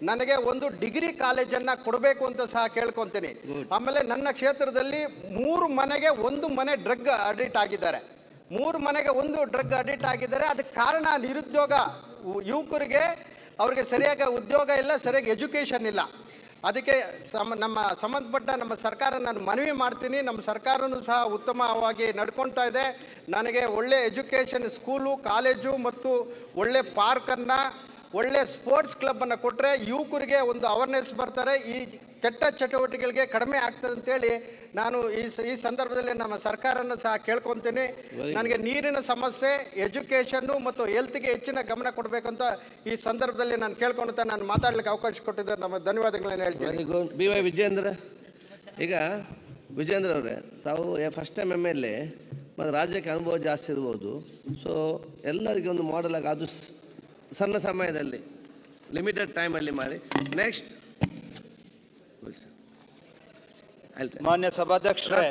Speaker 12: ನನಗೆ ಒಂದು ಡಿಗ್ರಿ ಕಾಲೇಜನ್ನು ಕೊಡಬೇಕು ಅಂತ ಸಹ ಕೇಳ್ಕೊತೀನಿ. ಆಮೇಲೆ ನನ್ನ ಕ್ಷೇತ್ರದಲ್ಲಿ 3 ಮನೆಗೆ 1 ಮನೆ ಡ್ರಗ್ ಅಡಿಕ್ಟ್ ಆಗಿದ್ದಾರೆ. 3 ಮನೆಗೆ 1 ಡ್ರಗ್ ಅಡಿಕ್ಟ್ ಆಗಿದ್ದಾರೆ. ಅದಕ್ಕೆ ಕಾರಣ ನಿರುದ್ಯೋಗ. ಯುವಕರಿಗೆ ಅವ್ರಿಗೆ ಸರಿಯಾಗಿ ಉದ್ಯೋಗ ಇಲ್ಲ, ಸರಿಯಾಗಿ ಎಜುಕೇಷನ್ ಇಲ್ಲ. ಅದಕ್ಕೆ ನಮ್ಮ ಸಂಬಂಧಪಟ್ಟ ನಮ್ಮ ಸರ್ಕಾರ ನಾನು ಮನವಿ ಮಾಡ್ತೀನಿ. ನಮ್ಮ ಸರ್ಕಾರನೂ ಸಹ ಉತ್ತಮವಾಗಿ ನಡ್ಕೊಳ್ತಾ ಇದೆ. ನನಗೆ ಒಳ್ಳೆ ಎಜುಕೇಷನ್, ಸ್ಕೂಲು, ಕಾಲೇಜು ಮತ್ತು ಒಳ್ಳೆ ಪಾರ್ಕನ್ನು, ಒಳ್ಳೆ ಸ್ಪೋರ್ಟ್ಸ್ ಕ್ಲಬ್ಬನ್ನು ಕೊಟ್ಟರೆ ಯುವಕರಿಗೆ ಒಂದು ಅವೇರ್ನೆಸ್ ಬರ್ತಾರೆ, ಈ ಕೆಟ್ಟ ಚಟುವಟಿಕೆಗಳಿಗೆ ಕಡಿಮೆ ಆಗ್ತದೆ ಅಂತೇಳಿ ನಾನು ಈ ಸಂದರ್ಭದಲ್ಲಿ ನಮ್ಮ ಸರ್ಕಾರನ ಸಹ ಕೇಳ್ಕೊತೀನಿ. ನನಗೆ ನೀರಿನ ಸಮಸ್ಯೆ, ಎಜುಕೇಷನ್ನು ಮತ್ತು ಹೆಲ್ತ್ಗೆ ಹೆಚ್ಚಿನ ಗಮನ ಕೊಡಬೇಕಂತ ಈ ಸಂದರ್ಭದಲ್ಲಿ ನಾನು ಕೇಳ್ಕೊಳ್ತಾ ನಾನು ಮಾತಾಡಲಿಕ್ಕೆ ಅವಕಾಶ ಕೊಟ್ಟಿದ್ದಾರೆ. ನಮ್ಮ ಧನ್ಯವಾದಗಳನ್ನು ಹೇಳ್ತೀನಿ.
Speaker 3: BY ವಿಜೇಂದ್ರ. ಈಗ ವಿಜೇಂದ್ರ ಅವರೇ, ತಾವು ಫಸ್ಟ್ ಟೈಮ್ MLA ಮತ್ತು ರಾಜ್ಯಕ್ಕೆ ಅನುಭವ ಜಾಸ್ತಿ ಇರ್ಬೋದು. ಸೊ ಎಲ್ಲರಿಗೆ ಒಂದು ಮಾಡೆಲ್ ಆಗಿ ಅದು ಸಣ್ಣ ಸಮಯದಲ್ಲಿ ಲಿಮಿಟೆಡ್ ಟೈಮಲ್ಲಿ ಮಾಡಿ. ನೆಕ್ಸ್ಟ್
Speaker 19: ಮಾನ್ಯ ಸಭಾಧ್ಯಕ್ಷರೇ,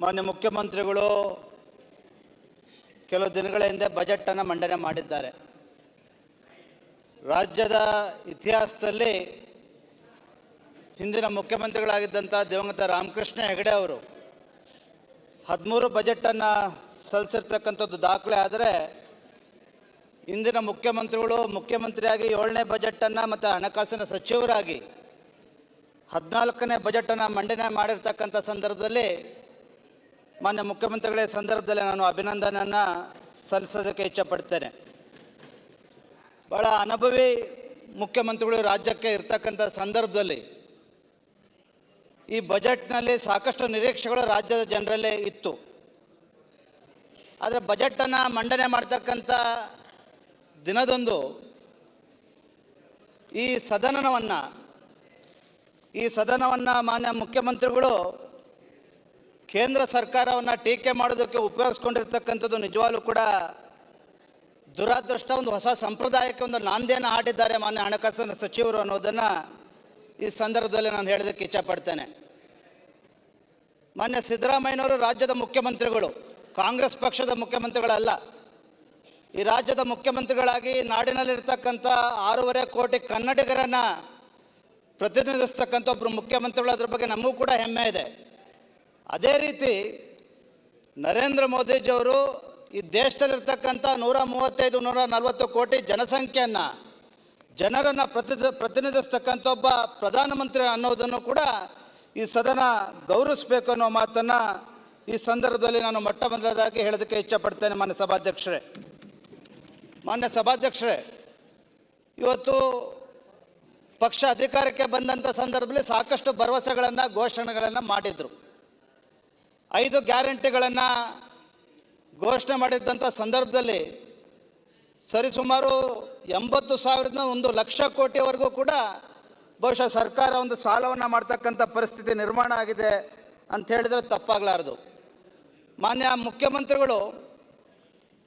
Speaker 19: ಮಾನ್ಯ ಮುಖ್ಯಮಂತ್ರಿಗಳು ಕೆಲವು ದಿನಗಳ ಹಿಂದೆ ಬಜೆಟನ್ನು ಮಂಡನೆ ಮಾಡಿದ್ದಾರೆ. ರಾಜ್ಯದ ಇತಿಹಾಸದಲ್ಲಿ ಹಿಂದಿನ ಮುಖ್ಯಮಂತ್ರಿಗಳಾಗಿದ್ದಂಥ ದಿವಂಗತ ರಾಮಕೃಷ್ಣ ಹೆಗಡೆ ಅವರು 13 ಬಜೆಟನ್ನು ಸಲ್ಲಿಸಿರ್ತಕ್ಕಂಥದ್ದು ದಾಖಲೆ. ಆದರೆ ಇಂದಿನ ಮುಖ್ಯಮಂತ್ರಿಗಳು ಮುಖ್ಯಮಂತ್ರಿಯಾಗಿ 7ನೇ ಬಜೆಟನ್ನು ಮತ್ತು ಹಣಕಾಸಿನ ಸಚಿವರಾಗಿ 14ನೇ ಬಜೆಟನ್ನು ಮಂಡನೆ ಮಾಡಿರ್ತಕ್ಕಂಥ ಸಂದರ್ಭದಲ್ಲಿ ಮಾನ್ಯ ಮುಖ್ಯಮಂತ್ರಿಗಳ ಸಂದರ್ಭದಲ್ಲಿ ನಾನು ಅಭಿನಂದನೆಯನ್ನು ಸಲ್ಲಿಸೋದಕ್ಕೆ ಇಚ್ಛಪಡ್ತೇನೆ. ಭಾಳ ಅನುಭವಿ ಮುಖ್ಯಮಂತ್ರಿಗಳು ರಾಜ್ಯಕ್ಕೆ ಇರ್ತಕ್ಕಂಥ ಸಂದರ್ಭದಲ್ಲಿ ಈ ಬಜೆಟ್ನಲ್ಲಿ ಸಾಕಷ್ಟು ನಿರೀಕ್ಷೆಗಳು ರಾಜ್ಯದ ಜನರಲ್ಲೇ ಇತ್ತು. ಆದರೆ ಬಜೆಟನ್ನು ಮಂಡನೆ ಮಾಡ್ತಕ್ಕಂಥ ದಿನದಂದು ಈ ಸದನವನ್ನು ಮಾನ್ಯ ಮುಖ್ಯಮಂತ್ರಿಗಳು ಕೇಂದ್ರ ಸರ್ಕಾರವನ್ನು ಟೀಕೆ ಮಾಡೋದಕ್ಕೆ ಉಪಯೋಗಿಸ್ಕೊಂಡಿರ್ತಕ್ಕಂಥದ್ದು ನಿಜವಾಗ್ಲೂ ಕೂಡ ದುರಾದೃಷ್ಟ. ಒಂದು ಹೊಸ ಸಂಪ್ರದಾಯಕ್ಕೆ ಒಂದು ನಾಂದಿಯನ್ನು ಹಾಡಿದ್ದಾರೆ ಮಾನ್ಯ ಹಣಕಾಸಿನ ಸಚಿವರು ಅನ್ನೋದನ್ನು ಈ ಸಂದರ್ಭದಲ್ಲಿ ನಾನು ಹೇಳೋದಕ್ಕೆ ಇಚ್ಛಪಡ್ತೇನೆ. ಮಾನ್ಯ ಸಿದ್ದರಾಮಯ್ಯನವರು ರಾಜ್ಯದ ಮುಖ್ಯಮಂತ್ರಿಗಳು, ಕಾಂಗ್ರೆಸ್ ಪಕ್ಷದ ಮುಖ್ಯಮಂತ್ರಿಗಳಲ್ಲ. ಈ ರಾಜ್ಯದ ಮುಖ್ಯಮಂತ್ರಿಗಳಾಗಿ ನಾಡಿನಲ್ಲಿರ್ತಕ್ಕಂಥ 6.5 ಕೋಟಿ ಕನ್ನಡಿಗರನ್ನು ಪ್ರತಿನಿಧಿಸ್ತಕ್ಕಂಥ ಒಬ್ಬರು ಮುಖ್ಯಮಂತ್ರಿಗಳು. ಅದ್ರ ಬಗ್ಗೆ ನಮಗೂ ಕೂಡ ಹೆಮ್ಮೆ ಇದೆ. ಅದೇ ರೀತಿ ನರೇಂದ್ರ ಮೋದಿಜಿಯವರು ಈ ದೇಶದಲ್ಲಿರ್ತಕ್ಕಂಥ 135-140 ಕೋಟಿ ಜನರನ್ನು ಪ್ರತಿನಿಧಿಸ್ತಕ್ಕಂಥ ಒಬ್ಬ ಪ್ರಧಾನಮಂತ್ರಿ ಅನ್ನೋದನ್ನು ಕೂಡ ಈ ಸದನ ಗೌರವಿಸಬೇಕು ಅನ್ನೋ ಮಾತನ್ನು ಈ ಸಂದರ್ಭದಲ್ಲಿ ನಾನು ಮೊಟ್ಟ ಮೊದಲದಾಗಿ ಹೇಳೋದಕ್ಕೆ ಇಚ್ಛಪಡ್ತೇನೆ. ಮಾನ್ಯ ಸಭಾಧ್ಯಕ್ಷರೇ, ಇವತ್ತು ಪಕ್ಷ ಅಧಿಕಾರಕ್ಕೆ ಬಂದಂಥ ಸಂದರ್ಭದಲ್ಲಿ ಸಾಕಷ್ಟು ಭರವಸೆಗಳನ್ನು, ಘೋಷಣೆಗಳನ್ನು ಮಾಡಿದರು. 5 ಗ್ಯಾರಂಟಿಗಳನ್ನು ಘೋಷಣೆ ಮಾಡಿದ್ದಂಥ ಸಂದರ್ಭದಲ್ಲಿ ಸರಿಸುಮಾರು 80,000ರಿಂದ 1,00,000 ಕೋಟಿವರೆಗೂ ಕೂಡ ಬಹುಶಃ ಸರ್ಕಾರ ಒಂದು ಸಾಲವನ್ನು ಮಾಡ್ತಕ್ಕಂಥ ಪರಿಸ್ಥಿತಿ ನಿರ್ಮಾಣ ಆಗಿದೆ ಅಂತ ಹೇಳಿದರೆ ತಪ್ಪಾಗಲಾರದು. ಮಾನ್ಯ ಮುಖ್ಯಮಂತ್ರಿಗಳು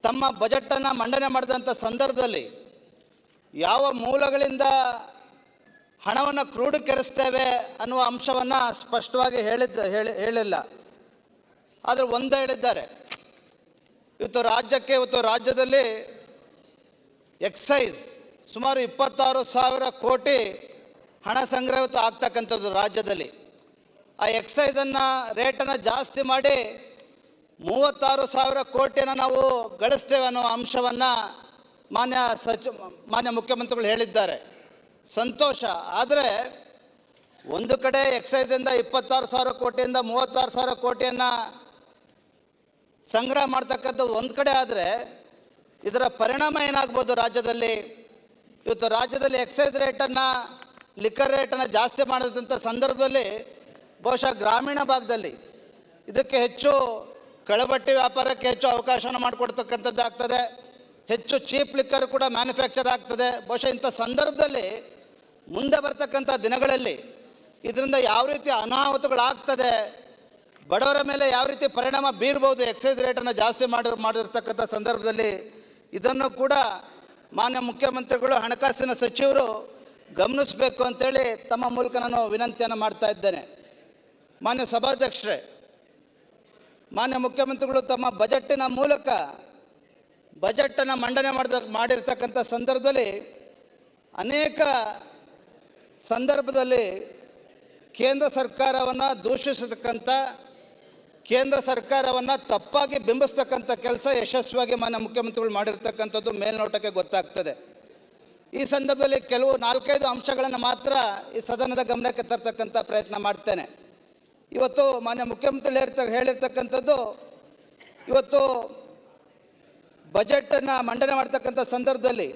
Speaker 19: ತಮ್ಮ ಬಜೆಟನ್ನು ಮಂಡನೆ ಮಾಡಿದಂಥ ಸಂದರ್ಭದಲ್ಲಿ ಯಾವ ಮೂಲಗಳಿಂದ ಹಣವನ್ನು ಕ್ರೋಢೀಕರಿಸ್ತೇವೆ ಅನ್ನುವ ಅಂಶವನ್ನು ಸ್ಪಷ್ಟವಾಗಿ ಹೇಳಿಲ್ಲ. ಆದರೆ ಒಂದು ಹೇಳಿದ್ದಾರೆ, ಇವತ್ತು ರಾಜ್ಯದಲ್ಲಿ ಎಕ್ಸೈಸ್ ಸುಮಾರು 26,000 ಕೋಟಿ ಹಣ ಸಂಗ್ರಹ ಆಗ್ತಕ್ಕಂಥದ್ದು ರಾಜ್ಯದಲ್ಲಿ. ಆ ಎಕ್ಸೈಸನ್ನು ರೇಟನ್ನು ಜಾಸ್ತಿ ಮಾಡಿ 36,000 ಕೋಟಿಯನ್ನು ನಾವು ಗಳಿಸ್ತೇವೆ ಅನ್ನೋ ಅಂಶವನ್ನು ಮಾನ್ಯ ಮುಖ್ಯಮಂತ್ರಿಗಳು ಹೇಳಿದ್ದಾರೆ. ಸಂತೋಷ. ಆದರೆ ಒಂದು ಕಡೆ ಎಕ್ಸೈಸಿಂದ 26,000 ಕೋಟಿಯಿಂದ 36,000 ಕೋಟಿಯನ್ನು ಸಂಗ್ರಹ ಮಾಡ್ತಕ್ಕಂಥದ್ದು ಒಂದು ಕಡೆ ಆದರೆ ಇದರ ಪರಿಣಾಮ ಏನಾಗ್ಬೋದು ರಾಜ್ಯದಲ್ಲಿ? ಇವತ್ತು ರಾಜ್ಯದಲ್ಲಿ ಎಕ್ಸೈಸ್ ರೇಟನ್ನು, ಲಿಕ್ಕರ್ ರೇಟನ್ನು ಜಾಸ್ತಿ ಮಾಡಿದಂಥ ಸಂದರ್ಭದಲ್ಲಿ ಬಹುಶಃ ಗ್ರಾಮೀಣ ಭಾಗದಲ್ಲಿ ಇದಕ್ಕೆ ಹೆಚ್ಚು ಕಳಬಟ್ಟಿ ವ್ಯಾಪಾರಕ್ಕೆ ಹೆಚ್ಚು ಅವಕಾಶನ ಮಾಡಿಕೊಡ್ತಕ್ಕಂಥದ್ದು ಆಗ್ತದೆ. ಹೆಚ್ಚು ಚೀಪ್ ಲಿಕ್ಕರ್ ಕೂಡ ಮ್ಯಾನುಫ್ಯಾಕ್ಚರ್ ಆಗ್ತದೆ. ಬಹುಶಃ ಇಂಥ ಸಂದರ್ಭದಲ್ಲಿ ಮುಂದೆ ಬರ್ತಕ್ಕಂಥ ದಿನಗಳಲ್ಲಿ ಇದರಿಂದ ಯಾವ ರೀತಿ ಅನಾಹುತಗಳಾಗ್ತದೆ, ಬಡವರ ಮೇಲೆ ಯಾವ ರೀತಿ ಪರಿಣಾಮ ಬೀರ್ಬೋದು ಎಕ್ಸೈಸ್ ರೇಟನ್ನು ಜಾಸ್ತಿ ಮಾಡಿರ್ತಕ್ಕಂಥ ಸಂದರ್ಭದಲ್ಲಿ ಇದನ್ನು ಕೂಡ ಮಾನ್ಯ ಮುಖ್ಯಮಂತ್ರಿಗಳು, ಹಣಕಾಸಿನ ಸಚಿವರು ಗಮನಿಸಬೇಕು ಅಂತೇಳಿ ತಮ್ಮ ಮೂಲಕ ನಾನು ವಿನಂತಿಯನ್ನು ಮಾಡ್ತಾ ಇದ್ದೇನೆ. ಮಾನ್ಯ ಸಭಾಧ್ಯಕ್ಷರೇ, ಮಾನ್ಯ ಮುಖ್ಯಮಂತ್ರಿಗಳು ತಮ್ಮ ಬಜೆಟ್ಟಿನ ಮೂಲಕ ಬಜೆಟನ್ನು ಮಂಡನೆ ಮಾಡಿರ್ತಕ್ಕಂಥ ಸಂದರ್ಭದಲ್ಲಿ ಅನೇಕ ಸಂದರ್ಭದಲ್ಲಿ ಕೇಂದ್ರ ಸರ್ಕಾರವನ್ನು ದೂಷಿಸತಕ್ಕಂಥ, ಕೇಂದ್ರ ಸರ್ಕಾರವನ್ನು ತಪ್ಪಾಗಿ ಬಿಂಬಿಸ್ತಕ್ಕಂಥ ಕೆಲಸ ಯಶಸ್ವಿಯಾಗಿ ಮಾನ್ಯ ಮುಖ್ಯಮಂತ್ರಿಗಳು ಮಾಡಿರ್ತಕ್ಕಂಥದ್ದು ಮೇಲ್ನೋಟಕ್ಕೆ ಗೊತ್ತಾಗ್ತದೆ. ಈ ಸಂದರ್ಭದಲ್ಲಿ ಕೆಲವು 4-5 ಅಂಶಗಳನ್ನು ಮಾತ್ರ ಈ ಸದನದ ಗಮನಕ್ಕೆ ತರ್ತಕ್ಕಂಥ ಪ್ರಯತ್ನ ಮಾಡ್ತೇನೆ. ಇವತ್ತು ಮಾನ್ಯ ಮುಖ್ಯಮಂತ್ರಿಗಳು ಹೇಳಿರ್ತಕ್ಕಂಥದ್ದು, ಇವತ್ತು ಬಜೆಟನ್ನು ಮಂಡನೆ ಮಾಡ್ತಕ್ಕಂಥ ಸಂದರ್ಭದಲ್ಲಿ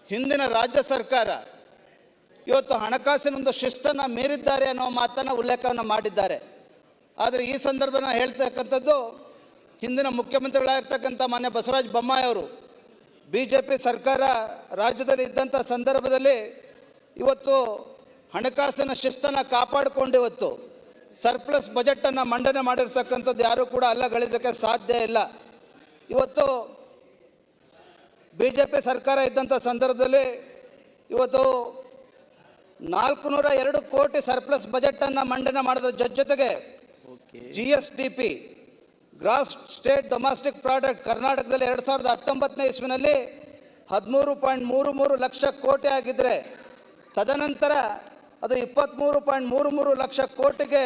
Speaker 19: ಹಿಂದಿನ ರಾಜ್ಯ ಸರ್ಕಾರ ಇವತ್ತು ಹಣಕಾಸಿನ ಒಂದು ಶಿಸ್ತನ್ನು ಮೀರಿದ್ದಾರೆ ಅನ್ನೋ ಮಾತನ್ನು ಉಲ್ಲೇಖವನ್ನು ಮಾಡಿದ್ದಾರೆ. ಆದರೆ ಈ ಸಂದರ್ಭನ ಹೇಳ್ತಕ್ಕಂಥದ್ದು, ಹಿಂದಿನ ಮುಖ್ಯಮಂತ್ರಿಗಳಾಗಿರ್ತಕ್ಕಂಥ ಮಾನ್ಯ ಬಸವರಾಜ ಬೊಮ್ಮಾಯಿ ಅವರು BJP ಸರ್ಕಾರ ರಾಜ್ಯದಲ್ಲಿ ಇದ್ದಂಥ ಸಂದರ್ಭದಲ್ಲಿ ಇವತ್ತು ಹಣಕಾಸಿನ ಶಿಸ್ತನ್ನು ಕಾಪಾಡಿಕೊಂಡು ಇವತ್ತು ಸರ್ಪ್ಲಸ್ ಬಜೆಟನ್ನು ಮಂಡನೆ ಮಾಡಿರ್ತಕ್ಕಂಥದ್ದು ಯಾರೂ ಕೂಡ ಅಲ್ಲಗಳಿದ್ದಕ್ಕೆ ಸಾಧ್ಯ ಇಲ್ಲ. ಇವತ್ತು BJP ಸರ್ಕಾರ ಇದ್ದಂಥ ಸಂದರ್ಭದಲ್ಲಿ ಇವತ್ತು 402 ಕೋಟಿ ಸರ್ಪ್ಲಸ್ ಬಜೆಟನ್ನು ಮಂಡನೆ ಮಾಡಿದ ಜೊತೆಗೆ GSDP gross state domestic product ಕರ್ನಾಟಕದಲ್ಲಿ 2019ನೇ ಇಸ್ವಿನಲ್ಲಿ 13.33 ಲಕ್ಷ ಕೋಟಿ ಆಗಿದ್ದರೆ ತದನಂತರ ಅದು 23.33 ಲಕ್ಷ ಕೋಟಿಗೆ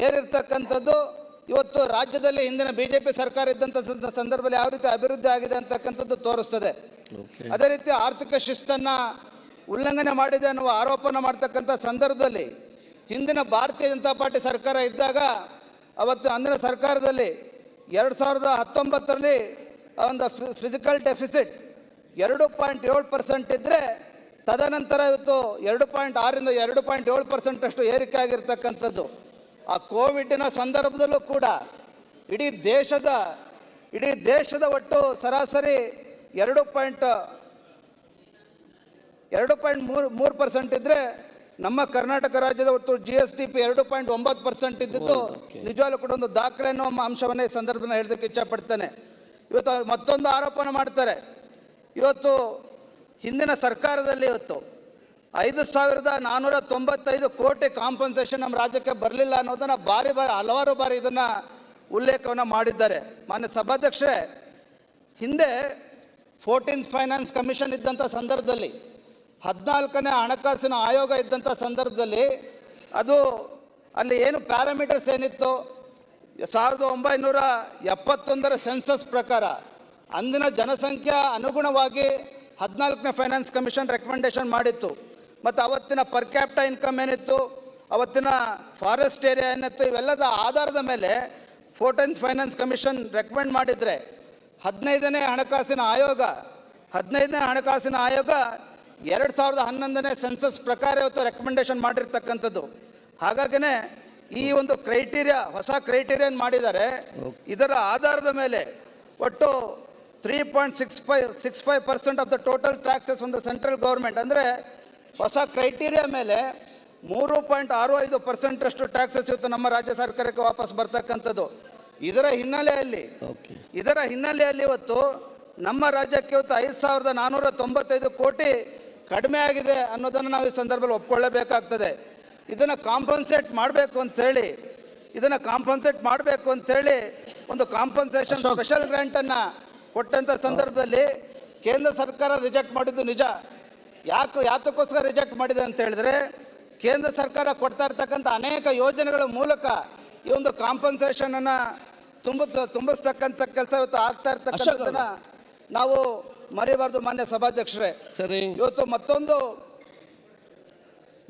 Speaker 19: ಏರಿರ್ತಕ್ಕಂಥದ್ದು ಇವತ್ತು ರಾಜ್ಯದಲ್ಲಿ ಹಿಂದಿನ BJP ಸರ್ಕಾರ ಇದ್ದಂಥ ಸಂದರ್ಭದಲ್ಲಿ ಯಾವ ರೀತಿ ಅಭಿವೃದ್ಧಿ ಆಗಿದೆ ಅಂತಕ್ಕಂಥದ್ದು ತೋರಿಸ್ತದೆ. ಅದೇ ರೀತಿ ಆರ್ಥಿಕ ಶಿಸ್ತನ್ನು ಉಲ್ಲಂಘನೆ ಮಾಡಿದೆ ಅನ್ನುವ ಆರೋಪನ ಮಾಡ್ತಕ್ಕಂಥ ಸಂದರ್ಭದಲ್ಲಿ ಹಿಂದಿನ ಭಾರತೀಯ ಜನತಾ ಪಾರ್ಟಿ ಸರ್ಕಾರ ಇದ್ದಾಗ ಅವತ್ತು ಅಂದಿನ ಸರ್ಕಾರದಲ್ಲಿ 2019ರಲ್ಲಿ ಒಂದು ಫಿಸಿಕಲ್ ಡೆಫಿಸಿಟ್ 2.7% ಇದ್ದರೆ ತದನಂತರ ಇವತ್ತು 2.6ರಿಂದ 2.7% ಅಷ್ಟು ಏರಿಕೆ ಆಗಿರ್ತಕ್ಕಂಥದ್ದು. ಆ ಕೋವಿಡ್ನ ಸಂದರ್ಭದಲ್ಲೂ ಕೂಡ ಇಡೀ ದೇಶದ ಒಟ್ಟು ಸರಾಸರಿ 2.3% ಇದ್ದರೆ ನಮ್ಮ ಕರ್ನಾಟಕ ರಾಜ್ಯದ ಒಟ್ಟು GSDP 2.9% ಇದ್ದಿದ್ದು ನಿಜವಾಗ್ಲೂ ಕೂಡ ಒಂದು ದಾಖಲೆ ಅನ್ನೋ ಅಂಶವನ್ನೇ ಈ ಸಂದರ್ಭದಲ್ಲಿ ಹೇಳೋದಕ್ಕೆ ಇಚ್ಛಪಡ್ತೇನೆ. ಇವತ್ತು ಮತ್ತೊಂದು ಆರೋಪನ ಮಾಡ್ತಾರೆ, ಇವತ್ತು ಹಿಂದಿನ ಸರ್ಕಾರದಲ್ಲಿ ಇವತ್ತು 5,495 ಕೋಟಿ ಕಾಂಪನ್ಸೇಷನ್ ನಮ್ಮ ರಾಜ್ಯಕ್ಕೆ ಬರಲಿಲ್ಲ ಅನ್ನೋದನ್ನು ಹಲವಾರು ಬಾರಿ ಇದನ್ನು ಉಲ್ಲೇಖವನ್ನು ಮಾಡಿದ್ದಾರೆ. ಮಾನ್ಯ ಸಭಾಧ್ಯಕ್ಷರೇ, ಹಿಂದೆ 14th ಫೈನಾನ್ಸ್ ಕಮಿಷನ್ ಇದ್ದಂಥ ಸಂದರ್ಭದಲ್ಲಿ 14ನೇ ಹಣಕಾಸಿನ ಆಯೋಗ ಇದ್ದಂಥ ಸಂದರ್ಭದಲ್ಲಿ ಅದು ಅಲ್ಲಿ ಏನು ಪ್ಯಾರಾಮೀಟರ್ಸ್ ಏನಿತ್ತು, 1971ರ ಸೆನ್ಸಸ್ ಪ್ರಕಾರ ಅಂದಿನ ಜನಸಂಖ್ಯಾ ಅನುಗುಣವಾಗಿ 14ನೇ ಫೈನಾನ್ಸ್ ಕಮಿಷನ್ ರೆಕಮೆಂಡೇಶನ್ ಮಾಡಿತ್ತು. ಮತ್ತು ಅವತ್ತಿನ ಪರ್ ಕ್ಯಾಪಿಟಾ ಇನ್ಕಮ್ ಏನಿತ್ತು, ಅವತ್ತಿನ ಫಾರೆಸ್ಟ್ ಏರಿಯಾ ಏನಿತ್ತು, ಇವೆಲ್ಲದ ಆಧಾರದ ಮೇಲೆ 14th ಫೈನಾನ್ಸ್ ಕಮಿಷನ್ ರೆಕಮೆಂಡ್ ಮಾಡಿದರೆ 15ನೇ ಹಣಕಾಸಿನ ಆಯೋಗ 2011ನೇ ಸೆನ್ಸಸ್ ಪ್ರಕಾರ ಇವತ್ತು ರೆಕಮೆಂಡೇಶನ್ ಮಾಡಿರ್ತಕ್ಕಂಥದ್ದು. ಹಾಗಾಗಿನೇ ಈ ಒಂದು ಹೊಸ ಕ್ರೈಟೀರಿಯನ್ ಮಾಡಿದ್ದಾರೆ. ಇದರ ಆಧಾರದ ಮೇಲೆ ಒಟ್ಟು 3.65% of the total taxes on the central government. ಅಂದರೆ ಹೊಸ ಕ್ರೈಟೀರಿಯಾ ಮೇಲೆ 3.65% ಅಷ್ಟು ಟ್ಯಾಕ್ಸಸ್ ಇವತ್ತು ನಮ್ಮ ರಾಜ್ಯ ಸರ್ಕಾರಕ್ಕೆ ವಾಪಸ್ ಬರ್ತಕ್ಕಂಥದ್ದು. ಇದರ ಹಿನ್ನೆಲೆಯಲ್ಲಿ ಇವತ್ತು ನಮ್ಮ ರಾಜ್ಯಕ್ಕೆ ಇವತ್ತು 5,495 ಕೋಟಿ ಕಡಿಮೆ ಆಗಿದೆ ಅನ್ನೋದನ್ನು ನಾವು ಈ ಸಂದರ್ಭದಲ್ಲಿ ಒಪ್ಕೊಳ್ಳೇಬೇಕಾಗ್ತದೆ. ಇದನ್ನು ಕಾಂಪನ್ಸೇಟ್ ಮಾಡಬೇಕು ಅಂತೇಳಿ ಒಂದು ಕಾಂಪನ್ಸೇಷನ್ ಸ್ಪೆಷಲ್ ಗ್ರ್ಯಾಂಟನ್ನು ಕೊಟ್ಟಂಥ ಸಂದರ್ಭದಲ್ಲಿ ಕೇಂದ್ರ ಸರ್ಕಾರ ರಿಜೆಕ್ಟ್ ಮಾಡಿದ್ದು ನಿಜ. ಯಾತಕ್ಕೋಸ್ಕರ ರಿಜೆಕ್ಟ್ ಮಾಡಿದೆ ಅಂತ ಹೇಳಿದ್ರೆ, ಕೇಂದ್ರ ಸರ್ಕಾರ ಕೊಡ್ತಾ ಇರ್ತಕ್ಕಂಥ ಅನೇಕ ಯೋಜನೆಗಳ ಮೂಲಕ ಈ ಒಂದು ಕಾಂಪನ್ಸೇಷನನ್ನು ತುಂಬಿಸ್ತಕ್ಕಂಥ ಕೆಲಸ ಇವತ್ತು ಆಗ್ತಾ ಇರ್ತಕ್ಕಂಥದ್ದನ್ನ ನಾವು ಮರಿಬಾರ್ದು. ಮಾನ್ಯ ಸಭಾಧ್ಯಕ್ಷರೇ,
Speaker 3: ಸರಿ,
Speaker 19: ಇವತ್ತು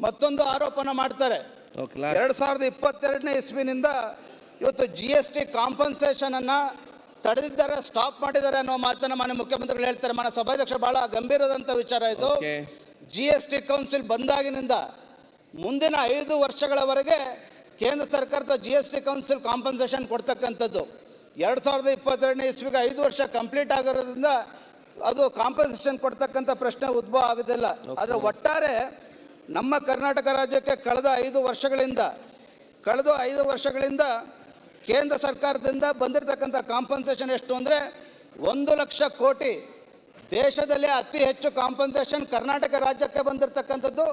Speaker 19: ಮತ್ತೊಂದು ಆರೋಪನ ಮಾಡ್ತಾರೆ. 2022ನೇ ಇಸ್ವಿನಿಂದ ಇವತ್ತು GST ಕಾಂಪನ್ಸೇಷನ್ ಅನ್ನ ತಡೆದಿದ್ದಾರೆ, ಸ್ಟಾಪ್ ಮಾಡಿದ್ದಾರೆ ಅನ್ನೋ ಮಾತನ್ನ ಮಾನ್ಯ ಮುಖ್ಯಮಂತ್ರಿಗಳು ಹೇಳ್ತಾರೆ. ಮಾನ್ಯ ಸಭಾಧ್ಯಕ್ಷ, ಬಹಳ ಗಂಭೀರವಾದಂಥ ವಿಚಾರ ಇದು. GST ಕೌನ್ಸಿಲ್ ಬಂದಾಗಿನಿಂದ ಮುಂದಿನ 5 ವರ್ಷಗಳವರೆಗೆ ಕೇಂದ್ರ ಸರ್ಕಾರದ GST ಕೌನ್ಸಿಲ್ ಕಾಂಪನ್ಸೇಷನ್ ಕೊಡ್ತಕ್ಕಂಥದ್ದು. 2022ನೇ ಇಸ್ವಿಗೆ 5 ವರ್ಷ ಕಂಪ್ಲೀಟ್ ಆಗಿರೋದ್ರಿಂದ ಅದು ಕಾಂಪನ್ಸೇಷನ್ ಕೊಡ್ತಕ್ಕಂಥ ಪ್ರಶ್ನೆ ಉದ್ಭವ ಆಗೋದಿಲ್ಲ. ಆದರೆ ಒಟ್ಟಾರೆ ನಮ್ಮ ಕರ್ನಾಟಕ ರಾಜ್ಯಕ್ಕೆ ಕಳೆದ 5 ವರ್ಷಗಳಿಂದ ಕೇಂದ್ರ ಸರ್ಕಾರದಿಂದ ಬಂದಿರತಕ್ಕಂಥ ಕಾಂಪನ್ಸೇಷನ್ ಎಷ್ಟು ಅಂದರೆ 1 ಲಕ್ಷ ಕೋಟಿ. ದೇಶದಲ್ಲೇ ಅತಿ ಹೆಚ್ಚು ಕಾಂಪನ್ಸೇಷನ್ ಕರ್ನಾಟಕ ರಾಜ್ಯಕ್ಕೆ ಬಂದಿರತಕ್ಕಂಥದ್ದು.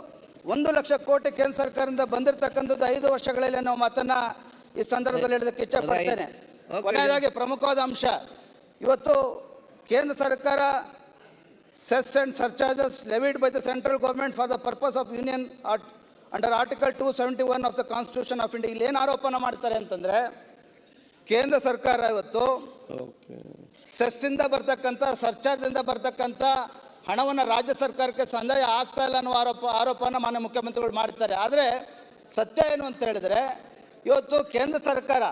Speaker 19: 1 ಲಕ್ಷ ಕೋಟಿ ಕೇಂದ್ರ ಸರ್ಕಾರದಿಂದ ಬಂದಿರತಕ್ಕಂಥದ್ದು 5 ವರ್ಷಗಳಲ್ಲಿ ನಾವು ಮಾತನ್ನು ಈ ಸಂದರ್ಭದಲ್ಲಿ ಹೇಳೋದಕ್ಕೆ ಇಚ್ಛಪಡ್ತೇನೆ. ಕೊನೆಯದಾಗಿ ಪ್ರಮುಖವಾದ ಅಂಶ, ಇವತ್ತು ಕೇಂದ್ರ ಸರ್ಕಾರ cess and surcharges levied by the central government for the purpose of union under article 271 of the constitution of India. ಇಲ್ಲಿ ಏನು ಆರೋಪನ ಮಾಡ್ತಾರೆ ಅಂತಂದರೆ, ಕೇಂದ್ರ ಸರ್ಕಾರ ಇವತ್ತು ಸೆಸ್ಸಿಂದ ಬರ್ತಕ್ಕಂಥ ಸರ್ಚಾರ್ಜಿಂದ ಬರ್ತಕ್ಕಂಥ ಹಣವನ್ನು ರಾಜ್ಯ ಸರ್ಕಾರಕ್ಕೆ ಸಂದಾಯ ಆಗ್ತಾ ಇಲ್ಲ ಅನ್ನೋ ಆರೋಪನ ಮಾನ್ಯ ಮುಖ್ಯಮಂತ್ರಿಗಳು ಮಾಡ್ತಾರೆ. ಆದರೆ ಸತ್ಯ ಏನು ಅಂತ ಹೇಳಿದರೆ, ಇವತ್ತು ಕೇಂದ್ರ ಸರ್ಕಾರ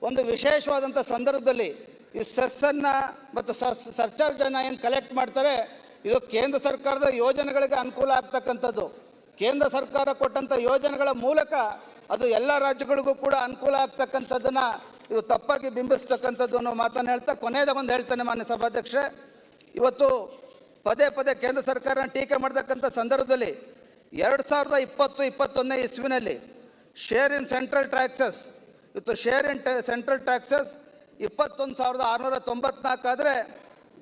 Speaker 19: ಒಂದು ವಿಶೇಷವಾದಂಥ ಸಂದರ್ಭದಲ್ಲಿ ಈ ಸೆಸ್ಸನ್ನು ಮತ್ತು ಸರ್ಚಾರ್ಜನ್ನು ಏನು ಕಲೆಕ್ಟ್ ಮಾಡ್ತಾರೆ, ಇದು ಕೇಂದ್ರ ಸರ್ಕಾರದ ಯೋಜನೆಗಳಿಗೆ ಅನುಕೂಲ ಆಗ್ತಕ್ಕಂಥದ್ದು. ಕೇಂದ್ರ ಸರ್ಕಾರ ಕೊಟ್ಟಂಥ ಯೋಜನೆಗಳ ಮೂಲಕ ಅದು ಎಲ್ಲ ರಾಜ್ಯಗಳಿಗೂ ಕೂಡ ಅನುಕೂಲ ಆಗ್ತಕ್ಕಂಥದ್ದನ್ನು ಇದು ತಪ್ಪಾಗಿ ಬಿಂಬಿಸ್ತಕ್ಕಂಥದ್ದು ಅನ್ನೋ ಮಾತನ್ನು ಹೇಳ್ತಾ ಕೊನೆಯದಾಗೊಂದು ಹೇಳ್ತಾನೆ ಮಾನ್ಯ ಸಭಾಧ್ಯಕ್ಷರೇ. ಇವತ್ತು ಪದೇ ಕೇಂದ್ರ ಸರ್ಕಾರ ಟೀಕೆ ಮಾಡತಕ್ಕಂಥ ಸಂದರ್ಭದಲ್ಲಿ 2020-21ನೇ ಇಸ್ವಿನಲ್ಲಿ ಶೇರ್ ಇನ್ ಸೆಂಟ್ರಲ್ ಟ್ಯಾಕ್ಸಸ್, ಇವತ್ತು ಶೇರ್ ಇನ್ ಸೆಂಟ್ರಲ್ ಟ್ಯಾಕ್ಸಸ್ 21,694 ಆದರೆ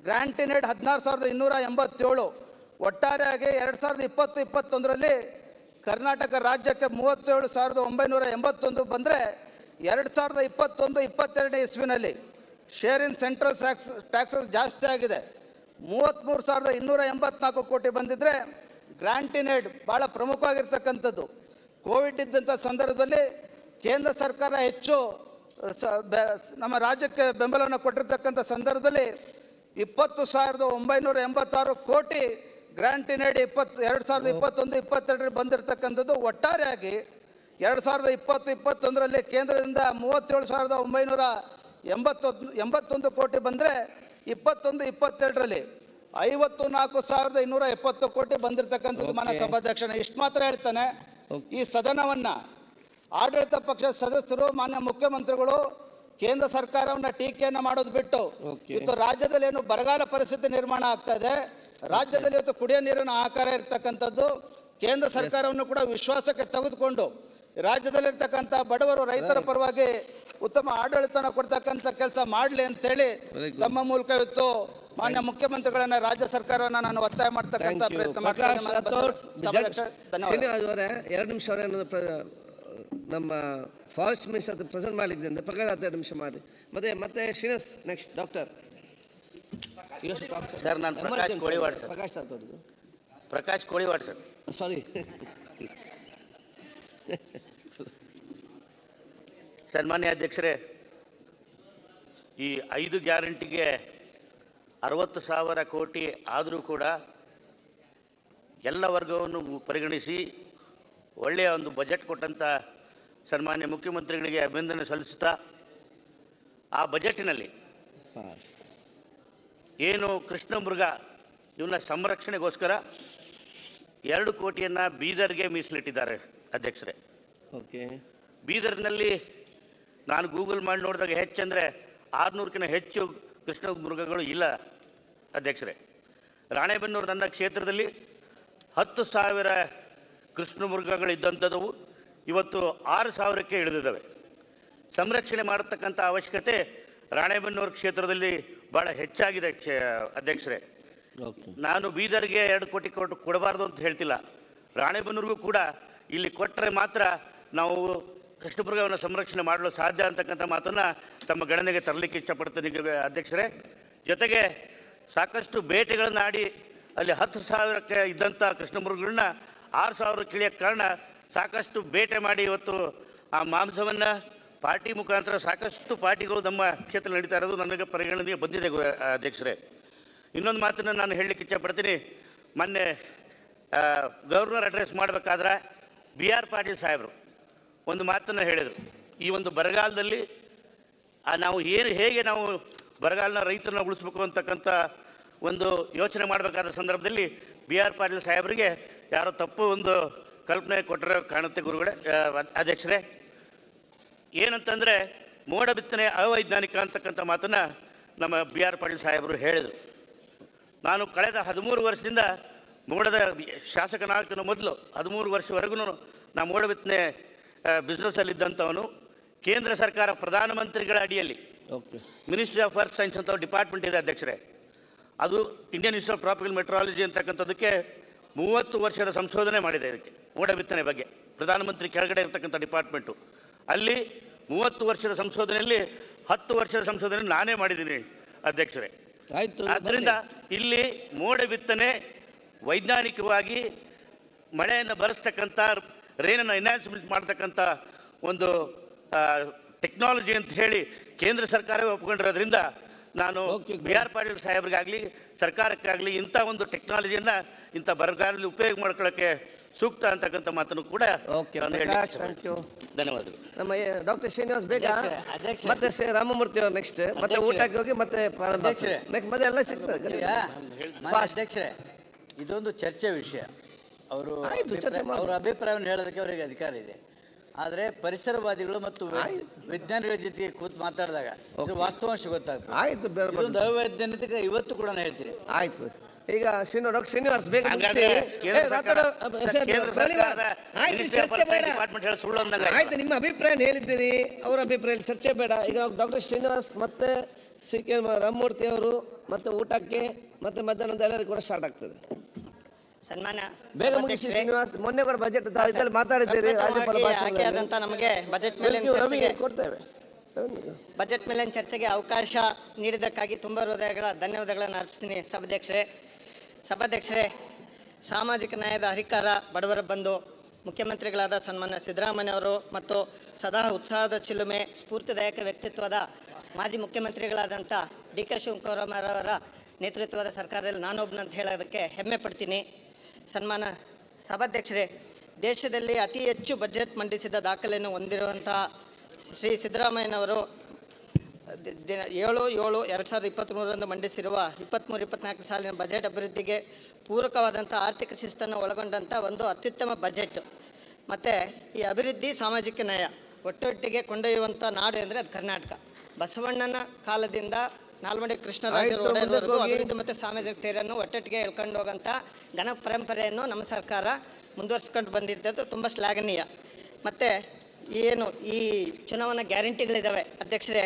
Speaker 19: ಗ್ರ್ಯಾಂಟ್ ಇನ್ ಏಡ್ 16,287. ಒಟ್ಟಾರೆಯಾಗಿ 2020-21ರಲ್ಲಿ ಕರ್ನಾಟಕ ರಾಜ್ಯಕ್ಕೆ 37,981 ಬಂದರೆ 2021-22ನೇ ಇಸ್ವಿನಲ್ಲಿ ಶೇರ್ ಇನ್ ಸೆಂಟ್ರಲ್ ಟ್ಯಾಕ್ಸಸ್ ಜಾಸ್ತಿ ಆಗಿದೆ. 33,284 ಕೋಟಿ ಬಂದಿದ್ದರೆ ಗ್ರ್ಯಾಂಟ್ ಇನ್ ಏಡ್ ಭಾಳ ಪ್ರಮುಖವಾಗಿರ್ತಕ್ಕಂಥದ್ದು. ಕೋವಿಡ್ ಇದ್ದಂಥ ಸಂದರ್ಭದಲ್ಲಿ ಕೇಂದ್ರ ಸರ್ಕಾರ ಹೆಚ್ಚು ನಮ್ಮ ರಾಜ್ಯಕ್ಕೆ ಬೆಂಬಲವನ್ನು ಕೊಟ್ಟಿರ್ತಕ್ಕಂಥ ಸಂದರ್ಭದಲ್ಲಿ 20,986 ಕೋಟಿ ಗ್ರ್ಯಾಂಟ್ ಇನ್ ಏಡ್ 2021-22 ಬಂದಿರತಕ್ಕಂಥದ್ದು. ಒಟ್ಟಾರೆಯಾಗಿ 2020-21ರಲ್ಲಿ ಕೇಂದ್ರದಿಂದ 37,981 ಕೋಟಿ ಬಂದರೆ 21-22ರಲ್ಲಿ 54,270 ಕೋಟಿ ಬಂದಿರತಕ್ಕಂಥದ್ದು. ಮಾನ್ಯ ಸಭಾಧ್ಯಕ್ಷನ ಇಷ್ಟು ಮಾತ್ರ ಹೇಳ್ತಾನೆ. ಈ ಸದನವನ್ನು ಆಡಳಿತ ಪಕ್ಷದ ಸದಸ್ಯರು, ಮಾನ್ಯ ಮುಖ್ಯಮಂತ್ರಿಗಳು ಕೇಂದ್ರ ಸರ್ಕಾರವನ್ನು ಟೀಕೆಯನ್ನು ಮಾಡೋದು ಬಿಟ್ಟು ಇವತ್ತು ರಾಜ್ಯದಲ್ಲಿ ಏನು ಬರಗಾಲ ಪರಿಸ್ಥಿತಿ ನಿರ್ಮಾಣ ಆಗ್ತಾ ಇದೆ, ರಾಜ್ಯದಲ್ಲಿ ಇವತ್ತು ಕುಡಿಯೋ ನೀರಿನ ಆಕಾರ ಇರ್ತಕ್ಕಂಥದ್ದು, ಕೇಂದ್ರ ಸರ್ಕಾರವನ್ನು ಕೂಡ ವಿಶ್ವಾಸಕ್ಕೆ ತೆಗೆದುಕೊಂಡು ರಾಜ್ಯದಲ್ಲಿರ್ತಕ್ಕಂಥ ಬಡವರು, ರೈತರ ಪರವಾಗಿ ಉತ್ತಮ ಆಡಳಿತನ ಕೊಡ್ತಕ್ಕಂಥ ಕೆಲಸ ಮಾಡಲಿ ಅಂತೇಳಿ ತಮ್ಮ ಮೂಲಕ ಇವತ್ತು ಮಾನ್ಯ ಮುಖ್ಯಮಂತ್ರಿಗಳನ್ನ, ರಾಜ್ಯ ಸರ್ಕಾರವನ್ನು ನಾನು ಒತ್ತಾಯ ಮಾಡ್ತಕ್ಕಂಥ ಪ್ರಯತ್ನ ಮಾಡ್ತೀನಿ.
Speaker 5: ಧನ್ಯವಾದ. 2 ನಿಮಿಷ ನಮ್ಮ ಫಾರೆಸ್ಟ್ ಮಿನಿಸ್ಟರ್ ಪ್ರೆಸೆಂಟ್ ಮಾಡಲಿಕ್ಕೆ ಅಂದರೆ ಪ್ರಕಾರ 2 ನಿಮಿಷ ಮಾಡಿ. ಮತ್ತೆ ಶ್ರೀನಿವಾಸ್ ನೆಕ್ಸ್ಟ್. ಡಾಕ್ಟರ್
Speaker 12: ಸರ್, ನಾನು ಪ್ರಕಾಶ್ ಕೋಳಿವಾಡ್ ಸರ್. ಪ್ರಕಾಶ್ ಕೋಳಿವಾಡ್ ಸರ್.
Speaker 5: ಸಾರಿ
Speaker 12: ಸನ್ಮಾನ್ಯ ಅಧ್ಯಕ್ಷರೇ, ಈ 5 ಗ್ಯಾರಂಟಿಗೆ 60,000 ಕೋಟಿ ಆದರೂ ಕೂಡ ಎಲ್ಲ ವರ್ಗವನ್ನು ಪರಿಗಣಿಸಿ ಒಳ್ಳೆಯ ಒಂದು ಬಜೆಟ್ ಕೊಟ್ಟಂಥ ಸನ್ಮಾನ್ಯ ಮುಖ್ಯಮಂತ್ರಿಗಳಿಗೆ ಅಭಿನಂದನೆ ಸಲ್ಲಿಸುತ್ತಾ, ಆ ಬಜೆಟಿನಲ್ಲಿ ಏನು ಕೃಷ್ಣ ಮೃಗ ಇವನ್ನ ಸಂರಕ್ಷಣೆಗೋಸ್ಕರ 2 ಕೋಟಿಯನ್ನು ಬೀದರ್ಗೆ ಮೀಸಲಿಟ್ಟಿದ್ದಾರೆ ಅಧ್ಯಕ್ಷರೇ.
Speaker 5: ಓಕೆ.
Speaker 12: ಬೀದರ್ನಲ್ಲಿ ನಾನು ಗೂಗಲ್ ಮಾಡಿ ನೋಡಿದಾಗ ಹೆಚ್ಚಂದರೆ 600ಕ್ಕಿಂತ ಹೆಚ್ಚು
Speaker 15: ಕೃಷ್ಣ ಮೃಗಗಳು ಇಲ್ಲ ಅಧ್ಯಕ್ಷರೇ. ರಾಣೆಬೆನ್ನೂರು ನನ್ನ ಕ್ಷೇತ್ರದಲ್ಲಿ 10,000 ಕೃಷ್ಣ ಮೃಗಗಳಿದ್ದಂಥವು ಇವತ್ತು 6,000ಕ್ಕೆ ಇಳಿದಿದ್ದಾವೆ. ಸಂರಕ್ಷಣೆ ಮಾಡತಕ್ಕಂಥ ಅವಶ್ಯಕತೆ ರಾಣೆಬೆನ್ನೂರು ಕ್ಷೇತ್ರದಲ್ಲಿ ಭಾಳ ಹೆಚ್ಚಾಗಿದೆ ಅಧ್ಯಕ್ಷರೇ. ನಾನು ಬೀದರ್ಗೆ 2 ಕೋಟಿ ಕೊಡಬಾರ್ದು ಅಂತ ಹೇಳ್ತಿಲ್ಲ. ರಾಣೆಬೆನ್ನೂರಿಗೂ ಕೂಡ ಇಲ್ಲಿ ಕೊಟ್ಟರೆ ಮಾತ್ರ ನಾವು ಕೃಷ್ಣಮೃಗವನ್ನು ಸಂರಕ್ಷಣೆ ಮಾಡಲು ಸಾಧ್ಯ ಅಂತಕ್ಕಂಥ ಮಾತನ್ನು ತಮ್ಮ ಗಣನೆಗೆ ತರಲಿಕ್ಕೆ ಇಷ್ಟಪಡ್ತೀನಿ ಅಧ್ಯಕ್ಷರೇ. ಜೊತೆಗೆ ಸಾಕಷ್ಟು ಬೇಟೆಗಳನ್ನು ಆಡಿ ಅಲ್ಲಿ 10,000ಕ್ಕೆ ಇದ್ದಂಥ ಕೃಷ್ಣಮೃಗಗಳನ್ನ 6,000 ಇಳಿಯೋಕ್ಕೆ ಕಾರಣ ಸಾಕಷ್ಟು ಬೇಟೆ ಮಾಡಿ ಇವತ್ತು ಆ ಮಾಂಸವನ್ನು ಪಾರ್ಟಿ ಮುಖಾಂತರ ಸಾಕಷ್ಟು ಪಾರ್ಟಿಗಳು ನಮ್ಮ ಕ್ಷೇತ್ರ ನಡೀತಾ ಇರೋದು ನನಗೆ ಪರಿಗಣನೆಗೆ ಬಂದಿದೆ ಅಧ್ಯಕ್ಷರೇ. ಇನ್ನೊಂದು ಮಾತನ್ನು ನಾನು ಹೇಳಲಿಕ್ಕೆ ಇಷ್ಟಪಡ್ತೀನಿ. ಮೊನ್ನೆ ಗವರ್ನರ್ ಅಡ್ರೆಸ್ ಮಾಡಬೇಕಾದ್ರೆ BR ಪಾಟೀಲ್ ಸಾಹೇಬರು ಒಂದು ಮಾತನ್ನು ಹೇಳಿದರು. ಈ ಒಂದು ಬರಗಾಲದಲ್ಲಿ ನಾವು ಹೇಗೆ ನಾವು ಬರಗಾಲನ ರೈತರನ್ನ ಉಳಿಸ್ಬೇಕು ಅಂತಕ್ಕಂಥ ಒಂದು ಯೋಚನೆ ಮಾಡಬೇಕಾದ ಸಂದರ್ಭದಲ್ಲಿ BR ಪಾಟೀಲ್ ಸಾಹೇಬರಿಗೆ ಯಾರೋ ತಪ್ಪು ಒಂದು ಕಲ್ಪನೆ ಕೊಟ್ಟರೆ ಕಾಣುತ್ತೆ ಗುರುಗಳೇ ಅಧ್ಯಕ್ಷರೇ. ಏನಂತಂದರೆ ಮೋಡ ಬಿತ್ತನೆ ಅವೈಜ್ಞಾನಿಕ ಅಂತಕ್ಕಂಥ ಮಾತನ್ನು ನಮ್ಮ BR ಪಾಟೀಲ್ ಸಾಹೇಬರು ಹೇಳಿದರು. ನಾನು ಕಳೆದ 13 ವರ್ಷದಿಂದ ಮೋಡದ ಶಾಸಕನಾಗನ ಮೊದಲು 13 ವರ್ಷವರೆಗೂ ನಾನು ಮೋಡ ಬಿತ್ತನೆ ಬಿಸ್ನೆಸ್ಸಲ್ಲಿದ್ದಂಥವನು. ಕೇಂದ್ರ ಸರ್ಕಾರ ಪ್ರಧಾನಮಂತ್ರಿಗಳ ಅಡಿಯಲ್ಲಿ ಮಿನಿಸ್ಟ್ರಿ ಆಫ್ ಅರ್ತ್ ಸೈನ್ಸ್ ಅಂತ ಡಿಪಾರ್ಟ್ಮೆಂಟ್ ಇದೆ ಅಧ್ಯಕ್ಷರೇ. ಅದು Indian Institute of Tropical Meteorology ಅಂತಕ್ಕಂಥದ್ದಕ್ಕೆ 30 ವರ್ಷದ ಸಂಶೋಧನೆ ಮಾಡಿದೆ ಇದಕ್ಕೆ ಮೋಡ ಬಿತ್ತನೆ ಬಗ್ಗೆ. ಪ್ರಧಾನಮಂತ್ರಿ ಕೆಳಗಡೆ ಇರ್ತಕ್ಕಂಥ ಡಿಪಾರ್ಟ್ಮೆಂಟು. ಅಲ್ಲಿ 30 ವರ್ಷದ ಸಂಶೋಧನೆಯಲ್ಲಿ 10 ವರ್ಷದ ಸಂಶೋಧನೆ ನಾನೇ ಮಾಡಿದ್ದೀನಿ ಅಧ್ಯಕ್ಷರೇ. ಆದ್ದರಿಂದ ಇಲ್ಲಿ ಮೋಡ ಬಿತ್ತನೆ ವೈಜ್ಞಾನಿಕವಾಗಿ ಮಳೆಯನ್ನು ಬರೆಸ್ತಕ್ಕಂಥ ರೇನನ್ನು ಎನ್ಹಾನ್ಸ್ಮೆಂಟ್ ಮಾಡ್ತಕ್ಕಂಥ ಒಂದು ಟೆಕ್ನಾಲಜಿ ಅಂತ ಹೇಳಿ ಕೇಂದ್ರ ಸರ್ಕಾರವೇ ಒಪ್ಕೊಂಡಿರೋದ್ರಿಂದ ನಾನು BR ಪಾಟೀಲ್ ಸಾಹೇಬ್ರಿಗಾಗಲಿ ಸರ್ಕಾರಕ್ಕಾಗಲಿ ಇಂಥ ಒಂದು ಟೆಕ್ನಾಲಜಿಯನ್ನು ಇಂಥ ಬರಗಾಲದಲ್ಲಿ ಉಪಯೋಗ ಮಾಡ್ಕೊಳ್ಳೋಕ್ಕೆ ಸೂಕ್ತ ಅಂತಕ್ಕಂಥ ಮಾತನ್ನು ಕೂಡ ಧನ್ಯವಾದಗಳು.
Speaker 5: ನಮ್ಮ ಡಾಕ್ಟರ್ ಶ್ರೀನಿವಾಸ್ ಬೇಕಾ ಮತ್ತೆ ರಾಮಮೂರ್ತಿ ಅವರು ನೆಕ್ಸ್ಟ್ ಮತ್ತೆ ಊಟಕ್ಕೆ ಹೋಗಿ ಮತ್ತೆ ಪ್ರಾರಂಭ ಮತ್ತೆ ಎಲ್ಲ ಸಿಗ್ತದೆ.
Speaker 20: ಅಧ್ಯಕ್ಷರೇ, ಇದೊಂದು ಚರ್ಚೆ ವಿಷಯ. ಅವರು ಅವರ ಅಭಿಪ್ರಾಯವನ್ನು ಹೇಳೋದಕ್ಕೆ ಅವರಿಗೆ ಅಧಿಕಾರ ಇದೆ. ಆದರೆ ಪರಿಸರವಾದಿಗಳು ಮತ್ತು ವಿಜ್ಞಾನಿಗಳ ಜೊತೆಗೆ ಕೂತು ಮಾತಾಡಿದಾಗ ವಾಸ್ತವಾಂಶ ಗೊತ್ತಾಗ್ತದೆ.
Speaker 5: ಆಯ್ತು,
Speaker 20: ಇದೊಂದು ಅವೈಜ್ಞಾನಿಕ ಇವತ್ತು ಕೂಡ ಹೇಳ್ತೀರಿ.
Speaker 5: ಆಯ್ತು. ಈಗ ಡಾಕ್ಟರ್ ಶ್ರೀನಿವಾಸ್ ಬೇಗ ಆಯ್ತು, ನಿಮ್ಮ ಅಭಿಪ್ರಾಯ ಹೇಳಿದ್ದೀರಿ, ಅವರ ಅಭಿಪ್ರಾಯ ಚರ್ಚೆ ಬೇಡ. ಈಗ ಡಾಕ್ಟರ್ ಶ್ರೀನಿವಾಸ್ ಮತ್ತೆ CK ರಾಮಮೂರ್ತಿ ಅವರು ಮತ್ತೆ ಊಟಕ್ಕೆ ಮತ್ತೆ ಮಧ್ಯಾಹ್ನದ ಎಲ್ಲರಿಗೂ ಕೂಡ ಸ್ಟಾರ್ಟ್ ಆಗ್ತದೆ.
Speaker 21: ಸನ್ಮಾನ
Speaker 5: ಬೇಗ ಮುಗಿಸಿ ಶ್ರೀನಿವಾಸ್. ಮೊನ್ನೆ ಕೂಡ ಬಜೆಟ್ ಮಾತಾಡಿದ್ದೀರಿ,
Speaker 21: ನಮಗೆ ಬಜೆಟ್ ಮೇಲೆ ಚರ್ಚೆಗೆ ಅವಕಾಶ ನೀಡಿದ್ದಕ್ಕಾಗಿ ತುಂಬ ಧನ್ಯವಾದಗಳನ್ನು ಅರ್ಪಿಸ್ತೀನಿ ಸಭಾಧ್ಯಕ್ಷರೇ. ಸಾಮಾಜಿಕ ನ್ಯಾಯದ ಹರಿಕಾರ, ಬಡವರ ಬಂಧು, ಮುಖ್ಯಮಂತ್ರಿಗಳಾದ ಸನ್ಮಾನ್ಯ ಸಿದ್ದರಾಮಯ್ಯವರು ಮತ್ತು ಸದಾ ಉತ್ಸಾಹದ ಚಿಲುಮೆ, ಸ್ಫೂರ್ತಿದಾಯಕ ವ್ಯಕ್ತಿತ್ವದ ಮಾಜಿ ಮುಖ್ಯಮಂತ್ರಿಗಳಾದಂಥ DK ಶಿವಕುಮಾರವರ ನೇತೃತ್ವದ ಸರ್ಕಾರದಲ್ಲಿ ನಾನೊಬ್ಬನಂತ ಹೇಳೋದಕ್ಕೆ ಹೆಮ್ಮೆ ಪಡ್ತೀನಿ. ಸನ್ಮಾನ ಸಭಾಧ್ಯಕ್ಷರೇ, ದೇಶದಲ್ಲಿ ಅತಿ ಹೆಚ್ಚು ಬಜೆಟ್ ಮಂಡಿಸಿದ ದಾಖಲೆಯನ್ನು ಹೊಂದಿರುವಂತಹ ಶ್ರೀ ಸಿದ್ದರಾಮಯ್ಯನವರು 7/7/2023 ಮಂಡಿಸಿರುವ 23-24 ಸಾಲಿನ ಬಜೆಟ್ ಅಭಿವೃದ್ಧಿಗೆ ಪೂರಕವಾದಂಥ ಆರ್ಥಿಕ ಶಿಸ್ತನ್ನು ಒಳಗೊಂಡಂಥ ಒಂದು ಅತ್ಯುತ್ತಮ ಬಜೆಟ್. ಮತ್ತು ಈ ಅಭಿವೃದ್ಧಿ, ಸಾಮಾಜಿಕ ನ್ಯಾಯ ಒಟ್ಟೊಟ್ಟಿಗೆ ಕೊಂಡೊಯ್ಯುವಂಥ ನಾಡು ಅಂದರೆ ಅದು ಕರ್ನಾಟಕ. ಬಸವಣ್ಣನ ಕಾಲದಿಂದ ನಾಲ್ಮಡಿ ಕೃಷ್ಣರಾಜರು ಅಭಿವೃದ್ಧಿ ಮತ್ತು ಸಾಮಾಜಿಕ ತೇರನ್ನು ಒಟ್ಟೊಟ್ಟಿಗೆ ಎಳ್ಕೊಂಡು ಹೋಗೋಂಥ ಘನ ಪರಂಪರೆಯನ್ನು ನಮ್ಮ ಸರ್ಕಾರ ಮುಂದುವರಿಸ್ಕೊಂಡು ಬಂದಿದ್ದದ್ದು ತುಂಬ ಶ್ಲಾಘನೀಯ. ಮತ್ತು ಏನು ಈ ಚುನಾವಣಾ ಗ್ಯಾರಂಟಿಗಳಿದ್ದಾವೆ ಅಧ್ಯಕ್ಷರೇ,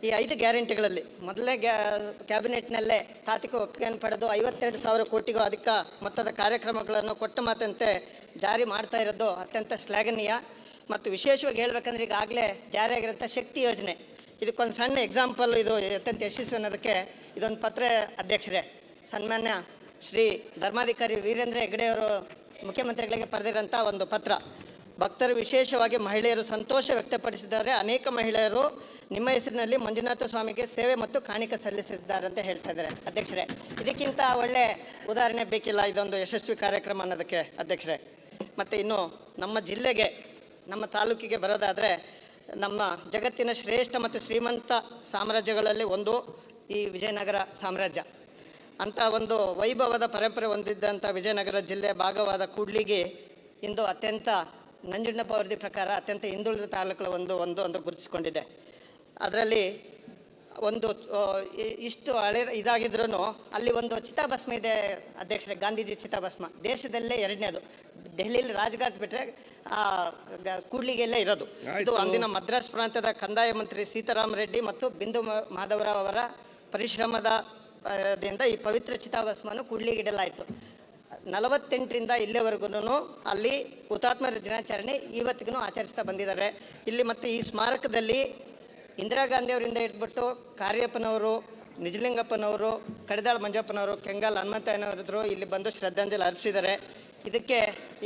Speaker 21: ಈ 5 ಗ್ಯಾರಂಟಿಗಳಲ್ಲಿ ಮೊದಲನೇ ಕ್ಯಾಬಿನೆಟ್ನಲ್ಲೇ ತಾತ್ವಿಕ ಒಪ್ಪಿಗೆಯನ್ನು ಪಡೆದು 52,000 ಕೋಟಿಗೂ ಅಧಿಕ ಮೊತ್ತದ ಕಾರ್ಯಕ್ರಮಗಳನ್ನು ಕೊಟ್ಟ ಮಾತಂತೆ ಜಾರಿ ಮಾಡ್ತಾ ಇರೋದು ಅತ್ಯಂತ ಶ್ಲಾಘನೀಯ. ಮತ್ತು ವಿಶೇಷವಾಗಿ ಹೇಳಬೇಕಂದ್ರೆ ಈಗಾಗಲೇ ಜಾರಿಯಾಗಿರೋಂಥ ಶಕ್ತಿ ಯೋಜನೆ, ಇದಕ್ಕೊಂದು ಸಣ್ಣ ಎಕ್ಸಾಂಪಲ್, ಇದು ಅತ್ಯಂತ ಯಶಸ್ವಿ ಅನ್ನೋದಕ್ಕೆ ಇದೊಂದು ಪತ್ರ ಅಧ್ಯಕ್ಷರೇ. ಸನ್ಮಾನ್ಯ ಶ್ರೀ ಧರ್ಮಾಧಿಕಾರಿ ವೀರೇಂದ್ರ ಹೆಗ್ಗಡೆಯವರು ಮುಖ್ಯಮಂತ್ರಿಗಳಿಗೆ ಬರೆದಿರೋಂಥ ಒಂದು ಪತ್ರ. ಭಕ್ತರು, ವಿಶೇಷವಾಗಿ ಮಹಿಳೆಯರು ಸಂತೋಷ ವ್ಯಕ್ತಪಡಿಸಿದ್ದಾರೆ. ಅನೇಕ ಮಹಿಳೆಯರು ನಿಮ್ಮ ಹೆಸರಿನಲ್ಲಿ ಮಂಜುನಾಥ ಸ್ವಾಮಿಗೆ ಸೇವೆ ಮತ್ತು ಕಾಣಿಕೆ ಸಲ್ಲಿಸಿದ್ದಾರೆ ಅಂತ ಹೇಳ್ತಾ ಇದ್ದಾರೆ ಅಧ್ಯಕ್ಷರೇ. ಇದಕ್ಕಿಂತ ಒಳ್ಳೆ ಉದಾಹರಣೆ ಬೇಕಿಲ್ಲ ಇದೊಂದು ಯಶಸ್ವಿ ಕಾರ್ಯಕ್ರಮ ಅನ್ನೋದಕ್ಕೆ ಅಧ್ಯಕ್ಷರೇ. ಮತ್ತು ಇನ್ನು ನಮ್ಮ ಜಿಲ್ಲೆಗೆ, ನಮ್ಮ ತಾಲೂಕಿಗೆ ಬರೋದಾದರೆ, ನಮ್ಮ ಜಗತ್ತಿನ ಶ್ರೇಷ್ಠ ಮತ್ತು ಶ್ರೀಮಂತ ಸಾಮ್ರಾಜ್ಯಗಳಲ್ಲಿ ಒಂದು ಈ ವಿಜಯನಗರ ಸಾಮ್ರಾಜ್ಯ. ಅಂಥ ಒಂದು ವೈಭವದ ಪರಂಪರೆ ಹೊಂದಿದ್ದಂಥ ವಿಜಯನಗರ ಜಿಲ್ಲೆಯ ಭಾಗವಾದ ಕೂಡ್ಲಿಗೆ ಇಂದು ಅತ್ಯಂತ ನಂಜುಂಡಪ್ಪ ವರದಿ ಪ್ರಕಾರ ಅತ್ಯಂತ ಹಿಂದುಳಿದ ತಾಲೂಕುಗಳು ಒಂದು ಗುರುತಿಸಿಕೊಂಡಿದೆ. ಅದರಲ್ಲಿ ಒಂದು ಇಷ್ಟು ಹಳೆ ಇದಾಗಿದ್ರೂ ಅಲ್ಲಿ ಒಂದು ಚಿತಾಭಸ್ಮ ಇದೆ ಅಧ್ಯಕ್ಷರೇ, ಗಾಂಧೀಜಿ ಚಿತಾಭಸ್ಮ ದೇಶದಲ್ಲೇ ಎರಡನೇದು. ದೆಹಲಿಯಲ್ಲಿ ರಾಜ್ಘಾಟ್ ಬಿಟ್ಟರೆ ಕೂಡ್ಲಿಗೆಲ್ಲೇ ಇರೋದು. ಇದು ಅಂದಿನ ಮದ್ರಾಸ್ ಪ್ರಾಂತ್ಯದ ಕಂದಾಯ ಮಂತ್ರಿ ಸೀತಾರಾಮ ರೆಡ್ಡಿ ಮತ್ತು ಬಿಂದು ಮಾಧವರಾವ್ ಅವರ ಪರಿಶ್ರಮದ ದಿಂದ ಈ ಪವಿತ್ರ ಚಿತಾಭಸ್ಮನ್ನು ಕೂಡ್ಲಿಗೆ ಇಡಲಾಯಿತು. 48ರಿಂದ ಇಲ್ಲಿವರೆಗೂ ಅಲ್ಲಿ ಹುತಾತ್ಮರ ದಿನಾಚರಣೆ ಇವತ್ತಿಗೂ ಆಚರಿಸ್ತಾ ಬಂದಿದ್ದಾರೆ. ಇಲ್ಲಿ ಮತ್ತು ಈ ಸ್ಮಾರಕದಲ್ಲಿ ಇಂದಿರಾ ಗಾಂಧಿಯವರಿಂದ ಹಿಡಿದ್ಬಿಟ್ಟು ಕಾರ್ಯಪ್ಪನವರು, ನಿಜಲಿಂಗಪ್ಪನವರು, ಕಡಿದಾಳ್ ಮಂಜಪ್ಪನವರು, ಕೆಂಗಲ್ ಹನುಮಂತಯ್ಯನವರಿದ್ರು ಇಲ್ಲಿ ಬಂದು ಶ್ರದ್ಧಾಂಜಲಿ ಅರ್ಪಿಸಿದ್ದಾರೆ. ಇದಕ್ಕೆ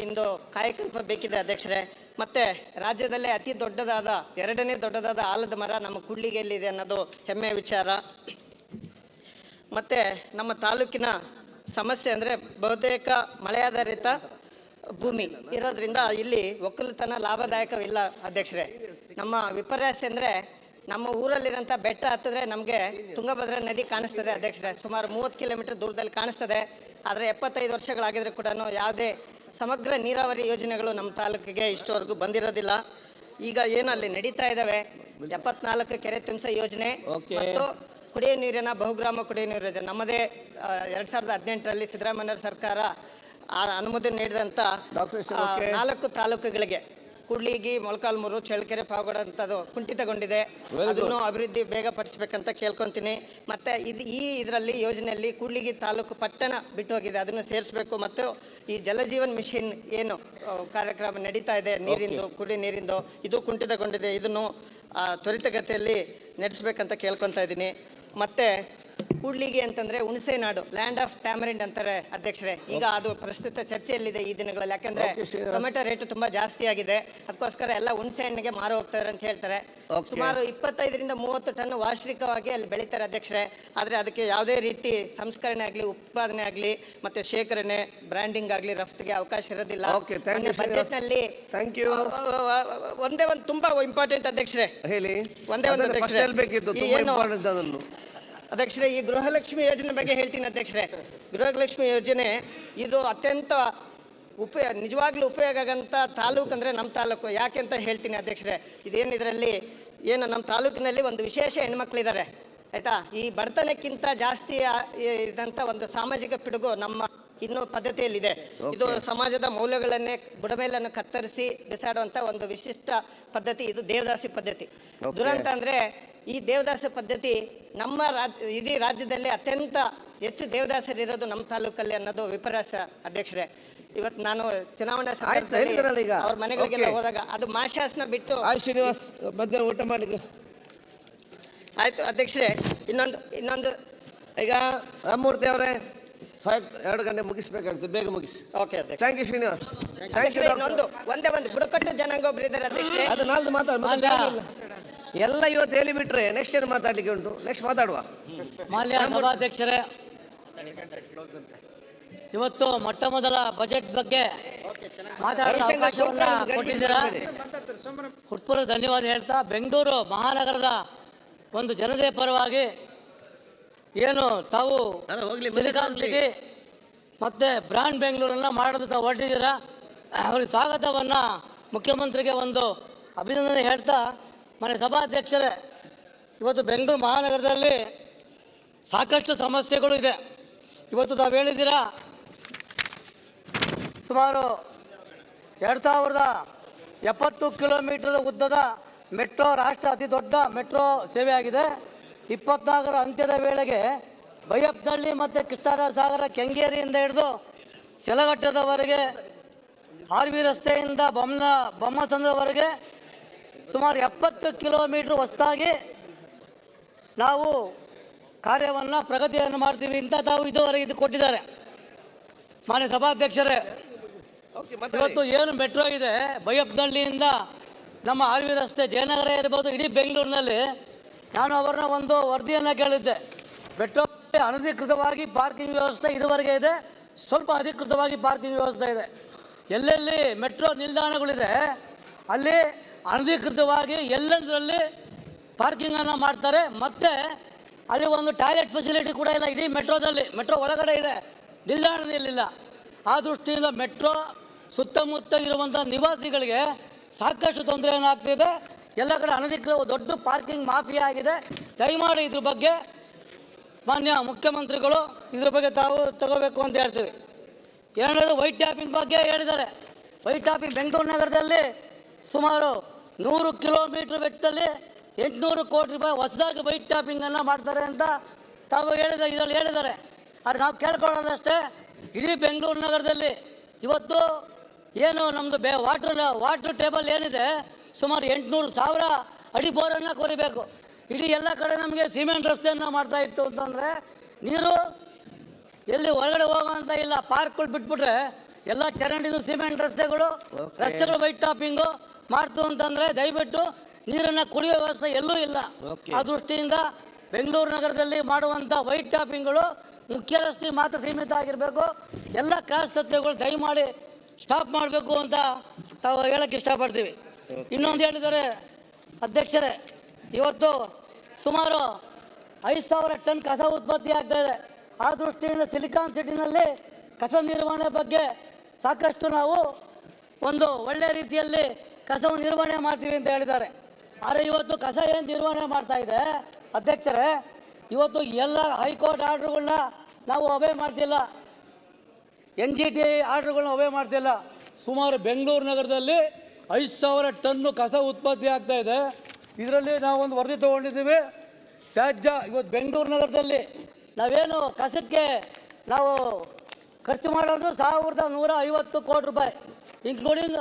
Speaker 21: ಇಂದು ಕಾಯಕಲ್ಪ ಬೇಕಿದೆ ಅಧ್ಯಕ್ಷರೇ. ಮತ್ತು ರಾಜ್ಯದಲ್ಲೇ ಅತಿ ದೊಡ್ಡದಾದ 2ನೇ ದೊಡ್ಡದಾದ ಆಲದ ಮರ ನಮ್ಮ ಕೂಡ್ಲಿಗೆಯಲ್ಲಿದೆ ಅನ್ನೋದು ಹೆಮ್ಮೆಯ ವಿಚಾರ. ಮತ್ತು ನಮ್ಮ ತಾಲೂಕಿನ ಸಮಸ್ಯೆ ಅಂದರೆ ಬಹುತೇಕ ಮಳೆಯಾಧಾರಿತ ಭೂಮಿ ಇರೋದ್ರಿಂದ ಇಲ್ಲಿ ಒಕ್ಕಲುತನ ಲಾಭದಾಯಕವಿಲ್ಲ ಅಧ್ಯಕ್ಷರೇ. ನಮ್ಮ ವಿಪರ್ಯಾಸ ಅಂದರೆ ನಮ್ಮ ಊರಲ್ಲಿರೋಂಥ ಬೆಟ್ಟ ಹತ್ತಿದ್ರೆ ನಮಗೆ ತುಂಗಭದ್ರಾ ನದಿ ಕಾಣಿಸ್ತದೆ ಅಧ್ಯಕ್ಷರೇ. ಸುಮಾರು 30 ಕಿಲೋಮೀಟರ್ ದೂರದಲ್ಲಿ ಕಾಣಿಸ್ತದೆ. ಆದರೆ 75 ವರ್ಷಗಳಾಗಿದ್ರೆ ಕೂಡ ಯಾವುದೇ ಸಮಗ್ರ ನೀರಾವರಿ ಯೋಜನೆಗಳು ನಮ್ಮ ತಾಲೂಕಿಗೆ ಇಷ್ಟವರೆಗೂ ಬಂದಿರೋದಿಲ್ಲ. ಈಗ ಏನು ಅಲ್ಲಿ ನಡೀತಾ ಇದ್ದಾವೆ 74 ಕೆರೆ ತುಂಬಿಸೋ ಯೋಜನೆ ಮತ್ತು ಕುಡಿಯೋ ನೀರಿನ ಬಹುಗ್ರಾಮ ಕುಡಿಯೋ ನೀರು ಯೋಜನೆ ನಮ್ಮದೇ 2018ರಲ್ಲಿ ಸಿದ್ದರಾಮಯ್ಯ ಸರ್ಕಾರ ಅನುಮೋದನೆ ನೀಡಿದಂಥ 4 ತಾಲೂಕುಗಳಿಗೆ ಕೂಡ್ಲಿಗಿ, ಮೊಳಕಾಲ್ಮೂರು, ಚಳ್ಳಕೆರೆ, ಪಾವಗಡ ಅಂತದ್ದು ಕುಂಠಿತಗೊಂಡಿದೆ. ಅದನ್ನು ಅಭಿವೃದ್ಧಿ ಬೇಗ ಪಡಿಸ್ಬೇಕಂತ ಕೇಳ್ಕೊತೀನಿ. ಮತ್ತು ಇದರಲ್ಲಿ ಯೋಜನೆಯಲ್ಲಿ ಕೂಡ್ಲಿಗಿ ತಾಲೂಕು ಪಟ್ಟಣ ಬಿಟ್ಟು ಹೋಗಿದೆ, ಅದನ್ನು ಸೇರಿಸಬೇಕು. ಮತ್ತು ಈ ಜಲಜೀವನ್ ಮಿಷನ್ ಏನು ಕಾರ್ಯಕ್ರಮ ನಡೀತಾ ಇದೆ ನೀರಿಂದು, ಕುಡಿ ನೀರಿಂದು, ಇದು ಕುಂಠಿತಗೊಂಡಿದೆ. ಇದನ್ನು ತ್ವರಿತಗತಿಯಲ್ಲಿ ನಡೆಸಬೇಕಂತ ಕೇಳ್ಕೊತಾ ಇದ್ದೀನಿ. ಮತ್ತು ಕೂಡ್ಲಿಗಿ ಅಂತಂದರೆ ಹುಣಸೆ ನಾಡು, ಲ್ಯಾಂಡ್ ಆಫ್ ಟ್ಯಾಮರಿಂಡ್ ಅಂತಾರೆ ಅಧ್ಯಕ್ಷರೇ. ಈಗ ಅದು ಪ್ರಸ್ತುತ ಚರ್ಚೆಯಲ್ಲಿದೆ ಈ ದಿನಗಳಲ್ಲಿ. ಯಾಕೆಂದರೆ ಟೊಮೆಟೊ ರೇಟು ತುಂಬ ಜಾಸ್ತಿ ಆಗಿದೆ, ಅದಕ್ಕೋಸ್ಕರ ಎಲ್ಲ ಹುಣಸೆ ಹಣ್ಣಿಗೆ ಮಾರು ಹೋಗ್ತಾರೆ ಅಂತ ಹೇಳ್ತಾರೆ. ಸುಮಾರು 25ರಿಂದ 30 ಟನ್ ವಾರ್ಷಿಕವಾಗಿ ಅಲ್ಲಿ ಬೆಳೀತಾರೆ ಅಧ್ಯಕ್ಷರೇ. ಆದರೆ ಅದಕ್ಕೆ ಯಾವುದೇ ರೀತಿ ಸಂಸ್ಕರಣೆ ಆಗಲಿ, ಉತ್ಪಾದನೆ ಆಗಲಿ, ಮತ್ತು ಶೇಖರಣೆ, ಬ್ರ್ಯಾಂಡಿಂಗ್ ಆಗಲಿ, ರಫ್ತಿಗೆ ಅವಕಾಶ ಇರೋದಿಲ್ಲ. ಬಜೆಟ್ನಲ್ಲಿ ಒಂದೇ ಒಂದು ತುಂಬ ಇಂಪಾರ್ಟೆಂಟ್ ಅಧ್ಯಕ್ಷರೇ, ಒಂದೇ ಒಂದು ಅಧ್ಯಕ್ಷರೇ, ಅಧ್ಯಕ್ಷರೇ ಈ ಗೃಹಲಕ್ಷ್ಮಿ ಯೋಜನೆ ಬಗ್ಗೆ ಹೇಳ್ತೀನಿ ಅಧ್ಯಕ್ಷರೇ. ಗೃಹಲಕ್ಷ್ಮಿ ಯೋಜನೆ ಇದು ಅತ್ಯಂತ ನಿಜವಾಗ್ಲೂ ಉಪಯೋಗ ಆಗಂಥ ತಾಲೂಕು ಅಂದರೆ ನಮ್ಮ ತಾಲೂಕು. ಯಾಕೆ ಅಂತ ಹೇಳ್ತೀನಿ ಅಧ್ಯಕ್ಷರೇ. ಇದೇನು ಇದರಲ್ಲಿ ಏನು ನಮ್ಮ ತಾಲೂಕಿನಲ್ಲಿ ಒಂದು ವಿಶೇಷ ಹೆಣ್ಮಕ್ಳಿದ್ದಾರೆ ಆಯಿತಾ. ಈ ಬಡತನಕ್ಕಿಂತ ಜಾಸ್ತಿ ಇದಂಥ ಒಂದು ಸಾಮಾಜಿಕ ಪಿಡುಗು ನಮ್ಮ ಇನ್ನೂ ಪದ್ಧತಿಯಲ್ಲಿದೆ. ಇದು ಸಮಾಜದ ಮೌಲ್ಯಗಳನ್ನೇ ಬುಡಮೇಲನ್ನು ಕತ್ತರಿಸಿ ಬಿಸಾಡುವಂಥ ಒಂದು ವಿಶಿಷ್ಟ ಪದ್ಧತಿ. ಇದು ದೇವದಾಸಿ ಪದ್ಧತಿ. ದುರಂತ ಅಂದರೆ ಈ ದೇವದಾಸ ಪದ್ಧತಿ ನಮ್ಮ ಇಡೀ ರಾಜ್ಯದಲ್ಲಿ ಅತ್ಯಂತ ಹೆಚ್ಚು ದೇವದಾಸರಿರೋದು ನಮ್ಮ ತಾಲೂಕಲ್ಲಿ ಅನ್ನೋದು ವಿಪರ್ಯಾಸ ಅಧ್ಯಕ್ಷರೇ. ಇವತ್ತು ನಾನು ಚುನಾವಣಾ ಅವ್ರ ಮನೆಗಳಿಗೆಲ್ಲ ಹೋದಾಗ ಅದು ಮಾಶಾಸನ ಬಿಟ್ಟು
Speaker 5: ಶ್ರೀನಿವಾಸ್ ಮಧ್ಯಾಹ್ನ ಊಟ ಮಾಡಿ
Speaker 21: ಆಯ್ತು ಅಧ್ಯಕ್ಷರೇ. ಇನ್ನೊಂದು
Speaker 5: ಈಗ ರಾಮಮೂರ್ತಿ ಅವರೇ 2 ಗಂಟೆ ಮುಗಿಸ್ಬೇಕಾಗ್ತದೆ, ಬೇಗ ಮುಗಿಸಿ.
Speaker 21: ಓಕೆ ಅಧ್ಯಕ್ಷ.
Speaker 5: Thank you Srinivas.
Speaker 21: ಒಂದೇ ಒಂದು ಬುಡಕಟ್ಟು ಜನಾಂಗ ಒಬ್ರು ಇದ್ದಾರೆ ಅಧ್ಯಕ್ಷರೇ.
Speaker 5: ಅದು ನಾಲ್ದು ಮಾತಾಡ ಎಲ್ಲ ಇವತ್ತು ಹೇಳಿಬಿಟ್ರೆ ನೆಕ್ಸ್ಟ್ ಏನು ಮಾತಾಡ್ಲಿಕ್ಕೆ ಉಂಟು, ನೆಕ್ಸ್ಟ್ ಮಾತಾಡುವ.
Speaker 20: ಮಾನ್ಯ ಸಭಾಧ್ಯಕ್ಷರೇ, ಇವತ್ತು ಮೊಟ್ಟ ಮೊದಲ ಬಜೆಟ್ ಬಗ್ಗೆ ಮಾತಾಡೋ ಅವಕಾಶವನ್ನ ಕೊಟ್ಟಿದ್ದೀರಾ, ಹುಟ್ಪೂರ್ವ ಧನ್ಯವಾದ ಹೇಳ್ತಾ, ಬೆಂಗಳೂರು ಮಹಾನಗರದ ಒಂದು ಜನತೆ ಪರವಾಗಿ ಏನು ತಾವು ಸಿಲಿಕಾನ್ ಸಿಟಿ ಮತ್ತು ಬ್ರ್ಯಾಂಡ್ ಬೆಂಗಳೂರನ್ನ ಮಾಡೋದು ತಾವು ಹೊರಟಿದ್ದೀರಾ, ಅವ್ರಿಗೆ ಸ್ವಾಗತವನ್ನು ಮುಖ್ಯಮಂತ್ರಿಗೆ ಒಂದು ಅಭಿನಂದನೆ ಹೇಳ್ತಾ, ಮನೆ ಸಭಾಧ್ಯಕ್ಷರೇ, ಇವತ್ತು ಬೆಂಗಳೂರು ಮಹಾನಗರದಲ್ಲಿ ಸಾಕಷ್ಟು ಸಮಸ್ಯೆಗಳು ಇದೆ. ಇವತ್ತು ತಾವು ಹೇಳಿದ್ದೀರಾ ಸುಮಾರು 2070 ಕಿಲೋಮೀಟರ್ ಉದ್ದದ ಮೆಟ್ರೋ, ರಾಷ್ಟ್ರ ಅತಿ ದೊಡ್ಡ ಮೆಟ್ರೋ ಸೇವೆ ಆಗಿದೆ. 24ರ ಅಂತ್ಯದ ವೇಳೆಗೆ ಬೈಯಪ್ಪನಹಳ್ಳಿ ಮತ್ತು ಕೃಷ್ಣರಾಜಸಾಗರ, ಕೆಂಗೇರಿಯಿಂದ ಹಿಡಿದು ಚಲಘಟ್ಟದವರೆಗೆ, ಆರ್ ವಿ ರಸ್ತೆಯಿಂದ ಬೊಮ್ಮಸಂದ್ರವರೆಗೆ ಸುಮಾರು 70 ಕಿಲೋಮೀಟ್ರ್ ಹೊಸದಾಗಿ ನಾವು ಕಾರ್ಯವನ್ನು ಪ್ರಗತಿಯನ್ನು ಮಾಡ್ತೀವಿ ಅಂತ ತಾವು ಇದುವರೆಗೆ ಇದು ಕೊಟ್ಟಿದ್ದಾರೆ. ಮಾನ್ಯ ಸಭಾಧ್ಯಕ್ಷರೇ, ಇವತ್ತು ಏನು ಮೆಟ್ರೋ ಇದೆ ಬೈಯಪ್ಪನಹಳ್ಳಿಯಿಂದ ನಮ್ಮ ಆರ್ ವಿ ರಸ್ತೆ, ಜಯನಗರ ಇರ್ಬೋದು, ಇಡೀ ಬೆಂಗಳೂರಿನಲ್ಲಿ ನಾನು ಅವರನ್ನ ಒಂದು ವರದಿಯನ್ನು ಕೇಳಿದ್ದೆ. ಮೆಟ್ರೋ ಅನಧಿಕೃತವಾಗಿ ಪಾರ್ಕಿಂಗ್ ವ್ಯವಸ್ಥೆ ಇದುವರೆಗೆ ಇದೆ, ಸ್ವಲ್ಪ ಅಧಿಕೃತವಾಗಿ ಪಾರ್ಕಿಂಗ್ ವ್ಯವಸ್ಥೆ ಇದೆ. ಎಲ್ಲೆಲ್ಲಿ ಮೆಟ್ರೋ ನಿಲ್ದಾಣಗಳಿದೆ ಅಲ್ಲಿ ಅನಧಿಕೃತವಾಗಿ ಎಲ್ಲದರಲ್ಲಿ ಪಾರ್ಕಿಂಗನ್ನು ಮಾಡ್ತಾರೆ. ಮತ್ತು ಅಲ್ಲಿ ಒಂದು ಟಾಯ್ಲೆಟ್ ಫೆಸಿಲಿಟಿ ಕೂಡ ಇಲ್ಲ ಇಡೀ ಮೆಟ್ರೋದಲ್ಲಿ. ಮೆಟ್ರೋ ಒಳಗಡೆ ಇದೆ, ನಿಲ್ದಾಣದಲ್ಲಿಲ್ಲ. ಆ ದೃಷ್ಟಿಯಿಂದ ಮೆಟ್ರೋ ಸುತ್ತಮುತ್ತ ಇರುವಂಥ ನಿವಾಸಿಗಳಿಗೆ ಸಾಕಷ್ಟು ತೊಂದರೆಯನ್ನು ಆಗ್ತಿದೆ. ಎಲ್ಲ ಕಡೆ ಅನಧಿಕೃತ ದೊಡ್ಡ ಪಾರ್ಕಿಂಗ್ ಮಾಫಿಯಾ ಆಗಿದೆ.
Speaker 2: ದಯಮಾಡಿ ಇದ್ರ ಬಗ್ಗೆ ಮಾನ್ಯ ಮುಖ್ಯಮಂತ್ರಿಗಳು ಇದ್ರ ಬಗ್ಗೆ ತಾವು ತಗೋಬೇಕು ಅಂತ ಹೇಳ್ತೀವಿ. ಎರಡನೇದು ವೈಟ್ ಟ್ಯಾಪಿಂಗ್ ಬಗ್ಗೆ ಹೇಳಿದ್ದಾರೆ. ವೈಟ್ ಟ್ಯಾಪಿಂಗ್ ಬೆಂಗಳೂರು ನಗರದಲ್ಲಿ ಸುಮಾರು 100 ಕಿಲೋಮೀಟರ್ ಬೆಟ್ಟದಲ್ಲಿ 800 ಕೋಟಿ ರೂಪಾಯಿ ಹೊಸದಾಗಿ ವೈಟ್ ಟ್ಯಾಪಿಂಗನ್ನು ಮಾಡ್ತಾರೆ ಅಂತ ತಾವು ಇದರಲ್ಲಿ ಹೇಳಿದ್ದಾರೆ. ಆದರೆ ನಾವು ಕೇಳ್ಕೊಳ್ಳೋದಷ್ಟೇ, ಇಡೀ ಬೆಂಗಳೂರು ನಗರದಲ್ಲಿ ಇವತ್ತು ಏನು ನಮ್ಮದು ವಾಟ್ರ್ ಟೇಬಲ್ ಏನಿದೆ ಸುಮಾರು 800,000 ಅಡಿ ಬೋರನ್ನು ಕೊರಿಬೇಕು. ಇಡೀ ಎಲ್ಲ ಕಡೆ ನಮಗೆ ಸಿಮೆಂಟ್ ರಸ್ತೆಯನ್ನು ಮಾಡ್ತಾ ಇತ್ತು ಅಂತಂದರೆ ನೀರು ಎಲ್ಲಿ ಹೊರಗಡೆ ಹೋಗೋಂಥ ಇಲ್ಲ. ಪಾರ್ಕ್ಗಳು ಬಿಟ್ಬಿಟ್ರೆ ಎಲ್ಲ ಚರಂಡಿದು ಸಿಮೆಂಟ್ ರಸ್ತೆಗಳು ವೈಟ್ ಟಾಪಿಂಗು ಮಾಡ್ತು ಅಂತಂದರೆ ದಯವಿಟ್ಟು ನೀರನ್ನು ಕುಡಿಯೋ ವ್ಯವಸ್ಥೆ ಎಲ್ಲೂ ಇಲ್ಲ. ಆ ದೃಷ್ಟಿಯಿಂದ ಬೆಂಗಳೂರು ನಗರದಲ್ಲಿ ಮಾಡುವಂಥ ವೈಟ್ ಟಾಪಿಂಗ್ಗಳು ಮುಖ್ಯ ರಸ್ತೆ ಮಾತ್ರ ಸೀಮಿತ ಆಗಿರಬೇಕು. ಎಲ್ಲ ಕ್ರಾಸ್ ರಸ್ತೆಗಳು ದಯಮಾಡಿ ಸ್ಟಾಪ್ ಮಾಡಬೇಕು ಅಂತ ತಾವು ಹೇಳೋಕ್ಕೆ ಇಷ್ಟಪಡ್ತೀವಿ. ಇನ್ನೊಂದು ಹೇಳಿದ್ದಾರೆ ಅಧ್ಯಕ್ಷರೇ, ಇವತ್ತು ಸುಮಾರು 5,000 ಟನ್ ಕಸ ಉತ್ಪತ್ತಿ ಆಗ್ತಾಯಿದೆ. ಆ ದೃಷ್ಟಿಯಿಂದ ಸಿಲಿಕಾನ್ ಸಿಟಿನಲ್ಲಿ ಕಸ ನಿರ್ವಹಣೆ ಬಗ್ಗೆ ಸಾಕಷ್ಟು ನಾವು ಒಂದು ಒಳ್ಳೆಯ ರೀತಿಯಲ್ಲಿ ಕಸವನ್ನು ನಿರ್ವಹಣೆ ಮಾಡ್ತೀವಿ ಅಂತ ಹೇಳಿದ್ದಾರೆ. ಆದರೆ ಇವತ್ತು ಕಸ ಏನು ನಿರ್ವಹಣೆ ಮಾಡ್ತಾ ಇದೆ ಅಧ್ಯಕ್ಷರೇ, ಇವತ್ತು ಎಲ್ಲ ಹೈಕೋರ್ಟ್ ಆರ್ಡ್ರುಗಳನ್ನ ನಾವು ಒಬೇ ಮಾಡ್ತಿಲ್ಲ, NGT ಆರ್ಡ್ರುಗಳನ್ನ ಒಬೇ ಮಾಡ್ತಿಲ್ಲ. ಸುಮಾರು ಬೆಂಗಳೂರು ನಗರದಲ್ಲಿ 5,000 ಟನ್ನು ಕಸ ಉತ್ಪತ್ತಿ ಆಗ್ತಾ ಇದೆ. ಇದರಲ್ಲಿ ನಾವು ಒಂದು ವರದಿ ತೊಗೊಂಡಿದ್ದೀವಿ. ತ್ಯಾಜ್ಯ ಇವತ್ತು ಬೆಂಗಳೂರು ನಗರದಲ್ಲಿ ನಾವೇನು ಕಸಕ್ಕೆ ನಾವು ಖರ್ಚು ಮಾಡೋದು 1,150 ಕೋಟಿ ರೂಪಾಯಿ, ಇನ್ಕ್ಲೂಡಿಂಗ್